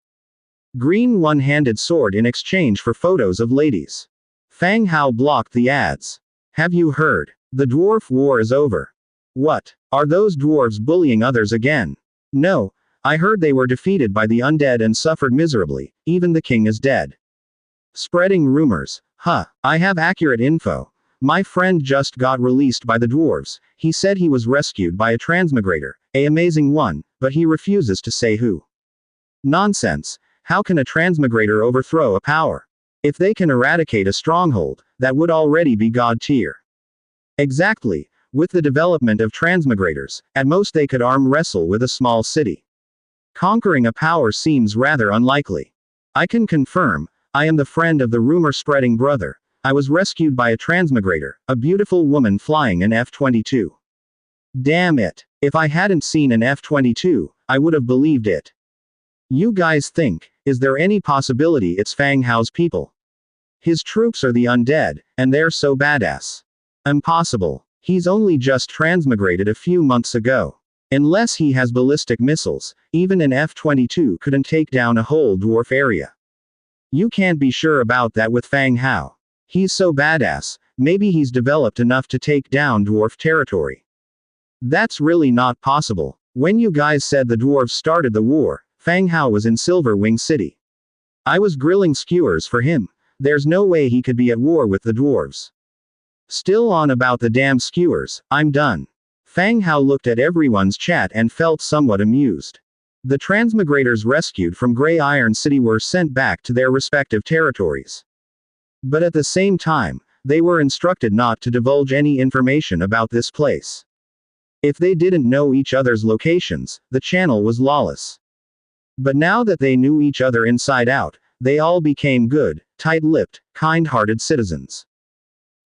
Green one-handed sword in exchange for photos of ladies. Fang Hao blocked the ads. Have you heard? The dwarf war is over. What? Are those dwarves bullying others again? No, I heard they were defeated by the undead and suffered miserably. Even the king is dead. Spreading rumors. Huh, I have accurate info. My friend just got released by the dwarves. He said he was rescued by a transmigrator, an amazing one, but he refuses to say who. Nonsense. How can a transmigrator overthrow a power? If they can eradicate a stronghold, that would already be god tier. Exactly. With the development of transmigrators, at most they could arm wrestle with a small city. Conquering a power seems rather unlikely. I can confirm, I am the friend of the rumor-spreading brother. I was rescued by a transmigrator, a beautiful woman flying an F-22. Damn it. If I hadn't seen an F-22, I would have believed it. You guys think, is there any possibility it's Fang Hao's people? His troops are the undead, and they're so badass. Impossible. He's only just transmigrated a few months ago. Unless he has ballistic missiles, even an F-22 couldn't take down a whole dwarf area. You can't be sure about that with Fang Hao. He's so badass, maybe he's developed enough to take down dwarf territory. That's really not possible. When you guys said the dwarves started the war, Fang Hao was in Silverwing City. I was grilling skewers for him. There's no way he could be at war with the dwarves. Still on about the damn skewers, I'm done. Fang Hao looked at everyone's chat and felt somewhat amused. The transmigrators rescued from Grey Iron City were sent back to their respective territories. But at the same time, they were instructed not to divulge any information about this place. If they didn't know each other's locations, the channel was lawless. But now that they knew each other inside out, they all became good, tight-lipped, kind-hearted citizens.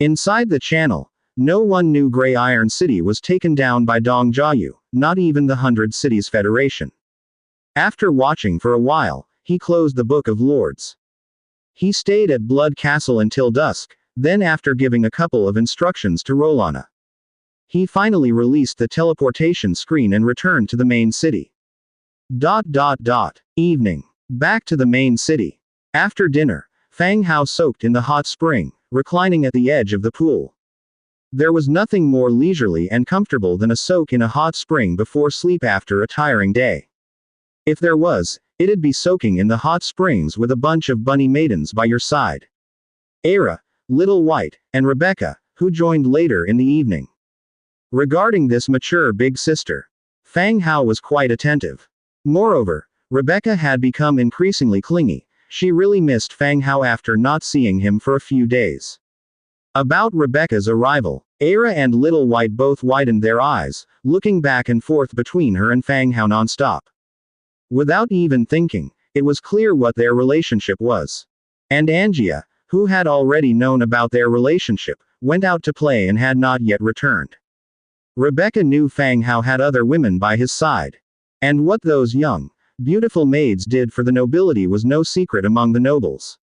Inside the channel, no one knew Grey Iron City was taken down by Dong Jiayu, not even the 100 Cities Federation. After watching for a while, he closed the Book of Lords. He stayed at Blood Castle until dusk, then after giving a couple of instructions to Rolana, he finally released the teleportation screen and returned to the main city. Evening. Back to the main city. After dinner, Fang Hao soaked in the hot spring, reclining at the edge of the pool. There was nothing more leisurely and comfortable than a soak in a hot spring before sleep after a tiring day. If there was, it'd be soaking in the hot springs with a bunch of bunny maidens by your side. Era, Little White, and Rebecca, who joined later in the evening. Regarding this mature big sister, Fang Hao was quite attentive. Moreover, Rebecca had become increasingly clingy. She really missed Fang Hao after not seeing him for a few days. About Rebecca's arrival, Era and Little White both widened their eyes, looking back and forth between her and Fang Hao nonstop. Without even thinking, it was clear what their relationship was. And Angia, who had already known about their relationship, went out to play and had not yet returned. Rebecca knew Fang Hao had other women by his side. And what those young, beautiful maids did for the nobility was no secret among the nobles.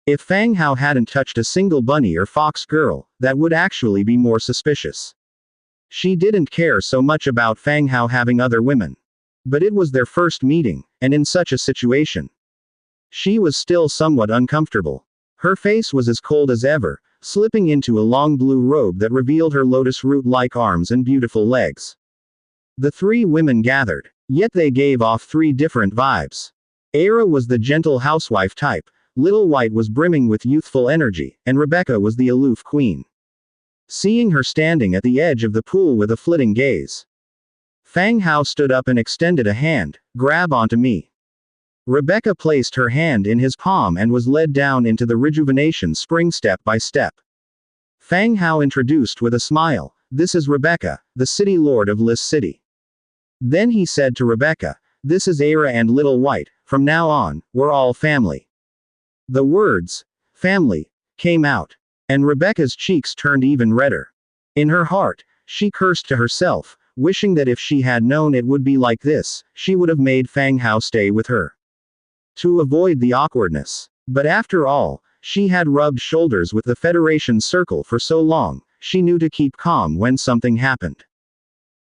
If Fang Hao hadn't touched a single bunny or fox girl, that would actually be more suspicious. She didn't care so much about Fang Hao having other women. But it was their first meeting, and in such a situation, she was still somewhat uncomfortable. Her face was as cold as ever, slipping into a long blue robe that revealed her lotus root-like arms and beautiful legs. The three women gathered, yet they gave off three different vibes. Era was the gentle housewife type, Little White was brimming with youthful energy, and Rebecca was the aloof queen. Seeing her standing at the edge of the pool with a flitting gaze, Fang Hao stood up and extended a hand. Grab onto me. Rebecca placed her hand in his palm and was led down into the rejuvenation spring step by step. Fang Hao introduced with a smile, "This is Rebecca, the city lord of Lis City." Then he said to Rebecca, "This is Era and Little White, from now on, we're all family." The words, family, came out. And Rebecca's cheeks turned even redder. In her heart, she cursed to herself, wishing that if she had known it would be like this, she would have made Fang Hao stay with her. To avoid the awkwardness. But after all, she had rubbed shoulders with the Federation Circle for so long, she knew to keep calm when something happened.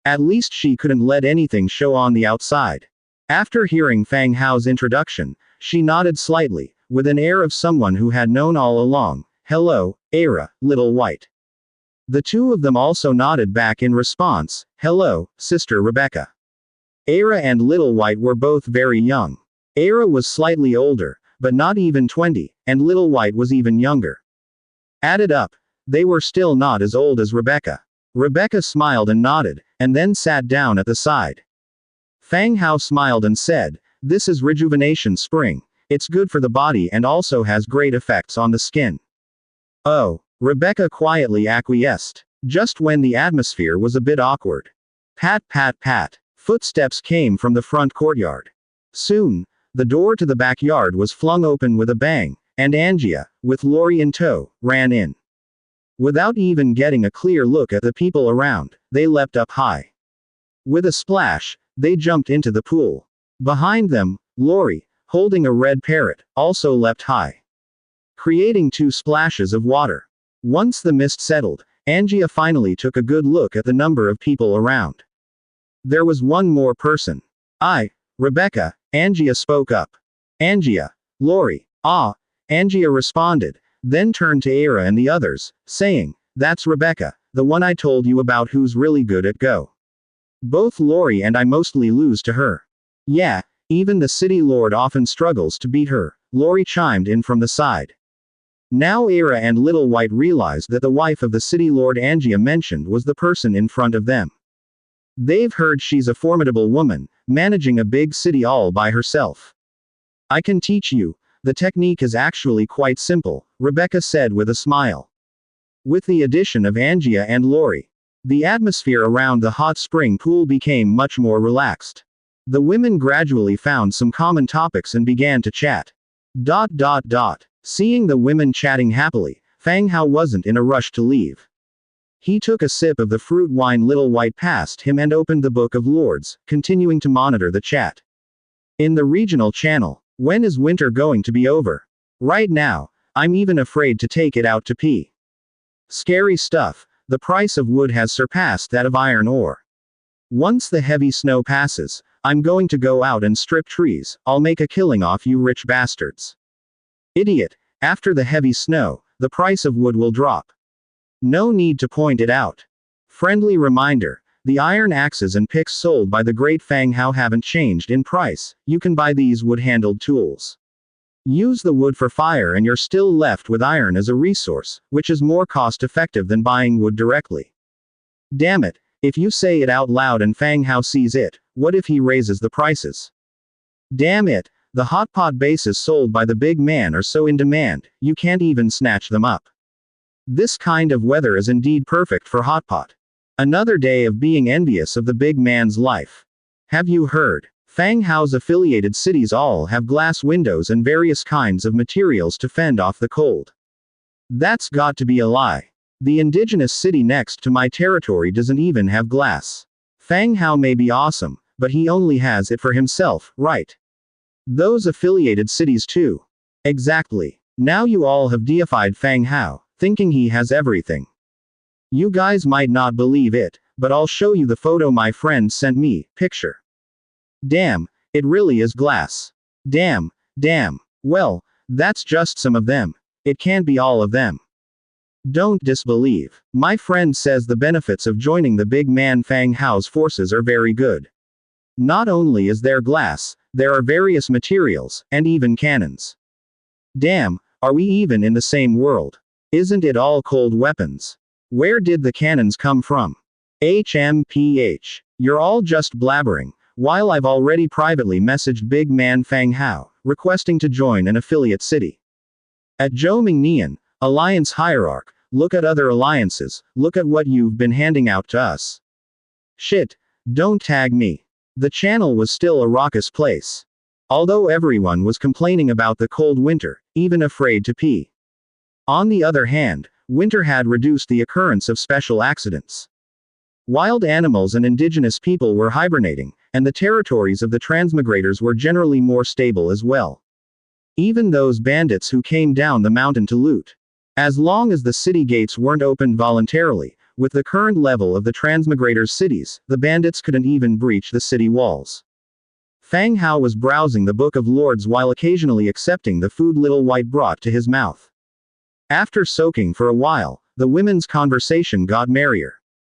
At least she couldn't let anything show on the outside. After hearing Fang Hao's introduction, she nodded slightly, with an air of someone who had known all along. "Hello, Era, Little White." The two of them also nodded back in response. "Hello, Sister Rebecca." Era and Little White were both very young. Era was slightly older, but not even 20, and Little White was even younger. Added up, they were still not as old as Rebecca. Rebecca smiled and nodded, and then sat down at the side. Fang Hao smiled and said, "This is Rejuvenation Spring. It's good for the body and also has great effects on the skin." "Oh," Rebecca quietly acquiesced, just when the atmosphere was a bit awkward. Pat pat pat. Footsteps came from the front courtyard. Soon, the door to the backyard was flung open with a bang, and Angia, with Lori in tow, ran in. Without even getting a clear look at the people around, they leapt up high. With a splash, they jumped into the pool. Behind them, Lori, holding a red parrot, also leapt high, creating two splashes of water. Once the mist settled, Angia finally took a good look at the number of people around. There was one more person. Rebecca, Angia spoke up. "Angia, Lori." "Ah," Angia responded, then turned to Era and the others, saying, "That's Rebecca, the one I told you about who's really good at Go. Both Lori and I mostly lose to her." "Yeah, even the city lord often struggles to beat her," Lori chimed in from the side. Now Era and Little White realized that the wife of the city lord Angia mentioned was the person in front of them. They've heard she's a formidable woman, managing a big city all by herself. "I can teach you. The technique is actually quite simple," Rebecca said with a smile. With the addition of Angia and Lori, the atmosphere around the hot spring pool became much more relaxed. The women gradually found some common topics and began to chat. Seeing the women chatting happily, Fang Hao wasn't in a rush to leave. He took a sip of the fruit wine Little White passed him and opened the Book of Lords, continuing to monitor the chat. In the regional channel, "When is winter going to be over? Right now, I'm even afraid to take it out to pee. Scary stuff, the price of wood has surpassed that of iron ore. Once the heavy snow passes, I'm going to go out and strip trees, I'll make a killing off you rich bastards." "Idiot," After the heavy snow, the price of wood will drop. No need to point it out. Friendly reminder. The iron axes and picks sold by the Great Fang Hao haven't changed in price. You can buy these wood-handled tools. Use the wood for fire and you're still left with iron as a resource, which is more cost-effective than buying wood directly. Damn it, if you say it out loud and Fang Hao sees it, what if he raises the prices? Damn it, the hot pot bases sold by the big man are so in demand, you can't even snatch them up. This kind of weather is indeed perfect for hot pot. Another day of being envious of the big man's life. Have you heard? Fang Hao's affiliated cities all have glass windows and various kinds of materials to fend off the cold. That's got to be a lie. The indigenous city next to my territory doesn't even have glass. Fang Hao may be awesome, but he only has it for himself, right? Those affiliated cities too. Exactly. Now you all have deified Fang Hao, thinking he has everything. You guys might not believe it, but I'll show you the photo my friend sent me. Picture. Damn, it really is glass. Damn. Well, that's just some of them. It can't be all of them. Don't disbelieve. My friend says the benefits of joining the big man Fang Hao's forces are very good. Not only is there glass, there are various materials, and even cannons. Damn, are we even in the same world? Isn't it all cold weapons? Where did the cannons come from? HMPH. You're all just blabbering, while I've already privately messaged big man Fang Hao, requesting to join an affiliate city. At Zhou Mingnian, Alliance Hierarch, look at other alliances, look at what you've been handing out to us. Shit, don't tag me. The channel was still a raucous place. Although everyone was complaining about the cold winter, even afraid to pee. On the other hand, winter had reduced the occurrence of special accidents. Wild animals and indigenous people were hibernating, and the territories of the transmigrators were generally more stable as well. Even those bandits who came down the mountain to loot. As long as the city gates weren't opened voluntarily, with the current level of the transmigrators' cities, the bandits couldn't even breach the city walls. Fang Hao was browsing the Book of Lords while occasionally accepting the food Little White brought to his mouth. After soaking for a while, the women's conversation got merrier.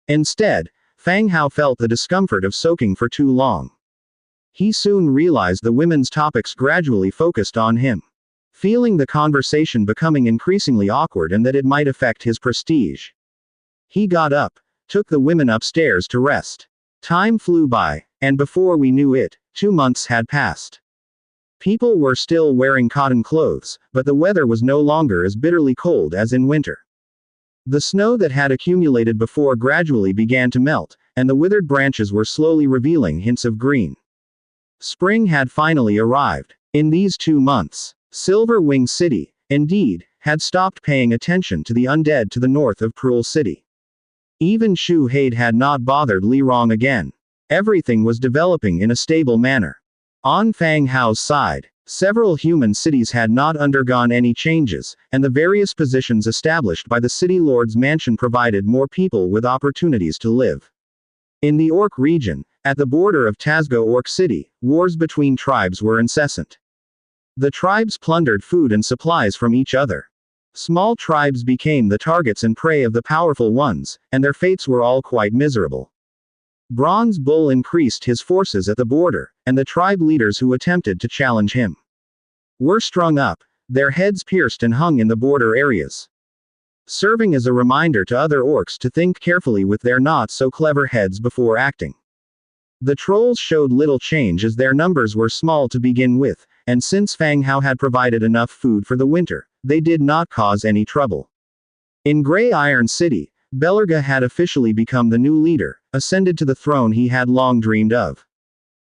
Instead, Fang Hao felt the discomfort of soaking for too long. He soon realized the women's topics gradually focused on him. Feeling the conversation becoming increasingly awkward and that it might affect his prestige. He got up, took the women upstairs to rest. Time flew by, and before we knew it, 2 months had passed. People were still wearing cotton clothes, but the weather was no longer as bitterly cold as in winter. The snow that had accumulated before gradually began to melt, and the withered branches were slowly revealing hints of green. Spring had finally arrived. In these 2 months, Silver Wing City, indeed, had stopped paying attention to the undead to the north of Cruel City. Even Shu Haid had not bothered Li Rong again. Everything was developing in a stable manner. On Fang Hao's side, several human cities had not undergone any changes, and the various positions established by the city lord's mansion provided more people with opportunities to live. In the Orc region, at the border of Tazgo Orc City, wars between tribes were incessant. The tribes plundered food and supplies from each other. Small tribes became the targets and prey of the powerful ones, and their fates were all quite miserable. Bronze Bull increased his forces at the border, and the tribe leaders who attempted to challenge him were strung up, their heads pierced and hung in the border areas. Serving as a reminder to other orcs to think carefully with their not-so-clever heads before acting. The trolls showed little change as their numbers were small to begin with, and since Fang Hao had provided enough food for the winter, they did not cause any trouble. In Grey Iron City, Belarga had officially become the new leader, ascended to the throne he had long dreamed of,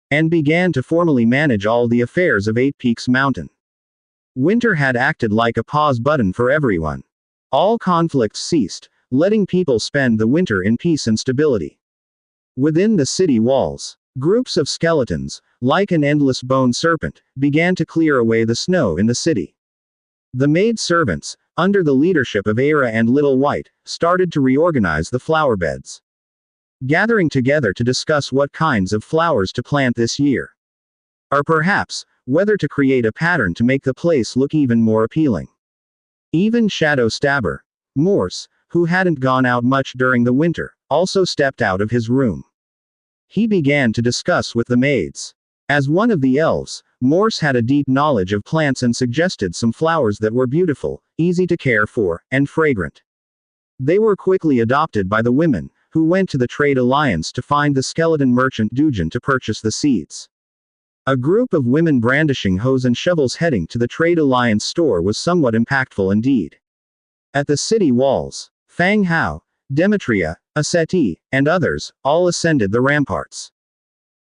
and began to formally manage all the affairs of Eight Peaks Mountain. Winter had acted like a pause button for everyone. All conflicts ceased, letting people spend the winter in peace and stability. Within the city walls, groups of skeletons, like an endless bone serpent, began to clear away the snow in the city. The maid servants, under the leadership of Aira and Little White, started to reorganize the flower beds, gathering together to discuss what kinds of flowers to plant this year. Or perhaps, whether to create a pattern to make the place look even more appealing. Even Shadow Stabber Morse, who hadn't gone out much during the winter, also stepped out of his room. He began to discuss with the maids. As one of the elves, Morse had a deep knowledge of plants and suggested some flowers that were beautiful, easy to care for, and fragrant. They were quickly adopted by the women, who went to the Trade Alliance to find the skeleton merchant Dujan to purchase the seeds. A group of women brandishing hoes and shovels heading to the Trade Alliance store was somewhat impactful indeed. At the city walls, Fang Hao, Demetria, Aseti, and others, all ascended the ramparts.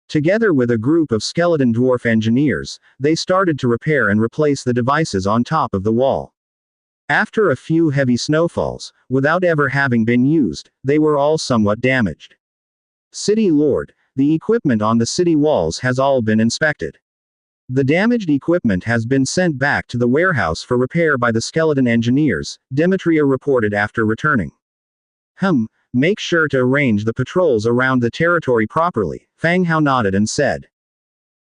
Together with a group of skeleton dwarf engineers, they started to repair and replace the devices on top of the wall. After a few heavy snowfalls, without ever having been used, they were all somewhat damaged. City Lord, the equipment on the city walls has all been inspected. The damaged equipment has been sent back to the warehouse for repair by the skeleton engineers, Demetria reported after returning. Make sure to arrange the patrols around the territory properly, Fang Hao nodded and said.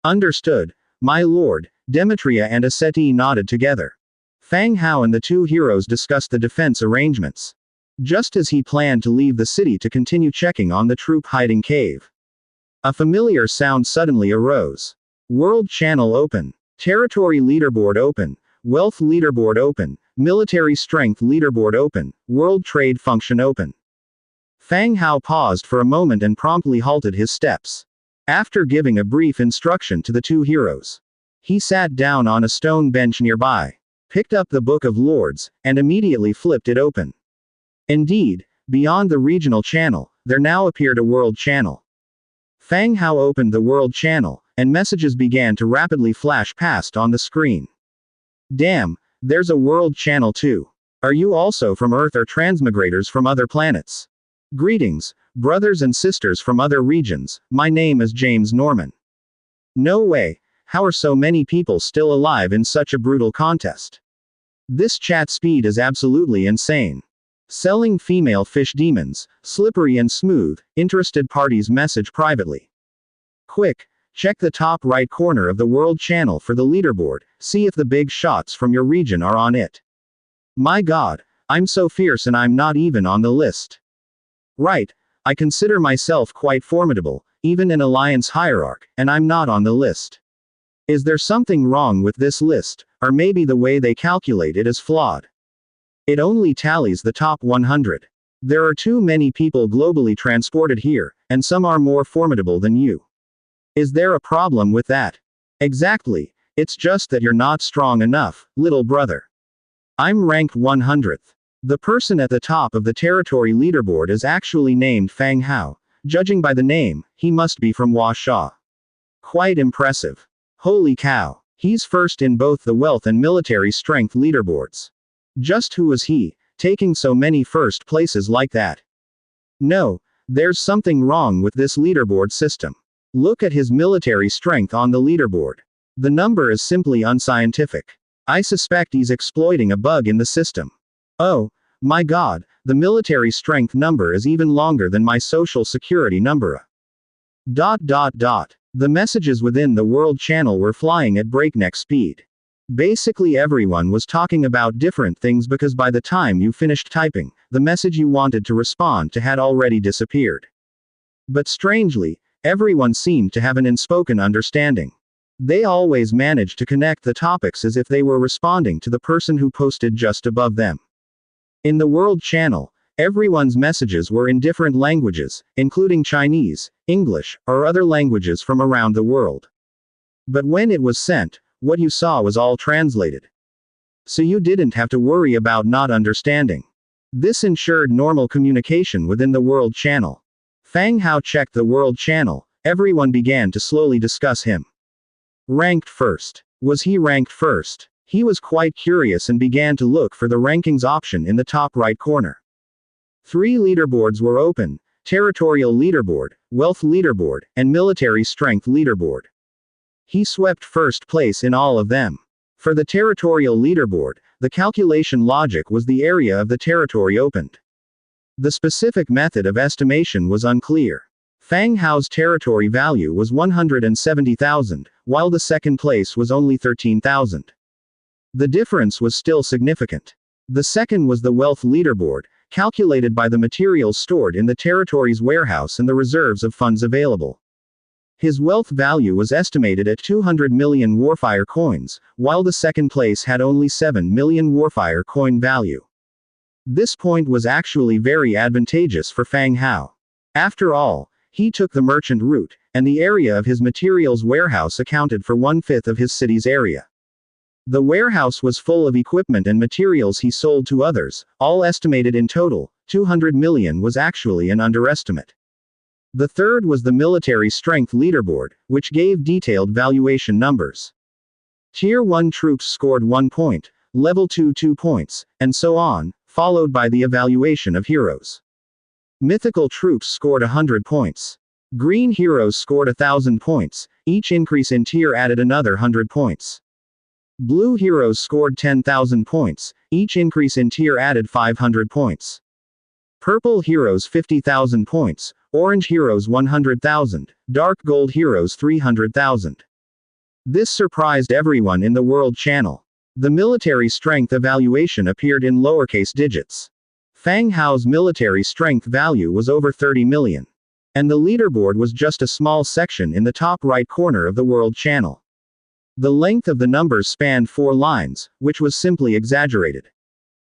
Understood, my lord, Demetria and Aseti nodded together. Fang Hao and the two heroes discussed the defense arrangements. Just as he planned to leave the city to continue checking on the troop hiding cave. A familiar sound suddenly arose. World Channel open. Territory leaderboard open. Wealth leaderboard open. Military strength leaderboard open. World trade function open. Fang Hao paused for a moment and promptly halted his steps. After giving a brief instruction to the two heroes, he sat down on a stone bench nearby, picked up the Book of Lords, and immediately flipped it open. Indeed, beyond the regional channel, there now appeared a world channel. Fang Hao opened the world channel, and messages began to rapidly flash past on the screen. Damn, there's a world channel too. Are you also from Earth or transmigrators from other planets? Greetings, brothers and sisters from other regions, my name is James Norman. No way, how are so many people still alive in such a brutal contest? This chat speed is absolutely insane. Selling female fish demons, slippery and smooth, interested parties message privately. Quick, check the top right corner of the world channel for the leaderboard, see if the big shots from your region are on it. My god, I'm so fierce and I'm not even on the list. Right, I consider myself quite formidable, even in Alliance Hierarch, and I'm not on the list. Is there something wrong with this list, or maybe the way they calculate it is flawed? It only tallies the top 100. There are too many people globally transported here, and some are more formidable than you. Is there a problem with that? Exactly, it's just that you're not strong enough, little brother. I'm ranked 100th. The person at the top of the territory leaderboard is actually named Fang Hao. Judging by the name, he must be from Huasha. Quite impressive. Holy cow. He's first in both the wealth and military strength leaderboards. Just who is he, taking so many first places like that? No, there's something wrong with this leaderboard system. Look at his military strength on the leaderboard. The number is simply unscientific. I suspect he's exploiting a bug in the system. Oh, my god, the military strength number is even longer than my social security number. The messages within the world channel were flying at breakneck speed. Basically everyone was talking about different things because by the time you finished typing, the message you wanted to respond to had already disappeared. But strangely, everyone seemed to have an unspoken understanding. They always managed to connect the topics as if they were responding to the person who posted just above them. In the world channel, everyone's messages were in different languages, including Chinese, English, or other languages from around the world. But when it was sent, what you saw was all translated. So you didn't have to worry about not understanding. This ensured normal communication within the world channel. Fang Hao checked the world channel, everyone began to slowly discuss him. Ranked first. Was he ranked first? He was quite curious and began to look for the rankings option in the top right corner. 3 leaderboards were open: Territorial Leaderboard, Wealth Leaderboard, and Military Strength Leaderboard. He swept first place in all of them. For the Territorial Leaderboard, the calculation logic was the area of the territory opened. The specific method of estimation was unclear. Fang Hao's territory value was 170,000, while the second place was only 13,000. The difference was still significant. The second was the wealth leaderboard, calculated by the materials stored in the territory's warehouse and the reserves of funds available. His wealth value was estimated at 200 million Warfire coins, while the second place had only 7 million Warfire coin value. This point was actually very advantageous for Fang Hao. After all, he took the merchant route, and the area of his materials warehouse accounted for 1/5 of his city's area. The warehouse was full of equipment and materials he sold to others, all estimated in total. 200 million was actually an underestimate. The third was the military strength leaderboard, which gave detailed valuation numbers. Tier 1 troops scored 1 point, level 2 2 points, and so on, followed by the evaluation of heroes. Mythical troops scored 100 points. Green heroes scored 1,000 points, each increase in tier added another 100 points. Blue heroes scored 10,000 points, each increase in tier added 500 points. Purple heroes 50,000 points, orange heroes 100,000, dark gold heroes 300,000. This surprised everyone in the World Channel. The military strength evaluation appeared in lowercase digits. Fang Hao's military strength value was over 30 million. And the leaderboard was just a small section in the top right corner of the World Channel. The length of the numbers spanned 4 lines, which was simply exaggerated.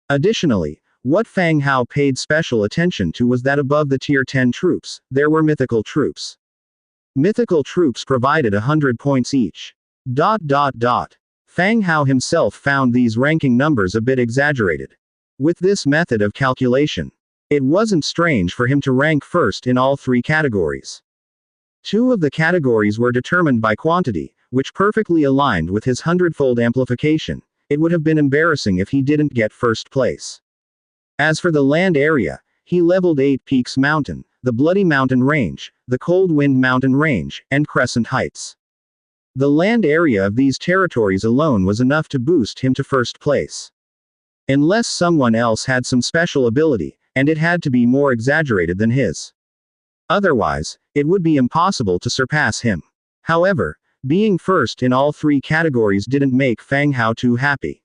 Additionally, what Fang Hao paid special attention to was that above the tier 10 troops, there were mythical troops. Mythical troops provided 100 points each. Fang Hao himself found these ranking numbers a bit exaggerated. With this method of calculation, it wasn't strange for him to rank first in all 3 categories. 2 of the categories were determined by quantity, which perfectly aligned with his hundredfold amplification. It would have been embarrassing if he didn't get first place. As for the land area, he leveled 8 Peaks Mountain, the Bloody Mountain Range, the Cold Wind Mountain Range, and Crescent Heights. The land area of these territories alone was enough to boost him to first place. Unless someone else had some special ability, and it had to be more exaggerated than his. Otherwise, it would be impossible to surpass him. However, being first in all 3 categories didn't make Fang Hao too happy.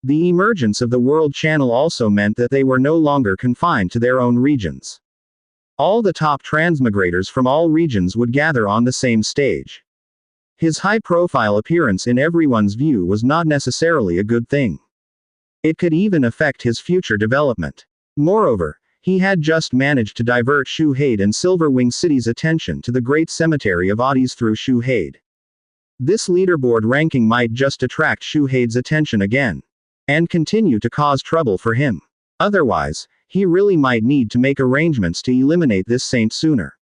The emergence of the World Channel also meant that they were no longer confined to their own regions. All the top transmigrators from all regions would gather on the same stage. His high-profile appearance in everyone's view was not necessarily a good thing. It could even affect his future development. Moreover, he had just managed to divert Shuhade and Silverwing City's attention to the great cemetery of Oddies through Shuhade. This leaderboard ranking might just attract Shuhade's attention again. And continue to cause trouble for him. Otherwise, he really might need to make arrangements to eliminate this saint sooner.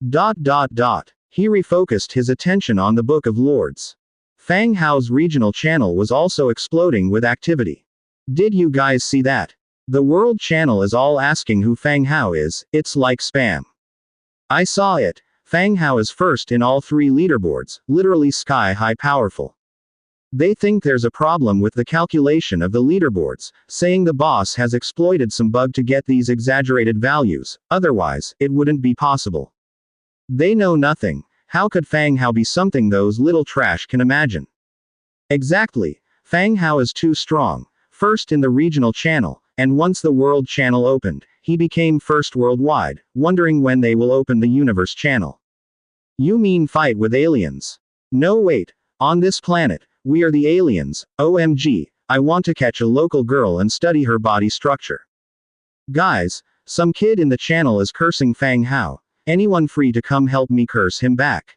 He refocused his attention on the Book of Lords. Fang Hao's regional channel was also exploding with activity. Did you guys see that? The World Channel is all asking who Fang Hao is. It's like spam. I saw it. Fang Hao is first in all 3 leaderboards, literally sky-high powerful. They think there's a problem with the calculation of the leaderboards, saying the boss has exploited some bug to get these exaggerated values, otherwise, it wouldn't be possible. They know nothing. How could Fang Hao be something those little trash can imagine? Exactly. Fang Hao is too strong, first in the regional channel, and once the World Channel opened, he became first worldwide, wondering when they will open the Universe Channel. You mean fight with aliens? No wait, on this planet, we are the aliens. OMG, I want to catch a local girl and study her body structure. Guys, some kid in the channel is cursing Fang Hao. Anyone free to come help me curse him back?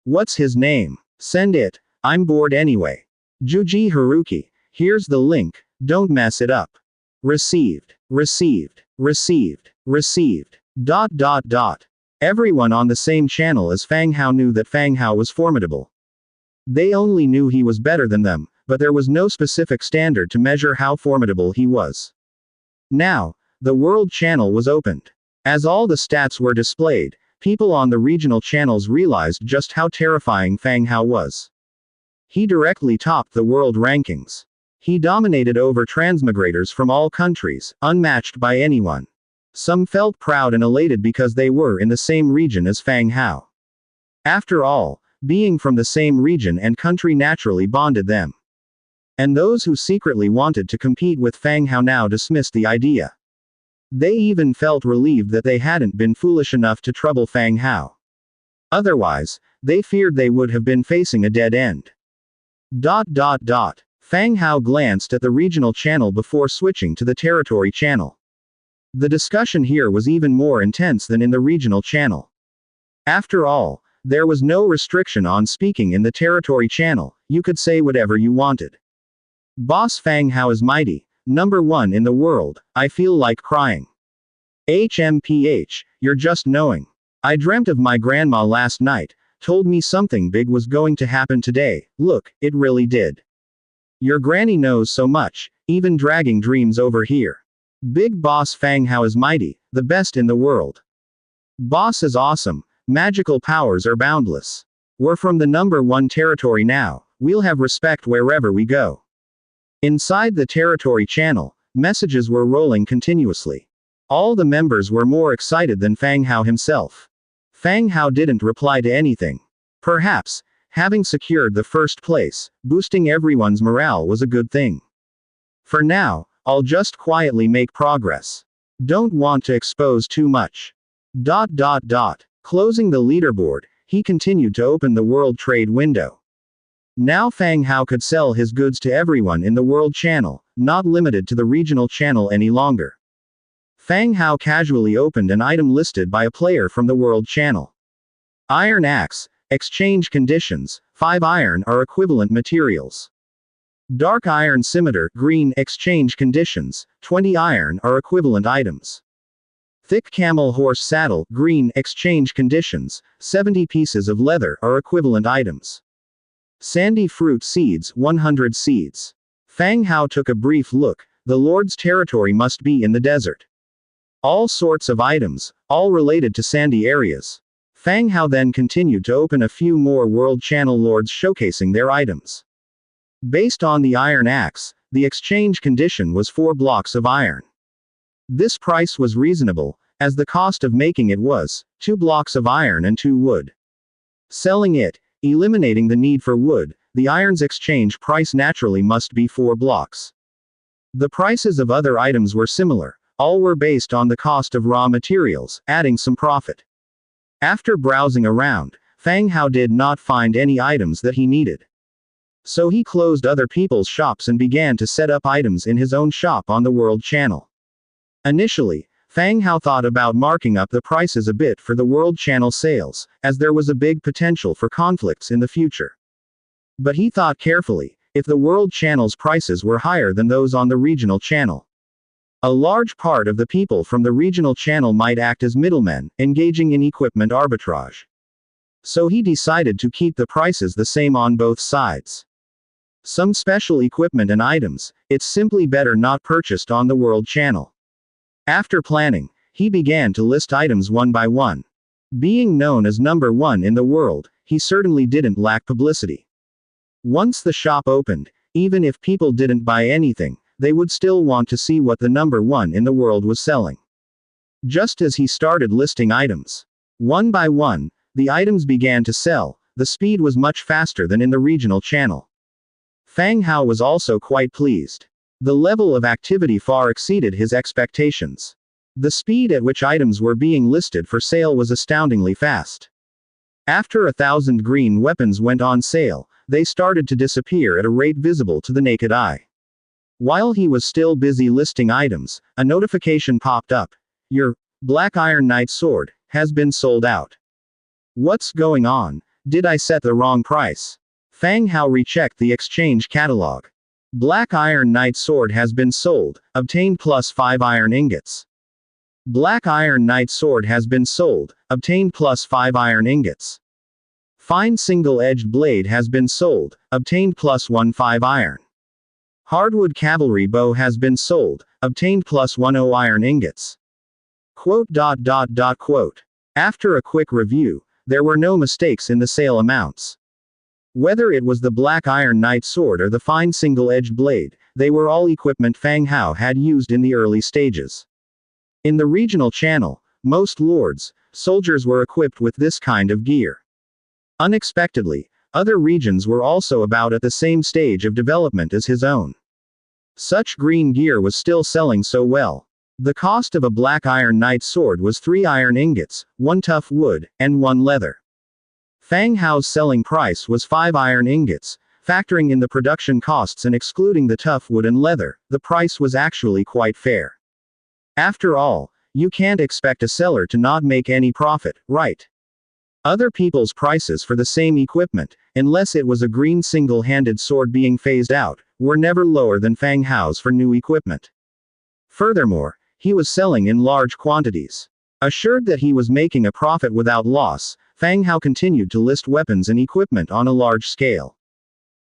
What's his name? Send it. I'm bored anyway. Juji Haruki. Here's the link. Don't mess it up. Received. Everyone on the same channel as Fang Hao knew that Fang Hao was formidable. They only knew he was better than them, but there was no specific standard to measure how formidable he was. Now, the World Channel was opened. As all the stats were displayed, people on the regional channels realized just how terrifying Fang Hao was. He directly topped the world rankings. He dominated over transmigrators from all countries, unmatched by anyone. Some felt proud and elated because they were in the same region as Fang Hao. After all, being from the same region and country naturally bonded them. And those who secretly wanted to compete with Fang Hao now dismissed the idea. They even felt relieved that they hadn't been foolish enough to trouble Fang Hao. Otherwise, they feared they would have been facing a dead end. Fang Hao glanced at the regional channel before switching to the territory channel. The discussion here was even more intense than in the regional channel. After all, there was no restriction on speaking in the territory channel, you could say whatever you wanted. Boss Fang Hao is mighty, #1 in the world, I feel like crying. HMPH, you're just knowing. I dreamt of my grandma last night, told me something big was going to happen today, look, it really did. Your granny knows so much, even dragging dreams over here. Big Boss Fang Hao is mighty, the best in the world. Boss is awesome, magical powers are boundless. We're from the #1 territory now, we'll have respect wherever we go. Inside the territory channel, messages were rolling continuously. All the members were more excited than Fang Hao himself. Fang Hao didn't reply to anything. Perhaps, having secured the first place, boosting everyone's morale was a good thing. For now, I'll just quietly make progress. Don't want to expose too much. Closing the leaderboard, he continued to open the world trade window. Now Fang Hao could sell his goods to everyone in the world channel, not limited to the regional channel any longer. Fang Hao casually opened an item listed by a player from the world channel. Iron Axe, exchange conditions, 5 iron are equivalent materials. Dark Iron Scimitar, green, exchange conditions, 20 iron are equivalent items. Thick Camel Horse Saddle, green, exchange conditions, 70 pieces of leather are equivalent items. Sandy Fruit Seeds, 100 seeds. Fang Hao took a brief look, the Lord's territory must be in the desert. All sorts of items, all related to sandy areas. Fang Hao then continued to open a few more World Channel Lords showcasing their items. Based on the Iron Axe, the exchange condition was 4 blocks of iron. This price was reasonable, as the cost of making it was 2 blocks of iron and 2 wood. Selling it, eliminating the need for wood, the iron's exchange price naturally must be 4 blocks. The prices of other items were similar, all were based on the cost of raw materials, adding some profit. After browsing around, Fang Hao did not find any items that he needed. So he closed other people's shops and began to set up items in his own shop on the World Channel. Initially, Fang Hao thought about marking up the prices a bit for the World Channel sales, as there was a big potential for conflicts in the future. But he thought carefully, if the World Channel's prices were higher than those on the regional channel, a large part of the people from the regional channel might act as middlemen, engaging in equipment arbitrage. So he decided to keep the prices the same on both sides. Some special equipment and items, it's simply better not purchased on the World Channel. After planning, he began to list items one by one. Being known as #1 in the world, he certainly didn't lack publicity. Once the shop opened, even if people didn't buy anything, they would still want to see what the #1 in the world was selling. Just as he started listing items, one by one, the items began to sell. The speed was much faster than in the regional channel. Fang Hao was also quite pleased. The level of activity far exceeded his expectations. The speed at which items were being listed for sale was astoundingly fast. After 1,000 green weapons went on sale, they started to disappear at a rate visible to the naked eye. While he was still busy listing items, a notification popped up. Your Black Iron Knight sword has been sold out. What's going on? Did I set the wrong price? Fang Hao rechecked the exchange catalog. Black Iron Knight sword has been sold, obtained plus 5 iron ingots. Black Iron Knight sword has been sold, obtained plus 5 iron ingots. Fine single-edged blade has been sold, obtained plus 1 iron. Hardwood cavalry bow has been sold, obtained plus 10 iron ingots. After a quick review, there were no mistakes in the sale amounts. Whether it was the Black Iron Knight sword or the fine single-edged blade, they were all equipment Fang Hao had used in the early stages. In the regional channel, most lords, soldiers were equipped with this kind of gear. Unexpectedly, Other regions were also about at the same stage of development as his own. Such green gear was still selling so well. The cost of a black iron knight sword was 3 iron ingots, 1 tough wood, and 1 leather. Fang Hao's selling price was 5 iron ingots. Factoring in the production costs and excluding the tough wood and leather, the price was actually quite fair. After all, you can't expect a seller to not make any profit, right? Other people's prices for the same equipment, unless it was a green single-handed sword being phased out, were never lower than Fang Hao's for new equipment. Furthermore, he was selling in large quantities. Assured that he was making a profit without loss, Fang Hao continued to list weapons and equipment on a large scale.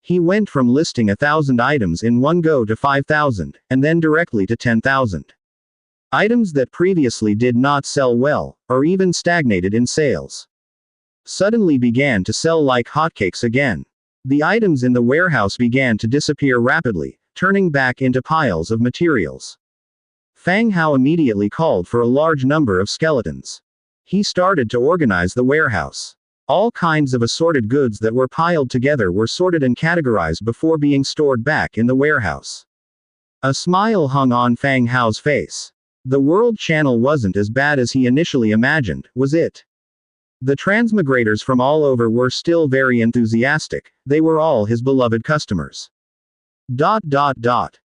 He went from listing 1,000 items in one go to 5,000, and then directly to 10,000. Items that previously did not sell well, or even stagnated in sales, suddenly began to sell like hotcakes again. The items in the warehouse began to disappear rapidly, turning back into piles of materials. Fang Hao immediately called for a large number of skeletons. He started to organize the warehouse. All kinds of assorted goods that were piled together were sorted and categorized before being stored back in the warehouse. A smile hung on Fang Hao's face. The world channel wasn't as bad as he initially imagined, was it? The transmigrators from all over were still very enthusiastic. They were all his beloved customers.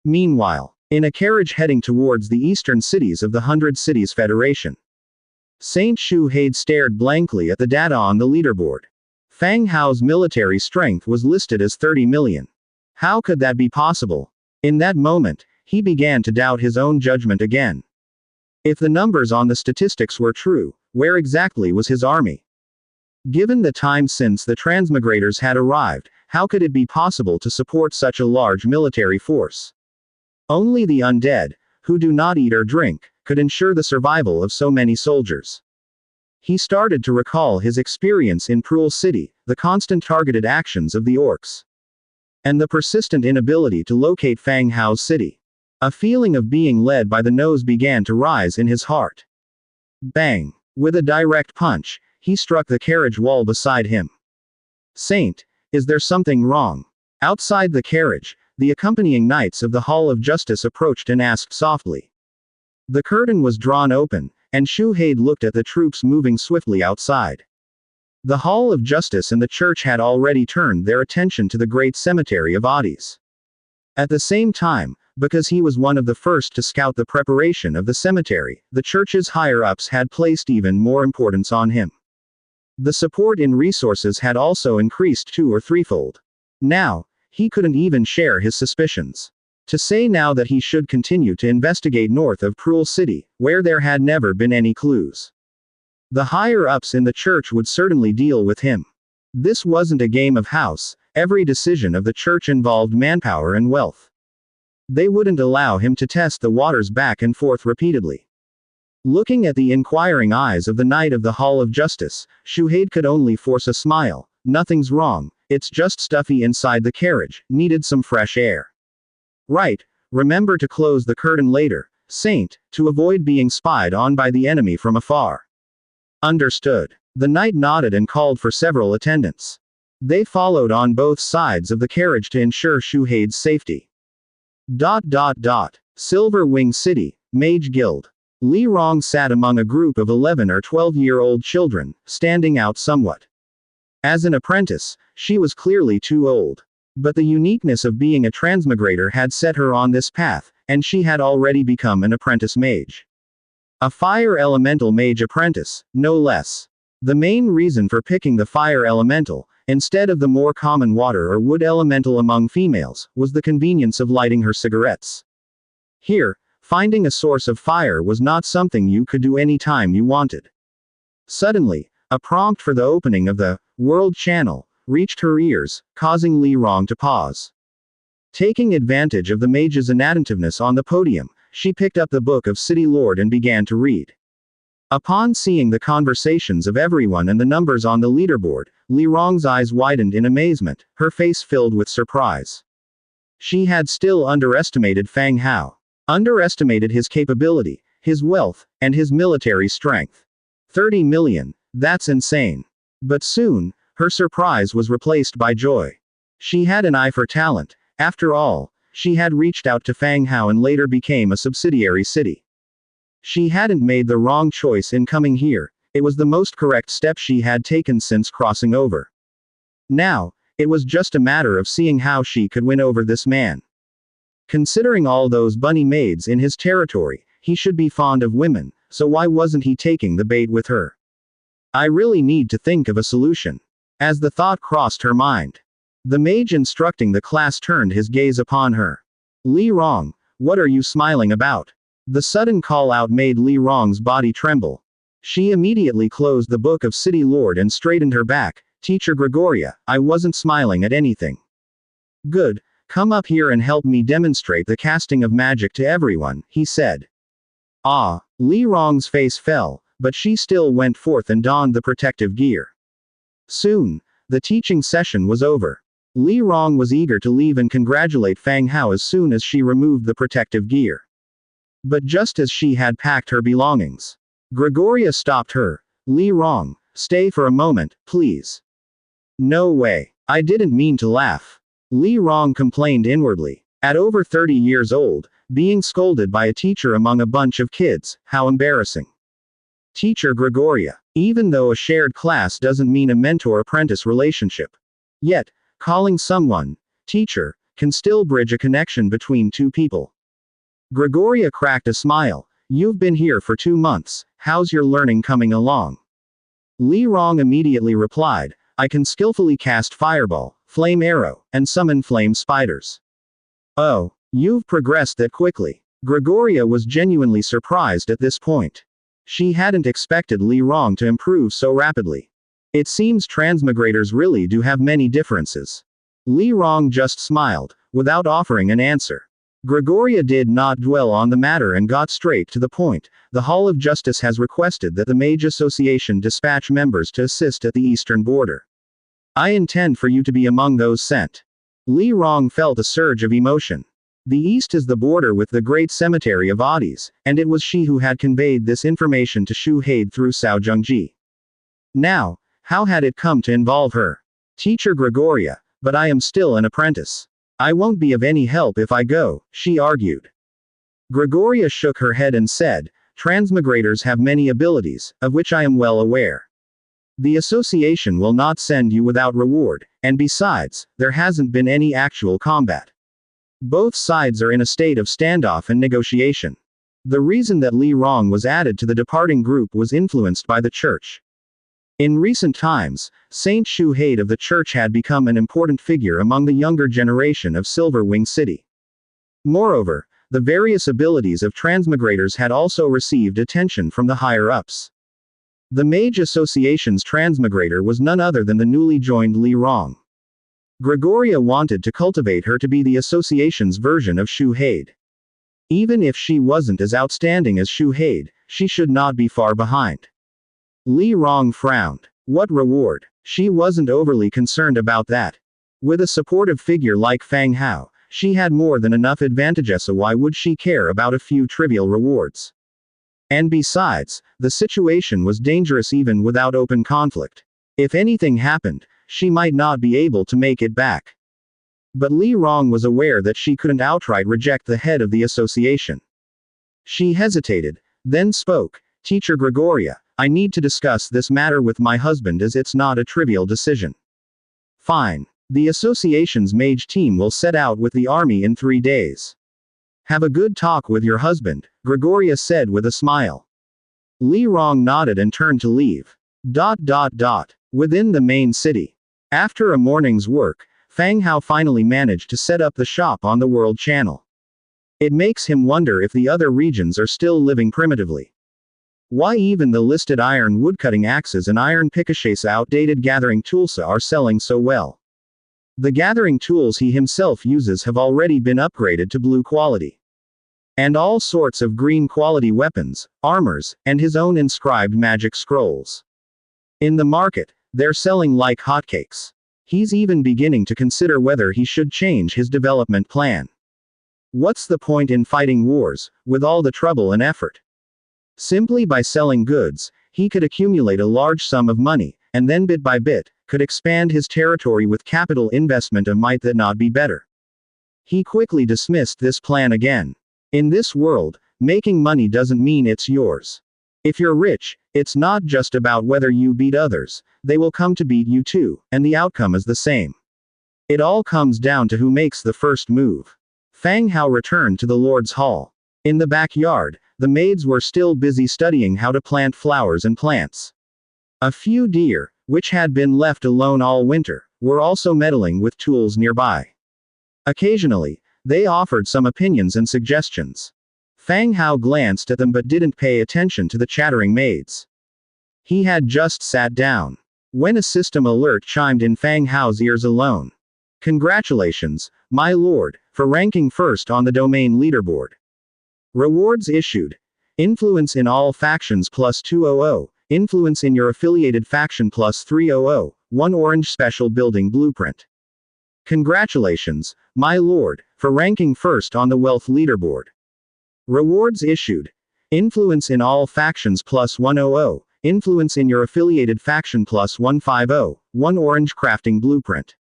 Meanwhile, in a carriage heading towards the eastern cities of the 100 Cities Federation, Saint Shu Haid stared blankly at the data on the leaderboard. Fang Hao's military strength was listed as 30 million. How could that be possible? In that moment, he began to doubt his own judgment again. If the numbers on the statistics were true, where exactly was his army? Given the time since the transmigrators had arrived, how could it be possible to support such a large military force? Only the undead, who do not eat or drink, could ensure the survival of so many soldiers. He started to recall his experience in Prul City, the constant targeted actions of the orcs, and the persistent inability to locate Fang Hao's city. A feeling of being led by the nose began to rise in his heart. Bang! With a direct punch, he struck the carriage wall beside him. Saint, is there something wrong? Outside the carriage, the accompanying knights of the Hall of Justice approached and asked softly. The curtain was drawn open, and Shu Haid looked at the troops moving swiftly outside. The Hall of Justice and the church had already turned their attention to the great cemetery of Oddies. At the same time, because he was one of the first to scout the preparation of the cemetery, the church's higher-ups had placed even more importance on him. The support in resources had also increased 2 or 3-fold. Now, he couldn't even share his suspicions. To say now that he should continue to investigate north of Prul City, where there had never been any clues. The higher-ups in the church would certainly deal with him. This wasn't a game of house. Every decision of the church involved manpower and wealth. They wouldn't allow him to test the waters back and forth repeatedly. Looking at the inquiring eyes of the Knight of the Hall of Justice, Shu Haid could only force a smile. Nothing's wrong, it's just stuffy inside the carriage, needed some fresh air. Right, remember to close the curtain later, Saint, to avoid being spied on by the enemy from afar. Understood. The knight nodded and called for several attendants. They followed on both sides of the carriage to ensure Shu Haid's safety. Silver Wing City, Mage Guild. Li Rong sat among a group of 11 or 12-year-old children, standing out somewhat. As an apprentice, she was clearly too old. But the uniqueness of being a transmigrator had set her on this path, and she had already become an apprentice mage. A fire elemental mage apprentice, no less. The main reason for picking the fire elemental, instead of the more common water or wood elemental among females, was the convenience of lighting her cigarettes. Here, finding a source of fire was not something you could do any time you wanted. Suddenly, a prompt for the opening of the World Channel reached her ears, causing Li Rong to pause. Taking advantage of the mage's inattentiveness on the podium, she picked up the Book of City Lord and began to read. Upon seeing the conversations of everyone and the numbers on the leaderboard, Li Rong's eyes widened in amazement, her face filled with surprise. She had still underestimated Fang Hao. Underestimated his capability, his wealth, and his military strength. 30 million, that's insane. But soon, Her surprise was replaced by joy. She had an eye for talent. After all, she had reached out to Fang Hao and later became a subsidiary city. She hadn't made the wrong choice in coming here, it was the most correct step she had taken since crossing over. Now, it was just a matter of seeing how she could win over this man. Considering all those bunny maids in his territory, he should be fond of women, so why wasn't he taking the bait with her? I really need to think of a solution. As the thought crossed her mind, the mage instructing the class turned his gaze upon her. Li Rong, what are you smiling about? The sudden call-out made Li Rong's body tremble. She immediately closed the book of City Lord and straightened her back. Teacher Gregoria, I wasn't smiling at anything. Good, come up here and help me demonstrate the casting of magic to everyone, he said. Ah, Li Rong's face fell, but she still went forth and donned the protective gear. Soon, the teaching session was over. Li Rong was eager to leave and congratulate Fang Hao as soon as she removed the protective gear. But just as she had packed her belongings, Gregoria stopped her. Li Rong, stay for a moment, please. No way. I didn't mean to laugh. Li Rong complained inwardly. At over 30 years old, being scolded by a teacher among a bunch of kids, how embarrassing. Teacher Gregoria. Even though a shared class doesn't mean a mentor-apprentice relationship. Yet, calling someone teacher can still bridge a connection between two people. Gregoria cracked a smile. You've been here for 2 months, how's your learning coming along? Li Rong immediately replied, I can skillfully cast fireball, flame arrow, and summon flame spiders. Oh, you've progressed that quickly. Gregoria was genuinely surprised at this point. She hadn't expected Li Rong to improve so rapidly. It seems transmigrators really do have many differences. Li Rong just smiled, without offering an answer. Gregoria did not dwell on the matter and got straight to the point. The Hall of Justice has requested that the Mage Association dispatch members to assist at the eastern border. I intend for you to be among those sent. Li Rong felt a surge of emotion. The east is the border with the great cemetery of Oddies, and it was she who had conveyed this information to Shu Haid through Cao Zhengji. Now, how had it come to involve her? Teacher Gregoria, but I am still an apprentice. I won't be of any help if I go, she argued. Gregoria shook her head and said, Transmigrators have many abilities, of which I am well aware. The association will not send you without reward, and besides, there hasn't been any actual combat. Both sides are in a state of standoff and negotiation. The reason that Li Rong was added to the departing group was influenced by the church. In recent times, Saint Shu Haid of the church had become an important figure among the younger generation of Silver Wing City. Moreover, the various abilities of transmigrators had also received attention from the higher-ups. The Mage Association's transmigrator was none other than the newly joined Li Rong. Gregoria wanted to cultivate her to be the association's version of Shu Haid. Even if she wasn't as outstanding as Shu Haid, she should not be far behind. Li Rong frowned. What reward? She wasn't overly concerned about that. With a supportive figure like Fang Hao, she had more than enough advantages, so why would she care about a few trivial rewards? And besides, the situation was dangerous even without open conflict. If anything happened, she might not be able to make it back. But Li Rong was aware that she couldn't outright reject the head of the association. She hesitated, then spoke, Teacher Gregoria, I need to discuss this matter with my husband as it's not a trivial decision. Fine. The association's mage team will set out with the army in 3 days. Have a good talk with your husband, Gregoria said with a smile. Li Rong nodded and turned to leave. Within the main city. After a morning's work, Fang Hao finally managed to set up the shop on the World Channel. It makes him wonder if the other regions are still living primitively. Why even the listed iron woodcutting axes and iron pickaxes outdated gathering tools are selling so well. The gathering tools he himself uses have already been upgraded to blue quality. And all sorts of green quality weapons, armors, and his own inscribed magic scrolls. In the market, they're selling like hotcakes. He's even beginning to consider whether he should change his development plan. What's the point in fighting wars, with all the trouble and effort? Simply by selling goods, he could accumulate a large sum of money, and then bit by bit, could expand his territory with capital investment. Might that not be better? He quickly dismissed this plan again. In this world, making money doesn't mean it's yours. If you're rich, it's not just about whether you beat others, they will come to beat you too, and the outcome is the same. It all comes down to who makes the first move. Fang Hao returned to the Lord's Hall. In the backyard, the maids were still busy studying how to plant flowers and plants. A few deer, which had been left alone all winter, were also meddling with tools nearby. Occasionally, they offered some opinions and suggestions. Fang Hao glanced at them but didn't pay attention to the chattering maids. He had just sat down when a system alert chimed in Fang Hao's ears alone. Congratulations, my lord, for ranking first on the domain leaderboard. Rewards issued. Influence in all factions plus 200, influence in your affiliated faction plus 300, 1 orange special building blueprint. Congratulations, my lord, for ranking first on the wealth leaderboard. Rewards issued. Influence in all factions plus 100, influence in your affiliated faction plus 150, 1 orange crafting blueprint.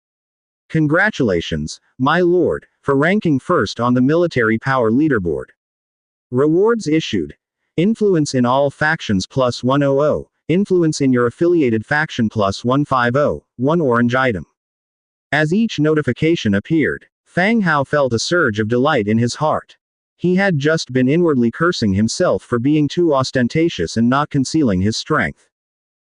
Congratulations, my lord, for ranking first on the military power leaderboard. Rewards issued. Influence in all factions plus 100, influence in your affiliated faction plus 150, 1 orange item. As each notification appeared, Fang Hao felt a surge of delight in his heart. He had just been inwardly cursing himself for being too ostentatious and not concealing his strength.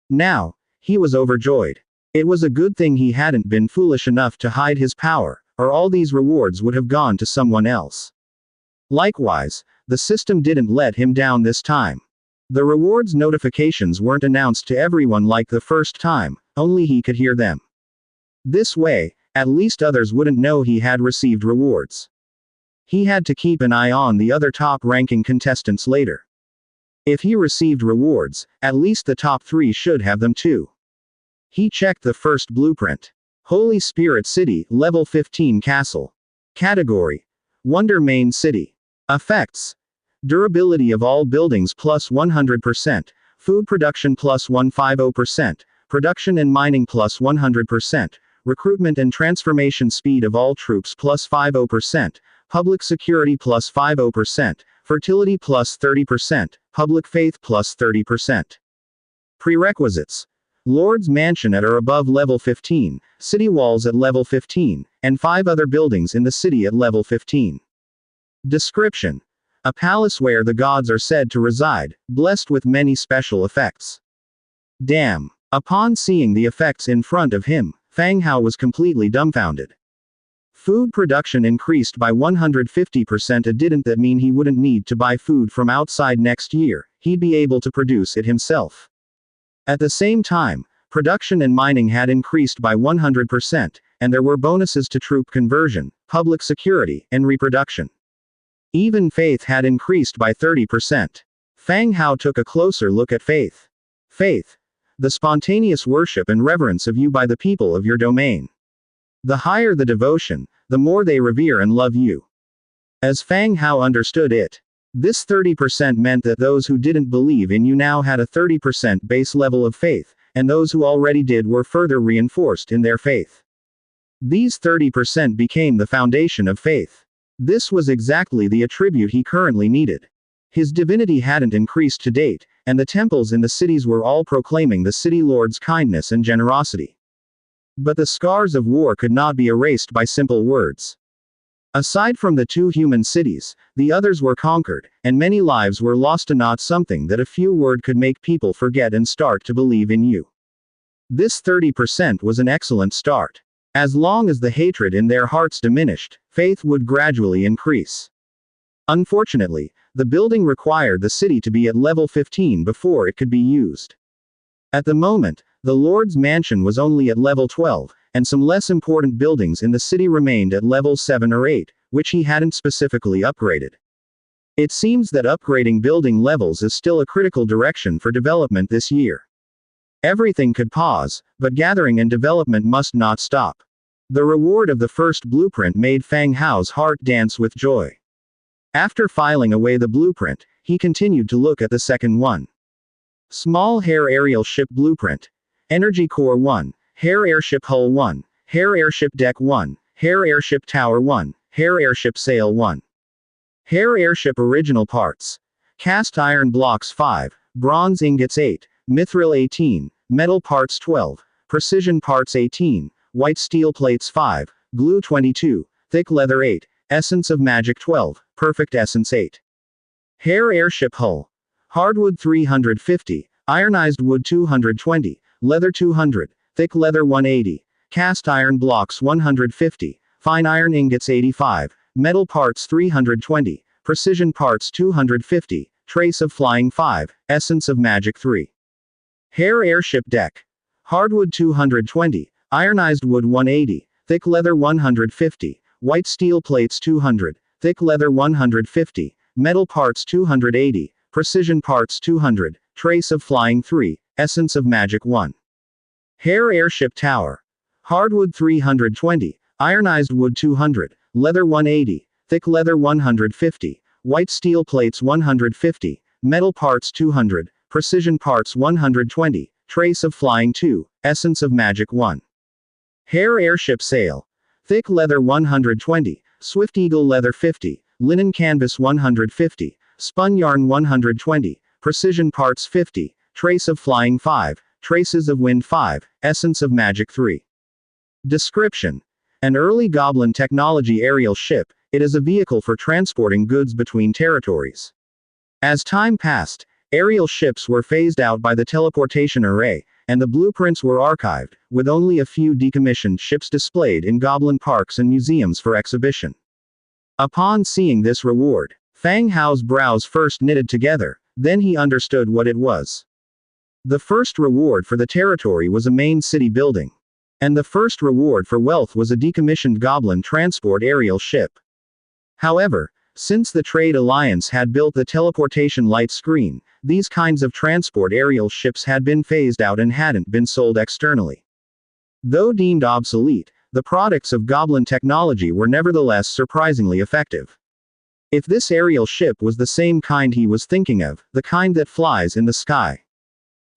Now, he was overjoyed. It was a good thing he hadn't been foolish enough to hide his power, or all these rewards would have gone to someone else. Likewise, the system didn't let him down this time. The rewards notifications weren't announced to everyone like the first time, only he could hear them. This way, at least others wouldn't know he had received rewards. He had to keep an eye on the other top-ranking contestants later. If he received rewards, at least the top 3 should have them too. He checked the first blueprint. Holy Spirit City, Level 15 Castle. Category: Wonder Main City. Effects: durability of all buildings plus 100%, food production plus 150%, production and mining plus 100%, recruitment and transformation speed of all troops plus 50%, public security plus 50%, fertility plus 30%, public faith plus 30%. Prerequisites: Lord's Mansion at or above level 15, city walls at level 15, and 5 other buildings in the city at level 15. Description: a palace where the gods are said to reside, blessed with many special effects. Damn. Upon seeing the effects in front of him, Fang Hao was completely dumbfounded. Food production increased by 150%. Didn't that mean he wouldn't need to buy food from outside next year, he'd be able to produce it himself. At the same time, production and mining had increased by 100%, and there were bonuses to troop conversion, public security, and reproduction. Even faith had increased by 30%. Fang Hao took a closer look at faith. Faith: the spontaneous worship and reverence of you by the people of your domain. The higher the devotion, the more they revere and love you. As Fang Hao understood it, this 30% meant that those who didn't believe in you now had a 30% base level of faith, and those who already did were further reinforced in their faith. These 30% became the foundation of faith. This was exactly the attribute he currently needed. His divinity hadn't increased to date, and the temples in the cities were all proclaiming the city lord's kindness and generosity. But the scars of war could not be erased by simple words. Aside from the 2 human cities, the others were conquered, and many lives were lost. Not something that a few words could make people forget and start to believe in you. This 30% was an excellent start. As long as the hatred in their hearts diminished, faith would gradually increase. Unfortunately, the building required the city to be at level 15 before it could be used. At the moment, the Lord's Mansion was only at level 12, and some less important buildings in the city remained at level 7 or 8, which he hadn't specifically upgraded. It seems that upgrading building levels is still a critical direction for development this year. Everything could pause, but gathering and development must not stop. The reward of the first blueprint made Fang Hao's heart dance with joy. After filing away the blueprint, he continued to look at the second one. Small Hair Aerial Ship Blueprint. Energy Core 1. Hair Airship Hull 1. Hair Airship Deck 1. Hair Airship Tower 1. Hair Airship Sail 1. Hair Airship Original Parts. Cast Iron Blocks 5. Bronze Ingots 8. Mithril 18. Metal Parts 12. Precision Parts 18. White Steel Plates 5. Glue 22. Thick Leather 8. Essence of Magic 12. Perfect Essence 8. Hair Airship Hull. Hardwood 350. Ironized Wood 220. Leather 200. Thick Leather 180. Cast Iron Blocks 150. Fine Iron Ingots 85. Metal Parts 320. Precision Parts 250. Trace of Flying 5. Essence of Magic 3. Hair Airship Deck. Hardwood 220. Ironized Wood 180. Thick Leather 150. White Steel Plates 200. Thick Leather 150. Metal Parts 280. Precision Parts 200. Trace of Flying 3. Essence of Magic 1. Hair Airship Tower. Hardwood 320. Ironized Wood 200. Leather 180. Thick Leather 150. White Steel Plates 150. Metal Parts 200. Precision Parts 120. Trace of Flying 2. Essence of Magic 1. Hair Airship Sail. Thick Leather 120. Swift Eagle Leather 50. Linen Canvas 150. Spun Yarn 120. Precision Parts 50. Trace of Flying 5. Traces of Wind 5. Essence of Magic 3. Description. An early Goblin technology aerial ship, it is a vehicle for transporting goods between territories. As time passed, aerial ships were phased out by the teleportation array, and the blueprints were archived, with only a few decommissioned ships displayed in Goblin parks and museums for exhibition. Upon seeing this reward, Fang Hao's brows first knitted together, then he understood what it was. The first reward for the territory was a main city building. And the first reward for wealth was a decommissioned Goblin transport aerial ship. However, since the Trade Alliance had built the teleportation light screen, these kinds of transport aerial ships had been phased out and hadn't been sold externally. Though deemed obsolete, the products of Goblin technology were nevertheless surprisingly effective. If this aerial ship was the same kind he was thinking of, the kind that flies in the sky,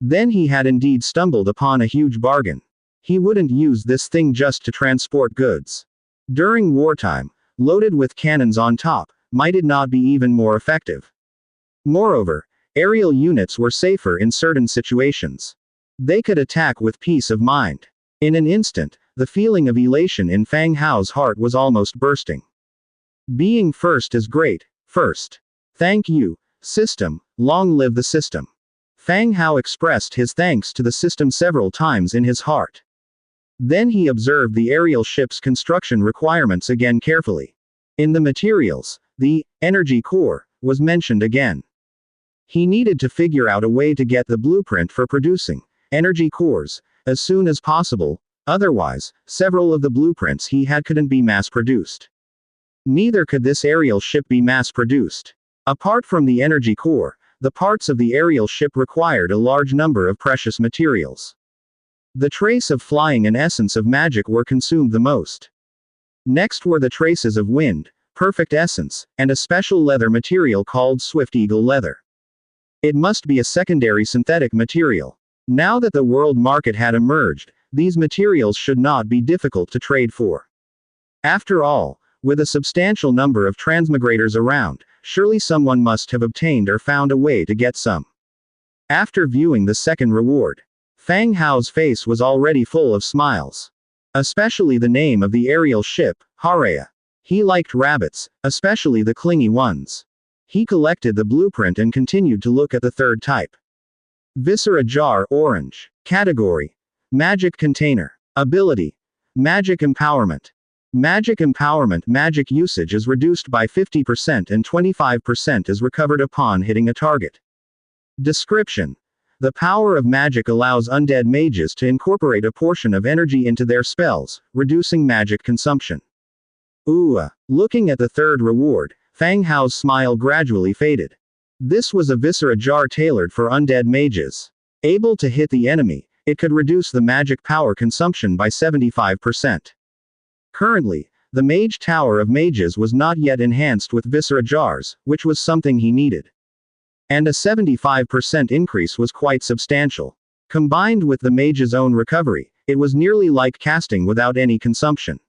then he had indeed stumbled upon a huge bargain. He wouldn't use this thing just to transport goods. During wartime, loaded with cannons on top, might it not be even more effective? Moreover, aerial units were safer in certain situations. They could attack with peace of mind. In an instant, the feeling of elation in Fang Hao's heart was almost bursting. Being first is great. First. Thank you, system. Long live the system. Fang Hao expressed his thanks to the system several times in his heart. Then he observed the aerial ship's construction requirements again carefully. In the materials, the energy core was mentioned again. He needed to figure out a way to get the blueprint for producing energy cores as soon as possible, otherwise, several of the blueprints he had couldn't be mass-produced. Neither could this aerial ship be mass-produced. Apart from the energy core, the parts of the aerial ship required a large number of precious materials. The trace of flying and essence of magic were consumed the most. Next were the traces of wind, perfect essence, and a special leather material called Swift Eagle leather. It must be a secondary synthetic material. Now that the world market had emerged, these materials should not be difficult to trade for. After all, with a substantial number of transmigrators around, surely someone must have obtained or found a way to get some. After viewing the second reward, Fang Hao's face was already full of smiles. Especially the name of the aerial ship, Haraya. He liked rabbits, especially the clingy ones. He collected the blueprint and continued to look at the third type. Viscera Jar Orange. Category: Magic Container. Ability: Magic Empowerment. Magic Empowerment. Magic usage is reduced by 50% and 25% is recovered upon hitting a target. Description: The power of magic allows undead mages to incorporate a portion of energy into their spells, reducing magic consumption. Looking at the third reward, Fang Hao's smile gradually faded. This was a Viscera Jar tailored for undead mages. Able to hit the enemy, it could reduce the magic power consumption by 75%. Currently, the Mage Tower of Mages was not yet enhanced with Viscera Jars, which was something he needed. And a 75% increase was quite substantial. Combined with the mage's own recovery, it was nearly like casting without any consumption.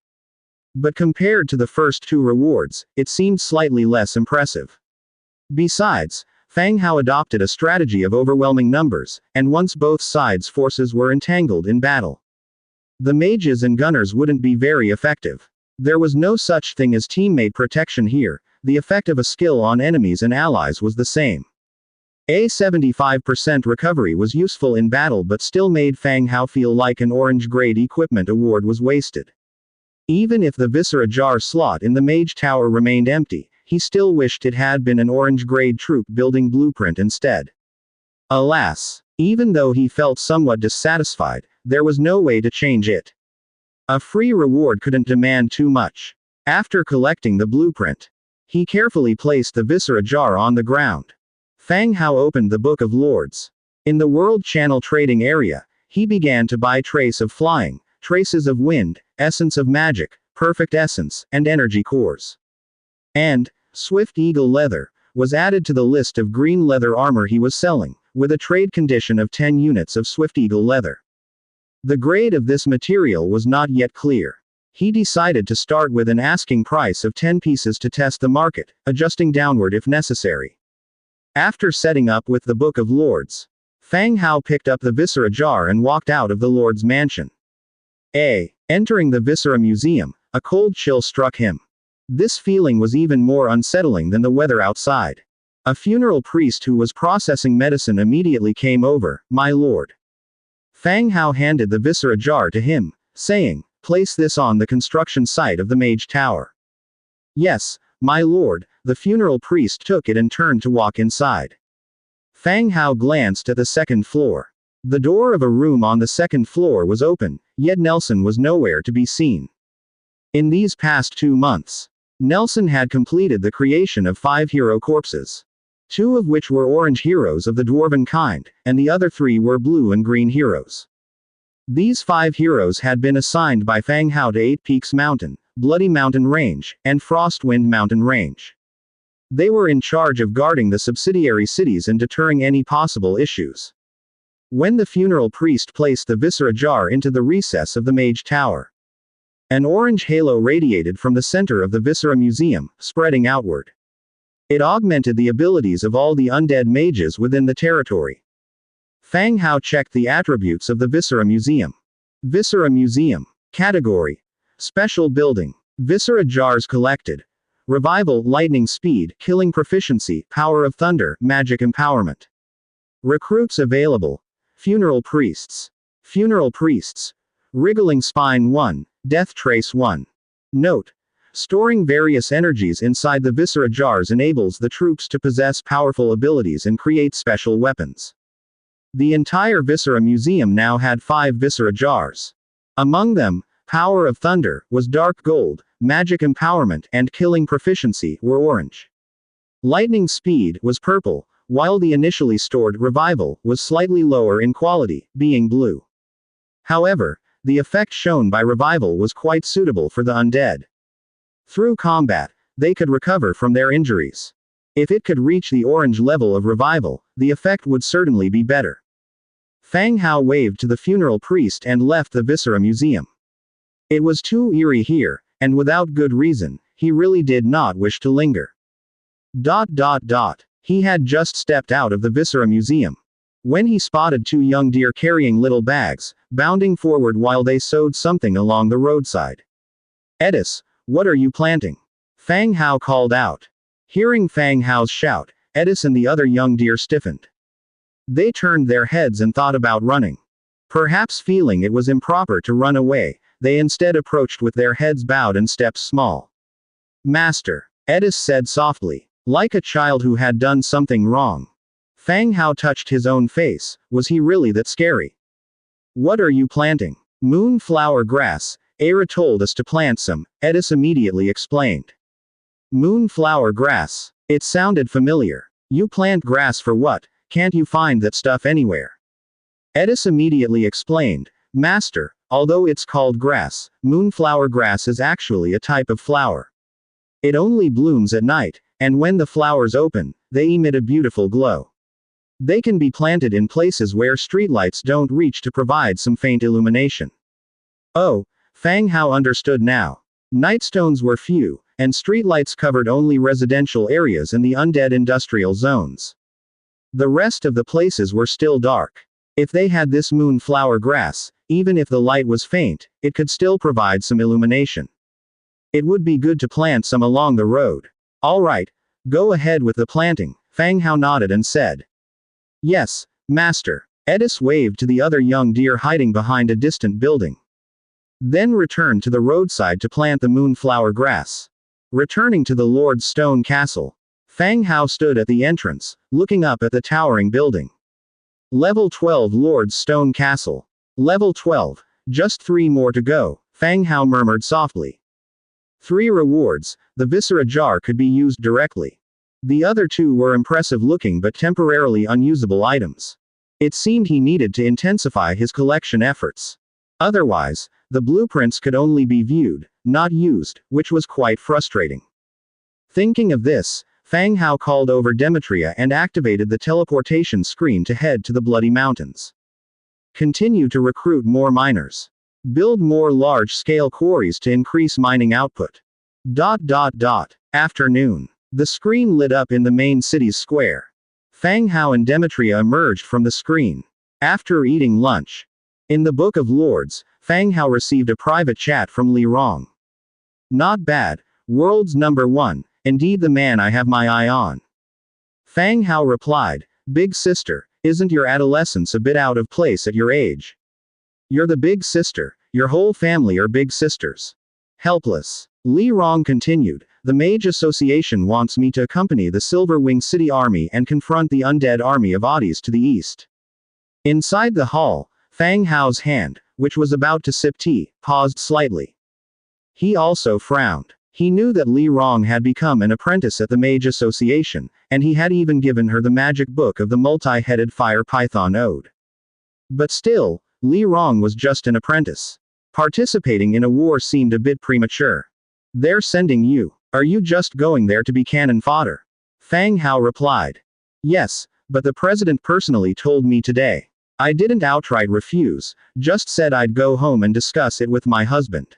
But compared to the first two rewards, it seemed slightly less impressive. Besides, Fang Hao adopted a strategy of overwhelming numbers, and once both sides' forces were entangled in battle, the mages and gunners wouldn't be very effective. There was no such thing as teammate protection here, the effect of a skill on enemies and allies was the same. A 75% recovery was useful in battle but still made Fang Hao feel like an orange-grade equipment award was wasted. Even if the Viscera jar slot in the Mage Tower remained empty, he still wished it had been an orange-grade troop building blueprint instead. Alas, even though he felt somewhat dissatisfied, there was no way to change it. A free reward couldn't demand too much. After collecting the blueprint, he carefully placed the Viscera jar on the ground. Fang Hao opened the Book of Lords. In the World Channel trading area, he began to buy trace of flying, traces of wind, essence of magic, perfect essence, and energy cores. And Swift Eagle leather was added to the list of green leather armor he was selling, with a trade condition of 10 units of Swift Eagle leather. The grade of this material was not yet clear. He decided to start with an asking price of 10 pieces to test the market, adjusting downward if necessary. After setting up with the Book of Lords, Fang Hao picked up the Viscera jar and walked out of the Lord's mansion. Entering the Viscera Museum, a cold chill struck him. This feeling was even more unsettling than the weather outside. A funeral priest who was processing medicine immediately came over. "My lord." Fang Hao handed the Viscera jar to him, saying, "Place this on the construction site of the Mage Tower." "Yes, my lord." The funeral priest took it and turned to walk inside. Fang Hao glanced at the second floor. The door of a room on the second floor was open, yet Nelson was nowhere to be seen. In these past 2 months, Nelson had completed the creation of 5 hero corpses. 2 of which were orange heroes of the dwarven kind, and the other 3 were blue and green heroes. These 5 heroes had been assigned by Fang Hao to 8 Peaks Mountain, Bloody Mountain Range, and Frostwind Mountain Range. They were in charge of guarding the subsidiary cities and deterring any possible issues. When the funeral priest placed the Viscera jar into the recess of the Mage Tower, an orange halo radiated from the center of the Viscera Museum, spreading outward. It augmented the abilities of all the undead mages within the territory. Fang Hao checked the attributes of the Viscera Museum. Viscera Museum. Category: Special Building. Viscera jars collected. Revival, Lightning Speed, Killing Proficiency, Power of Thunder, Magic Empowerment. Recruits available. Funeral Priests. Funeral Priests. Wriggling Spine 1, Death Trace 1. Note: storing various energies inside the Viscera jars enables the troops to possess powerful abilities and create special weapons. The entire Viscera Museum now had 5 Viscera jars. Among them, Power of Thunder was dark gold, Magic Empowerment and Killing Proficiency were orange. Lightning Speed was purple, while the initially stored Revival was slightly lower in quality, being blue. However, the effect shown by Revival was quite suitable for the undead. Through combat, they could recover from their injuries. If it could reach the orange level of Revival, the effect would certainly be better. Fang Hao waved to the funeral priest and left the Viscera Museum. It was too eerie here, and without good reason, he really did not wish to linger. He had just stepped out of the Viscera Museum when he spotted 2 young deer carrying little bags, bounding forward while they sowed something along the roadside. "Edis, what are you planting?" Fang Hao called out. Hearing Fang Hao's shout, Edis and the other young deer stiffened. They turned their heads and thought about running. Perhaps feeling it was improper to run away, they instead approached with their heads bowed and steps small. "Master," Edis said softly, like a child who had done something wrong. Fang Hao touched his own face. Was he really that scary? "What are you planting?" "Moonflower grass. Era told us to plant some," Edis immediately explained. "Moonflower grass. It sounded familiar. You plant grass for what? Can't you find that stuff anywhere?" Edis immediately explained. "Master, although it's called grass, moonflower grass is actually a type of flower. It only blooms at night, and when the flowers open, they emit a beautiful glow. They can be planted in places where streetlights don't reach to provide some faint illumination. Oh, Fang Hao understood now. Nightstones were few, and streetlights covered only residential areas in the undead industrial zones. The rest of the places were still dark. If they had this moonflower grass, even if the light was faint, it could still provide some illumination. It would be good to plant some along the road. All right, go ahead with the planting, Fang Hao nodded and said. Yes, master. Edis waved to the other young deer hiding behind a distant building. Then returned to the roadside to plant the moonflower grass. Returning to the Lord's stone castle, Fang Hao stood at the entrance, looking up at the towering building. Level 12 Lord's stone castle. Level 12, just 3 more to go, Fang Hao murmured softly. 3 rewards, the viscera jar could be used directly. The other 2 were impressive looking but temporarily unusable items. It seemed he needed to intensify his collection efforts. Otherwise, the blueprints could only be viewed, not used, which was quite frustrating. Thinking of this, Fang Hao called over Demetria and activated the teleportation screen to head to the Bloody Mountains. Continue to recruit more miners. Build more large-scale quarries to increase mining output. Afternoon. The screen lit up in the main city's square. Fang Hao and Demetria emerged from the screen. After eating lunch. In the Book of Lords, Fang Hao received a private chat from Li Rong. Not bad, world's number 1, indeed the man I have my eye on. Fang Hao replied, Big sister, isn't your adolescence a bit out of place at your age? You're the big sister, your whole family are big sisters. Helpless. Li Rong continued, the Mage Association wants me to accompany the Silver Wing City Army and confront the undead army of Oddies to the east. Inside the hall, Fang Hao's hand, which was about to sip tea, paused slightly. He also frowned. He knew that Li Rong had become an apprentice at the Mage Association, and he had even given her the magic book of the multi-headed fire python ode. But still, Li Rong was just an apprentice. Participating in a war seemed a bit premature. They're sending you. Are you just going there to be cannon fodder? Fang Hao replied. Yes, but the president personally told me today. I didn't outright refuse, just said I'd go home and discuss it with my husband.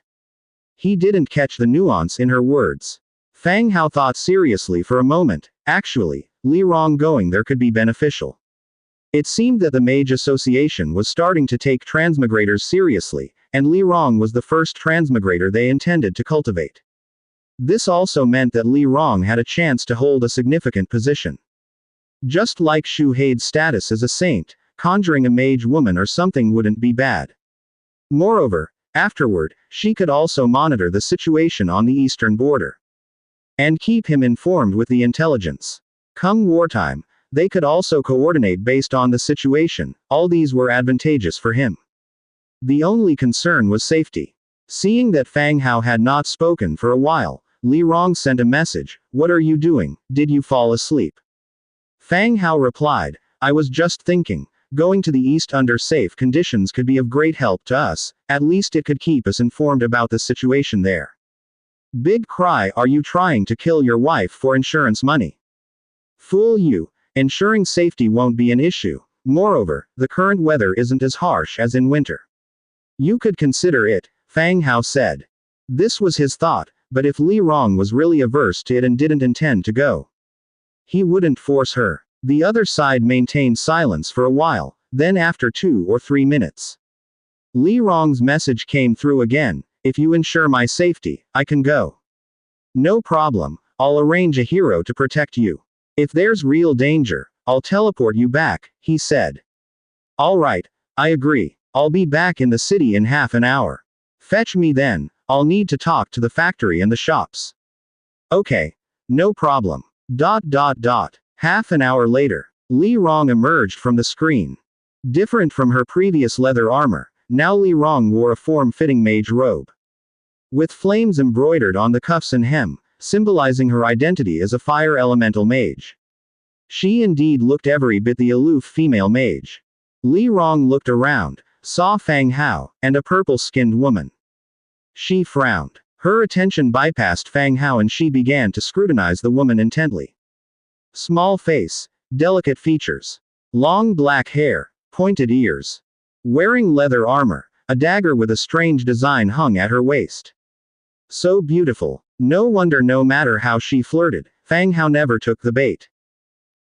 He didn't catch the nuance in her words. Fang Hao thought seriously for a moment. Actually, Li Rong going there could be beneficial. It seemed that the Mage Association was starting to take transmigrators seriously, and Li Rong was the first transmigrator they intended to cultivate. This also meant that Li Rong had a chance to hold a significant position. Just like Shu Hei's status as a saint, conjuring a mage woman or something wouldn't be bad. Moreover, afterward, she could also monitor the situation on the eastern border. And keep him informed with the intelligence. Come wartime, they could also coordinate based on the situation. All these were advantageous for him. The only concern was safety. Seeing that Fang Hao had not spoken for a while, Li Rong sent a message, What are you doing, did you fall asleep? Fang Hao replied, I was just thinking, going to the east under safe conditions could be of great help to us, at least it could keep us informed about the situation there. Big cry, are you trying to kill your wife for insurance money? Fool you, ensuring safety won't be an issue. Moreover, the current weather isn't as harsh as in winter. You could consider it, Fang Hao said. This was his thought, but if Li Rong was really averse to it and didn't intend to go, he wouldn't force her. The other side maintained silence for a while, then after 2 or 3 minutes. Li Rong's message came through again, if you ensure my safety, I can go. No problem, I'll arrange a hero to protect you. If there's real danger, I'll teleport you back, he said. All right, I agree, I'll be back in the city in half an hour. Fetch me then, I'll need to talk to the factory and the shops. Okay, no problem. Half an hour later, Li Rong emerged from the screen. Different from her previous leather armor, now Li Rong wore a form-fitting mage robe. With flames embroidered on the cuffs and hem, symbolizing her identity as a fire elemental mage. She indeed looked every bit the aloof female mage. Li Rong looked around, saw Fang Hao, and a purple-skinned woman. She frowned. Her attention bypassed Fang Hao and she began to scrutinize the woman intently. Small face, delicate features, long black hair, pointed ears. Wearing leather armor, A dagger with a strange design hung at her waist. So beautiful. No wonder no matter how she flirted, Fang Hao never took the bait.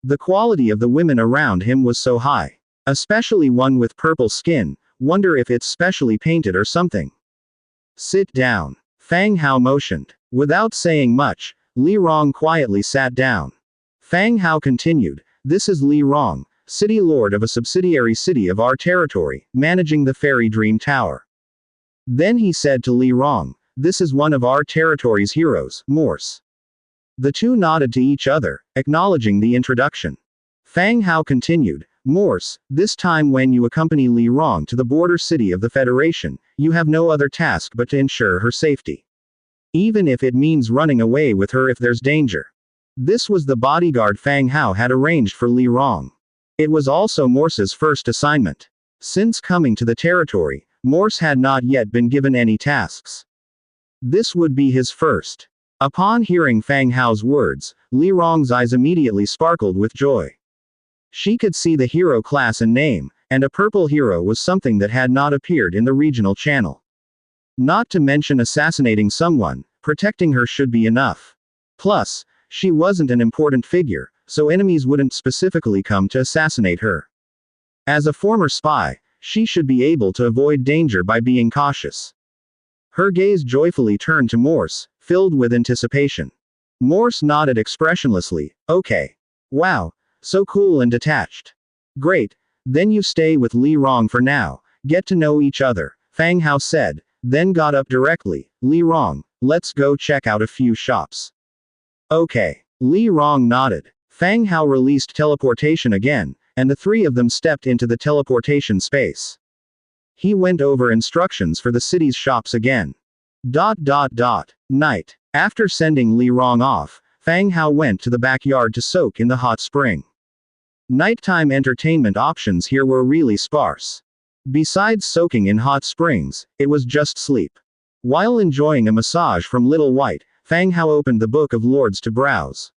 The quality of the women around him was so high. Especially one with purple skin, wonder if it's specially painted or something. Sit down. Fang Hao motioned. Without saying much, Li Rong quietly sat down. Fang Hao continued, "This is Li Rong, city lord of a subsidiary city of our territory, managing the Fairy Dream Tower." Then he said to Li Rong, "This is one of our territory's heroes, Morse." The two nodded to each other, acknowledging the introduction. Fang Hao continued, "Morse, this time when you accompany Li Rong to the border city of the Federation, you have no other task but to ensure her safety. Even if it means running away with her if there's danger." This was the bodyguard Fang Hao had arranged for Li Rong. It was also Morse's first assignment. Since coming to the territory, Morse had not yet been given any tasks. This would be his first. Upon hearing Fang Hao's words, Li Rong's eyes immediately sparkled with joy. She could see the hero class and name, and a purple hero was something that had not appeared in the regional channel. Not to mention assassinating someone, protecting her should be enough. Plus, she wasn't an important figure, so enemies wouldn't specifically come to assassinate her. As a former spy, she should be able to avoid danger by being cautious. Her gaze joyfully turned to Morse, filled with anticipation. Morse nodded expressionlessly, "Okay. Wow, so cool and detached. Great, then you stay with Li Rong for now, get to know each other," Fang Hao said, then got up directly, "Li Rong, let's go check out a few shops." "Okay." Li Rong nodded. Fang Hao released teleportation again, and the three of them stepped into the teleportation space. He went over instructions for the city's shops again. Night. After sending Li Rong off, Fang Hao went to the backyard to soak in the hot spring. Nighttime entertainment options here were really sparse. Besides soaking in hot springs, it was just sleep. While enjoying a massage from Little White, Fang Hao opened the Book of Lords to browse.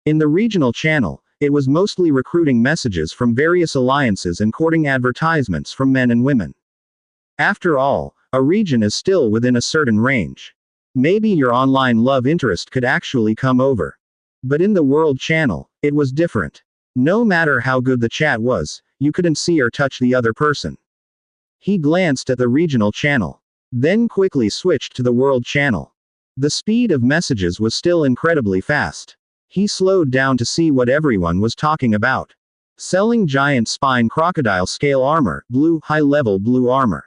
In the regional channel, it was mostly recruiting messages from various alliances and courting advertisements from men and women. After all, a region is still within a certain range. Maybe your online love interest could actually come over. But in the world channel, it was different. No matter how good the chat was, you couldn't see or touch the other person. He glanced at the regional channel, then quickly switched to the world channel. The speed of messages was still incredibly fast. He slowed down to see what everyone was talking about. Selling giant spine crocodile scale armor, blue, high-level blue armor.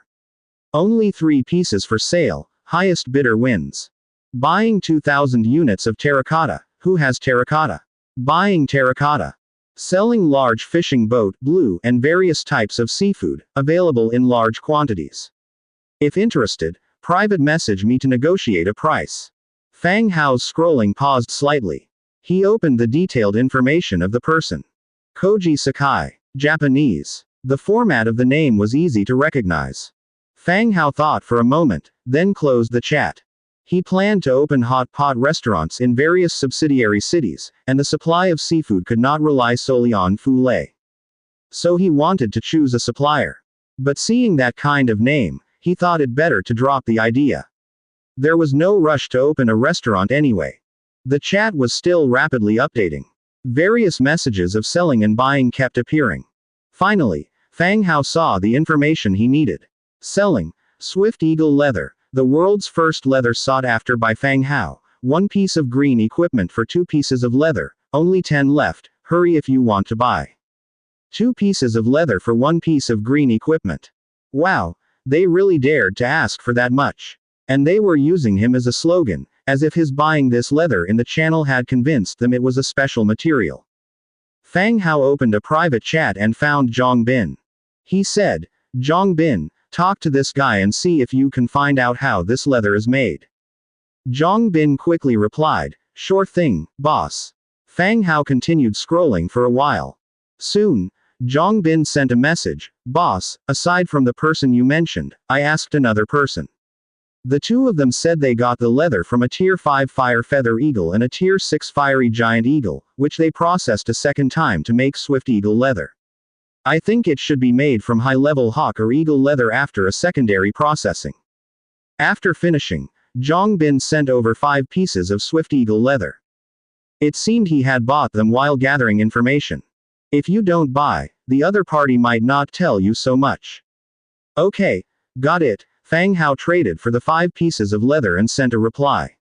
Only 3 pieces for sale, highest bidder wins. Buying 2,000 units of terracotta, who has terracotta? Buying terracotta. Selling large fishing boat, blue, and various types of seafood, available in large quantities. If interested, private message me to negotiate a price. Fang Hao's scrolling paused slightly. He opened the detailed information of the person. Koji Sakai, Japanese. The format of the name was easy to recognize. Fang Hao thought for a moment, then closed the chat. He planned to open hot pot restaurants in various subsidiary cities, and the supply of seafood could not rely solely on filet. So he wanted to choose a supplier. But seeing that kind of name, he thought it better to drop the idea. There was no rush to open a restaurant anyway. The chat was still rapidly updating. Various messages of selling and buying kept appearing. Finally, Fang Hao saw the information he needed. Selling, Swift Eagle leather, the world's first leather sought after by Fang Hao, 1 piece of green equipment for 2 pieces of leather, only 10 left, hurry if you want to buy. 2 pieces of leather for 1 piece of green equipment. Wow, they really dared to ask for that much. And they were using him as a slogan, as if his buying this leather in the channel had convinced them it was a special material. Fang Hao opened a private chat and found Zhang Bin. He said, "Zhang Bin, talk to this guy and see if you can find out how this leather is made." Zhang Bin quickly replied, "Sure thing, boss." Fang Hao continued scrolling for a while. Soon, Zhang Bin sent a message, "Boss, aside from the person you mentioned, I asked another person." The two of them said they got the leather from a Tier 5 Fire Feather Eagle and a Tier 6 Fiery Giant Eagle, which they processed a second time to make Swift Eagle leather. I think it should be made from high-level hawk or eagle leather after a secondary processing. After finishing, Zhang Bin sent over 5 pieces of swift eagle leather. It seemed he had bought them while gathering information. If you don't buy, the other party might not tell you so much. Okay, got it. Fang Hao traded for the 5 pieces of leather and sent a reply.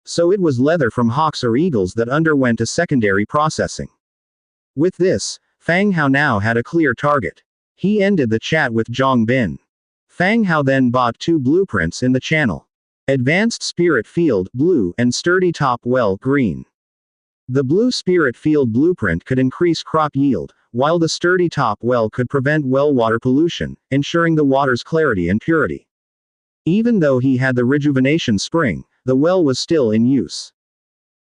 So it was leather from hawks or eagles that underwent a secondary processing. With this, Fang Hao now had a clear target. He ended the chat with Zhang Bin. Fang Hao then bought 2 blueprints in the channel. Advanced Spirit Field, blue, and Sturdy Top Well, green. The blue Spirit Field blueprint could increase crop yield, while the Sturdy Top Well could prevent well water pollution, ensuring the water's clarity and purity. Even though he had the rejuvenation spring, the well was still in use.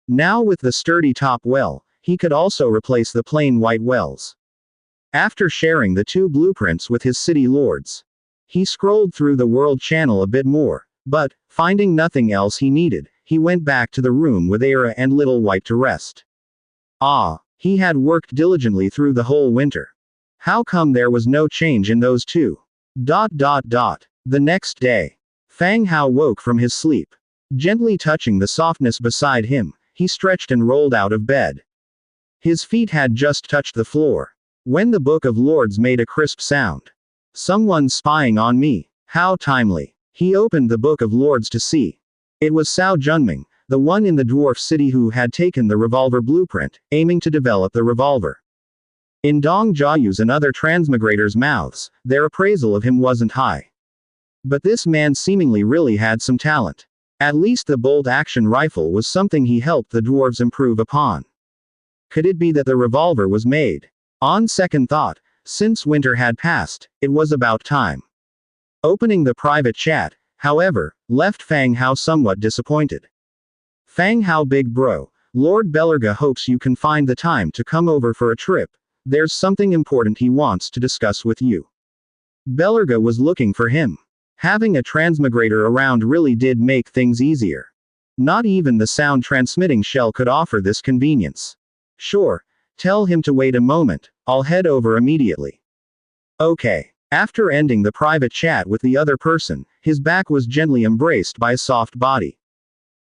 Now with the Sturdy Top Well, he could also replace the plain white wells. After sharing the 2 blueprints with his city lords, he scrolled through the world channel a bit more, but, finding nothing else he needed, he went back to the room with Era and Little White to rest. He had worked diligently through the whole winter. How come there was no change in those two? The next day, Fang Hao woke from his sleep. Gently touching the softness beside him, he stretched and rolled out of bed. His feet had just touched the floor when the Book of Lords made a crisp sound. Someone spying on me. How timely. He opened the Book of Lords to see. It was Cao Junming, the one in the dwarf city who had taken the revolver blueprint, aiming to develop the revolver. In Dong Jiayu's and other transmigrators' mouths, their appraisal of him wasn't high. But this man seemingly really had some talent. At least the bolt-action rifle was something he helped the dwarves improve upon. Could it be that the revolver was made? On second thought, since winter had passed, it was about time. Opening the private chat, however, left Fang Hao somewhat disappointed. Fang Hao, big bro, Lord Belerga hopes you can find the time to come over for a trip. There's something important he wants to discuss with you. Belerga was looking for him. Having a transmigrator around really did make things easier. Not even the sound transmitting shell could offer this convenience. Sure, tell him to wait a moment, I'll head over immediately. Okay. After ending the private chat with the other person, his back was gently embraced by a soft body.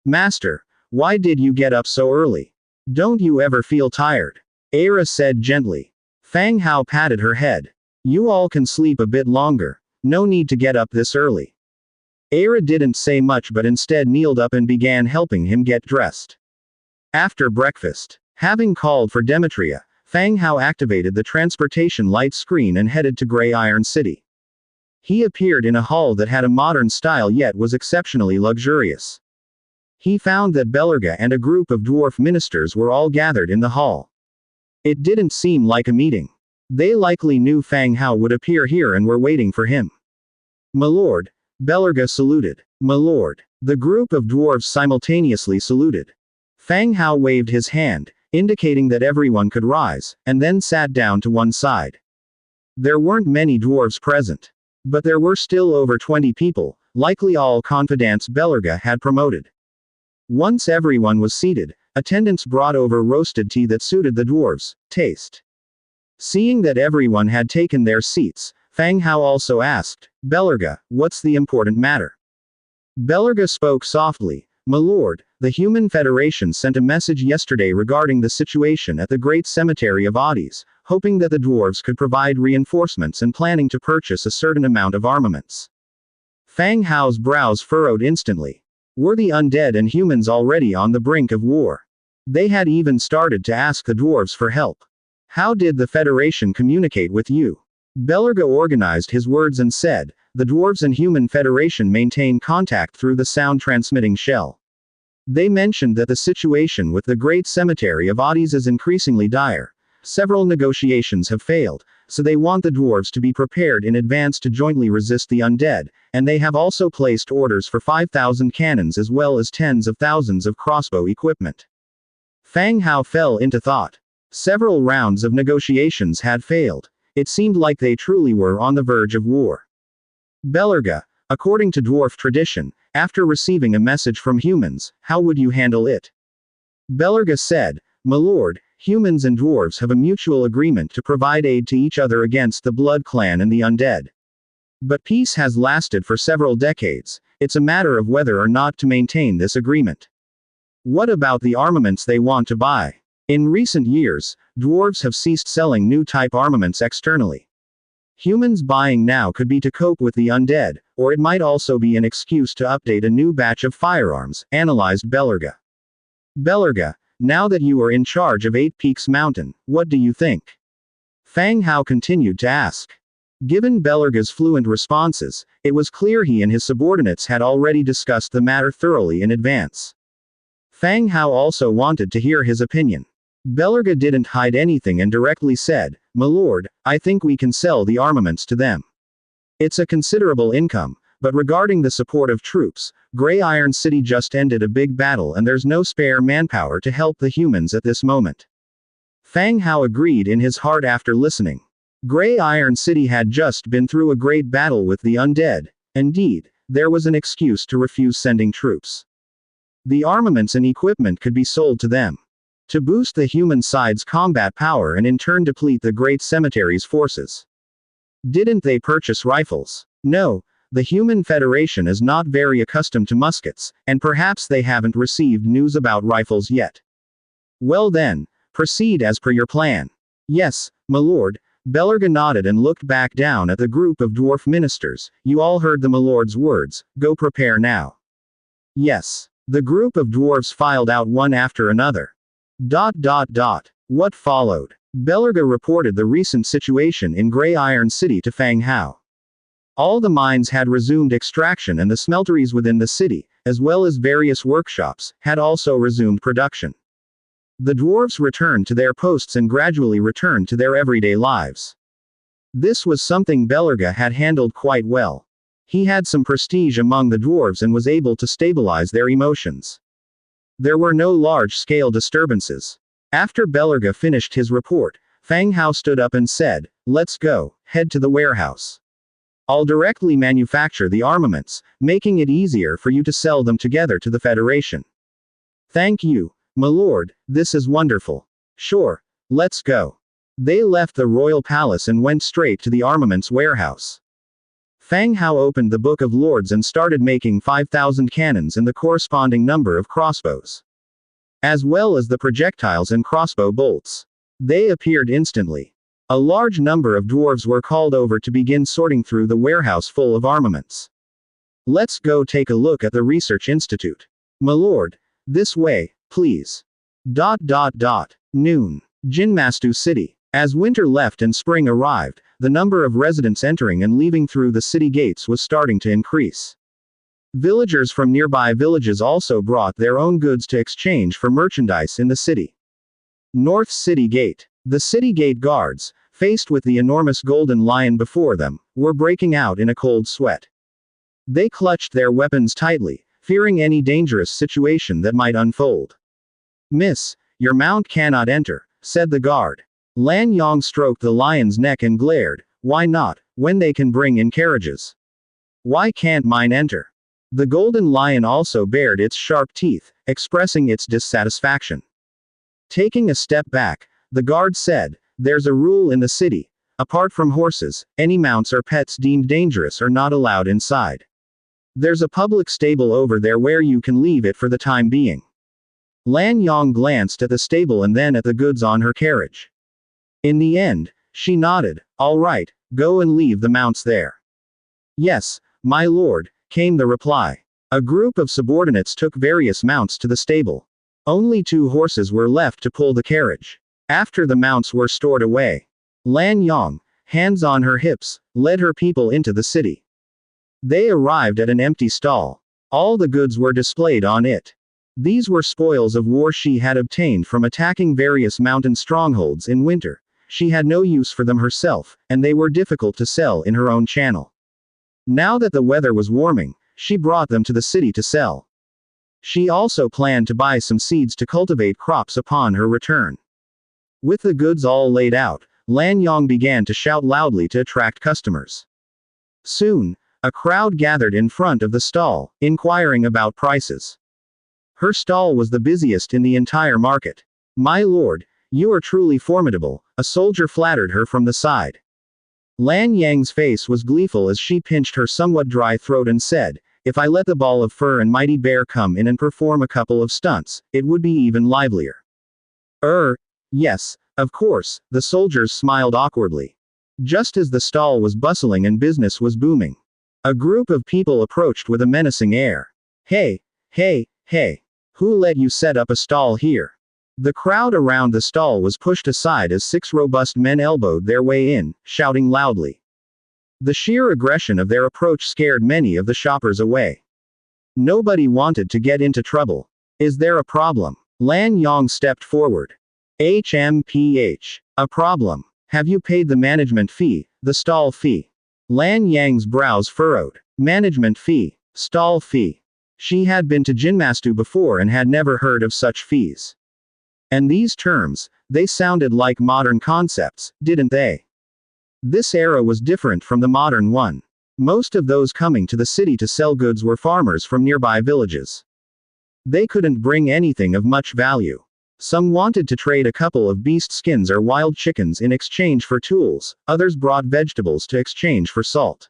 Master, why did you get up so early? Don't you ever feel tired? Era said gently. Fang Hao patted her head. You all can sleep a bit longer. No need to get up this early. Era didn't say much but instead kneeled up and began helping him get dressed. After breakfast, having called for Demetria, Fang Hao activated the transportation light screen and headed to Grey Iron City. He appeared in a hall that had a modern style yet was exceptionally luxurious. He found that Belerga and a group of dwarf ministers were all gathered in the hall. It didn't seem like a meeting. They likely knew Fang Hao would appear here and were waiting for him. My lord, Belerga saluted. My lord. The group of dwarves simultaneously saluted. Fang Hao waved his hand, indicating that everyone could rise, and then sat down to one side. There weren't many dwarves present. But there were still over 20 people, likely all confidants Belerga had promoted. Once everyone was seated, attendants brought over roasted tea that suited the dwarves' taste. Seeing that everyone had taken their seats, Fang Hao also asked, Belerga, what's the important matter? Belerga spoke softly. My lord, the Human Federation sent a message yesterday regarding the situation at the Great Cemetery of Oddies, hoping that the dwarves could provide reinforcements and planning to purchase a certain amount of armaments. Fang Hao's brows furrowed instantly. Were the undead and humans already on the brink of war? They had even started to ask the dwarves for help. How did the Federation communicate with you? Belerga organized his words and said, the Dwarves and Human Federation maintain contact through the sound transmitting shell. They mentioned that the situation with the Great Cemetery of Oddies is increasingly dire. Several negotiations have failed, so they want the dwarves to be prepared in advance to jointly resist the undead, and they have also placed orders for 5,000 cannons as well as tens of thousands of crossbow equipment. Fang Hao fell into thought. Several rounds of negotiations had failed. It seemed like they truly were on the verge of war. Belerga, according to dwarf tradition, after receiving a message from humans, how would you handle it? Belerga said, My lord, humans and dwarves have a mutual agreement to provide aid to each other against the Blood Clan and the Undead. But peace has lasted for several decades, it's a matter of whether or not to maintain this agreement. What about the armaments they want to buy? In recent years, dwarves have ceased selling new type armaments externally. Humans buying now could be to cope with the undead, or it might also be an excuse to update a new batch of firearms, analyzed Belerga. Belerga, now that you are in charge of Eight Peaks Mountain, what do you think? Fang Hao continued to ask. Given Belerga's fluent responses, it was clear he and his subordinates had already discussed the matter thoroughly in advance. Fang Hao also wanted to hear his opinion. Belerga didn't hide anything and directly said, "My lord, I think we can sell the armaments to them. It's a considerable income, but regarding the support of troops, Grey Iron City just ended a big battle and there's no spare manpower to help the humans at this moment." Fang Hao agreed in his heart after listening. Grey Iron City had just been through a great battle with the undead. Indeed, there was an excuse to refuse sending troops. The armaments and equipment could be sold to them. To boost the human side's combat power and in turn deplete the Great Cemetery's forces. Didn't they purchase rifles? No, the Human Federation is not very accustomed to muskets, and perhaps they haven't received news about rifles yet. Well then, proceed as per your plan. Yes, my lord. Belerga nodded and looked back down at the group of dwarf ministers. You all heard the my lord's words, go prepare now. Yes. The group of dwarves filed out one after another. What followed? Belerga reported the recent situation in Grey Iron City to Fang Hao. All the mines had resumed extraction and the smelteries within the city, as well as various workshops, had also resumed production. The dwarves returned to their posts and gradually returned to their everyday lives. This was something Belerga had handled quite well. He had some prestige among the dwarves and was able to stabilize their emotions. There were no large-scale disturbances. After Belerga finished his report, Fang Hao stood up and said, "Let's go, head to the warehouse. I'll directly manufacture the armaments, making it easier for you to sell them together to the Federation." "Thank you, my lord, this is wonderful." "Sure, let's go." They left the royal palace and went straight to the armaments warehouse. Fang Hao opened the Book of Lords and started making 5,000 cannons and the corresponding number of crossbows. As well as the projectiles and crossbow bolts. They appeared instantly. A large number of dwarves were called over to begin sorting through the warehouse full of armaments. "Let's go take a look at the research institute. My lord, this way, please." Noon. Jinmastu City. As winter left and spring arrived, the number of residents entering and leaving through the city gates was starting to increase. Villagers from nearby villages also brought their own goods to exchange for merchandise in the city. North City Gate. The city gate guards, faced with the enormous golden lion before them, were breaking out in a cold sweat. They clutched their weapons tightly, fearing any dangerous situation that might unfold. "Miss, your mount cannot enter," said the guard. Lan Yong stroked the lion's neck and glared, "Why not, when they can bring in carriages? Why can't mine enter?" The golden lion also bared its sharp teeth, expressing its dissatisfaction. Taking a step back, the guard said, "There's a rule in the city. Apart from horses, any mounts or pets deemed dangerous are not allowed inside. There's a public stable over there where you can leave it for the time being." Lan Yong glanced at the stable and then at the goods on her carriage. In the end, she nodded. "All right, go and leave the mounts there." "Yes, my lord," came the reply. A group of subordinates took various mounts to the stable. Only 2 horses were left to pull the carriage. After the mounts were stored away, Lan Yong, hands on her hips, led her people into the city. They arrived at an empty stall. All the goods were displayed on it. These were spoils of war she had obtained from attacking various mountain strongholds in winter. She had no use for them herself, and they were difficult to sell in her own channel. Now that the weather was warming, she brought them to the city to sell. She also planned to buy some seeds to cultivate crops upon her return. With the goods all laid out, Lan Yong began to shout loudly to attract customers. Soon, a crowd gathered in front of the stall, inquiring about prices. Her stall was the busiest in the entire market. "My lord, You are truly formidable, a soldier flattered her from the side. Lan Yang's face was gleeful as she pinched her somewhat dry throat and said, if I let the ball of fur and mighty bear come in and perform a couple of stunts, it would be even livelier. Yes, of course, the soldiers smiled awkwardly. Just as the stall was bustling and business was booming, a group of people approached with a menacing air. Hey, who let you set up a stall here? The crowd around the stall was pushed aside as 6 robust men elbowed their way in, shouting loudly. The sheer aggression of their approach scared many of the shoppers away. Nobody wanted to get into trouble. Is there a problem? Lan Yong stepped forward. HMPH. A problem. Have you paid the management fee, the stall fee? Lan Yang's brows furrowed. Management fee, stall fee. She had been to Jinmastu before and had never heard of such fees. And these terms, they sounded like modern concepts, didn't they? This era was different from the modern one. Most of those coming to the city to sell goods were farmers from nearby villages. They couldn't bring anything of much value. Some wanted to trade a couple of beast skins or wild chickens in exchange for tools, others brought vegetables to exchange for salt.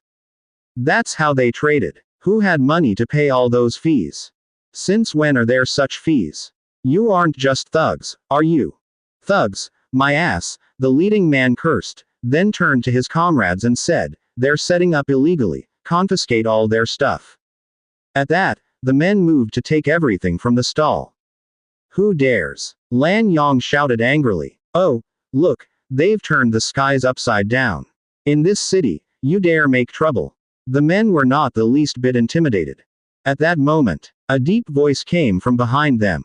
That's how they traded. Who had money to pay all those fees? Since when are there such fees? You aren't just thugs, are you? Thugs, my ass, the leading man cursed, then turned to his comrades and said, they're setting up illegally, confiscate all their stuff. At that, the men moved to take everything from the stall. Who dares? Lan Yong shouted angrily. Oh, look, they've turned the skies upside down. In this city, you dare make trouble. The men were not the least bit intimidated. At that moment, a deep voice came from behind them.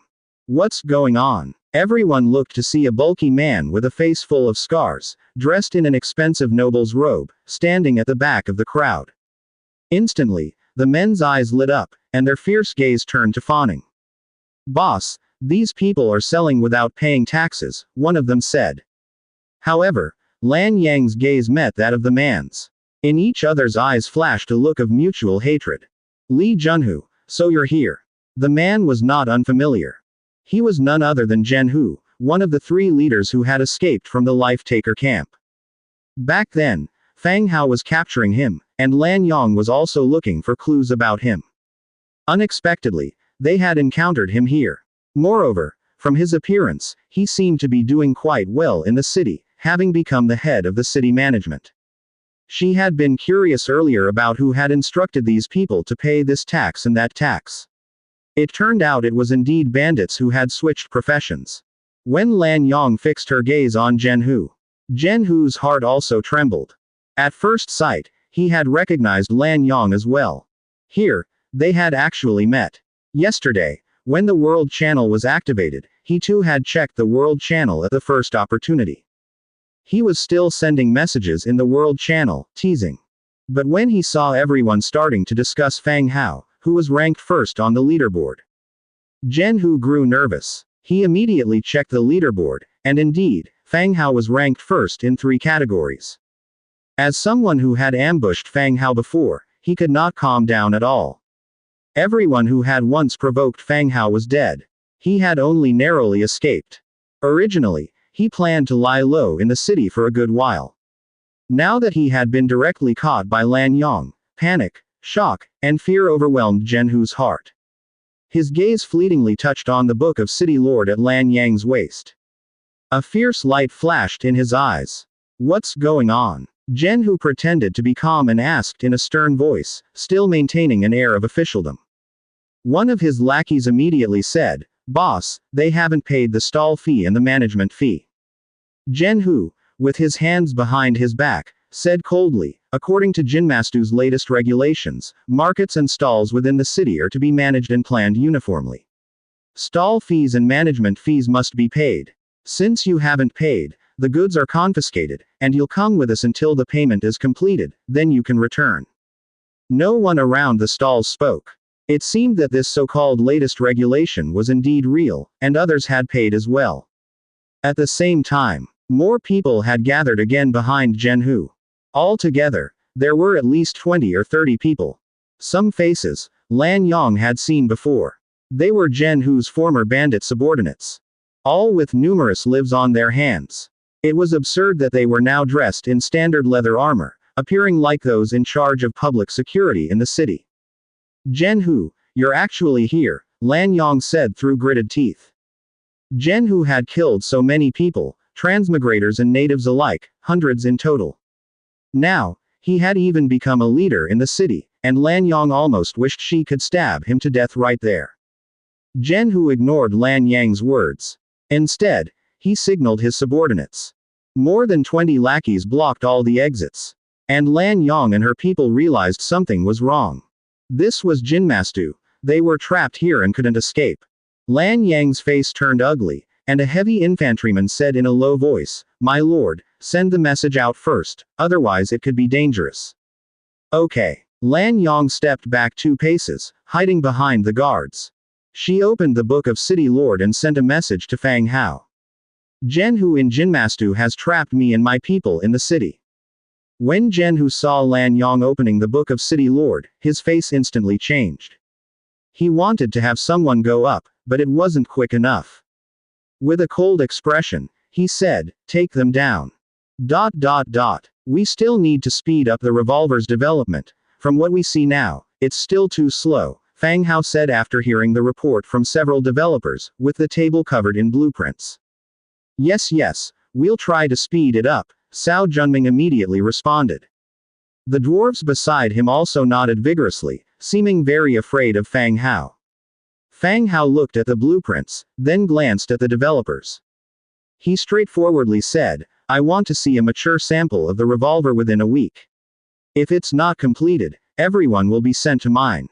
What's going on? Everyone looked to see a bulky man with a face full of scars, dressed in an expensive noble's robe, standing at the back of the crowd. Instantly, the men's eyes lit up, and their fierce gaze turned to fawning. Boss, these people are selling without paying taxes, one of them said. However, Lan Yang's gaze met that of the man's. In each other's eyes flashed a look of mutual hatred. Li Junhu, so you're here. The man was not unfamiliar. He was none other than Zhenhu, one of the 3 leaders who had escaped from the Life-Taker camp. Back then, Fang Hao was capturing him, and Lan Yong was also looking for clues about him. Unexpectedly, they had encountered him here. Moreover, from his appearance, he seemed to be doing quite well in the city, having become the head of the city management. She had been curious earlier about who had instructed these people to pay this tax and that tax. It turned out it was indeed bandits who had switched professions. When Lan Yong fixed her gaze on Zhenhu's heart also trembled. At first sight, he had recognized Lan Yong as well. Here, they had actually met. Yesterday, when the World Channel was activated, he too had checked the World Channel at the first opportunity. He was still sending messages in the World Channel, teasing. But when he saw everyone starting to discuss Fang Hao, who was ranked first on the leaderboard, Zhenhu grew nervous. He immediately checked the leaderboard, and indeed, Fang Hao was ranked first in 3 categories. As someone who had ambushed Fang Hao before, he could not calm down at all. Everyone who had once provoked Fang Hao was dead. He had only narrowly escaped. Originally, he planned to lie low in the city for a good while. Now that he had been directly caught by Lan Yong, panic, shock, and fear overwhelmed Zhenhu's heart. His gaze fleetingly touched on the Book of City Lord at Lan Yang's waist. A fierce light flashed in his eyes. What's going on? Zhenhu pretended to be calm and asked in a stern voice, still maintaining an air of officialdom. One of his lackeys immediately said, Boss, they haven't paid the stall fee and the management fee. Zhenhu, with his hands behind his back, said coldly, according to Jinmastu's latest regulations, markets and stalls within the city are to be managed and planned uniformly. Stall fees and management fees must be paid. Since you haven't paid, the goods are confiscated, and you'll come with us until the payment is completed, then you can return. No one around the stalls spoke. It seemed that this so-called latest regulation was indeed real, and others had paid as well. At the same time, more people had gathered again behind Zhenhu. Altogether, there were at least 20 or 30 people. Some faces, Lan Yong had seen before. They were Zhenhu's former bandit subordinates. all with numerous lives on their hands. It was absurd that they were now dressed in standard leather armor, appearing like those in charge of public security in the city. Zhenhu, you're actually here, Lan Yong said through gritted teeth. Zhenhu had killed so many people, transmigrators and natives alike, hundreds in total. Now, he had even become a leader in the city, and Lan Yong almost wished she could stab him to death right there. Zhenhu ignored Lan Yang's words. Instead, he signaled his subordinates. More than 20 lackeys blocked all the exits. And Lan Yong and her people realized something was wrong. This was Jinmastu. They were trapped here and couldn't escape. Lan Yang's face turned ugly, and a heavy infantryman said in a low voice, "My lord, send the message out first, otherwise it could be dangerous." Okay. Lan Yong stepped back 2 paces, hiding behind the guards. She opened the Book of City Lord and sent a message to Fang Hao. Zhenhu in Jinmastu has trapped me and my people in the city. When Zhenhu saw Lan Yong opening the Book of City Lord, his face instantly changed. He wanted to have someone go up, but it wasn't quick enough. With a cold expression, he said, "Take them down. ... We still need to speed up the revolver's development. From what we see now, it's still too slow," Fang Hao said after hearing the report from several developers, with the table covered in blueprints. Yes, we'll try to speed it up," Cao Junming immediately responded. The dwarves beside him also nodded vigorously, seeming very afraid of Fang Hao. Fang Hao looked at the blueprints, then glanced at the developers. He straightforwardly said, "I want to see a mature sample of the revolver within a week. If it's not completed, everyone will be sent to mine."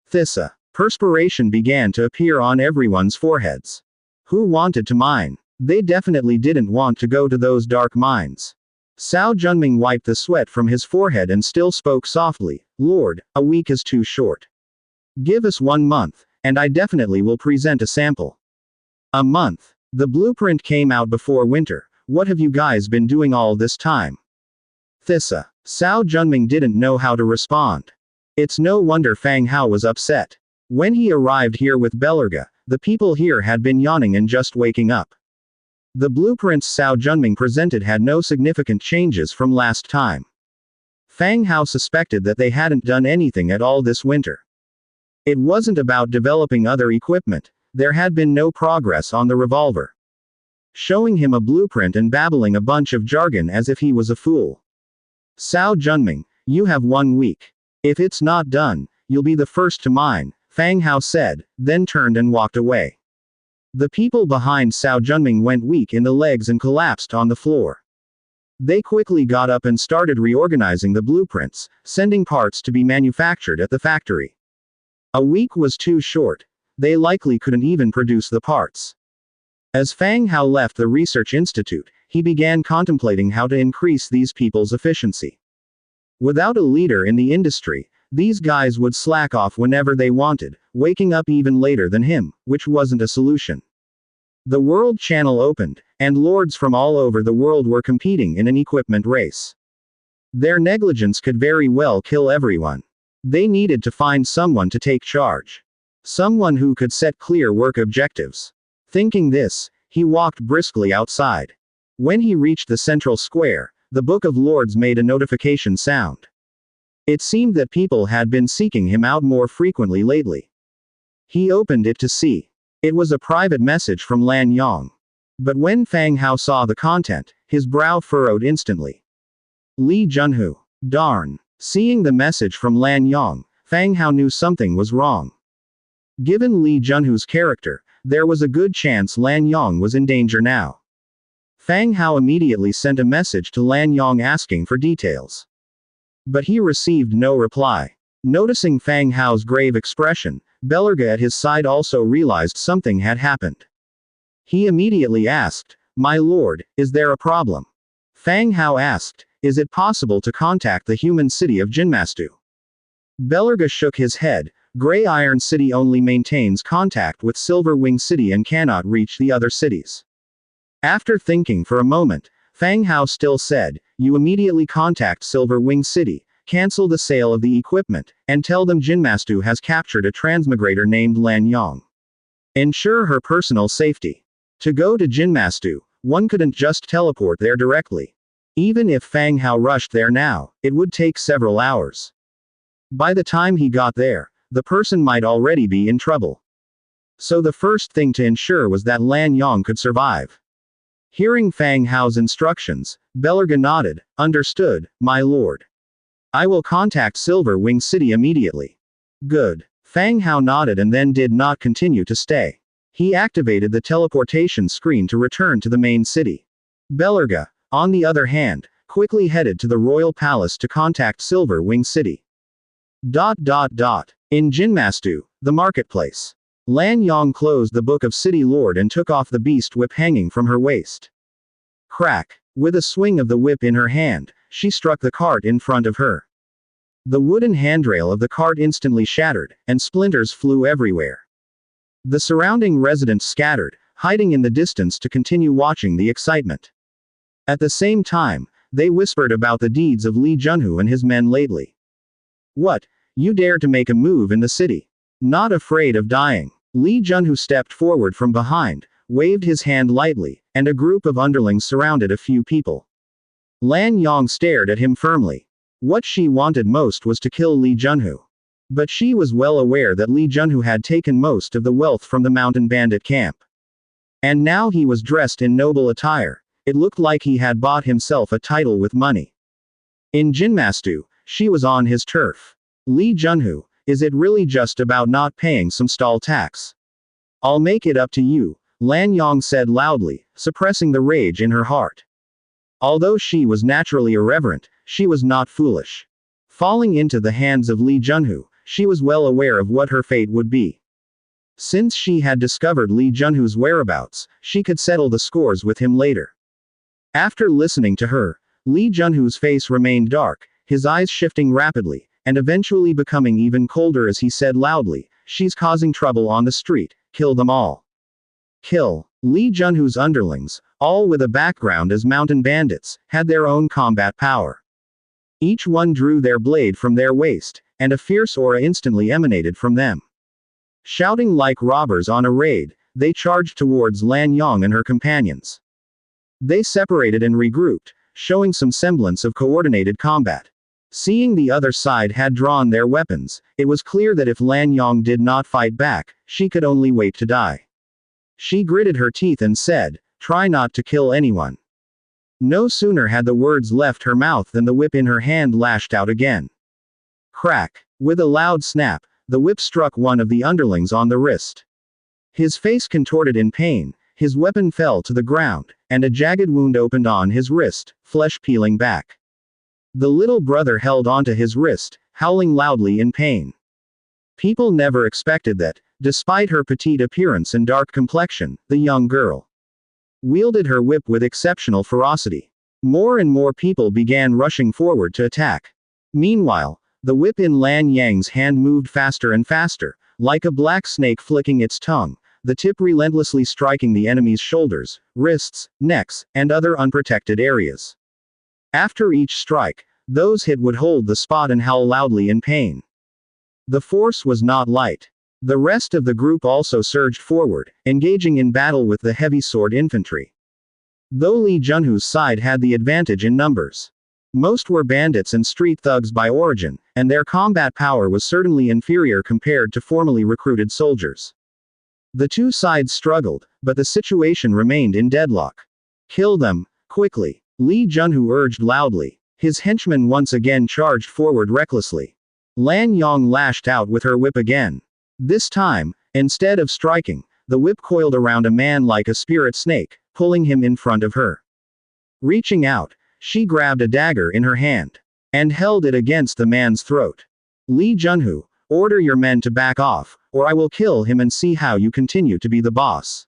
Thissa. Perspiration began to appear on everyone's foreheads. Who wanted to mine? They definitely didn't want to go to those dark mines. Cao Junming wiped the sweat from his forehead and still spoke softly, "Lord, a week is too short. Give us 1 month, and I definitely will present a sample." A month. The blueprint came out before winter. What have you guys been doing all this time? Thissa. Cao Junming didn't know how to respond. It's no wonder Fang Hao was upset. When he arrived here with Belerga, the people here had been yawning and just waking up. The blueprints Cao Junming presented had no significant changes from last time. Fang Hao suspected that they hadn't done anything at all this winter. It wasn't about developing other equipment, there had been no progress on the revolver. Showing him a blueprint and babbling a bunch of jargon as if he was a fool. Cao Junming, you have 1 week. If it's not done, you'll be the first to mine, Fang Hao said, then turned and walked away. The people behind Cao Junming went weak in the legs and collapsed on the floor. They quickly got up and started reorganizing the blueprints, sending parts to be manufactured at the factory. A week was too short. They likely couldn't even produce the parts. As Fang Hao left the research institute, he began contemplating how to increase these people's efficiency. Without a leader in the industry, these guys would slack off whenever they wanted, waking up even later than him, which wasn't a solution. The World Channel opened, and lords from all over the world were competing in an equipment race. Their negligence could very well kill everyone. They needed to find someone to take charge. Someone who could set clear work objectives. Thinking this, he walked briskly outside. When he reached the central square, the Book of Lords made a notification sound. It seemed that people had been seeking him out more frequently lately. He opened it to see. It was a private message from Lan Yong. But when Fang Hao saw the content, his brow furrowed instantly. Li Junhu. Darn. Seeing the message from Lan Yong, Fang Hao knew something was wrong. Given Li Junhu's character, there was a good chance Lan Yong was in danger now. Fang Hao immediately sent a message to Lan Yong asking for details. But he received no reply. Noticing Fang Hao's grave expression, Belerga at his side also realized something had happened. He immediately asked, "My lord, is there a problem?" Fang Hao asked, "Is it possible to contact the human city of Jinmastu?" Belerga shook his head. Gray Iron City only maintains contact with Silver Wing City and cannot reach the other cities. After thinking for a moment, Fang Hao still said, "You immediately contact Silver Wing City, cancel the sale of the equipment, and tell them Jinmastu has captured a transmigrator named Lan Yong. Ensure her personal safety. To go to Jinmastu, one couldn't just teleport there directly. Even if Fang Hao rushed there now, it would take several hours. By the time he got there, the person might already be in trouble. So the first thing to ensure was that Lan Yong could survive. Hearing Fang Hao's instructions, Belerga nodded. Understood, my lord. I will contact Silver Wing City immediately. Good. Fang Hao nodded and then did not continue to stay. He activated the teleportation screen to return to the main city. Belerga, on the other hand, quickly headed to the royal palace to contact Silver Wing City. In Jinmastu, the marketplace. Lan Yong closed the book of City Lord and took off the beast whip hanging from her waist. Crack. With a swing of the whip in her hand, she struck the cart in front of her. The wooden handrail of the cart instantly shattered, and splinters flew everywhere. The surrounding residents scattered, hiding in the distance to continue watching the excitement. At the same time, they whispered about the deeds of Li Junhu and his men lately. What? You dare to make a move in the city? Not afraid of dying. Li Junhu stepped forward from behind, waved his hand lightly, and a group of underlings surrounded a few people. Lan Yong stared at him firmly. What she wanted most was to kill Li Junhu. But she was well aware that Li Junhu had taken most of the wealth from the mountain bandit camp. And now he was dressed in noble attire. It looked like he had bought himself a title with money. In Jinmastu, she was on his turf. Li Junhu, is it really just about not paying some stall tax? I'll make it up to you, Lan Yong said loudly, suppressing the rage in her heart. Although she was naturally irreverent, she was not foolish. Falling into the hands of Li Junhu, she was well aware of what her fate would be. Since she had discovered Li Junhu's whereabouts, she could settle the scores with him later. After listening to her, Li Junhu's face remained dark, his eyes shifting rapidly, and eventually becoming even colder as he said loudly, "She's causing trouble on the street, kill them all." Kill. Li Junhu's underlings, all with a background as mountain bandits, had their own combat power. Each one drew their blade from their waist, and a fierce aura instantly emanated from them. Shouting like robbers on a raid, they charged towards Lan Yong and her companions. They separated and regrouped, showing some semblance of coordinated combat. Seeing the other side had drawn their weapons, it was clear that if Lan Yong did not fight back, she could only wait to die. She gritted her teeth and said, "Try not to kill anyone." No sooner had the words left her mouth than the whip in her hand lashed out again. Crack. With a loud snap, the whip struck one of the underlings on the wrist. His face contorted in pain, his weapon fell to the ground, and a jagged wound opened on his wrist, flesh peeling back. The little brother held onto his wrist, howling loudly in pain. People never expected that, despite her petite appearance and dark complexion, the young girl wielded her whip with exceptional ferocity. More and more people began rushing forward to attack. Meanwhile, the whip in Lan Yang's hand moved faster and faster, like a black snake flicking its tongue, the tip relentlessly striking the enemy's shoulders, wrists, necks, and other unprotected areas. After each strike, those hit would hold the spot and howl loudly in pain. The force was not light. The rest of the group also surged forward, engaging in battle with the heavy sword infantry. Though Li Junhu's side had the advantage in numbers, most were bandits and street thugs by origin, and their combat power was certainly inferior compared to formally recruited soldiers. The two sides struggled, but the situation remained in deadlock. Kill them, quickly, Li Junhu urged loudly. His henchmen once again charged forward recklessly. Lan Yong lashed out with her whip again. This time, instead of striking, the whip coiled around a man like a spirit snake, pulling him in front of her. Reaching out, she grabbed a dagger in her hand and held it against the man's throat. Li Junhu, order your men to back off, or I will kill him and see how you continue to be the boss.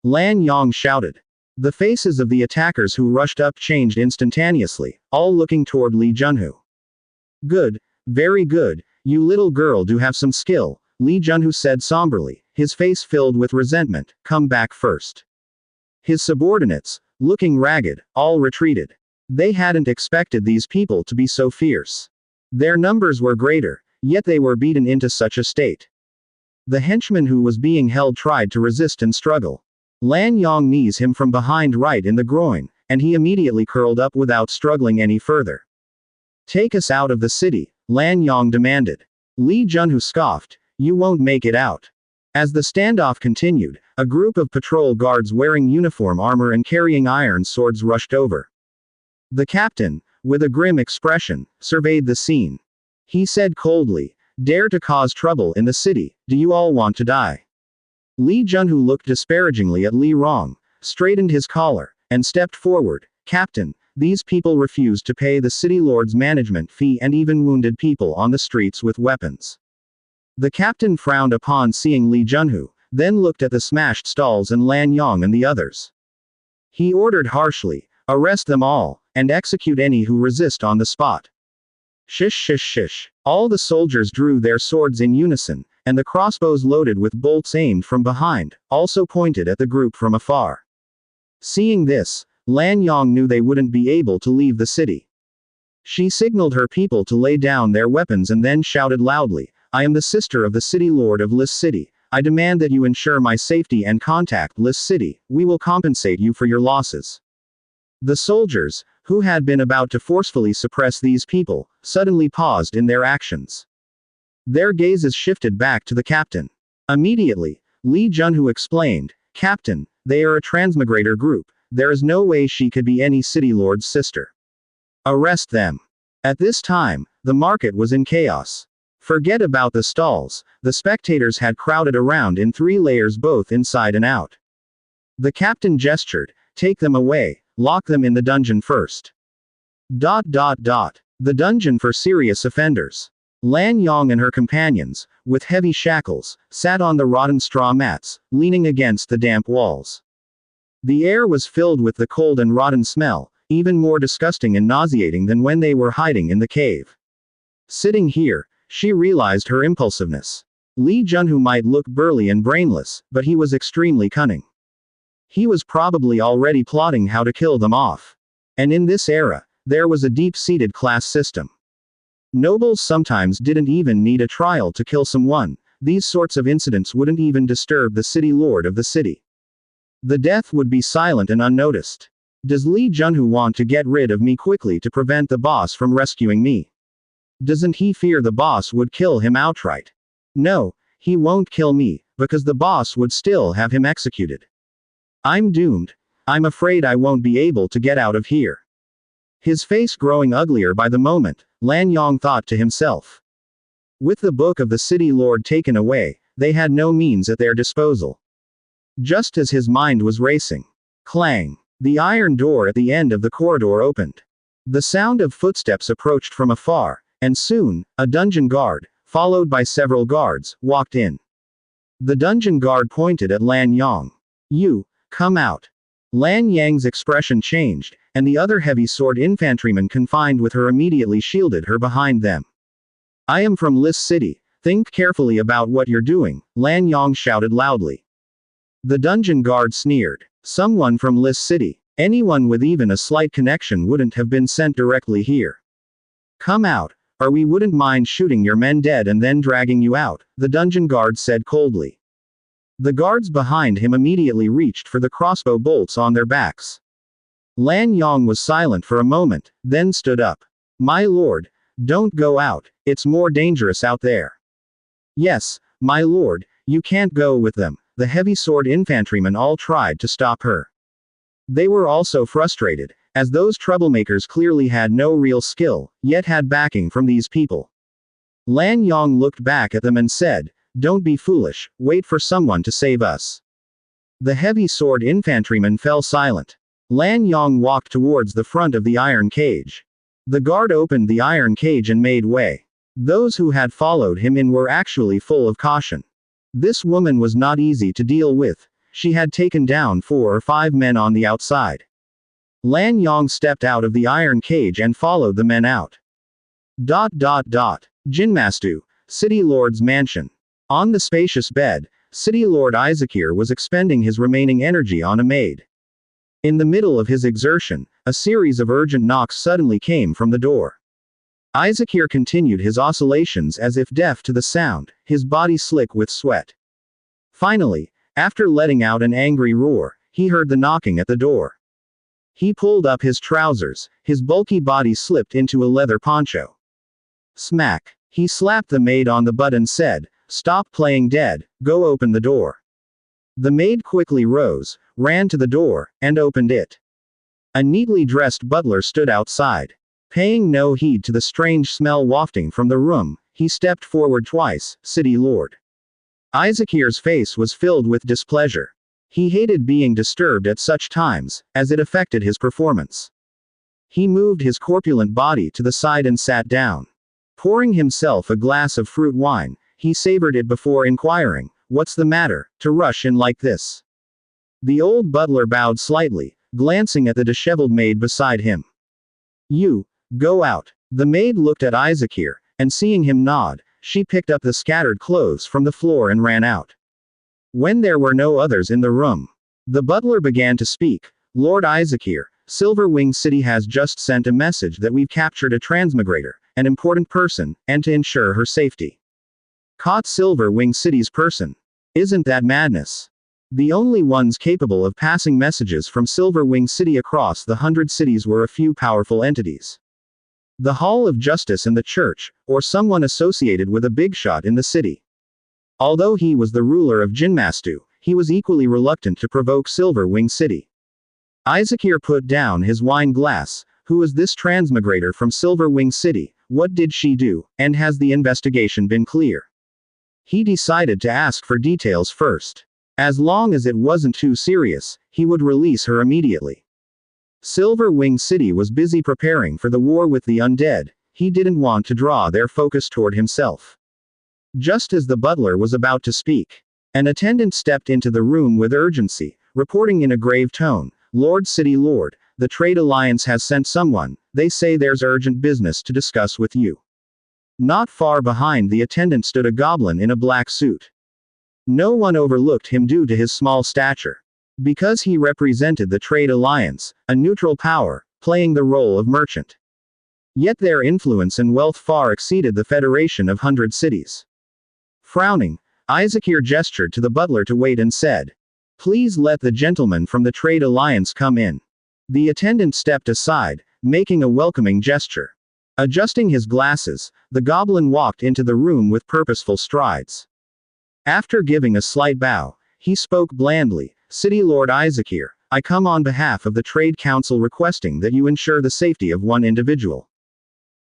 Lan Yong shouted. The faces of the attackers who rushed up changed instantaneously, all looking toward Li Junhu. Good, very good, you little girl do have some skill, Li Junhu said somberly, his face filled with resentment. Come back first. His subordinates, looking ragged, all retreated. They hadn't expected these people to be so fierce. Their numbers were greater, yet they were beaten into such a state. The henchman who was being held tried to resist and struggle. Lan Yong knees him from behind right in the groin, and he immediately curled up without struggling any further. Take us out of the city, Lan Yong demanded. Li Junhu scoffed, you won't make it out. As the standoff continued, a group of patrol guards wearing uniform armor and carrying iron swords rushed over. The captain, with a grim expression, surveyed the scene. He said coldly, dare to cause trouble in the city, do you all want to die? Li Junhu looked disparagingly at Li Rong, straightened his collar, and stepped forward. Captain, these people refused to pay the city lord's management fee and even wounded people on the streets with weapons. The captain frowned upon seeing Li Junhu, then looked at the smashed stalls and Lan Yong and the others. He ordered harshly, arrest them all, and execute any who resist on the spot. Shish shish shish. All the soldiers drew their swords in unison, and the crossbows loaded with bolts aimed from behind, also pointed at the group from afar. Seeing this, Lan Yong knew they wouldn't be able to leave the city. She signaled her people to lay down their weapons and then shouted loudly, I am the sister of the city lord of Lis City. I demand that you ensure my safety and contact Lis City. We will compensate you for your losses. The soldiers, who had been about to forcefully suppress these people, suddenly paused in their actions. Their gazes shifted back to the captain. Immediately, Li Junhu explained, Captain, they are a transmigrator group. There is no way she could be any city lord's sister. Arrest them. At this time, the market was in chaos. Forget about the stalls, the spectators had crowded around in 3 layers both inside and out. The captain gestured, take them away, lock them in the dungeon first. The dungeon for serious offenders. Lan Yong and her companions, with heavy shackles, sat on the rotten straw mats, leaning against the damp walls. The air was filled with the cold and rotten smell, even more disgusting and nauseating than when they were hiding in the cave. Sitting here, she realized her impulsiveness. Li Junhu might look burly and brainless, but he was extremely cunning. He was probably already plotting how to kill them off. And in this era, there was a deep-seated class system. Nobles sometimes didn't even need a trial to kill someone. These sorts of incidents wouldn't even disturb the city lord of the city. The death would be silent and unnoticed. Does Li Junhu want to get rid of me quickly to prevent the boss from rescuing me? Doesn't he fear the boss would kill him outright? No, he won't kill me, because the boss would still have him executed. I'm doomed. I'm afraid I won't be able to get out of here. His face growing uglier by the moment, Lan Yong thought to himself. With the book of the city lord taken away, they had no means at their disposal. Just as his mind was racing. Clang. The iron door at the end of the corridor opened. The sound of footsteps approached from afar, and soon, a dungeon guard, followed by several guards, walked in. The dungeon guard pointed at Lan Yong. You, come out. Lan Yang's expression changed, and the other heavy sword infantryman confined with her immediately shielded her behind them. I am from Lis City. Think carefully about what you're doing, Lan Yong shouted loudly. The dungeon guard sneered. Someone from Lis City. Anyone with even a slight connection wouldn't have been sent directly here. Come out, or we wouldn't mind shooting your men dead and then dragging you out, the dungeon guard said coldly. The guards behind him immediately reached for the crossbow bolts on their backs. Lan Yong was silent for a moment, then stood up. My lord, don't go out, it's more dangerous out there. Yes, my lord, you can't go with them. The heavy sword infantrymen all tried to stop her. They were also frustrated, as those troublemakers clearly had no real skill, yet had backing from these people. Lan Yong looked back at them and said, don't be foolish, wait for someone to save us. The heavy sword infantryman fell silent. Lan Yong walked towards the front of the iron cage. The guard opened the iron cage and made way. Those who had followed him in were actually full of caution. This woman was not easy to deal with. She had taken down 4 or 5 men on the outside. Lan Yong stepped out of the iron cage and followed the men out. Jinmastu, City Lord's mansion. On the spacious bed, City Lord Isaacir was expending his remaining energy on a maid. In the middle of his exertion, a series of urgent knocks suddenly came from the door. Isaacir continued his oscillations as if deaf to the sound, his body slick with sweat. Finally, After letting out an angry roar, he heard the knocking at the door. He pulled up his trousers, his bulky body slipped into a leather poncho. Smack. He slapped the maid on the butt and said, "Stop playing dead, go open the door." The maid quickly rose, ran to the door, and opened it. A neatly dressed butler stood outside. Paying no heed to the strange smell wafting from the room, he stepped forward twice. "City Lord." Isaac's face was filled with displeasure. He hated being disturbed at such times, as it affected his performance. He moved his corpulent body to the side and sat down. Pouring himself a glass of fruit wine, he savored it before inquiring, "What's the matter, to rush in like this?" The old butler bowed slightly, glancing at the disheveled maid beside him. "You, go out." The maid looked at Isaac, and seeing him nod, she picked up the scattered clothes from the floor and ran out. When there were no others in the room, the butler began to speak. "Lord Isaac, Silverwing City has just sent a message that we've captured a transmigrator, an important person, and to ensure her safety. Caught Silverwing City's person. Isn't that madness? The only ones capable of passing messages from Silverwing City across the 100 cities were a few powerful entities. The Hall of Justice and the Church, or someone associated with a big shot in the city. Although he was the ruler of Jinmastu, he was equally reluctant to provoke Silverwing City." Isaac put down his wine glass. "Who is this transmigrator from Silverwing City? What did she do, and has the investigation been clear?" He decided to ask for details first. As long as it wasn't too serious, he would release her immediately. Silverwing City was busy preparing for the war with the undead. He didn't want to draw their focus toward himself. Just as the butler was about to speak, an attendant stepped into the room with urgency, reporting in a grave tone, "Lord City Lord, the Trade Alliance has sent someone. They say there's urgent business to discuss with you." Not far behind the attendant stood a goblin in a black suit. No one overlooked him due to his small stature. Because he represented the Trade Alliance, a neutral power, playing the role of merchant. Yet their influence and wealth far exceeded the Federation of 100 cities. Frowning, Isaac gestured to the butler to wait and said, "Please let the gentleman from the Trade Alliance come in." The attendant stepped aside, making a welcoming gesture. Adjusting his glasses, the goblin walked into the room with purposeful strides. After giving a slight bow, he spoke blandly, "City Lord Isaac, I come on behalf of the Trade Council requesting that you ensure the safety of one individual."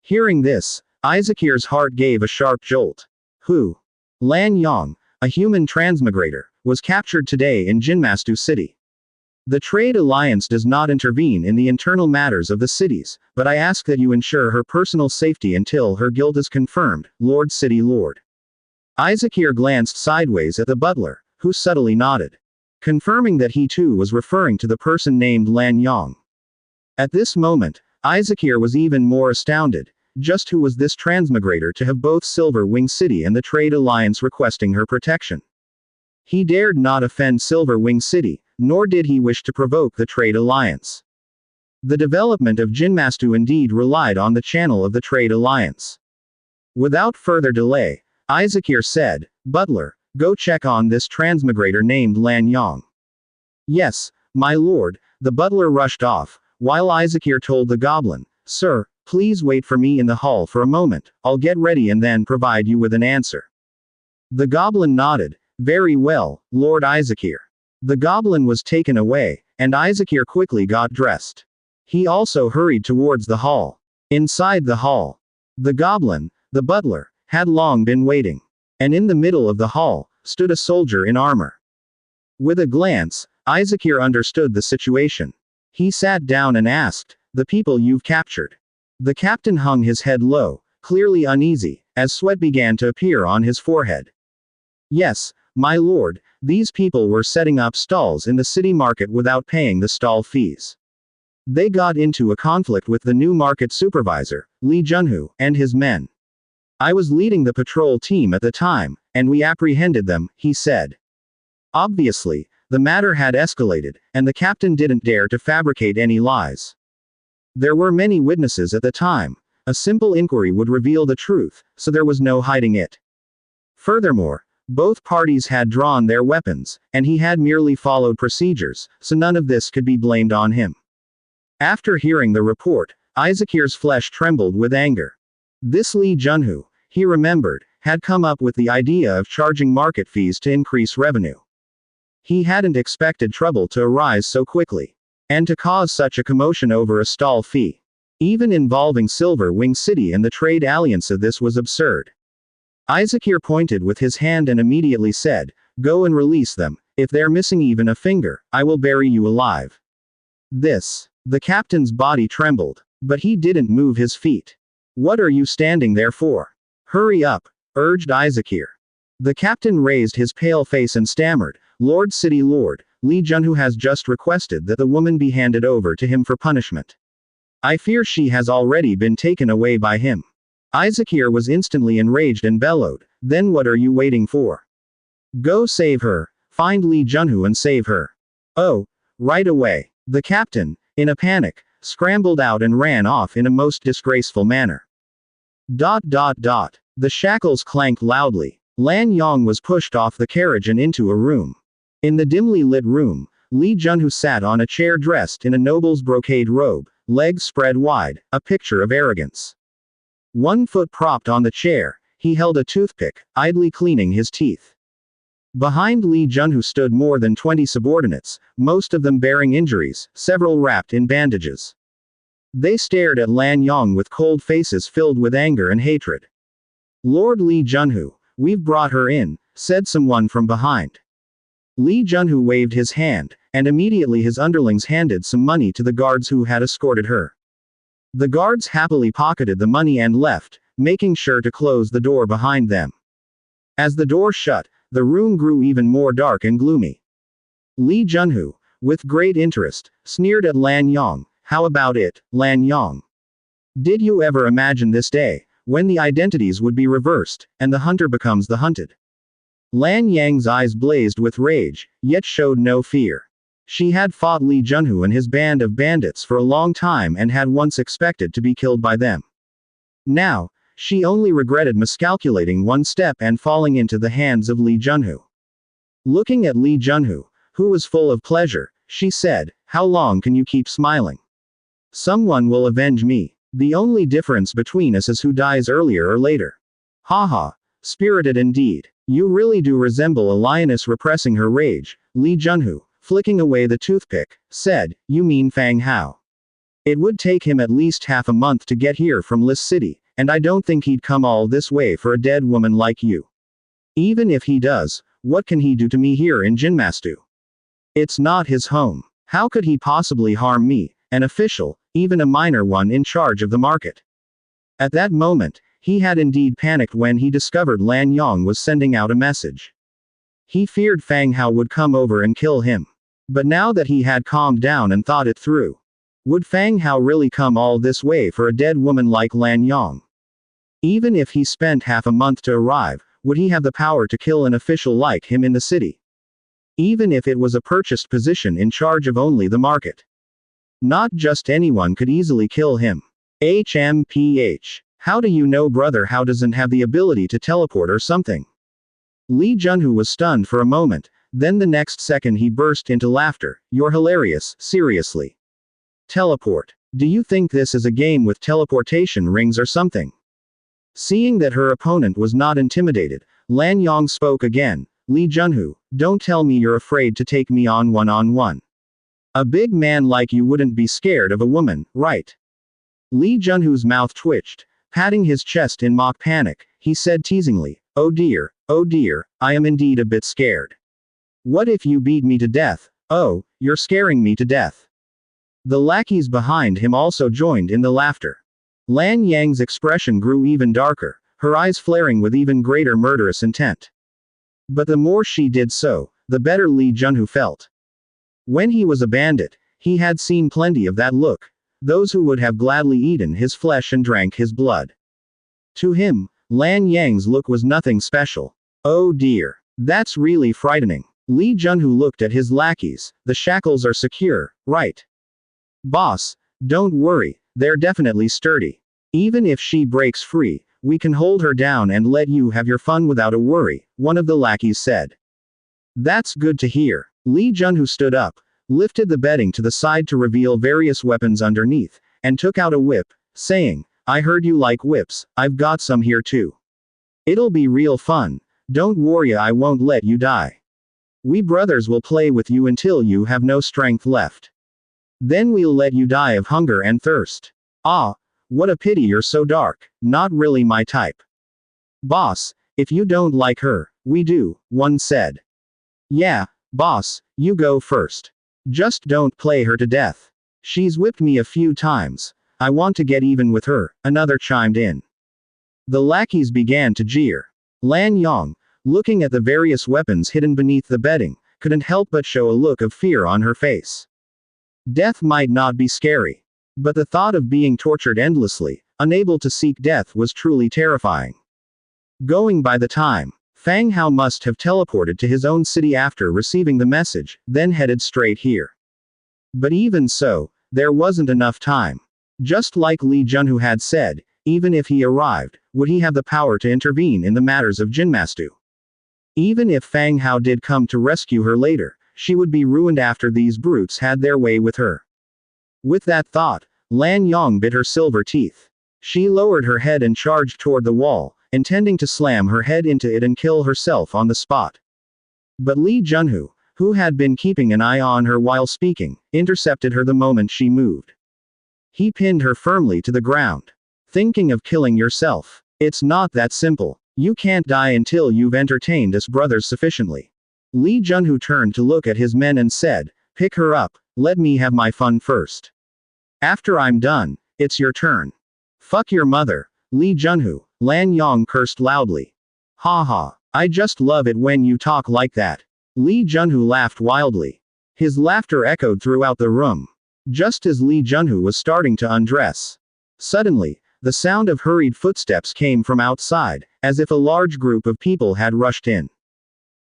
Hearing this, Isaac's heart gave a sharp jolt. Who? Lan Yong, a human transmigrator, was captured today in Jinmastu City. The Trade Alliance does not intervene in the internal matters of the cities, but I ask that you ensure her personal safety until her guilt is confirmed, Lord City Lord. Isaac glanced sideways at the butler, who subtly nodded, confirming that he too was referring to the person named Lan Yong. At this moment, Isaac was even more astounded. Just who was this transmigrator to have both Silverwing City and the Trade Alliance requesting her protection? He dared not offend Silverwing City, nor did he wish to provoke the Trade Alliance. The development of Jinmastu indeed relied on the channel of the Trade Alliance. Without further delay, Isaac said, "Butler, go check on this transmigrator named Lan Yong." "Yes, my lord." The butler rushed off, while Isaac told the goblin, "Sir, please wait for me in the hall for a moment, I'll get ready and then provide you with an answer." The goblin nodded, "Very well, Lord Isaac." The goblin was taken away, and Isaac quickly got dressed. He also hurried towards the hall. Inside the hall, the goblin, the butler, had long been waiting. And in the middle of the hall, stood a soldier in armor. With a glance, Isaac understood the situation. He sat down and asked, "The people you've captured?" The captain hung his head low, clearly uneasy, as sweat began to appear on his forehead. "Yes, my lord, these people were setting up stalls in the city market without paying the stall fees. They got into a conflict with the new market supervisor, Li Junhu, and his men. I was leading the patrol team at the time, and we apprehended them," he said. Obviously, the matter had escalated, and the captain didn't dare to fabricate any lies. There were many witnesses at the time. A simple inquiry would reveal the truth, so there was no hiding it. Furthermore, Both parties had drawn their weapons, and he had merely followed procedures, so none of this could be blamed on him. After hearing the report, Isaacir's flesh trembled with anger. This Lee Junho, he remembered, had come up with the idea of charging market fees to increase revenue. He hadn't expected trouble to arise so quickly. And to cause such a commotion over a stall fee. Even involving Silver Wing City and the trade alliance, this was absurd. Isaacir pointed with his hand and immediately said, "Go and release them. If they're missing even a finger, I will bury you alive." The captain's body trembled. But he didn't move his feet. "What are you standing there for? Hurry up," urged Isaacir. The captain raised his pale face and stammered, "Lord City Lord, Lee Junho has just requested that the woman be handed over to him for punishment. I fear she has already been taken away by him." Isaacir was instantly enraged and bellowed, "Then what are you waiting for? Go save her. Find Lee Junho and save her. Oh, right away." The captain, in a panic, scrambled out and ran off in a most disgraceful manner. The shackles clanked loudly. Lan Yong was pushed off the carriage and into a room. In the dimly lit room, Lee Junho sat on a chair dressed in a noble's brocade robe, legs spread wide, a picture of arrogance. One foot propped on the chair, he held a toothpick, idly cleaning his teeth. Behind Lee Junho stood more than 20 subordinates, most of them bearing injuries, several wrapped in bandages. They stared at Lan Yong with cold faces filled with anger and hatred. "Lord Lee Junho, we've brought her in," said someone from behind. Lee Junho waved his hand, and immediately his underlings handed some money to the guards who had escorted her. The guards happily pocketed the money and left, making sure to close the door behind them. As the door shut, the room grew even more dark and gloomy. Lee Junho, with great interest, sneered at Lan Yong. "How about it, Lan Yong? Did you ever imagine this day, when the identities would be reversed, and the hunter becomes the hunted?" Lan Yang's eyes blazed with rage, yet showed no fear. She had fought Lee Junho and his band of bandits for a long time and had once expected to be killed by them. Now, she only regretted miscalculating one step and falling into the hands of Lee Junho. Looking at Lee Junho, who was full of pleasure, she said, "How long can you keep smiling? Someone will avenge me. The only difference between us is who dies earlier or later." "Haha, spirited indeed. You really do resemble a lioness repressing her rage," Lee Junho, flicking away the toothpick, said. "You mean Fang Hao? It would take him at least half a month to get here from Lis City, and I don't think he'd come all this way for a dead woman like you. Even if he does, what can he do to me here in Jinmastu? It's not his home. How could he possibly harm me, an official, even a minor one in charge of the market?" At that moment, he had indeed panicked when he discovered Lan Yong was sending out a message. He feared Fang Hao would come over and kill him. But now that he had calmed down and thought it through, would Fang Hao really come all this way for a dead woman like Lan Yong? Even if he spent half a month to arrive, would he have the power to kill an official like him in the city? Even if it was a purchased position in charge of only the market. Not just anyone could easily kill him. HMPH. How do you know Brother Hao doesn't have the ability to teleport or something? Lee Junho was stunned for a moment, then the next second he burst into laughter. "You're hilarious, seriously. Teleport. Do you think this is a game with teleportation rings or something?" Seeing that her opponent was not intimidated, Lan Yong spoke again. "Lee Junho, don't tell me you're afraid to take me on one-on-one. A big man like you wouldn't be scared of a woman, right?" Lee Junho's mouth twitched. Patting his chest in mock panic, he said teasingly, oh dear, I am indeed a bit scared. What if you beat me to death? Oh, you're scaring me to death." The lackeys behind him also joined in the laughter. Lan Yang's expression grew even darker, her eyes flaring with even greater murderous intent. But the more she did so, the better Lee Junho felt. When he was a bandit, he had seen plenty of that look. Those who would have gladly eaten his flesh and drank his blood. To him, Lan Yang's look was nothing special. Oh dear. That's really frightening. Lee Junho looked at his lackeys. "The shackles are secure, right?" "Boss, don't worry, they're definitely sturdy. Even if she breaks free, we can hold her down and let you have your fun without a worry, one of the lackeys said. That's good to hear. Lee Junho stood up, lifted the bedding to the side to reveal various weapons underneath, and took out a whip, saying, I heard you like whips, I've got some here too. It'll be real fun. Don't worry, I won't let you die. We brothers will play with you until you have no strength left. Then we'll let you die of hunger and thirst. Ah, what a pity you're so dark, not really my type. Boss, if you don't like her, we do, one said. Yeah, boss, you go first. Just don't play her to death. She's whipped me a few times. I want to get even with her, another chimed in. The lackeys began to jeer. Lan Yang, looking at the various weapons hidden beneath the bedding, couldn't help but show a look of fear on her face. Death might not be scary, but the thought of being tortured endlessly, unable to seek death, was truly terrifying. Going by the time, Fang Hao must have teleported to his own city after receiving the message, then headed straight here. But even so, there wasn't enough time. Just like Lee Junho had said, even if he arrived, would he have the power to intervene in the matters of Jinmastu? Even if Fang Hao did come to rescue her later, she would be ruined after these brutes had their way with her. With that thought, Lan Yang bit her silver teeth. She lowered her head and charged toward the wall, intending to slam her head into it and kill herself on the spot. But Lee Junho, who had been keeping an eye on her while speaking, intercepted her the moment she moved. He pinned her firmly to the ground. Thinking of killing yourself? It's not that simple. You can't die until you've entertained us brothers sufficiently. Lee Junho turned to look at his men and said, pick her up, let me have my fun first. After I'm done, it's your turn. Fuck your mother, Lee Junho, Lan Yang cursed loudly. Ha ha, I just love it when you talk like that. Lee Junho laughed wildly. His laughter echoed throughout the room. Just as Lee Junho was starting to undress. Suddenly, the sound of hurried footsteps came from outside, as if a large group of people had rushed in.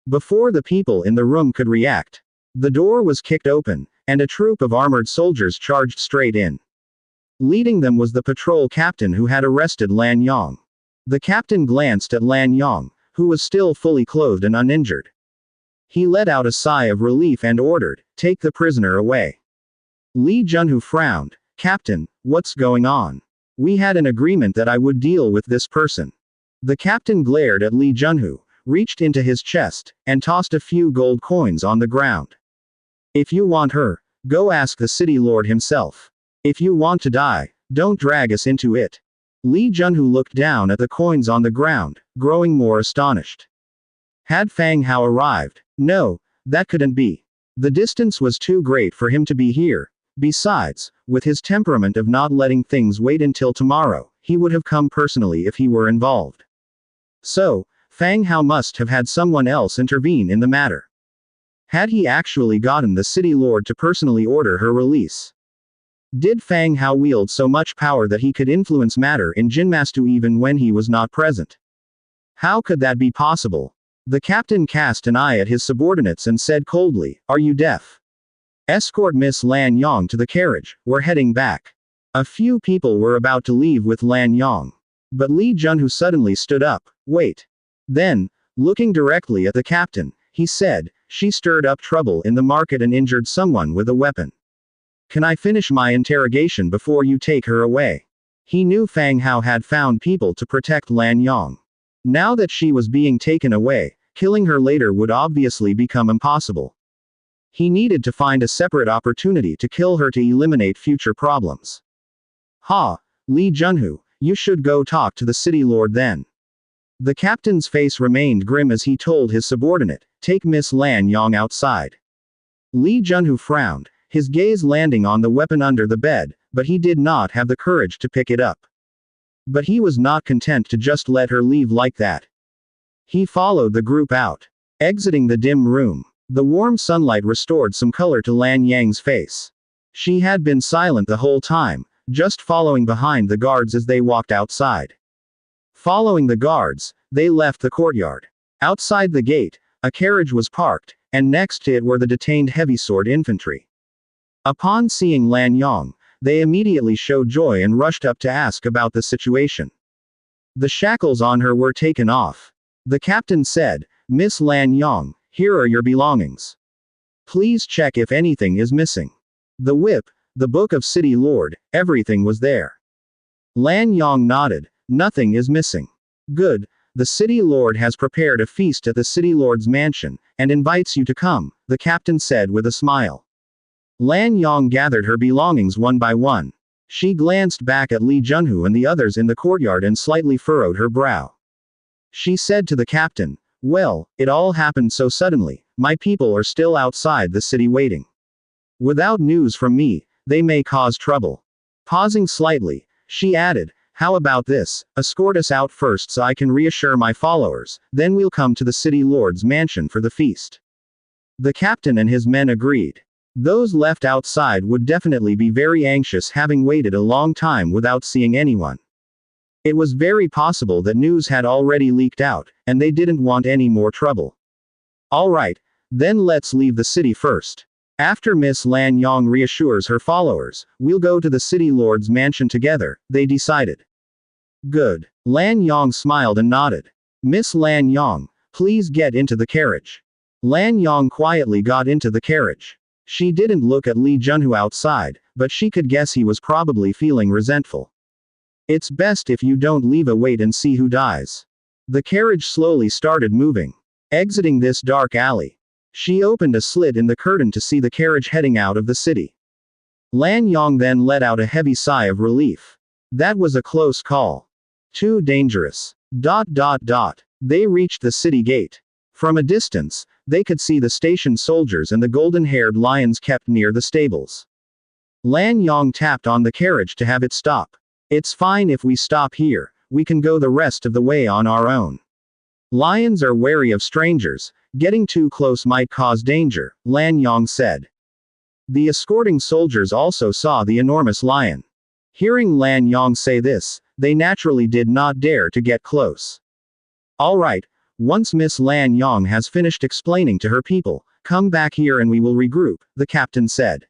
Before the people in the room could react, the door was kicked open, and a troop of armored soldiers charged straight in. Leading them was the patrol captain who had arrested Lan Yang. The captain glanced at Lan Yang, who was still fully clothed and uninjured. He let out a sigh of relief and ordered, take the prisoner away. Lee Junho frowned. Captain, what's going on? We had an agreement that I would deal with this person. The captain glared at Lee Junho, reached into his chest, and tossed a few gold coins on the ground. If you want her, go ask the city lord himself. If you want to die, don't drag us into it. Lee Junho looked down at the coins on the ground, growing more astonished. Had Fang Hao arrived? No, that couldn't be. The distance was too great for him to be here. Besides, with his temperament of not letting things wait until tomorrow, he would have come personally if he were involved. So, Fang Hao must have had someone else intervene in the matter. Had he actually gotten the city lord to personally order her release? Did Fang Hao wield so much power that he could influence matter in Jinmastu even when he was not present? How could that be possible? The captain cast an eye at his subordinates and said coldly, are you deaf? Escort Miss Lan Yang to the carriage, we're heading back. A few people were about to leave with Lan Yang. But Lee Junho suddenly stood up, wait. Then, looking directly at the captain, he said, she stirred up trouble in the market and injured someone with a weapon. Can I finish my interrogation before you take her away? He knew Fang Hao had found people to protect Lan Yang. Now that she was being taken away, killing her later would obviously become impossible. He needed to find a separate opportunity to kill her to eliminate future problems. Ha, Lee Junho, you should go talk to the city lord then. The captain's face remained grim as he told his subordinate, take Miss Lan Yang outside. Lee Junho frowned, his gaze landing on the weapon under the bed, but he did not have the courage to pick it up. But he was not content to just let her leave like that. He followed the group out. Exiting the dim room, the warm sunlight restored some color to Lan Yang's face. She had been silent the whole time, just following behind the guards as they walked outside. Following the guards, they left the courtyard. Outside the gate, a carriage was parked, and next to it were the detained heavy sword infantry. Upon seeing Lan Yang, they immediately showed joy and rushed up to ask about the situation. The shackles on her were taken off. The captain said, "Miss Lan Yong, here are your belongings. Please check if anything is missing." The whip, the book of City Lord, everything was there. Lan Yong nodded. "Nothing is missing." "Good. The City Lord has prepared a feast at the City Lord's mansion, and invites you to come," the captain said with a smile. Lan Yong gathered her belongings one by one. She glanced back at Li Junhu and the others in the courtyard and slightly furrowed her brow. She said to the captain, "Well, it all happened so suddenly, my people are still outside the city waiting. Without news from me, they may cause trouble." Pausing slightly, she added, "How about this, escort us out first so I can reassure my followers, then we'll come to the City Lord's mansion for the feast." The captain and his men agreed. Those left outside would definitely be very anxious, having waited a long time without seeing anyone. It was very possible that news had already leaked out, and they didn't want any more trouble. "Alright, then let's leave the city first. After Miss Lan Yong reassures her followers, we'll go to the City Lord's mansion together," they decided. "Good." Lan Yong smiled and nodded. "Miss Lan Yong, please get into the carriage." Lan Yong quietly got into the carriage. She didn't look at Li Junhu outside, but she could guess he was probably feeling resentful. "It's best if you don't leave a wait and see who dies." The carriage slowly started moving. Exiting this dark alley, she opened a slit in the curtain to see the carriage heading out of the city. Lan Yong then let out a heavy sigh of relief. That was a close call. Too dangerous. They reached the city gate. From a distance, they could see the station soldiers and the golden-haired lions kept near the stables. Lan Yong tapped on the carriage to have it stop. "It's fine if we stop here, we can go the rest of the way on our own. Lions are wary of strangers, getting too close might cause danger," Lan Yong said. The escorting soldiers also saw the enormous lion. Hearing Lan Yong say this, they naturally did not dare to get close. "Alright, once Miss Lan Yong has finished explaining to her people, come back here and we will regroup," the captain said.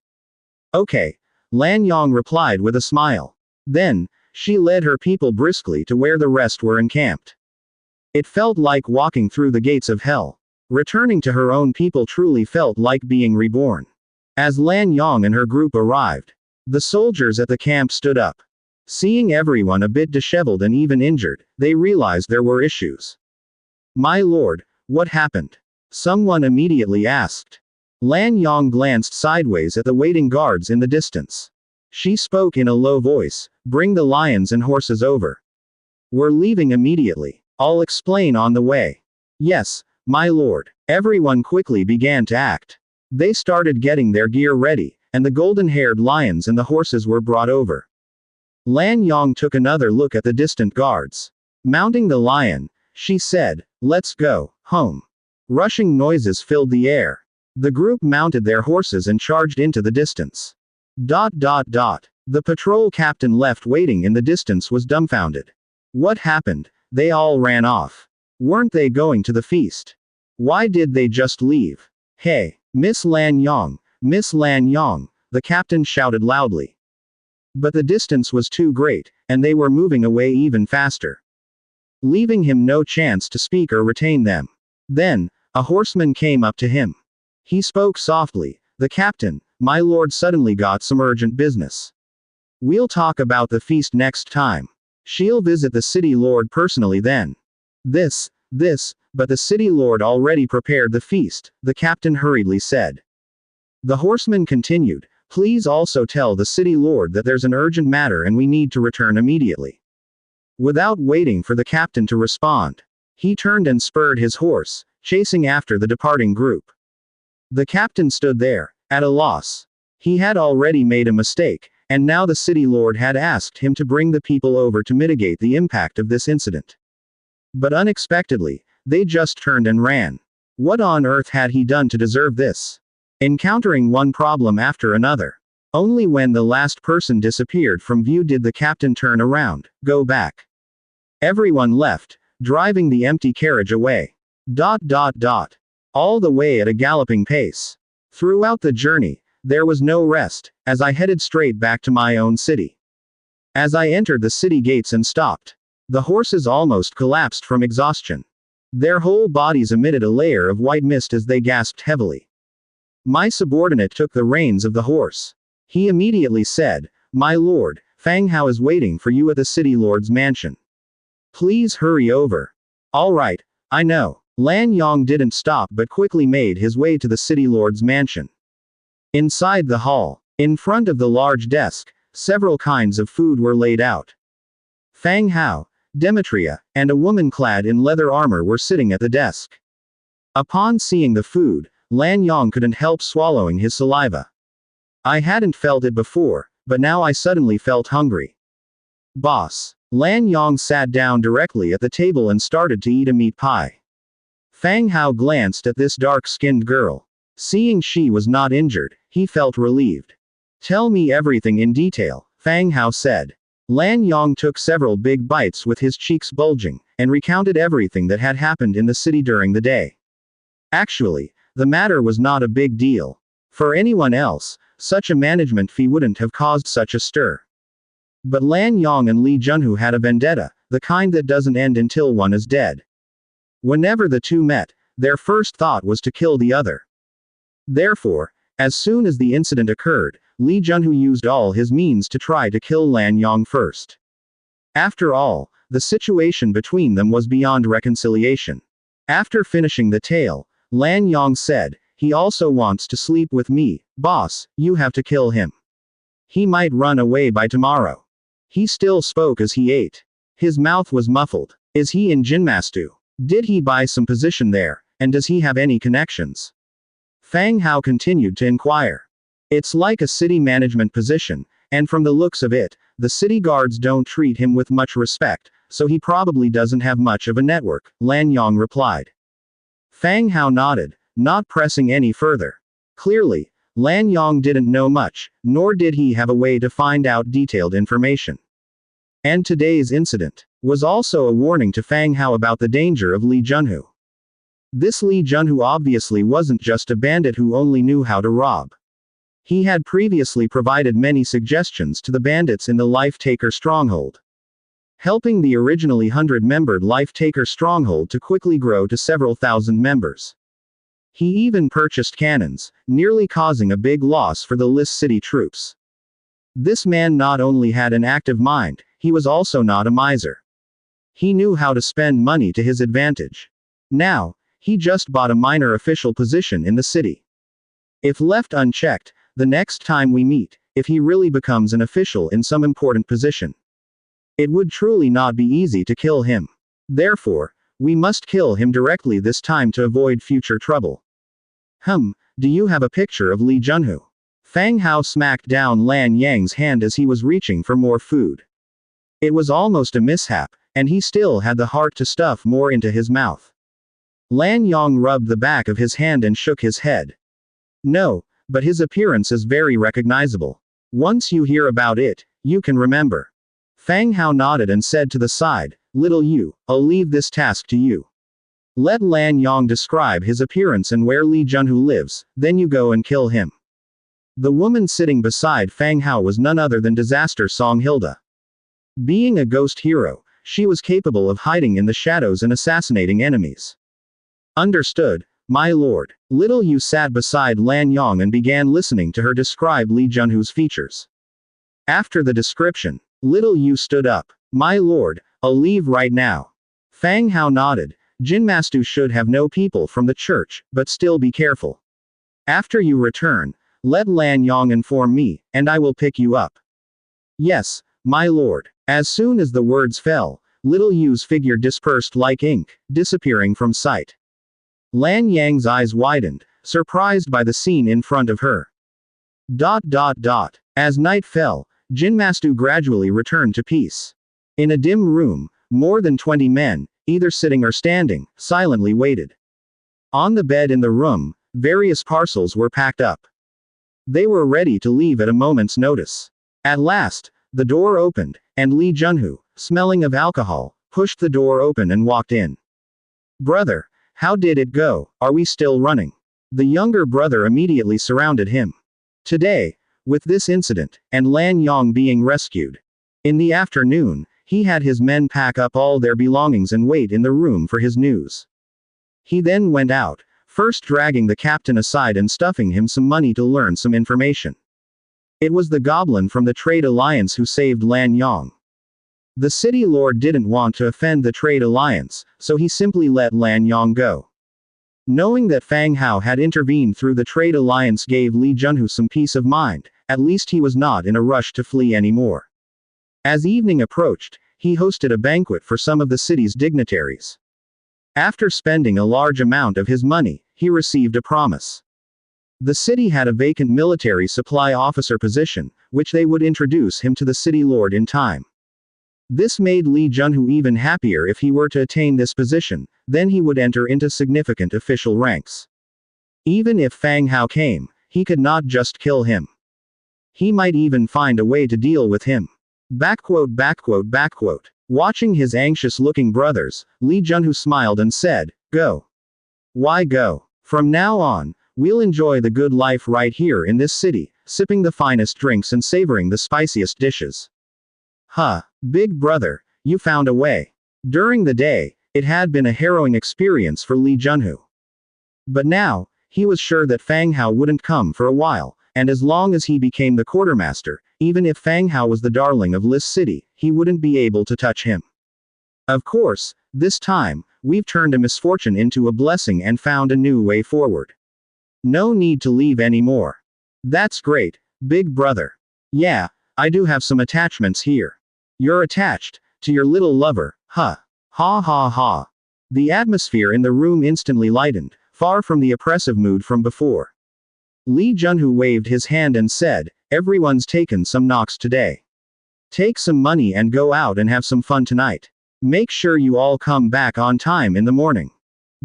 "Okay," Lan Yong replied with a smile. Then, she led her people briskly to where the rest were encamped. It felt like walking through the gates of hell. Returning to her own people truly felt like being reborn. As Lan Yong and her group arrived, the soldiers at the camp stood up. Seeing everyone a bit disheveled and even injured, they realized there were issues. "My lord, what happened?" someone immediately asked. Lan Yong glanced sideways at the waiting guards in the distance. She spoke in a low voice, "Bring the lions and horses over. We're leaving immediately. I'll explain on the way." "Yes, my lord." Everyone quickly began to act. They started getting their gear ready, and the golden-haired lions and the horses were brought over. Lan Yong took another look at the distant guards. Mounting the lion, she said, "Let's go home." Rushing noises filled the air. The group mounted their horses and charged into the distance. The patrol captain left waiting in the distance was dumbfounded. What happened? They all ran off. Weren't they going to the feast? Why did they just leave? "Hey, Miss Lan Yong, Miss Lan Yong," the captain shouted loudly. But the distance was too great, and they were moving away even faster, leaving him no chance to speak or retain them. Then, a horseman came up to him. He spoke softly, "The captain, my lord suddenly got some urgent business. We'll talk about the feast next time. She'll visit the city lord personally then." But the city lord already prepared the feast, the captain hurriedly said. The horseman continued, "Please also tell the city lord that there's an urgent matter and we need to return immediately." Without waiting for the captain to respond, he turned and spurred his horse, chasing after the departing group. The captain stood there, at a loss. He had already made a mistake, and now the city lord had asked him to bring the people over to mitigate the impact of this incident. But unexpectedly, they just turned and ran. What on earth had he done to deserve this? Encountering one problem after another. Only when the last person disappeared from view did the captain turn around, go back. Everyone left, driving the empty carriage away. All the way at a galloping pace. Throughout the journey, there was no rest, as I headed straight back to my own city. As I entered the city gates and stopped, The horses almost collapsed from exhaustion. Their whole bodies emitted a layer of white mist as they gasped heavily. My subordinate took the reins of the horse. He immediately said, "My lord, Fang Hao is waiting for you at the city lord's mansion. Please hurry over." "All right, I know." Lan Yong didn't stop but quickly made his way to the city lord's mansion. Inside the hall, in front of the large desk, several kinds of food were laid out. Fang Hao, Demetria, and a woman clad in leather armor were sitting at the desk. Upon seeing the food, Lan Yong couldn't help swallowing his saliva. "I hadn't felt it before, but now I suddenly felt hungry." "Boss." Lan Yong sat down directly at the table and started to eat a meat pie. Fang Hao glanced at this dark-skinned girl. Seeing she was not injured, he felt relieved. "Tell me everything in detail," Fang Hao said. Lan Yong took several big bites with his cheeks bulging, and recounted everything that had happened in the city during the day. Actually, the matter was not a big deal. For anyone else, such a management fee wouldn't have caused such a stir. But Lan Yong and Li Junhu had a vendetta, the kind that doesn't end until one is dead. Whenever the two met, their first thought was to kill the other. Therefore, as soon as the incident occurred, Li Junhu used all his means to try to kill Lan Yong first. After all, the situation between them was beyond reconciliation. After finishing the tale, Lan Yong said, "He also wants to sleep with me, boss, you have to kill him. He might run away by tomorrow." He still spoke as he ate. His mouth was muffled. "Is he in Jinmastu? Did he buy some position there, and does he have any connections?" Fang Hao continued to inquire. "It's like a city management position, and from the looks of it, the city guards don't treat him with much respect, so he probably doesn't have much of a network," Lan Yong replied. Fang Hao nodded, not pressing any further. Clearly, Lan Yong didn't know much, nor did he have a way to find out detailed information. And today's incident was also a warning to Fang Hao about the danger of Li Junhu. This Li Junhu obviously wasn't just a bandit who only knew how to rob. He had previously provided many suggestions to the bandits in the Life-Taker stronghold, helping the originally 100-membered Life-Taker stronghold to quickly grow to several thousand members. He even purchased cannons, nearly causing a big loss for the Lis city troops. This man not only had an active mind, he was also not a miser. He knew how to spend money to his advantage. Now, he just bought a minor official position in the city. If left unchecked, the next time we meet, if he really becomes an official in some important position, it would truly not be easy to kill him. Therefore, we must kill him directly this time to avoid future trouble. Do you have a picture of Li Junhu? Fang Hao smacked down Lan Yang's hand as he was reaching for more food. It was almost a mishap, and he still had the heart to stuff more into his mouth. Lan Yong rubbed the back of his hand and shook his head. "No, but his appearance is very recognizable. Once you hear about it, you can remember." Fang Hao nodded and said to the side, "Little Yu, I'll leave this task to you. Let Lan Yong describe his appearance and where Li Junhu lives, then you go and kill him." The woman sitting beside Fang Hao was none other than Disaster Song Hilda. Being a ghost hero, she was capable of hiding in the shadows and assassinating enemies. "Understood, my lord." Little Yu sat beside Lan Yong and began listening to her describe Li Junhu's features. After the description, Little Yu stood up. "My lord, I'll leave right now." Fang Hao nodded. "Jinmastu should have no people from the church, but still be careful. After you return, let Lan Yong inform me, and I will pick you up." "Yes, my lord." As soon as the words fell, Little Yu's figure dispersed like ink, disappearing from sight. Lan Yang's eyes widened, surprised by the scene in front of her. As night fell, Jinmastu gradually returned to peace. In a dim room, more than 20 men, either sitting or standing, silently waited. On the bed in the room, various parcels were packed up. They were ready to leave at a moment's notice. At last, the door opened, and Li Junhu, smelling of alcohol, pushed the door open and walked in. "Brother, how did it go? Are we still running?" The younger brother immediately surrounded him. Today, with this incident, and Lan Yong being rescued. In the afternoon, He had his men pack up all their belongings and wait in the room for his news. He then went out, first dragging the captain aside and stuffing him some money to learn some information. It was the goblin from the Trade Alliance who saved Lan Yong. The city lord didn't want to offend the Trade Alliance, so he simply let Lan Yong go. Knowing that Fang Hao had intervened through the Trade Alliance gave Li Junhu some peace of mind, at least he was not in a rush to flee anymore. As evening approached, he hosted a banquet for some of the city's dignitaries. After spending a large amount of his money, he received a promise. The city had a vacant military supply officer position, which they would introduce him to the city lord in time. This made Li Junhu even happier. If he were to attain this position, then he would enter into significant official ranks. Even if Fang Hao came, he could not just kill him. He might even find a way to deal with him. Backquote, backquote, backquote. Watching his anxious-looking brothers, Li Junhu smiled and said, "Go. Why go? From now on, we'll enjoy the good life right here in this city, sipping the finest drinks and savoring the spiciest dishes." Huh, big brother, you found a way. During the day, it had been a harrowing experience for Li Junhu. But now, he was sure that Fang Hao wouldn't come for a while, and as long as he became the quartermaster, even if Fang Hao was the darling of Lis City, he wouldn't be able to touch him. Of course, this time, we've turned a misfortune into a blessing and found a new way forward. No need to leave anymore. That's great, big brother. Yeah, I do have some attachments here. You're attached to your little lover, huh? Ha ha ha. The atmosphere in the room instantly lightened, far from the oppressive mood from before. Li Junhu waved his hand and said, "Everyone's taken some knocks today. Take some money and go out and have some fun tonight. Make sure you all come back on time in the morning."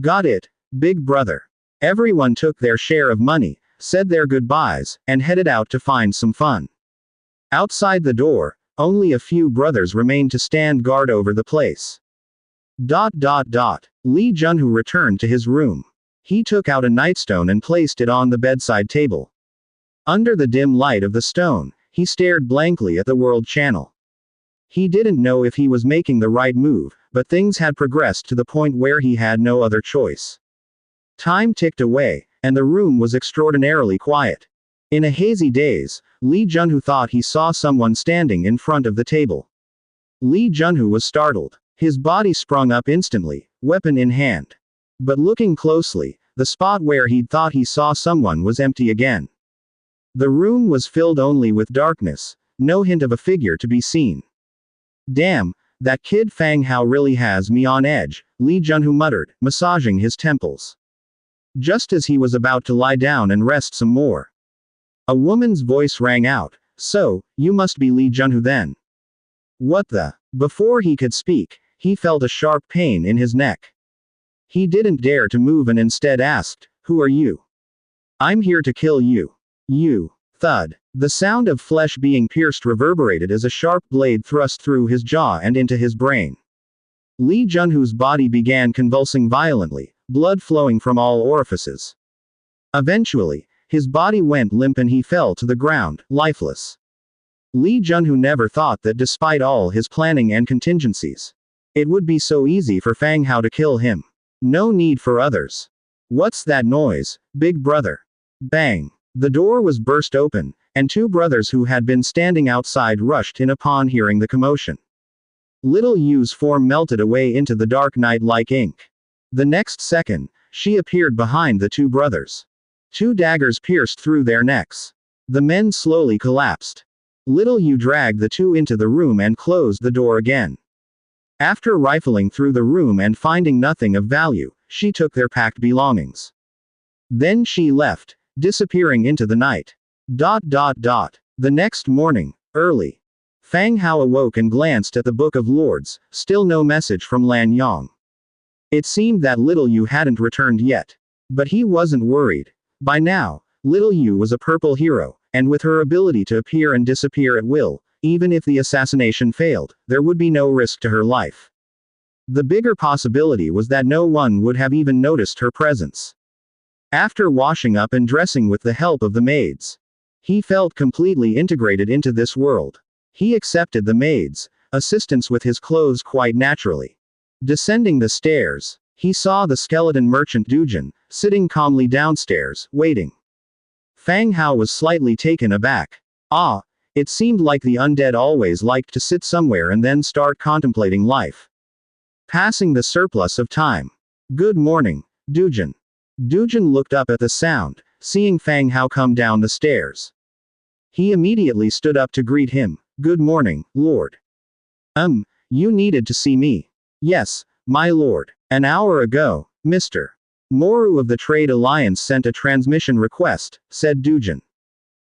Got it, big brother. Everyone took their share of money, said their goodbyes, and headed out to find some fun. Outside the door, only a few brothers remained to stand guard over the place. Li Junhu returned to his room. He took out a nightstone and placed it on the bedside table. Under the dim light of the stone, he stared blankly at the world channel. He didn't know if he was making the right move, but things had progressed to the point where he had no other choice. Time ticked away, and the room was extraordinarily quiet. In a hazy daze, Li Junhu thought he saw someone standing in front of the table. Li Junhu was startled. His body sprung up instantly, weapon in hand. But looking closely, the spot where he'd thought he saw someone was empty again. The room was filled only with darkness, no hint of a figure to be seen. Damn, that kid Fang Hao really has me on edge, Li Junhu muttered, massaging his temples. Just as he was about to lie down and rest some more, a woman's voice rang out, "So, you must be Li Junhu then." What the? Before he could speak, he felt a sharp pain in his neck. He didn't dare to move and instead asked, "Who are you?" "I'm here to kill you." "You." Thud. The sound of flesh being pierced reverberated as a sharp blade thrust through his jaw and into his brain. Li Junhu's body began convulsing violently, blood flowing from all orifices. Eventually, his body went limp and he fell to the ground, lifeless. Li Junhu never thought that despite all his planning and contingencies, it would be so easy for Fang Hao to kill him. No need for others. What's that noise, big brother? Bang. The door was burst open, and two brothers who had been standing outside rushed in upon hearing the commotion. Little Yu's form melted away into the dark night like ink. The next second, she appeared behind the two brothers. Two daggers pierced through their necks. The men slowly collapsed. Little Yu dragged the two into the room and closed the door again. After rifling through the room and finding nothing of value, she took their packed belongings. Then she left, disappearing into the night. The next morning, early, Fang Hao awoke and glanced at the Book of Lords, still no message from Lan Yong. It seemed that Little Yu hadn't returned yet. But he wasn't worried. By now, Little Yu was a purple hero, and with her ability to appear and disappear at will, even if the assassination failed, there would be no risk to her life. The bigger possibility was that no one would have even noticed her presence. After washing up and dressing with the help of the maids, he felt completely integrated into this world. He accepted the maids, assistance with his clothes quite naturally. Descending the stairs, he saw the skeleton merchant Dujin, sitting calmly downstairs, waiting. Fang Hao was slightly taken aback. Ah, it seemed like the undead always liked to sit somewhere and then start contemplating life. Passing the surplus of time. Good morning, Dujin. Dujin looked up at the sound, seeing Fang Hao come down the stairs. He immediately stood up to greet him. Good morning, Lord. You needed to see me. Yes, my lord. An hour ago, Mr. Moru of the Trade Alliance sent a transmission request, said Dujin.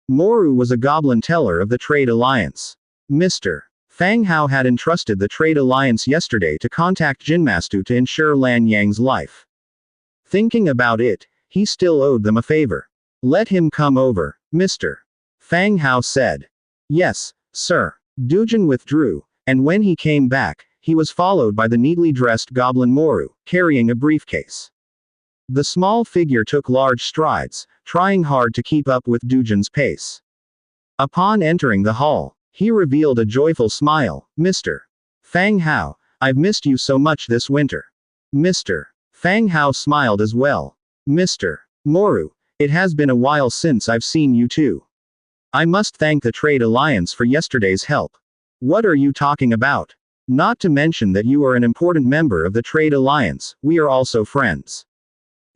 Moru was a goblin teller of the Trade Alliance. Mr. Fang Hao had entrusted the Trade Alliance yesterday to contact Jinmastu to ensure Lan Yang's life. Thinking about it, he still owed them a favor. Let him come over, Mr. Fang Hao said. Yes, sir. Dujin withdrew, and when he came back, he was followed by the neatly dressed goblin Moru, carrying a briefcase. The small figure took large strides, trying hard to keep up with Dujin's pace. Upon entering the hall, he revealed a joyful smile. Mr. Fang Hao, I've missed you so much this winter. Mr. Fang Hao smiled as well. Mr. Moru, it has been a while since I've seen you too. I must thank the Trade Alliance for yesterday's help. What are you talking about? Not to mention that you are an important member of the Trade Alliance, we are also friends.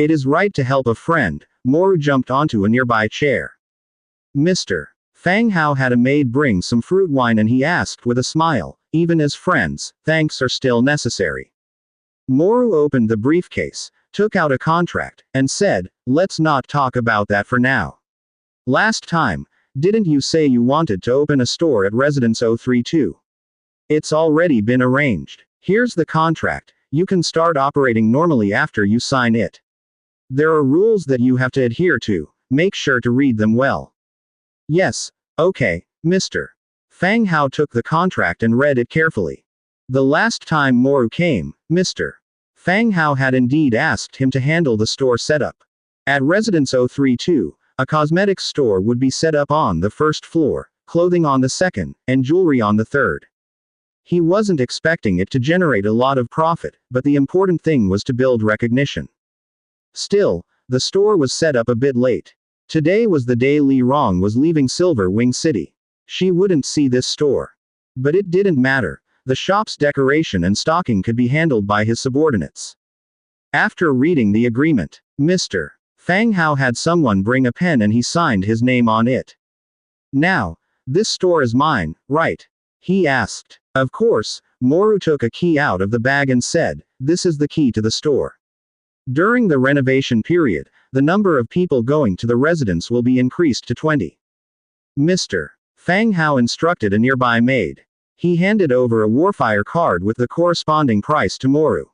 It is right to help a friend. Moru jumped onto a nearby chair. Mr. Fang Hao had a maid bring some fruit wine and he asked with a smile, even as friends, thanks are still necessary. Moru opened the briefcase, took out a contract, and said, let's not talk about that for now. Last time, didn't you say you wanted to open a store at Residence 032? It's already been arranged. Here's the contract, you can start operating normally after you sign it. There are rules that you have to adhere to, make sure to read them well. Yes, okay, Mr. Fang Hao took the contract and read it carefully. The last time Moru came, Mr. Fang Hao had indeed asked him to handle the store setup. At Residence 032, a cosmetics store would be set up on the first floor, clothing on the second, and jewelry on the third. He wasn't expecting it to generate a lot of profit, but the important thing was to build recognition. Still, the store was set up a bit late. Today was the day Li Rong was leaving Silver Wing City. She wouldn't see this store. But it didn't matter. The shop's decoration and stocking could be handled by his subordinates. After reading the agreement, Mr. Fang Hao had someone bring a pen and he signed his name on it. Now, this store is mine, right? He asked. Of course, Moru took a key out of the bag and said, this is the key to the store. During the renovation period, the number of people going to the residence will be increased to 20. Mr. Fang Hao instructed a nearby maid. He handed over a Warfire card with the corresponding price to Moru.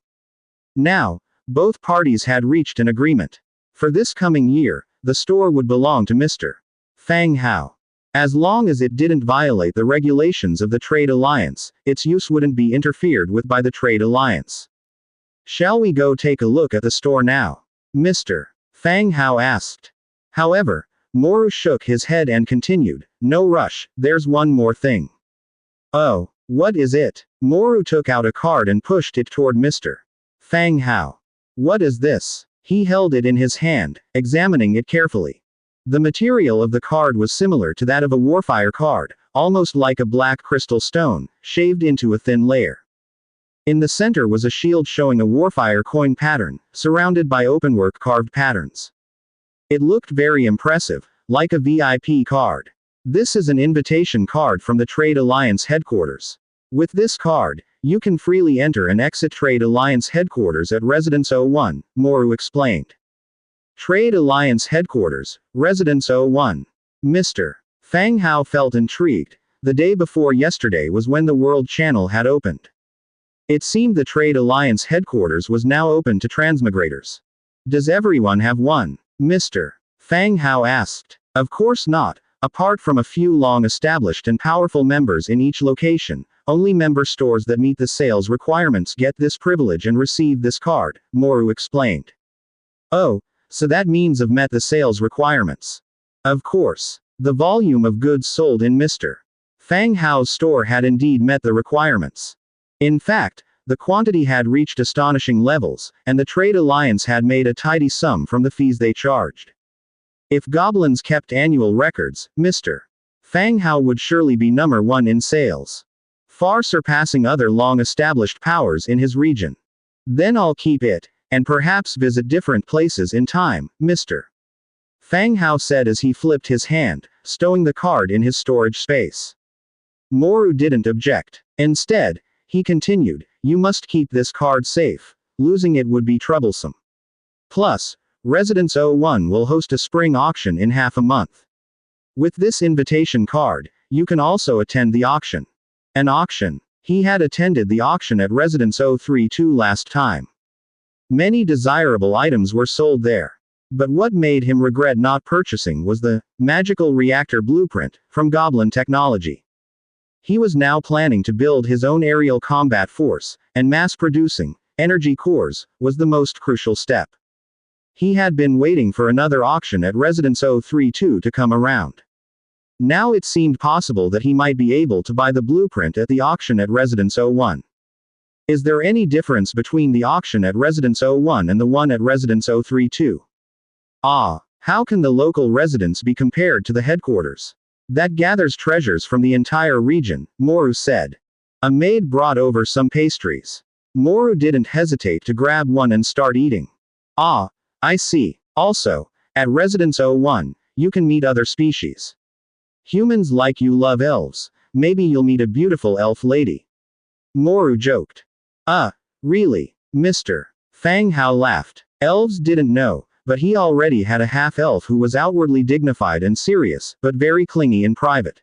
Now, both parties had reached an agreement. For this coming year, the store would belong to Mr. Fang Hao. As long as it didn't violate the regulations of the Trade Alliance, its use wouldn't be interfered with by the Trade Alliance. Shall we go take a look at the store now? Mr. Fang Hao asked. However, Moru shook his head and continued, no rush, there's one more thing. Oh, what is it? Moru took out a card and pushed it toward Mr. Fang Hao. What is this? He held it in his hand, examining it carefully. The material of the card was similar to that of a Warfire card, almost like a black crystal stone, shaved into a thin layer. In the center was a shield showing a Warfire coin pattern, surrounded by openwork carved patterns. It looked very impressive, like a VIP card. This is an invitation card from the Trade Alliance headquarters. With this card, you can freely enter and exit Trade Alliance headquarters at Residence 01, Moru explained. Trade Alliance headquarters, Residence 01. Mr. Fang Hao felt intrigued. The day before yesterday was when the World Channel had opened. It seemed the Trade Alliance headquarters was now open to transmigrators. Does everyone have one? Mr. Fang Hao asked. Of course not. Apart from a few long-established and powerful members in each location, only member stores that meet the sales requirements get this privilege and receive this card, Moru explained. Oh, so that means have met the sales requirements. Of course. The volume of goods sold in Mr. Fang Hao's store had indeed met the requirements. In fact, the quantity had reached astonishing levels, and the trade alliance had made a tidy sum from the fees they charged. If goblins kept annual records, Mr. Fang Hao would surely be number one in sales, far surpassing other long-established powers in his region. Then I'll keep it, and perhaps visit different places in time, Mr. Fang Hao said as he flipped his hand, stowing the card in his storage space. Moru didn't object. Instead, he continued, you must keep this card safe. Losing it would be troublesome. Plus, Residence 01 will host a spring auction in half a month. With this invitation card, you can also attend the auction. An auction. He had attended the auction at Residence 032 last time. Many desirable items were sold there. But what made him regret not purchasing was the magical reactor blueprint from Goblin Technology. He was now planning to build his own aerial combat force, and mass-producing energy cores was the most crucial step. He had been waiting for another auction at Residence 032 to come around. Now it seemed possible that he might be able to buy the blueprint at the auction at Residence 01. Is there any difference between the auction at Residence 01 and the one at Residence 032? How can the local residence be compared to the headquarters that gathers treasures from the entire region? Moru said. A maid brought over some pastries. Moru didn't hesitate to grab one and start eating. I see. Also, at Residence 01, you can meet other species. Humans like you love elves. Maybe you'll meet a beautiful elf lady. Moru joked. Really? Mr. Fang Hao laughed. Elves didn't know, but he already had a half-elf who was outwardly dignified and serious, but very clingy in private.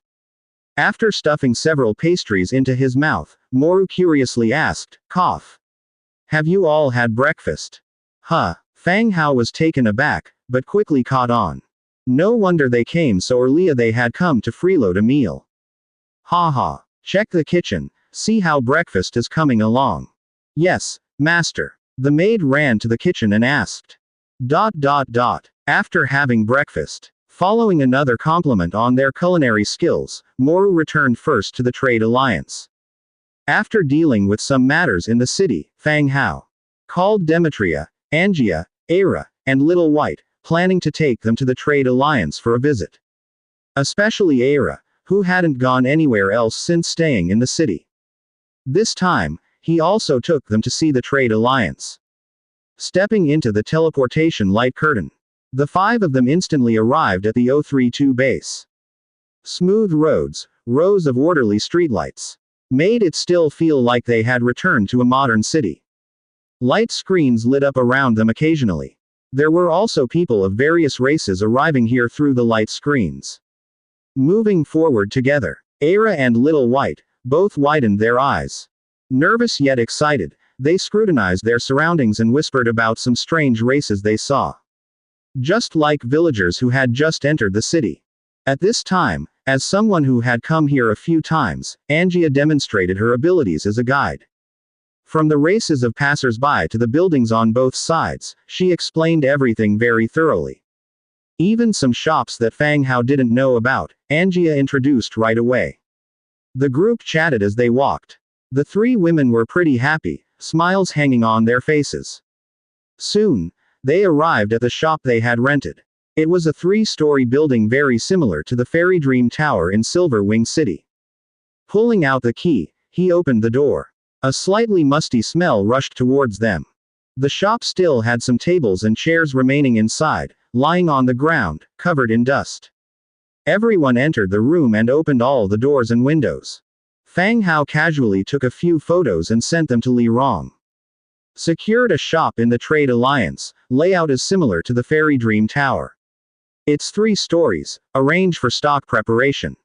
After stuffing several pastries into his mouth, Moru curiously asked, cough. Have you all had breakfast? Fang Hao was taken aback, but quickly caught on. No wonder they came so early. They had come to freeload a meal. Check the kitchen, see how breakfast is coming along. Yes, master. The maid ran to the kitchen and asked. After having breakfast, following another compliment on their culinary skills, Moru returned first to the trade alliance. After dealing with some matters in the city, Fang Hao called Demetria, Angia, Aira, and Little White, planning to take them to the trade alliance for a visit. Especially Aira, who hadn't gone anywhere else since staying in the city. This time, he also took them to see the trade alliance. Stepping into the teleportation light curtain, the five of them instantly arrived at the 032 base. Smooth roads, rows of orderly streetlights, made it still feel like they had returned to a modern city. Light screens lit up around them occasionally. There were also people of various races arriving here through the light screens. Moving forward together, Aira and Little White both widened their eyes. Nervous yet excited, they scrutinized their surroundings and whispered about some strange races they saw. Just like villagers who had just entered the city. At this time, as someone who had come here a few times, Angia demonstrated her abilities as a guide. From the races of passers-by to the buildings on both sides, she explained everything very thoroughly. Even some shops that Fang Hao didn't know about, Angia introduced right away. The group chatted as they walked. The three women were pretty happy, smiles hanging on their faces. Soon, they arrived at the shop they had rented. It was a 3-story building very similar to the Fairy Dream Tower in Silver Wing City. Pulling out the key, he opened the door. A slightly musty smell rushed towards them. The shop still had some tables and chairs remaining inside, lying on the ground, covered in dust. Everyone entered the room and opened all the doors and windows. Fang Hao casually took a few photos and sent them to Li Rong. Secured a shop in the Trade Alliance, layout is similar to the Fairy Dream Tower. It's 3 stories, arranged for stock preparation.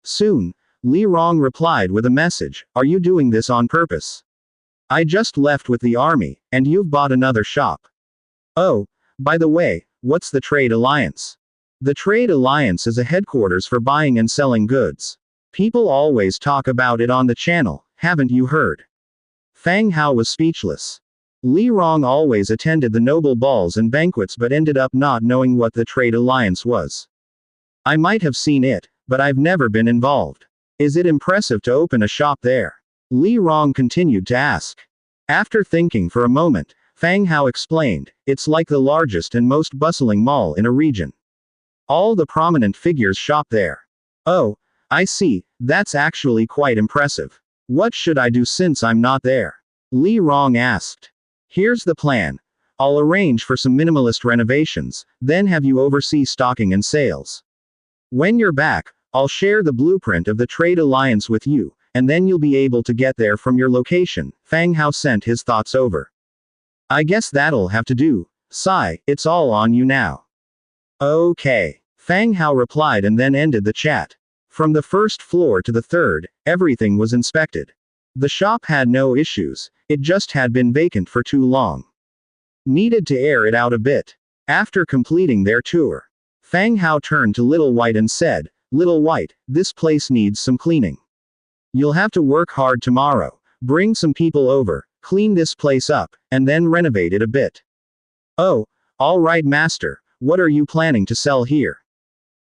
Soon, Li Rong replied with a message, "Are you doing this on purpose? I just left with the army, and you've bought another shop. Oh, by the way, what's the Trade Alliance?" The Trade Alliance is a headquarters for buying and selling goods. People always talk about it on the channel, haven't you heard? Fang Hao was speechless. Li Rong always attended the noble balls and banquets but ended up not knowing what the Trade Alliance was. I might have seen it, but I've never been involved. Is it impressive to open a shop there? Li Rong continued to ask. After thinking for a moment, Fang Hao explained, it's like the largest and most bustling mall in a region. All the prominent figures shop there. Oh, I see, that's actually quite impressive. What should I do since I'm not there? Li Rong asked. Here's the plan. I'll arrange for some minimalist renovations, then have you oversee stocking and sales. When you're back, I'll share the blueprint of the trade alliance with you, and then you'll be able to get there from your location. Fang Hao sent his thoughts over. I guess that'll have to do. Sigh, it's all on you now. Okay. Fang Hao replied and then ended the chat. From the first floor to the third, everything was inspected. The shop had no issues, it just had been vacant for too long. Needed to air it out a bit. After completing their tour, Fang Hao turned to Little White and said, Little White, this place needs some cleaning. You'll have to work hard tomorrow, bring some people over, clean this place up, and then renovate it a bit. Oh, all right master, what are you planning to sell here?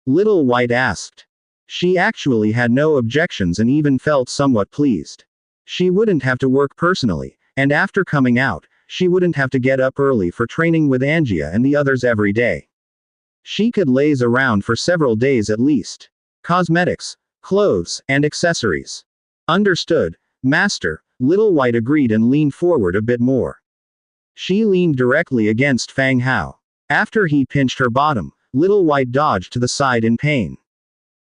Little White asked. She actually had no objections and even felt somewhat pleased. She wouldn't have to work personally, and after coming out, she wouldn't have to get up early for training with Angia and the others every day. She could laze around for several days at least. Cosmetics, clothes, and accessories. Understood, master, Little White agreed and leaned forward a bit more. She leaned directly against Fang Hao. After he pinched her bottom, Little White dodged to the side in pain.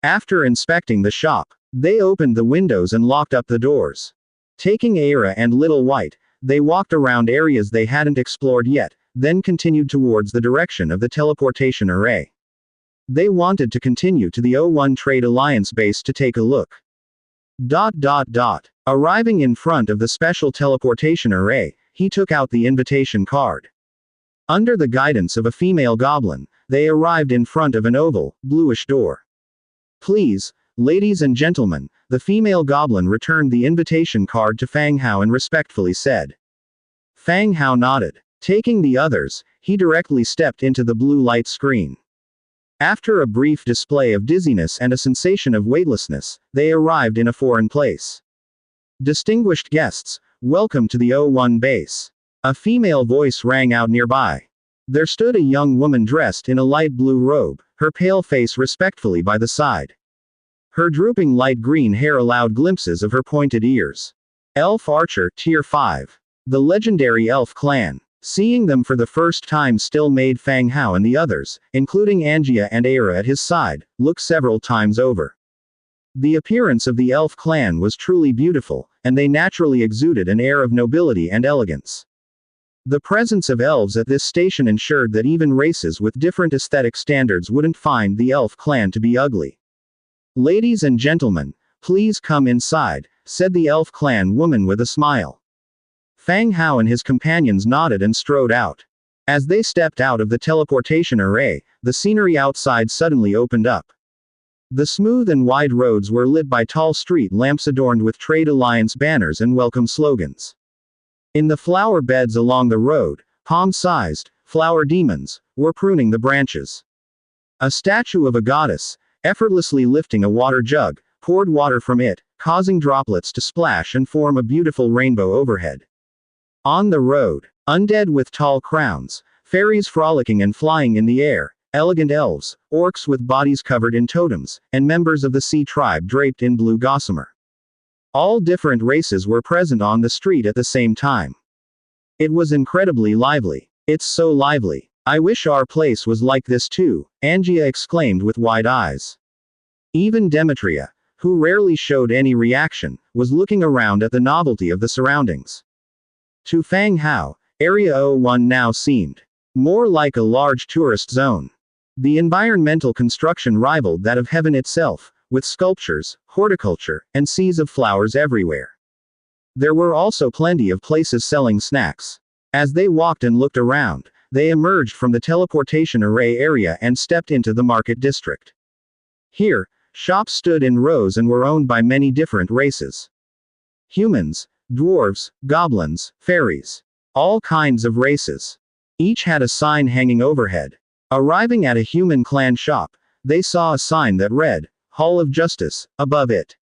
After inspecting the shop, they opened the windows and locked up the doors. Taking Aira and Little White, they walked around areas they hadn't explored yet, then continued towards the direction of the teleportation array. They wanted to continue to the O1 Trade Alliance base to take a look. Arriving in front of the special teleportation array, he took out the invitation card. Under the guidance of a female goblin, they arrived in front of an oval, bluish door. Please, ladies and gentlemen, the female goblin returned the invitation card to Fang Hao and respectfully said. Fang Hao nodded. Taking the others, he directly stepped into the blue light screen. After a brief display of dizziness and a sensation of weightlessness, they arrived in a foreign place. Distinguished guests, welcome to the O1 base. A female voice rang out nearby. There stood a young woman dressed in a light blue robe, her pale face respectfully by the side. Her drooping light green hair allowed glimpses of her pointed ears. Elf Archer, Tier 5. The legendary Elf Clan. Seeing them for the first time still made Fang Hao and the others, including Angia and Aira at his side, look several times over. The appearance of the Elf Clan was truly beautiful, and they naturally exuded an air of nobility and elegance. The presence of elves at this station ensured that even races with different aesthetic standards wouldn't find the Elf Clan to be ugly. Ladies and gentlemen, please come inside, said the Elf Clan woman with a smile. Fang Hao and his companions nodded and strode out. As they stepped out of the teleportation array, the scenery outside suddenly opened up. The smooth and wide roads were lit by tall street lamps adorned with Trade Alliance banners and welcome slogans. In the flower beds along the road, palm-sized, flower demons, were pruning the branches. A statue of a goddess, effortlessly lifting a water jug, poured water from it, causing droplets to splash and form a beautiful rainbow overhead. On the road, undead with tall crowns, fairies frolicking and flying in the air, elegant elves, orcs with bodies covered in totems, and members of the sea tribe draped in blue gossamer. All different races were present on the street at the same time. It was incredibly lively. It's so lively. I wish our place was like this too, Angia exclaimed with wide eyes. Even Demetria, who rarely showed any reaction, was looking around at the novelty of the surroundings. To Fang Hao, Area 01 now seemed more like a large tourist zone. The environmental construction rivaled that of heaven itself, with sculptures, horticulture, and seas of flowers everywhere. There were also plenty of places selling snacks. As they walked and looked around, they emerged from the teleportation array area and stepped into the market district. Here, shops stood in rows and were owned by many different races. Humans, dwarves, goblins, fairies. All kinds of races. Each had a sign hanging overhead. Arriving at a human clan shop, they saw a sign that read, Hall of Justice, above it.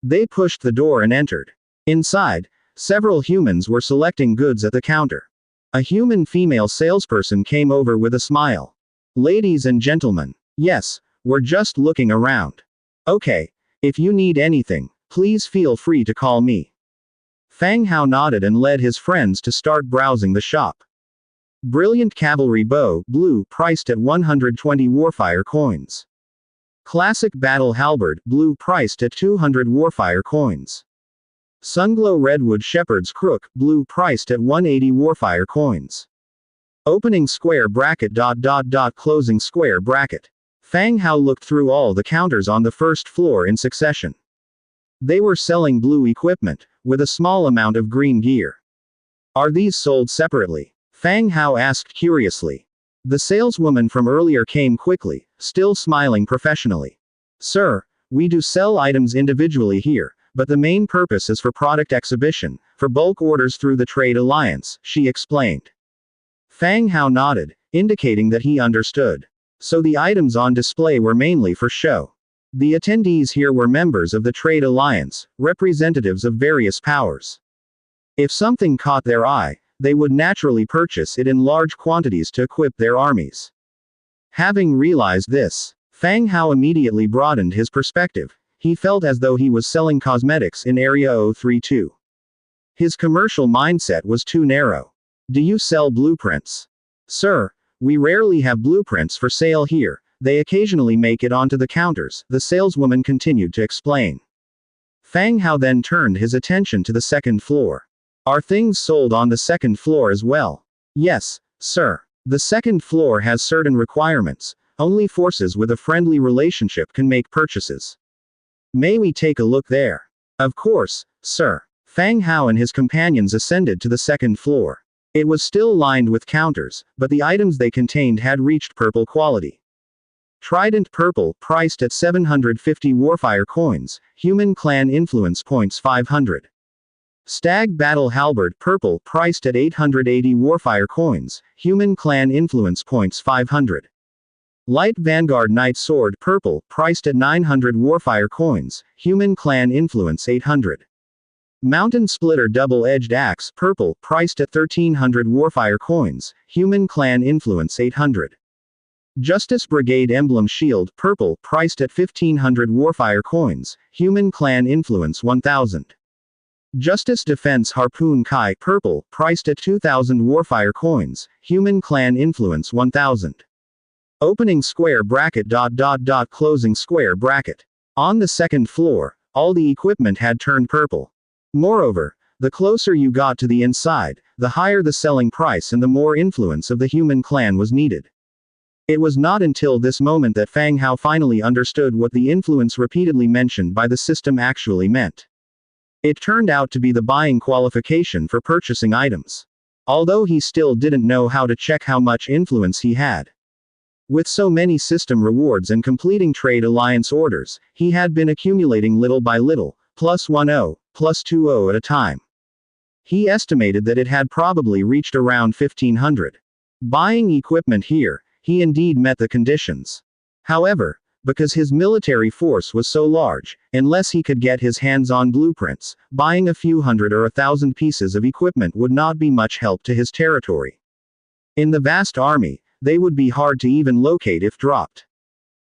They pushed the door and entered. Inside, several humans were selecting goods at the counter. A human female salesperson came over with a smile. Ladies and gentlemen, yes, we're just looking around. Okay, if you need anything, please feel free to call me. Fang Hao nodded and led his friends to start browsing the shop. Brilliant cavalry bow, blue, priced at 120 warfire coins. Classic battle halberd, blue, priced at 200 warfire coins. Sunglow redwood shepherd's crook, blue, priced at 180 warfire coins. Opening square bracket ... closing square bracket. Fang Hao looked through all the counters on the first floor in succession. They were selling blue equipment, with a small amount of green gear. Are these sold separately? Fang Hao asked curiously. The saleswoman from earlier came quickly, still smiling professionally. Sir, we do sell items individually here, but the main purpose is for product exhibition, for bulk orders through the trade alliance, she explained. Fang Hao nodded, indicating that he understood. So the items on display were mainly for show. The attendees here were members of the trade alliance, representatives of various powers. If something caught their eye, they would naturally purchase it in large quantities to equip their armies. Having realized this, Fang Hao immediately broadened his perspective. He felt as though he was selling cosmetics in Area 032. His commercial mindset was too narrow. Do you sell blueprints? Sir, we rarely have blueprints for sale here, they occasionally make it onto the counters, the saleswoman continued to explain. Fang Hao then turned his attention to the second floor. Are things sold on the second floor as well? Yes, sir. The second floor has certain requirements. Only forces with a friendly relationship can make purchases. May we take a look there? Of course, sir. Fang Hao and his companions ascended to the second floor. It was still lined with counters, but the items they contained had reached purple quality. Trident purple, priced at 750 warfire coins, human clan influence points 500. Stag battle halberd purple, priced at 880 warfire coins, human clan influence points 500. Light vanguard knight sword purple, priced at 900 warfire coins, human clan influence 800. Mountain splitter double-edged axe purple, priced at 1300 warfire coins, human clan influence 800. Justice brigade emblem shield purple, priced at 1500 warfire coins, human clan influence 1000. Justice Defense Harpoon Kai purple, priced at 2000 warfire coins, human clan influence 1000. Opening square bracket ... closing square bracket. On the second floor, all the equipment had turned purple. Moreover, the closer you got to the inside, the higher the selling price and the more influence of the human clan was needed. It was not until this moment that Fang Hao finally understood what the influence repeatedly mentioned by the system actually meant. It turned out to be the buying qualification for purchasing items. Although he still didn't know how to check how much influence he had. With so many system rewards and completing trade alliance orders, he had been accumulating little by little, +10, +20 at a time. He estimated that it had probably reached around 1500. Buying equipment here, he indeed met the conditions. However, because his military force was so large, unless he could get his hands on blueprints, buying a few hundred or 1,000 pieces of equipment would not be much help to his territory. In the vast army, they would be hard to even locate if dropped.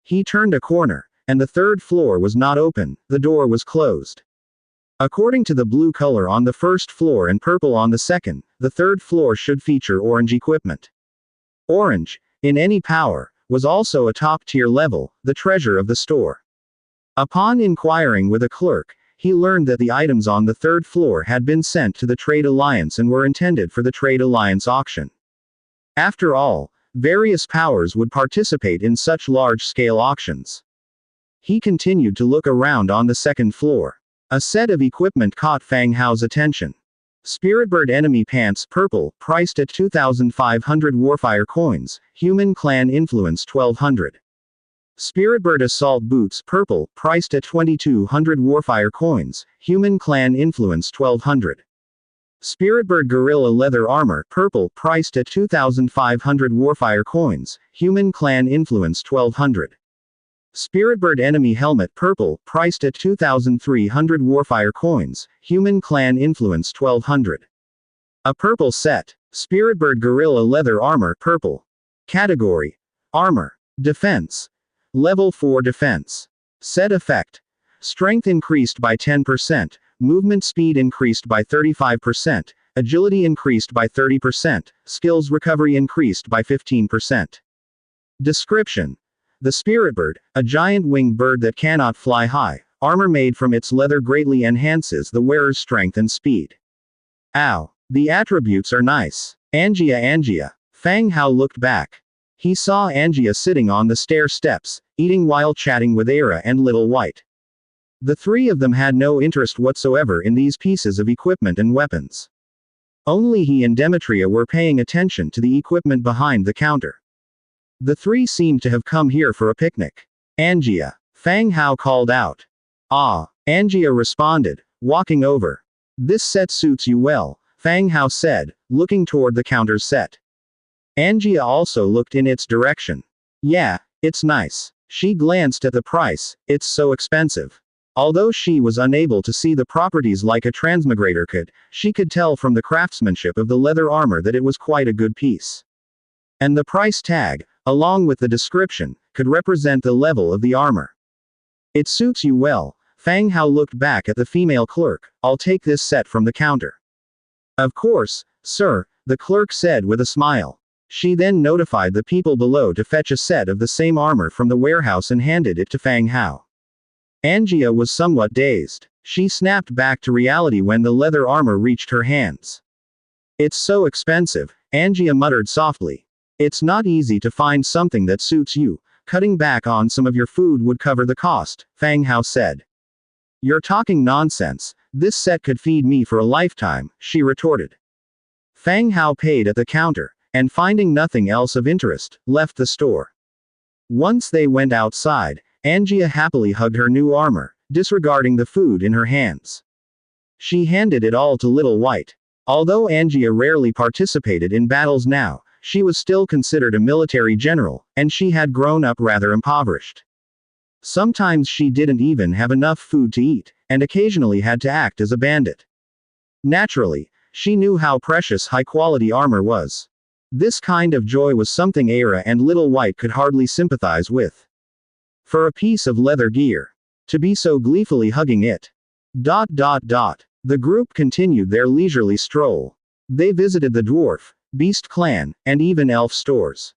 He turned a corner, and the third floor was not open, the door was closed. According to the blue color on the first floor and purple on the second, the third floor should feature orange equipment. Orange, in any power, was also a top-tier level, the treasure of the store. Upon inquiring with a clerk, he learned that the items on the third floor had been sent to the Trade Alliance and were intended for the Trade Alliance auction. After all, various powers would participate in such large-scale auctions. He continued to look around on the second floor. A set of equipment caught Fang Hao's attention. Spiritbird enemy pants purple, priced at 2,500 warfire coins, human clan influence 1200. Spiritbird assault boots purple, priced at 2,200 warfire coins, human clan influence 1200. Spiritbird gorilla leather armor purple, priced at 2,500 warfire coins, human clan influence 1200. Spiritbird enemy helmet purple, priced at 2,300 Warfire coins, human clan influence 1200. A purple set. Spiritbird gorilla leather armor purple. Category: Armor. Defense. Level 4 defense. Set effect. Strength increased by 10%, movement speed increased by 35%, agility increased by 30%, skills recovery increased by 15%. Description: the Spiritbird, a giant winged bird that cannot fly high, armor made from its leather greatly enhances the wearer's strength and speed. Ow. The attributes are nice. Angia. Fang Hao looked back. He saw Angia sitting on the stair steps, eating while chatting with Era and Little White. The three of them had no interest whatsoever in these pieces of equipment and weapons. Only he and Demetria were paying attention to the equipment behind the counter. The three seemed to have come here for a picnic. Angia. Fang Hao called out. Ah. Angia responded, walking over. This set suits you well, Fang Hao said, looking toward the counter's set. Angia also looked in its direction. Yeah, it's nice. She glanced at the price, it's so expensive. Although she was unable to see the properties like a transmigrator could, she could tell from the craftsmanship of the leather armor that it was quite a good piece. And the price tag, along with the description, could represent the level of the armor. It suits you well. Fang Hao looked back at the female clerk. I'll take this set from the counter. Of course, sir, the clerk said with a smile. She then notified the people below to fetch a set of the same armor from the warehouse and handed it to Fang Hao. Angia was somewhat dazed. She snapped back to reality when the leather armor reached her hands. It's so expensive, Angia muttered softly. It's not easy to find something that suits you. Cutting back on some of your food would cover the cost, Fang Hao said. You're talking nonsense. This set could feed me for a lifetime, she retorted. Fang Hao paid at the counter, and finding nothing else of interest, left the store. Once they went outside, Angia happily hugged her new armor, disregarding the food in her hands. She handed it all to Little White. Although Angia rarely participated in battles now, she was still considered a military general, and she had grown up rather impoverished. Sometimes she didn't even have enough food to eat, and occasionally had to act as a bandit. Naturally, she knew how precious high-quality armor was. This kind of joy was something Era and Little White could hardly sympathize with. For a piece of leather gear. To be so gleefully hugging it. The group continued their leisurely stroll. They visited the dwarf, beast clan, and even elf stores.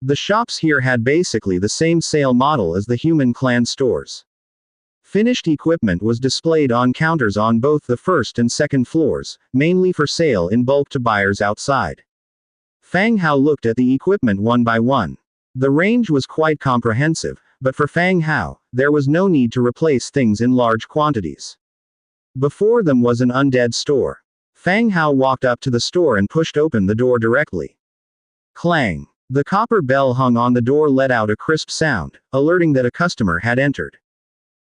The shops here had basically the same sale model as the human clan stores. Finished equipment was displayed on counters on both the first and second floors, mainly for sale in bulk to buyers outside. Fang Hao looked at the equipment one by one. The range was quite comprehensive, but for Fang Hao, there was no need to replace things in large quantities. Before them was an Undead store. Fang Hao walked up to the store and pushed open the door directly. Clang. The copper bell hung on the door let out a crisp sound, alerting that a customer had entered.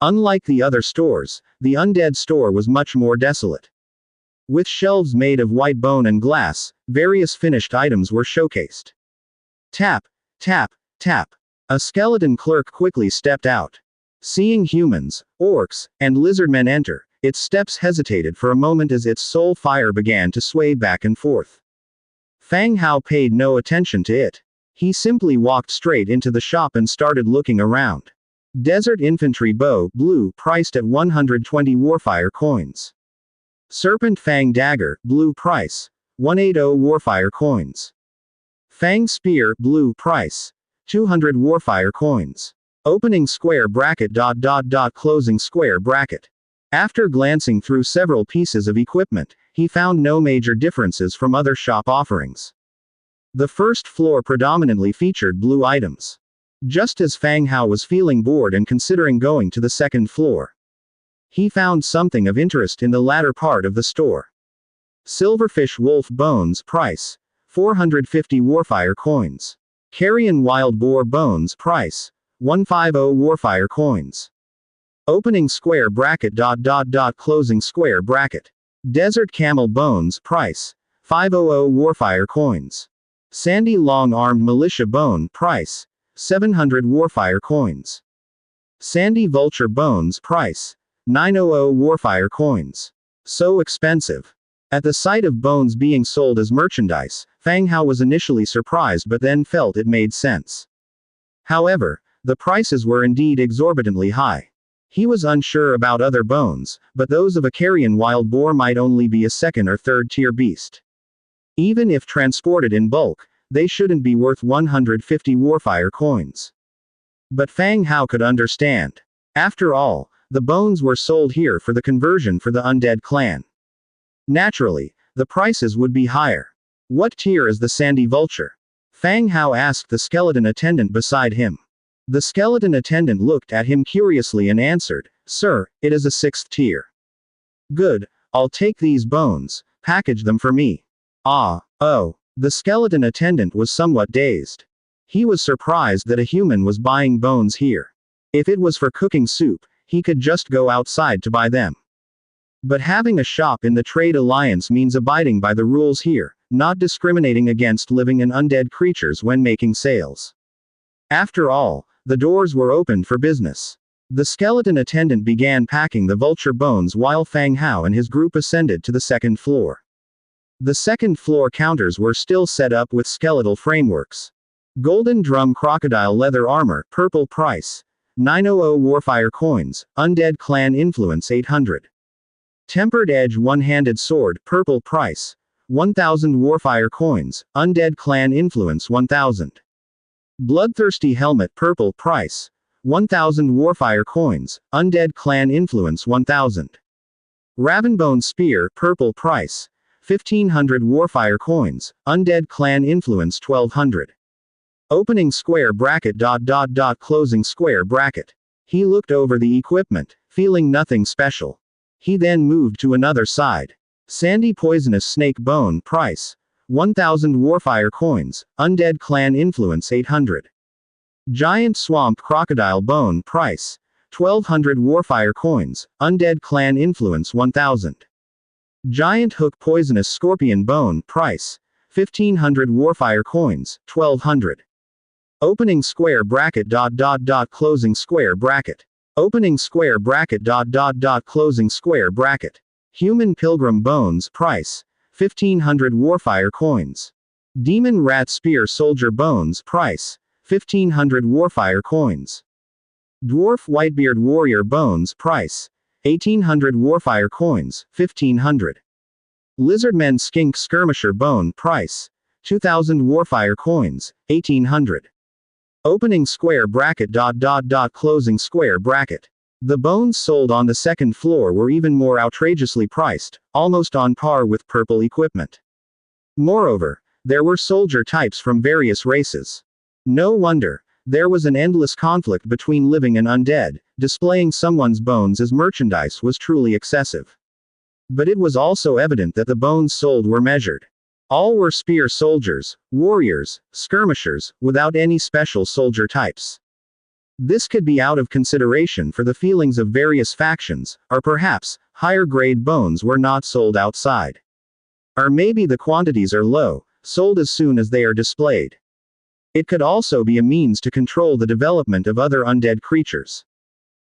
Unlike the other stores, the Undead store was much more desolate. With shelves made of white bone and glass, various finished items were showcased. Tap, tap, tap. A skeleton clerk quickly stepped out. Seeing humans, orcs, and lizardmen enter, its steps hesitated for a moment as its soul fire began to sway back and forth. Fang Hao paid no attention to it. He simply walked straight into the shop and started looking around. Desert Infantry Bow, blue, priced at 120 Warfire coins. Serpent Fang Dagger, blue price, 180 Warfire coins. Fang Spear, blue price, 200 Warfire coins. Opening square bracket. Closing square bracket. After glancing through several pieces of equipment, he found no major differences from other shop offerings. The first floor predominantly featured blue items. Just as Fang Hao was feeling bored and considering going to the second floor, he found something of interest in the latter part of the store. Silverfish Wolf Bones, price, 450 Warfire coins. Carrion Wild Boar Bones, price, 150 Warfire coins. Opening square bracket. Closing square bracket. Desert Camel Bones, price, 500 Warfire coins. Sandy Long-Armed Militia Bone, price, 700 Warfire coins. Sandy vulture bones, price 900 warfire coins. So expensive. At the sight of bones being sold as merchandise, Fang Hao was initially surprised but then felt it made sense. However, the prices were indeed exorbitantly high. He was unsure about other bones, but those of a carrion wild boar might only be a second or third tier beast. Even if transported in bulk, they shouldn't be worth 150 warfire coins. But Fang Hao could understand. After all, the bones were sold here for the conversion for the Undead clan. Naturally, the prices would be higher. What tier is the Sandy Vulture? Fang Hao asked the skeleton attendant beside him. The skeleton attendant looked at him curiously and answered, "Sir, it is a 6th tier." "Good, I'll take these bones, package them for me." Oh. The skeleton attendant was somewhat dazed. He was surprised that a human was buying bones here. If it was for cooking soup, he could just go outside to buy them. But having a shop in the Trade Alliance means abiding by the rules here, not discriminating against living and undead creatures when making sales. After all, the doors were opened for business. The skeleton attendant began packing the vulture bones while Fang Hao and his group ascended to the 2nd floor. The 2nd floor counters were still set up with skeletal frameworks. Golden drum crocodile leather armor, purple price 900 warfire coins, Undead clan influence 800. Tempered edge one-handed sword, purple price 1000 warfire coins, Undead clan influence 1000. Bloodthirsty helmet, purple price 1000 warfire coins, Undead clan influence 1000. Ravenbone spear, purple price 1500 warfire coins, Undead clan influence 1200. Opening square bracket ... closing square bracket. He looked over the equipment, feeling nothing special. He then moved to another side. Sandy poisonous snake bone, price 1000 warfire coins, Undead clan influence 800. Giant swamp crocodile bone, price 1200 warfire coins, Undead clan influence 1000. Giant hook poisonous scorpion bone, price 1500 warfire coins, 1200. Opening square bracket ... closing square bracket. Opening square bracket ... closing square bracket. Human pilgrim bones, price 1500 warfire coins. Demon rat spear soldier bones, price 1500 warfire coins. Dwarf whitebeard warrior bones, price 1800 warfire coins, 1500. Lizardmen skink skirmisher bone, price 2000 warfire coins, 1800. Opening square bracket ... closing square bracket. The bones sold on the 2nd floor were even more outrageously priced, almost on par with purple equipment. Moreover, there were soldier types from various races. No wonder, there was an endless conflict between living and undead. Displaying someone's bones as merchandise was truly excessive. But it was also evident that the bones sold were measured. All were spear soldiers, warriors, skirmishers, without any special soldier types. This could be out of consideration for the feelings of various factions, or perhaps, higher grade bones were not sold outside. Or maybe the quantities are low, sold as soon as they are displayed. It could also be a means to control the development of other undead creatures.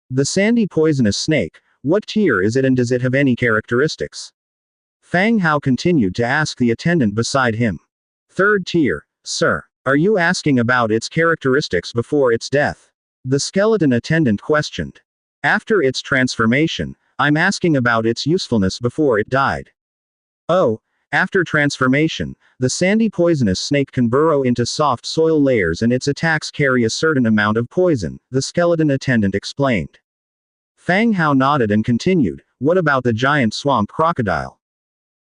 The sandy poisonous snake, what tier is it and does it have any characteristics? Fang Hao continued to ask the attendant beside him. 3rd tier, sir. Are you asking about its characteristics before its death? The skeleton attendant questioned. After its transformation, I'm asking about its usefulness before it died. Oh, after transformation, the sandy poisonous snake can burrow into soft soil layers and its attacks carry a certain amount of poison, the skeleton attendant explained. Fang Hao nodded and continued, what about the giant swamp crocodile?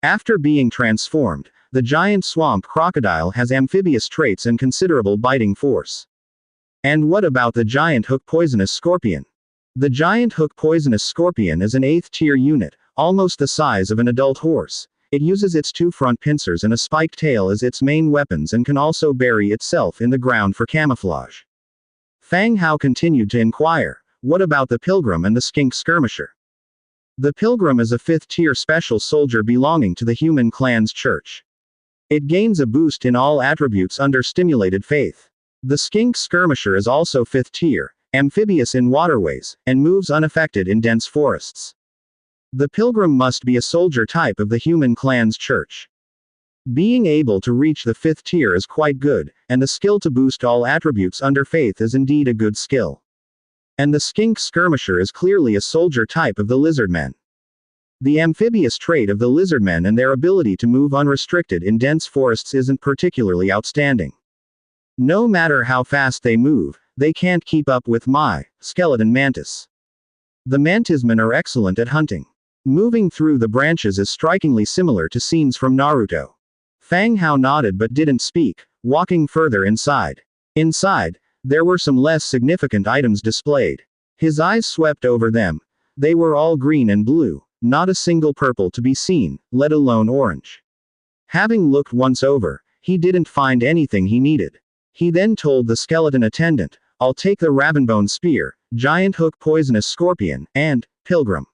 After being transformed, the giant swamp crocodile has amphibious traits and considerable biting force. And what about the giant hook poisonous scorpion? The giant hook poisonous scorpion is an 8th tier unit, almost the size of an adult horse. It uses its 2 front pincers and a spiked tail as its main weapons and can also bury itself in the ground for camouflage. Fang Hao continued to inquire, what about the pilgrim and the skink skirmisher? The pilgrim is a 5th tier special soldier belonging to the human clan's church. It gains a boost in all attributes under stimulated faith. The skink skirmisher is also 5th tier. amphibious in waterways, and moves unaffected in dense forests. The pilgrim must be a soldier type of the human clan's church. Being able to reach the 5th tier is quite good, and the skill to boost all attributes under faith is indeed a good skill. And the skink skirmisher is clearly a soldier type of the lizardmen. The amphibious trait of the lizardmen and their ability to move unrestricted in dense forests isn't particularly outstanding. No matter how fast they move, they can't keep up with my skeleton mantis. The mantismen are excellent at hunting. Moving through the branches is strikingly similar to scenes from Naruto. Fang Hao nodded but didn't speak, walking further inside. Inside, there were some less significant items displayed. His eyes swept over them. They were all green and blue, not a single purple to be seen, let alone orange. Having looked once over, he didn't find anything he needed. He then told the skeleton attendant, "I'll take the Ravenbone spear, giant hook poisonous scorpion, and pilgrim."